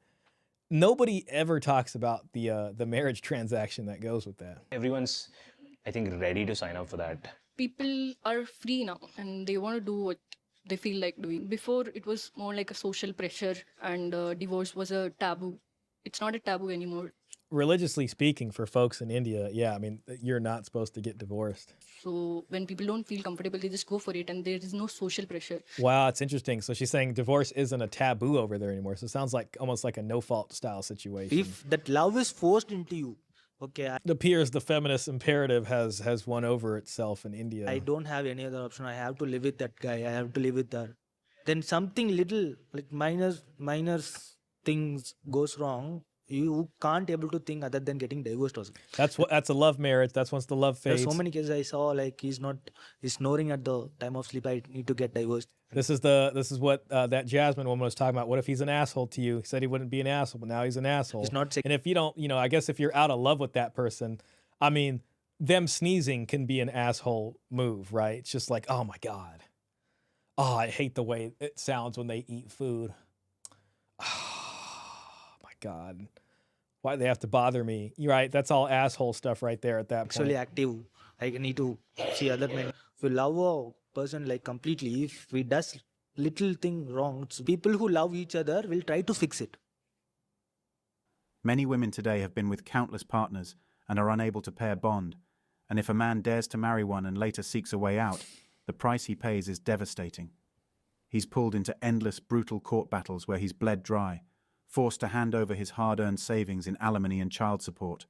nobody ever talks about the marriage transaction that goes with that. Everyone's, I think, ready to sign up for that. People are free now and they want to do what they feel like doing. Before, it was more like a social pressure and divorce was a taboo. It's not a taboo anymore. Religiously speaking, for folks in India, yeah, I mean, you're not supposed to get divorced. So when people don't feel comfortable, they just go for it and there is no social pressure. Wow, it's interesting. So she's saying divorce isn't a taboo over there anymore. So it sounds like almost like a no-fault style situation. If that love is forced into you, okay. It appears the feminist imperative has won over itself in India. I don't have any other option. I have to live with that guy. I have to live with her. Then something little, like minor things goes wrong, you can't able to think other than getting divorced also. That's a love marriage. That's once the love fades. There's so many cases I saw, like he's snoring at the time of sleep. I need to get divorced. This is what that Jasmine woman was talking about. What if he's an asshole to you? He said he wouldn't be an asshole, but now he's an asshole. He's not sick. And if you don't, I guess if you're out of love with that person, I mean, them sneezing can be an asshole move, right? It's just like, oh my God. Oh, I hate the way it sounds when they eat food. Oh my God. Why do they have to bother me? You're right. That's all asshole stuff right there at that point. Actually active. I need to see other men. If you love a person like completely, if he does little thing wrong, people who love each other will try to fix it. Many women today have been with countless partners and are unable to pay a bond. And if a man dares to marry one and later seeks a way out, the price he pays is devastating. He's pulled into endless, brutal court battles where he's bled dry, forced to hand over his hard-earned savings in alimony and child support,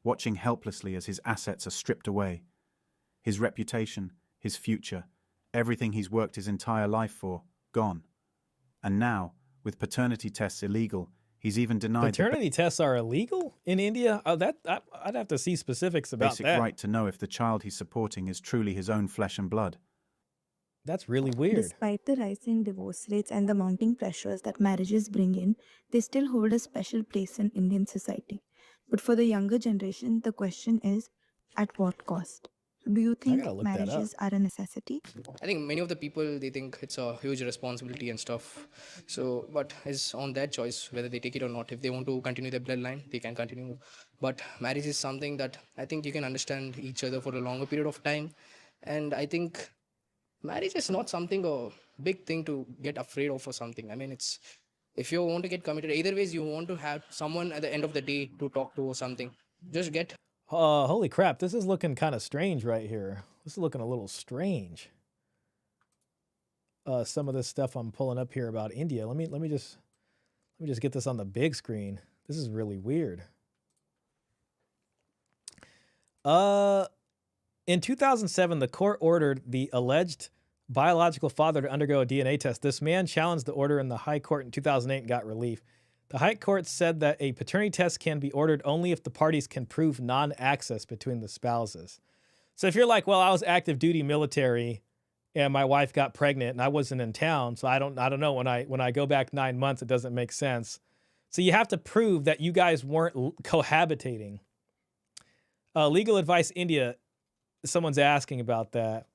watching helplessly as his assets are stripped away. His reputation, his future, everything he's worked his entire life for, gone. And now, with paternity tests illegal, he's even denied paternity tests are illegal in India? Oh, I'd have to see specifics about basic that. right to know if the child he's supporting is truly his own flesh and blood. That's really weird. Despite the rising divorce rates and the mounting pressures that marriages bring in, they still hold a special place in Indian society. But for the younger generation, the question is, at what cost? Do you think marriages are a necessity? I think many of the people, they think it's a huge responsibility and stuff. So, but it's on their choice whether they take it or not. If they want to continue their bloodline, they can continue. But marriage is something that I think you can understand each other for a longer period of time. And I think marriage is not something big thing to get afraid of or something. I mean, it's, if you want to get committed, either ways you want to have someone at the end of the day to talk to or something. Just get. Holy crap, this is looking kind of strange right here. This is looking a little strange. Some of this stuff I'm pulling up here about India. Let me just get this on the big screen. This is really weird. In 2007, the court ordered the alleged biological father to undergo a DNA test. This man challenged the order in the High Court in 2008 and got relief. The High Court said that a paternity test can be ordered only if the parties can prove non-access between the spouses. So if you're like, well, I was active duty military and my wife got pregnant and I wasn't in town, so I don't know, when I go back 9 months, it doesn't make sense. So you have to prove that you guys weren't cohabitating. Legal Advice India, someone's asking about that.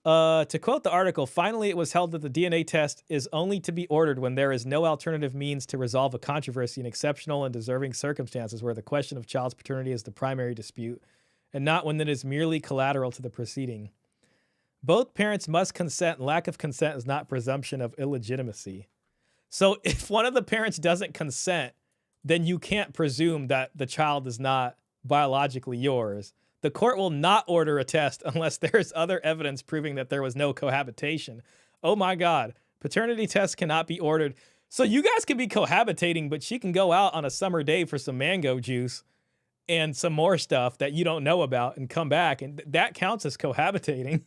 To quote the article, finally it was held that the DNA test is only to be ordered when there is no alternative means to resolve a controversy in exceptional and deserving circumstances where the question of child's paternity is the primary dispute, and not when it is merely collateral to the proceeding. Both parents must consent, and lack of consent is not presumption of illegitimacy. So if one of the parents doesn't consent, then you can't presume that the child is not biologically yours. The court will not order a test unless there is other evidence proving that there was no cohabitation. Oh my God, paternity tests cannot be ordered. So you guys can be cohabitating, but she can go out on a summer day for some mango juice and some more stuff that you don't know about and come back, and that counts as cohabitating.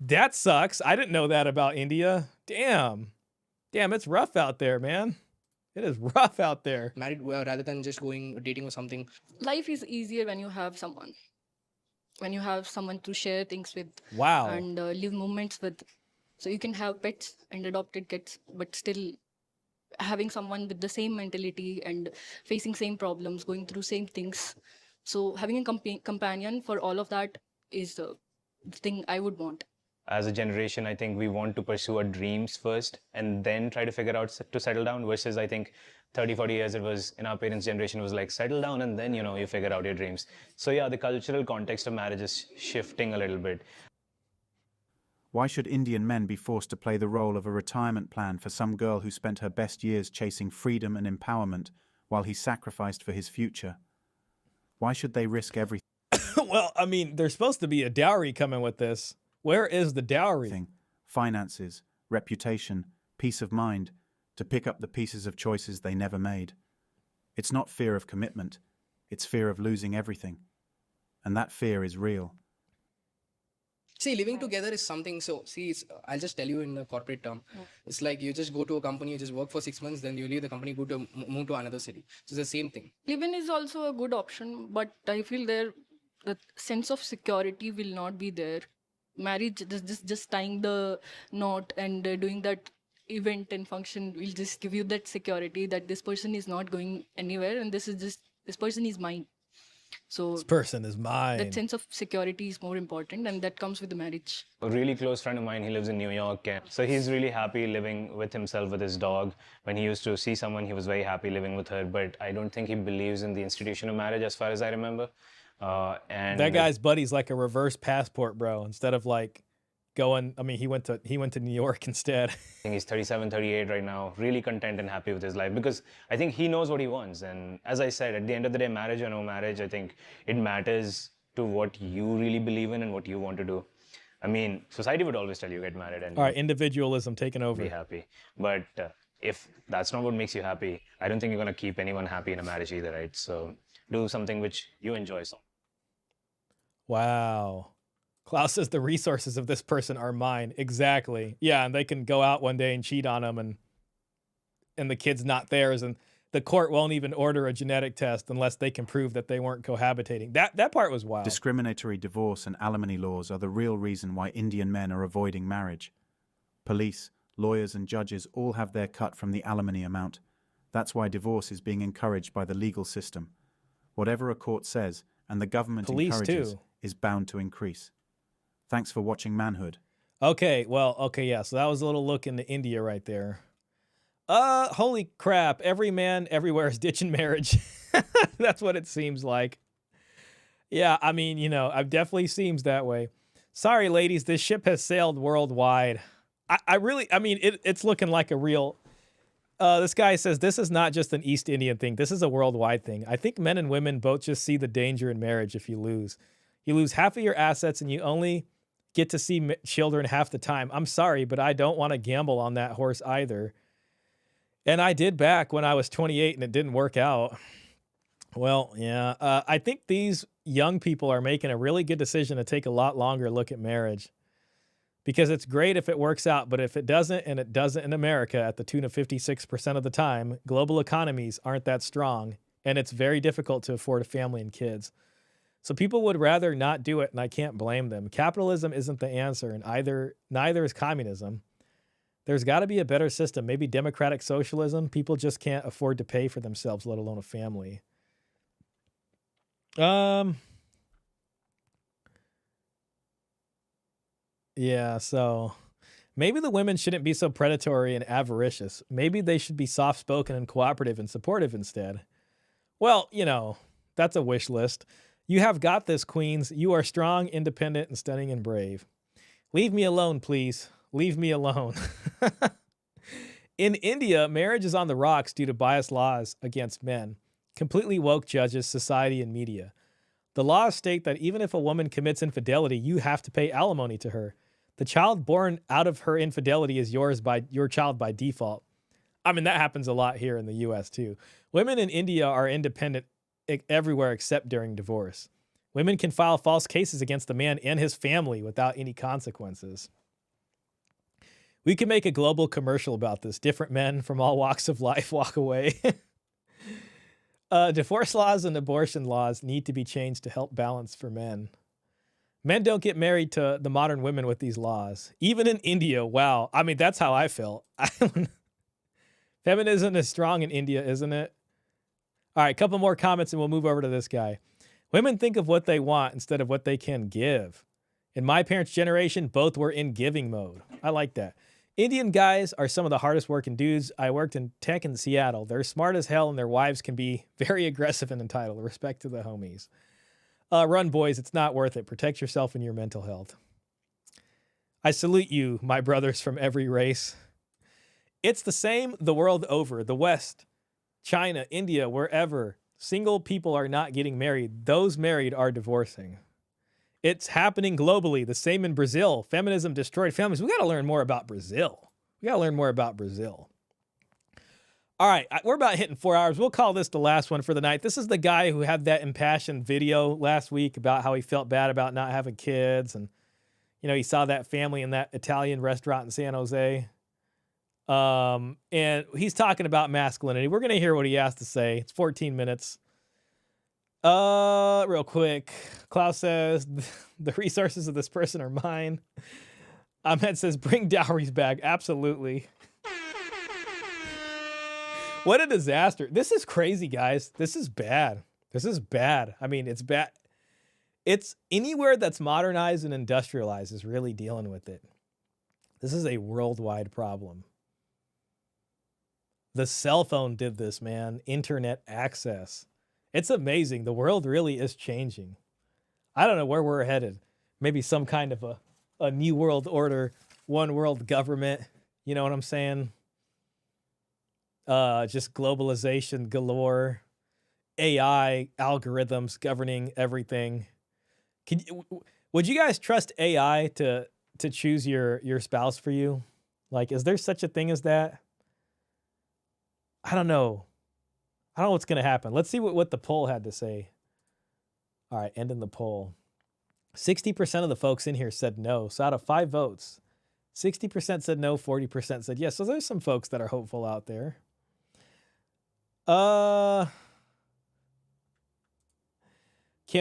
That sucks. I didn't know that about India. Damn, it's rough out there, man. It is rough out there. Married rather than just going dating or something. Life is easier when you have someone. When you have someone to share things with. Wow. And live moments with. So you can have pets and adopted kids, but still having someone with the same mentality and facing same problems, going through same things. So having a companion for all of that is the thing I would want. As a generation, I think we want to pursue our dreams first and then try to figure out to settle down, versus I think 30, 40 years it was in our parents' generation was like settle down and then, you figure out your dreams. So yeah, the cultural context of marriage is shifting a little bit. Why should Indian men be forced to play the role of a retirement plan for some girl who spent her best years chasing freedom and empowerment while he sacrificed for his future? Why should they risk everything? Well, I mean, there's supposed to be a dowry coming with this. Where is the dowry? Finances, reputation, peace of mind, to pick up the pieces of choices they never made. It's not fear of commitment, it's fear of losing everything. And that fear is real. See, living together is something, I'll just tell you in the corporate term. It's like you just go to a company, you just work for 6 months, then you leave the company, move to another city. So it's the same thing. Live-in is also a good option, but I feel the sense of security will not be there. Marriage, just tying the knot and doing that event and function will just give you that security that this person is not going anywhere and this person is mine. So this person is mine. That sense of security is more important, and that comes with the marriage. A really close friend of mine, he lives in New York, so he's really happy living with himself, with his dog. When he used to see someone, he was very happy living with her, but I don't think he believes in the institution of marriage as far as I remember. And that guy's buddy's like a reverse passport, bro. Instead of like going, I mean, he went to New York instead. I think he's 37, 38 right now, really content and happy with his life because I think he knows what he wants. And as I said, at the end of the day, marriage or no marriage, I think it matters to what you really believe in and what you want to do. I mean, society would always tell you get married and all right, individualism taking over. Be happy. But if that's not what makes you happy, I don't think you're going to keep anyone happy in a marriage either, right? So do something which you enjoy. Wow. Klaus says the resources of this person are mine. Exactly. Yeah, and they can go out one day and cheat on them and the kid's not theirs, and the court won't even order a genetic test unless they can prove that they weren't cohabitating. That part was wild. Discriminatory divorce and alimony laws are the real reason why Indian men are avoiding marriage. Police, lawyers and judges all have their cut from the alimony amount. That's why divorce is being encouraged by the legal system. Whatever a court says and the government encourages is bound to increase. Thanks for watching Manhood. Okay, yeah, so that was a little look into India right there. Holy crap, every man everywhere is ditching marriage. That's what it seems like. Yeah, I mean, it definitely seems that way. Sorry, ladies, this ship has sailed worldwide. I mean, it's looking like a real... this guy says, this is not just an East Indian thing. This is a worldwide thing. I think men and women both just see the danger in marriage if you lose. You lose half of your assets and you only get to see children half the time. I'm sorry, but I don't want to gamble on that horse either. And I did back when I was 28 and it didn't work out. Well, yeah. I think these young people are making a really good decision to take a lot longer look at marriage. Because it's great if it works out, but if it doesn't, and it doesn't in America at the tune of 56% of the time, global economies aren't that strong, and it's very difficult to afford a family and kids. So people would rather not do it, and I can't blame them. Capitalism isn't the answer, and neither is communism. There's got to be a better system, maybe democratic socialism. People just can't afford to pay for themselves, let alone a family. Yeah, so maybe the women shouldn't be so predatory and avaricious. Maybe they should be soft-spoken and cooperative and supportive instead. Well, you know, that's a wish list. You have got this, queens. You are strong, independent, and stunning and brave. Leave me alone, please. Leave me alone. In India, marriage is on the rocks due to biased laws against men, completely woke judges, society, and media. The laws state that even if a woman commits infidelity, you have to pay alimony to her. The child born out of her infidelity is your child by default. I mean, that happens a lot here in the US too. Women in India are independent everywhere except during divorce. Women can file false cases against the man and his family without any consequences. We can make a global commercial about this. Different men from all walks of life walk away. Divorce laws and abortion laws need to be changed to help balance for men. Men don't get married to the modern women with these laws. Even in India, wow. I mean, that's how I felt. Feminism is strong in India, isn't it? All right, a couple more comments and we'll move over to this guy. Women think of what they want instead of what they can give. In my parents' generation, both were in giving mode. I like that. Indian guys are some of the hardest working dudes. I worked in tech in Seattle. They're smart as hell and their wives can be very aggressive and entitled. Respect to the homies. Run, boys. It's not worth it. Protect yourself and your mental health. I salute you, my brothers from every race. It's the same the world over. The West, China, India, wherever. Single people are not getting married. Those married are divorcing. It's happening globally. The same in Brazil. Feminism destroyed families. We got to learn more about Brazil. All right, we're about hitting 4 hours. We'll call this the last one for the night. This is the guy who had that impassioned video last week about how he felt bad about not having kids. And, you know, he saw that family in that Italian restaurant in San Jose. And he's talking about masculinity. We're going to hear what he has to say. It's 14 minutes. Real quick. Klaus says, the resources of this person are mine. Ahmed says, bring dowries back. Absolutely. What a disaster. This is crazy, guys. This is bad. I mean, it's bad. It's anywhere that's modernized and industrialized is really dealing with it. This is a worldwide problem. The cell phone did this, man. Internet access. It's amazing. The world really is changing. I don't know where we're headed. Maybe some kind of a new world order, one world government. You know what I'm saying? Just globalization galore, AI algorithms governing everything. Would you guys trust AI to choose your spouse for you? Like, is there such a thing as that? I don't know. I don't know what's going to happen. Let's see what the poll had to say. All right, ending the poll. 60% of the folks in here said no. So out of 5 votes, 60% said no, 40% said yes. So there's some folks that are hopeful out there. Can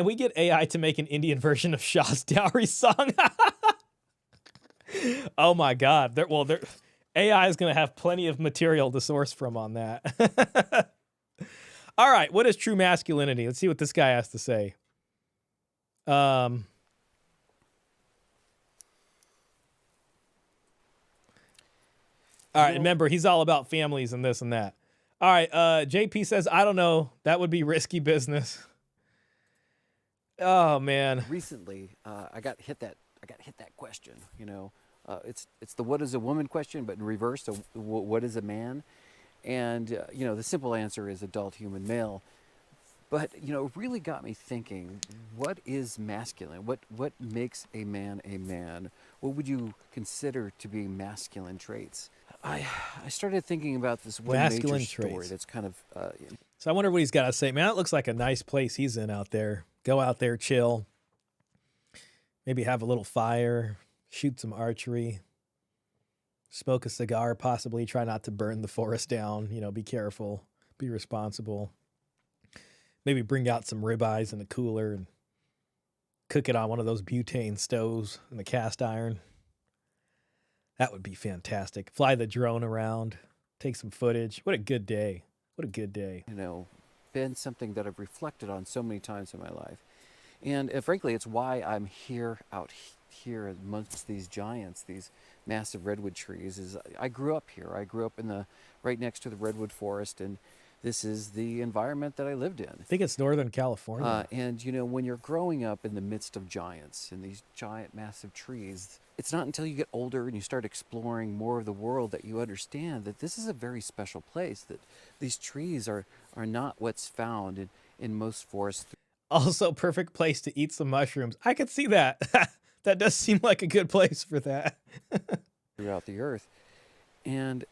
we get AI to make an Indian version of Shah's dowry song? Oh my God. AI is going to have plenty of material to source from on that. All right. What is true masculinity? Let's see what this guy has to say. All right. Remember, he's all about families and this and that. All right. JP says, I don't know. That would be risky business. Oh, man. Recently, I got hit that got to hit that question. It's the what is a woman question, but in reverse. So what is a man? And the simple answer is adult human male. But it really got me thinking: what is masculine? What makes a man a man? What would you consider to be masculine traits? I started thinking about this one Masculine major story traits. that's kind of. So I wonder what he's got to say. Man, that looks like a nice place he's in out there. Go out there, chill. Maybe have a little fire, shoot some archery, smoke a cigar, possibly try not to burn the forest down. Be careful, be responsible. Maybe bring out some ribeyes in the cooler and cook it on one of those butane stoves in the cast iron. That would be fantastic. Fly the drone around, take some footage. What a good day. What a good day. Been something that I've reflected on so many times in my life. And frankly, it's why I'm out here amongst these giants, these massive redwood trees. Is I grew up here. I grew up right next to the redwood forest, and this is the environment that I lived in. I think it's Northern California. And when you're growing up in the midst of giants and these giant, massive trees, it's not until you get older and you start exploring more of the world that you understand that this is a very special place, that these trees are not what's found in most forests. Also, perfect place to eat some mushrooms. I could see that. That does seem like a good place for that. Throughout the earth. And,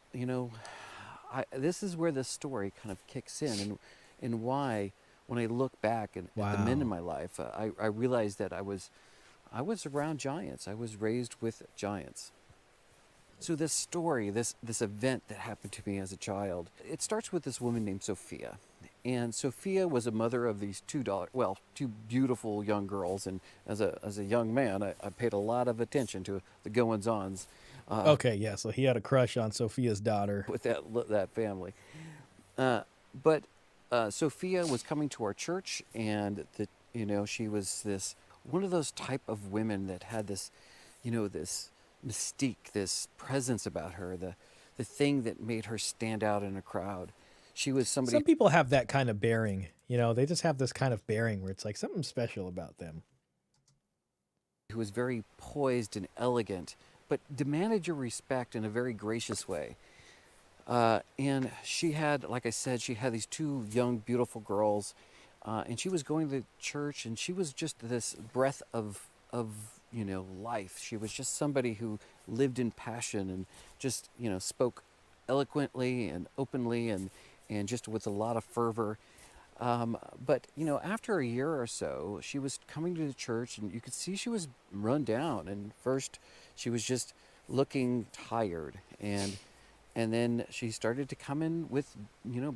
this is where this story kind of kicks in, and why, when I look back at the men in my life, I realized that I was around giants. I was raised with giants. So this story, this event that happened to me as a child, it starts with this woman named Sophia. And Sophia was a mother of these two beautiful young girls. And as a young man, I paid a lot of attention to the goings-ons. Okay, yeah, so he had a crush on Sophia's daughter. With that family. But Sophia was coming to our church, and she was one of those type of women that had this mystique, this presence about her, the thing that made her stand out in a crowd. She was somebody. Some people have that kind of bearing. They just have this kind of bearing where it's like something special about them. Who was very poised and elegant, but demanded your respect in a very gracious way. And she had, like I said, she had these two young, beautiful girls, and she was going to church, and she was just this breath of life. She was just somebody who lived in passion and just, spoke eloquently and openly and just with a lot of fervor. But, after a year or so, she was coming to the church, and you could see she was run down. And first, she was just looking tired, and then she started to come in with,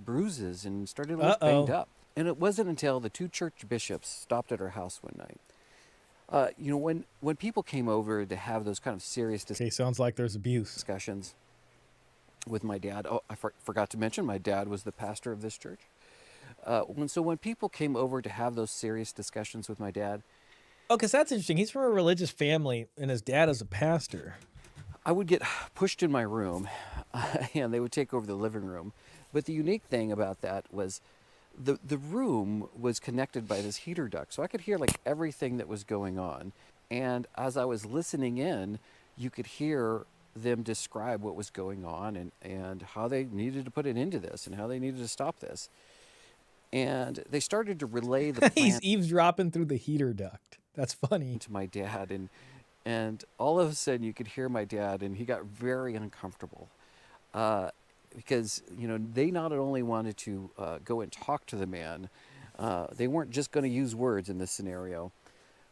bruises and started to look banged up. And it wasn't until the two church bishops stopped at her house one night. When people came over to have those kind of serious sounds like there's abuse discussions with my dad. Oh, I forgot to mention, my dad was the pastor of this church. When people came over to have those serious discussions with my dad. Oh, because that's interesting. He's from a religious family, and his dad is a pastor. I would get pushed in my room, and they would take over the living room. But the unique thing about that was the room was connected by this heater duct, so I could hear like everything that was going on. And as I was listening in, you could hear them describe what was going on and how they needed to put an end to this and how they needed to stop this. And they started to relay the plan. He's eavesdropping through the heater duct. That's funny. To my dad, and all of a sudden you could hear my dad, and he got very uncomfortable because they not only wanted to go and talk to the man, they weren't just going to use words in this scenario,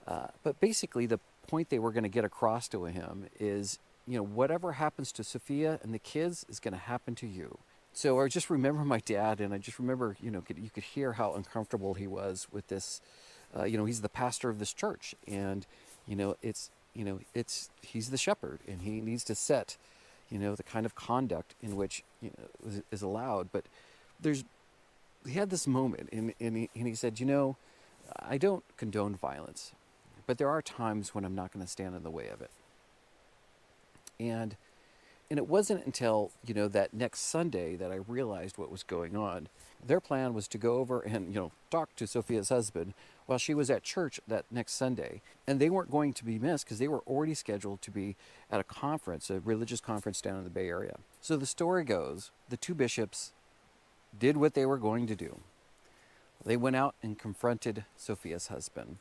but basically the point they were going to get across to him is, whatever happens to Sophia and the kids is going to happen to you. So I just remember my dad, and I just remember, you could hear how uncomfortable he was with this. He's the pastor of this church, and he's the shepherd, and he needs to set, the kind of conduct in which is allowed. But he had this moment, and he said, I don't condone violence, but there are times when I'm not going to stand in the way of it. And it wasn't until, that next Sunday that I realized what was going on. Their plan was to go over and, talk to Sophia's husband while she was at church that next Sunday. And they weren't going to be missed because they were already scheduled to be at a conference, a religious conference down in the Bay Area. So the story goes, the two bishops did what they were going to do. They went out and confronted Sophia's husband.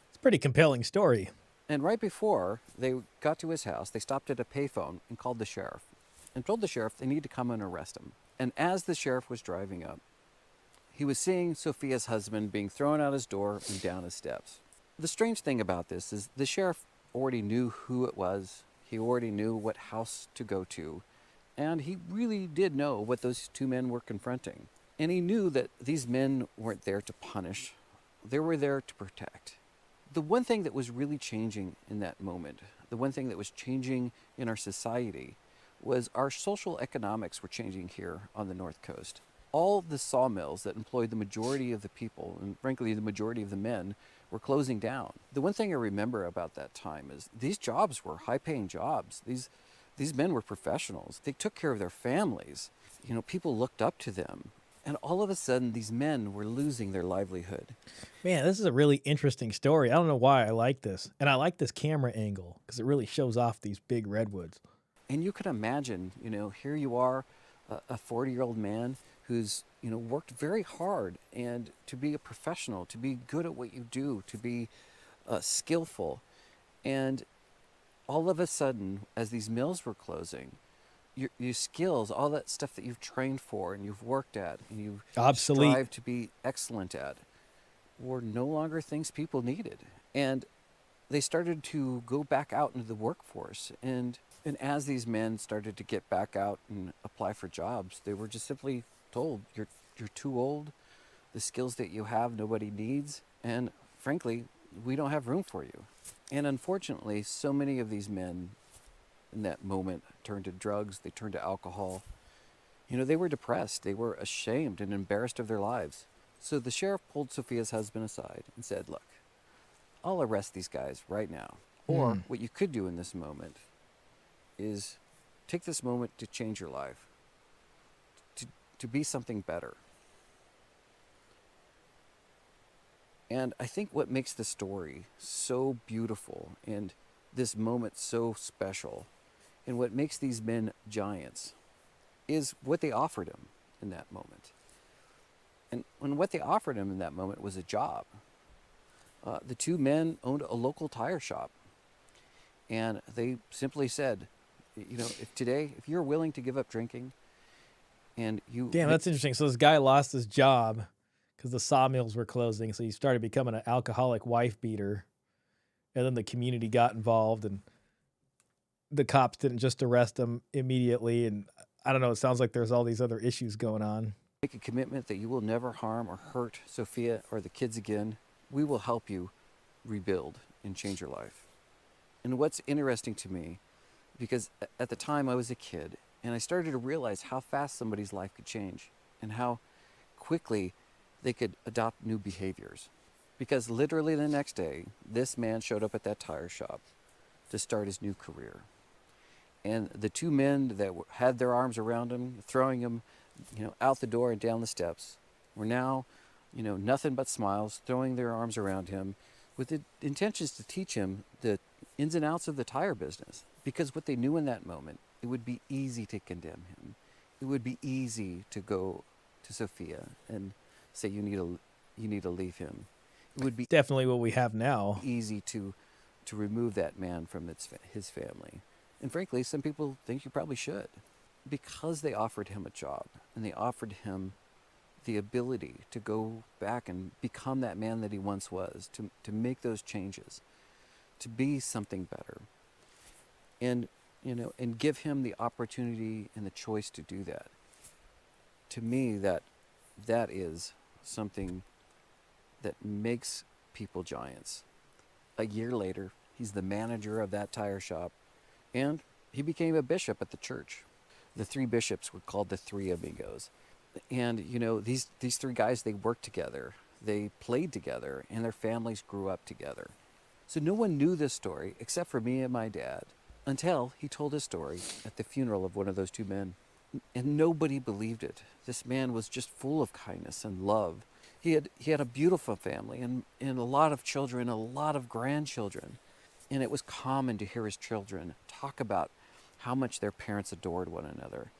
It's a pretty compelling story. And right before they got to his house, they stopped at a payphone and called the sheriff and told the sheriff they need to come and arrest him. And as the sheriff was driving up, he was seeing Sophia's husband being thrown out his door and down his steps. The strange thing about this is the sheriff already knew who it was. He already knew what house to go to. And he really did know what those two men were confronting. And he knew that these men weren't there to punish. They were there to protect. The one thing that was really changing in that moment, the one thing that was changing in our society, was our social economics were changing here on the North Coast. All the sawmills that employed the majority of the people, and frankly the majority of the men, were closing down. The one thing I remember about that time is these jobs were high-paying jobs. These men were professionals. They took care of their families. You know, people looked up to them. And all of a sudden, these men were losing their livelihood. Man, this is a really interesting story. I don't know why I like this. And I like this camera angle because it really shows off these big redwoods. And you can imagine, you know, here you are, a 40-year-old man who's, you know, worked very hard and to be a professional, to be good at what you do, to be skillful. And all of a sudden, as these mills were closing, your skills, all that stuff that you've trained for and you've worked at and you've strived to be excellent at, were no longer things people needed. And they started to go back out into the workforce. And as these men started to get back out and apply for jobs, they were just simply told, you're too old, the skills that you have nobody needs, and frankly, we don't have room for you. And unfortunately, so many of these men in that moment turned to drugs, they turned to alcohol. You know, they were depressed, they were ashamed and embarrassed of their lives. So the sheriff pulled Sophia's husband aside and said, look, I'll arrest these guys right now. Or what you could do in this moment is take this moment to change your life, to be something better. And I think what makes the story so beautiful and this moment so special and what makes these men giants is what they offered him in that moment. And what they offered him in that moment was a job. The two men owned a local tire shop. And they simply said, you know, if you're willing to give up drinking and you... Damn, that's interesting. So this guy lost his job because the sawmills were closing. So he started becoming an alcoholic wife beater. And then the community got involved and the cops didn't just arrest him immediately. And I don't know, it sounds like there's all these other issues going on. Make a commitment that you will never harm or hurt Sophia or the kids again. We will help you rebuild and change your life. And what's interesting to me, because at the time I was a kid and I started to realize how fast somebody's life could change and how quickly they could adopt new behaviors. Because literally the next day, this man showed up at that tire shop to start his new career. And the two men that had their arms around him, throwing him, you know, out the door and down the steps, were now, you know, nothing but smiles, throwing their arms around him with the intentions to teach him the ins and outs of the tire business. Because what they knew in that moment, it would be easy to condemn him. It would be easy to go to Sophia and say, you need to leave him. It would be definitely what we have now. Easy to remove that man from his family. And frankly, some people think you probably should. Because they offered him a job and they offered him the ability to go back and become that man that he once was, to make those changes, to be something better. And, you know, and give him the opportunity and the choice to do that. To me, that is something that makes people giants. A year later, he's the manager of that tire shop, and he became a bishop at the church. The three bishops were called the Three Amigos. And, you know, these three guys, they worked together, they played together, and their families grew up together. So no one knew this story except for me and my dad until he told his story at the funeral of one of those two men. And nobody believed it. This man was just full of kindness and love. He had a beautiful family and a lot of children, a lot of grandchildren. And it was common to hear his children talk about how much their parents adored one another.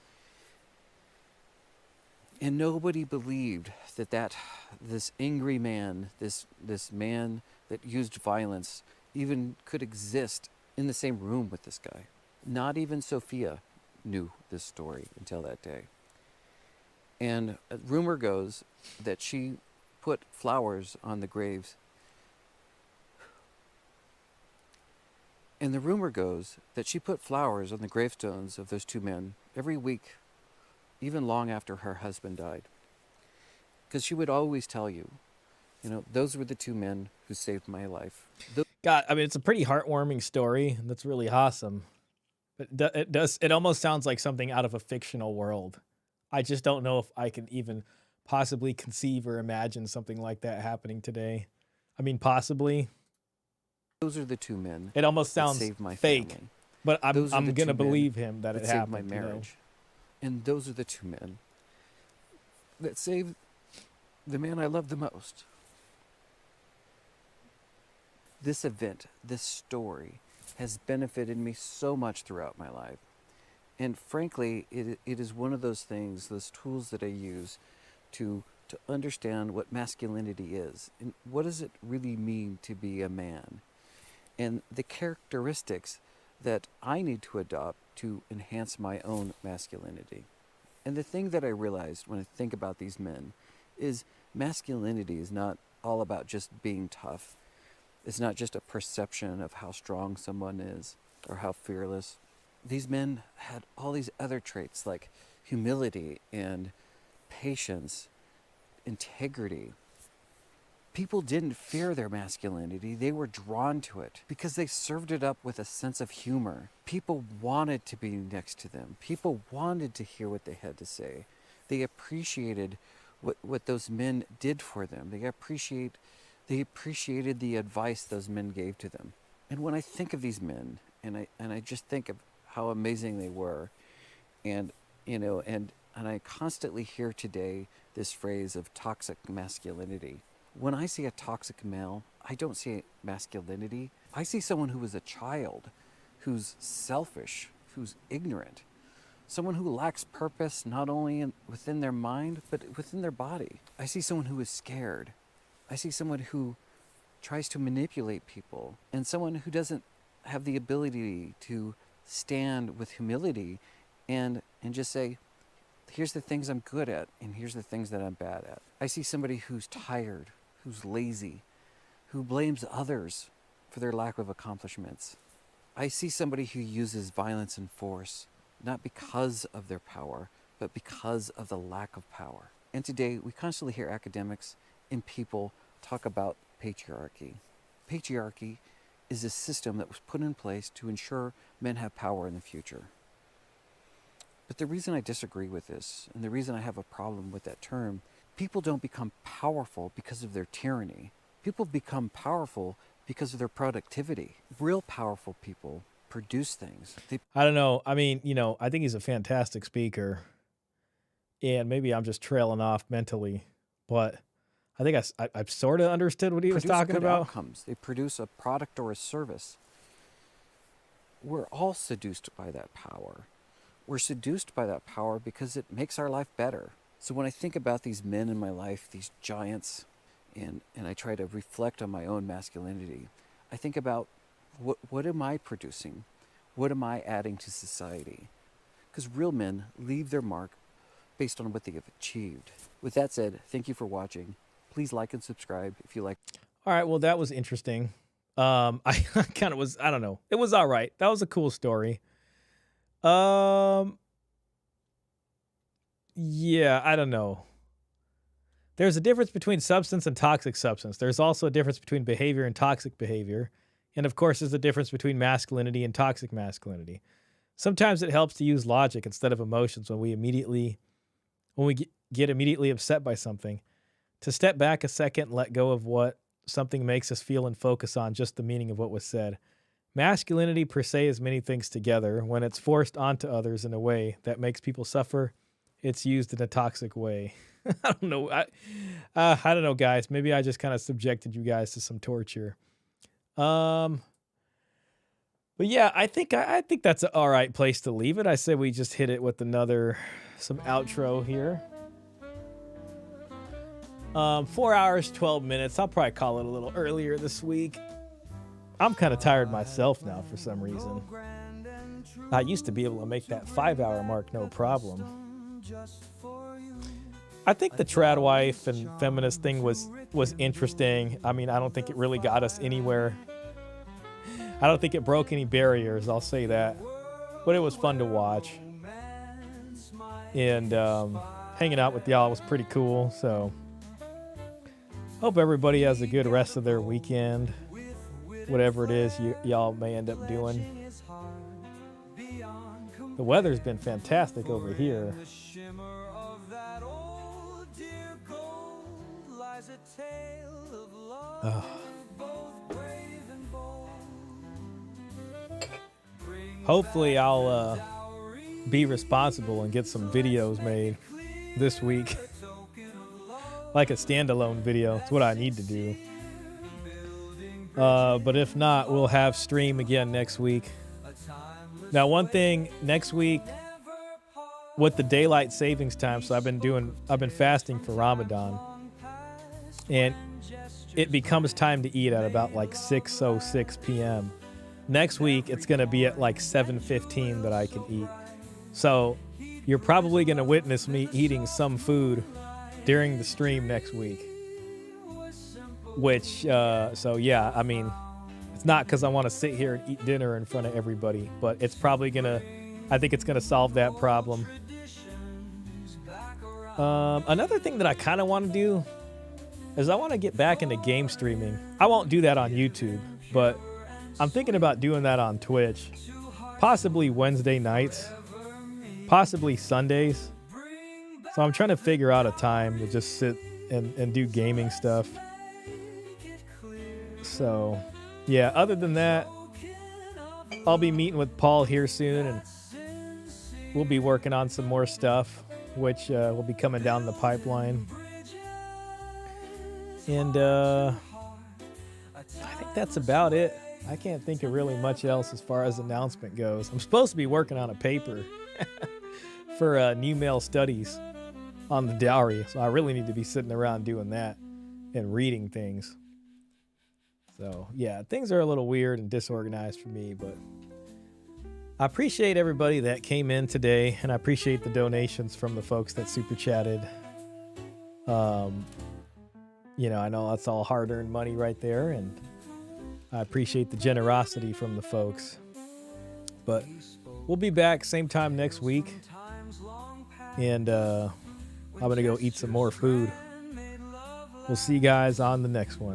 And nobody believed that this angry man, this man that used violence, even could exist in the same room with this guy. Not even Sophia knew this story until that day. And rumor goes that she put flowers on the graves. And the rumor goes that she put flowers on the gravestones of those two men every week, even long after her husband died. Because she would always tell you, those were the two men who saved my life. God, I mean, it's a pretty heartwarming story. That's really awesome. But it almost sounds like something out of a fictional world. I just don't know if I can even possibly conceive or imagine something like that happening today. I mean, possibly. Those are the two men. It almost sounds saved my fake, family. but I'm Those are the gonna two men believe him that it saved happened. my marriage. And those are the two men that saved the man I love the most. This event, this story, has benefited me so much throughout my life. And frankly, it is one of those things, those tools that I use to understand what masculinity is and what does it really mean to be a man, and the characteristics that I need to adopt to enhance my own masculinity. And the thing that I realized when I think about these men is masculinity is not all about just being tough. It's not just a perception of how strong someone is or how fearless. These men had all these other traits like humility and patience, integrity. People didn't fear their masculinity. They were drawn to it because they served it up with a sense of humor. People wanted to be next to them. People wanted to hear what they had to say. They appreciated what those men did for them. They appreciated the advice those men gave to them. And when I think of these men, and I just think of how amazing they were, and I constantly hear today this phrase of toxic masculinity. When I see a toxic male, I don't see masculinity. I see someone who is a child, who's selfish, who's ignorant, someone who lacks purpose not only within their mind, but within their body. I see someone who is scared. I see someone who tries to manipulate people, and someone who doesn't have the ability to stand with humility and just say, here's the things I'm good at, and here's the things that I'm bad at. I see somebody who's tired, who's lazy, who blames others for their lack of accomplishments. I see somebody who uses violence and force, not because of their power, but because of the lack of power. And today, we constantly hear academics and people talk about patriarchy. Patriarchy is a system that was put in place to ensure men have power in the future. But the reason I disagree with this, and the reason I have a problem with that term, people don't become powerful because of their tyranny. People become powerful because of their productivity. Real powerful people produce things. I don't know. I mean, I think he's a fantastic speaker, and maybe I'm just trailing off mentally, but I think I've sort of understood what he was talking about. Outcomes. They produce a product or a service. We're all seduced by that power. We're seduced by that power because it makes our life better. So when I think about these men in my life, these giants, and I try to reflect on my own masculinity, I think about what am I producing? What am I adding to society? Because real men leave their mark based on what they have achieved. With that said, thank you for watching. Please like and subscribe if you like. All right, well, that was interesting. I kind of was, I don't know. It was all right. That was a cool story. Yeah, I don't know. There's a difference between substance and toxic substance. There's also a difference between behavior and toxic behavior. And of course, there's a difference between masculinity and toxic masculinity. Sometimes it helps to use logic instead of emotions when we get immediately upset by something. To step back a second and let go of what something makes us feel and focus on just the meaning of what was said. Masculinity per se is many things together. When it's forced onto others in a way that makes people suffer, it's used in a toxic way. I don't know. I don't know, guys. Maybe I just kind of subjected you guys to some torture. But yeah, I think that's an all right place to leave it. I say we just hit it with some outro here. 4 hours, 12 minutes. I'll probably call it a little earlier this week. I'm kind of tired myself now for some reason. I used to be able to make that 5-hour mark no problem. I think the Tradwife and Feminist thing was interesting. I mean, I don't think it really got us anywhere. I don't think it broke any barriers, I'll say that. But it was fun to watch. And hanging out with y'all was pretty cool. So hope everybody has a good rest of their weekend. Whatever it is y'all may end up doing. The weather's been fantastic over here. Hopefully I'll be responsible and get some videos made this week. Like a standalone video. It's what I need to do. But if not, we'll have stream again next week. Now, one thing next week with the daylight savings time, so I've been fasting for Ramadan, and it becomes time to eat at about like 6:06 p.m. Next week, it's going to be at like 7:15 that I can eat. So you're probably going to witness me eating some food during the stream next week. Which, so yeah, I mean, it's not because I want to sit here and eat dinner in front of everybody, but it's probably I think it's going to solve that problem. Another thing that I kind of want to do is I want to get back into game streaming. I won't do that on YouTube, but I'm thinking about doing that on Twitch. Possibly Wednesday nights, possibly Sundays. So I'm trying to figure out a time to just sit and do gaming stuff. So, yeah, other than that, I'll be meeting with Paul here soon, and we'll be working on some more stuff, which will be coming down the pipeline. And I think that's about it. I can't think of really much else as far as announcement goes. I'm supposed to be working on a paper for new male studies on the dowry, so I really need to be sitting around doing that and reading things. So, yeah, things are a little weird and disorganized for me, but I appreciate everybody that came in today, and I appreciate the donations from the folks that super chatted. You know, I know that's all hard-earned money right there, and I appreciate the generosity from the folks. But we'll be back same time next week, and I'm going to go eat some more food. We'll see you guys on the next one.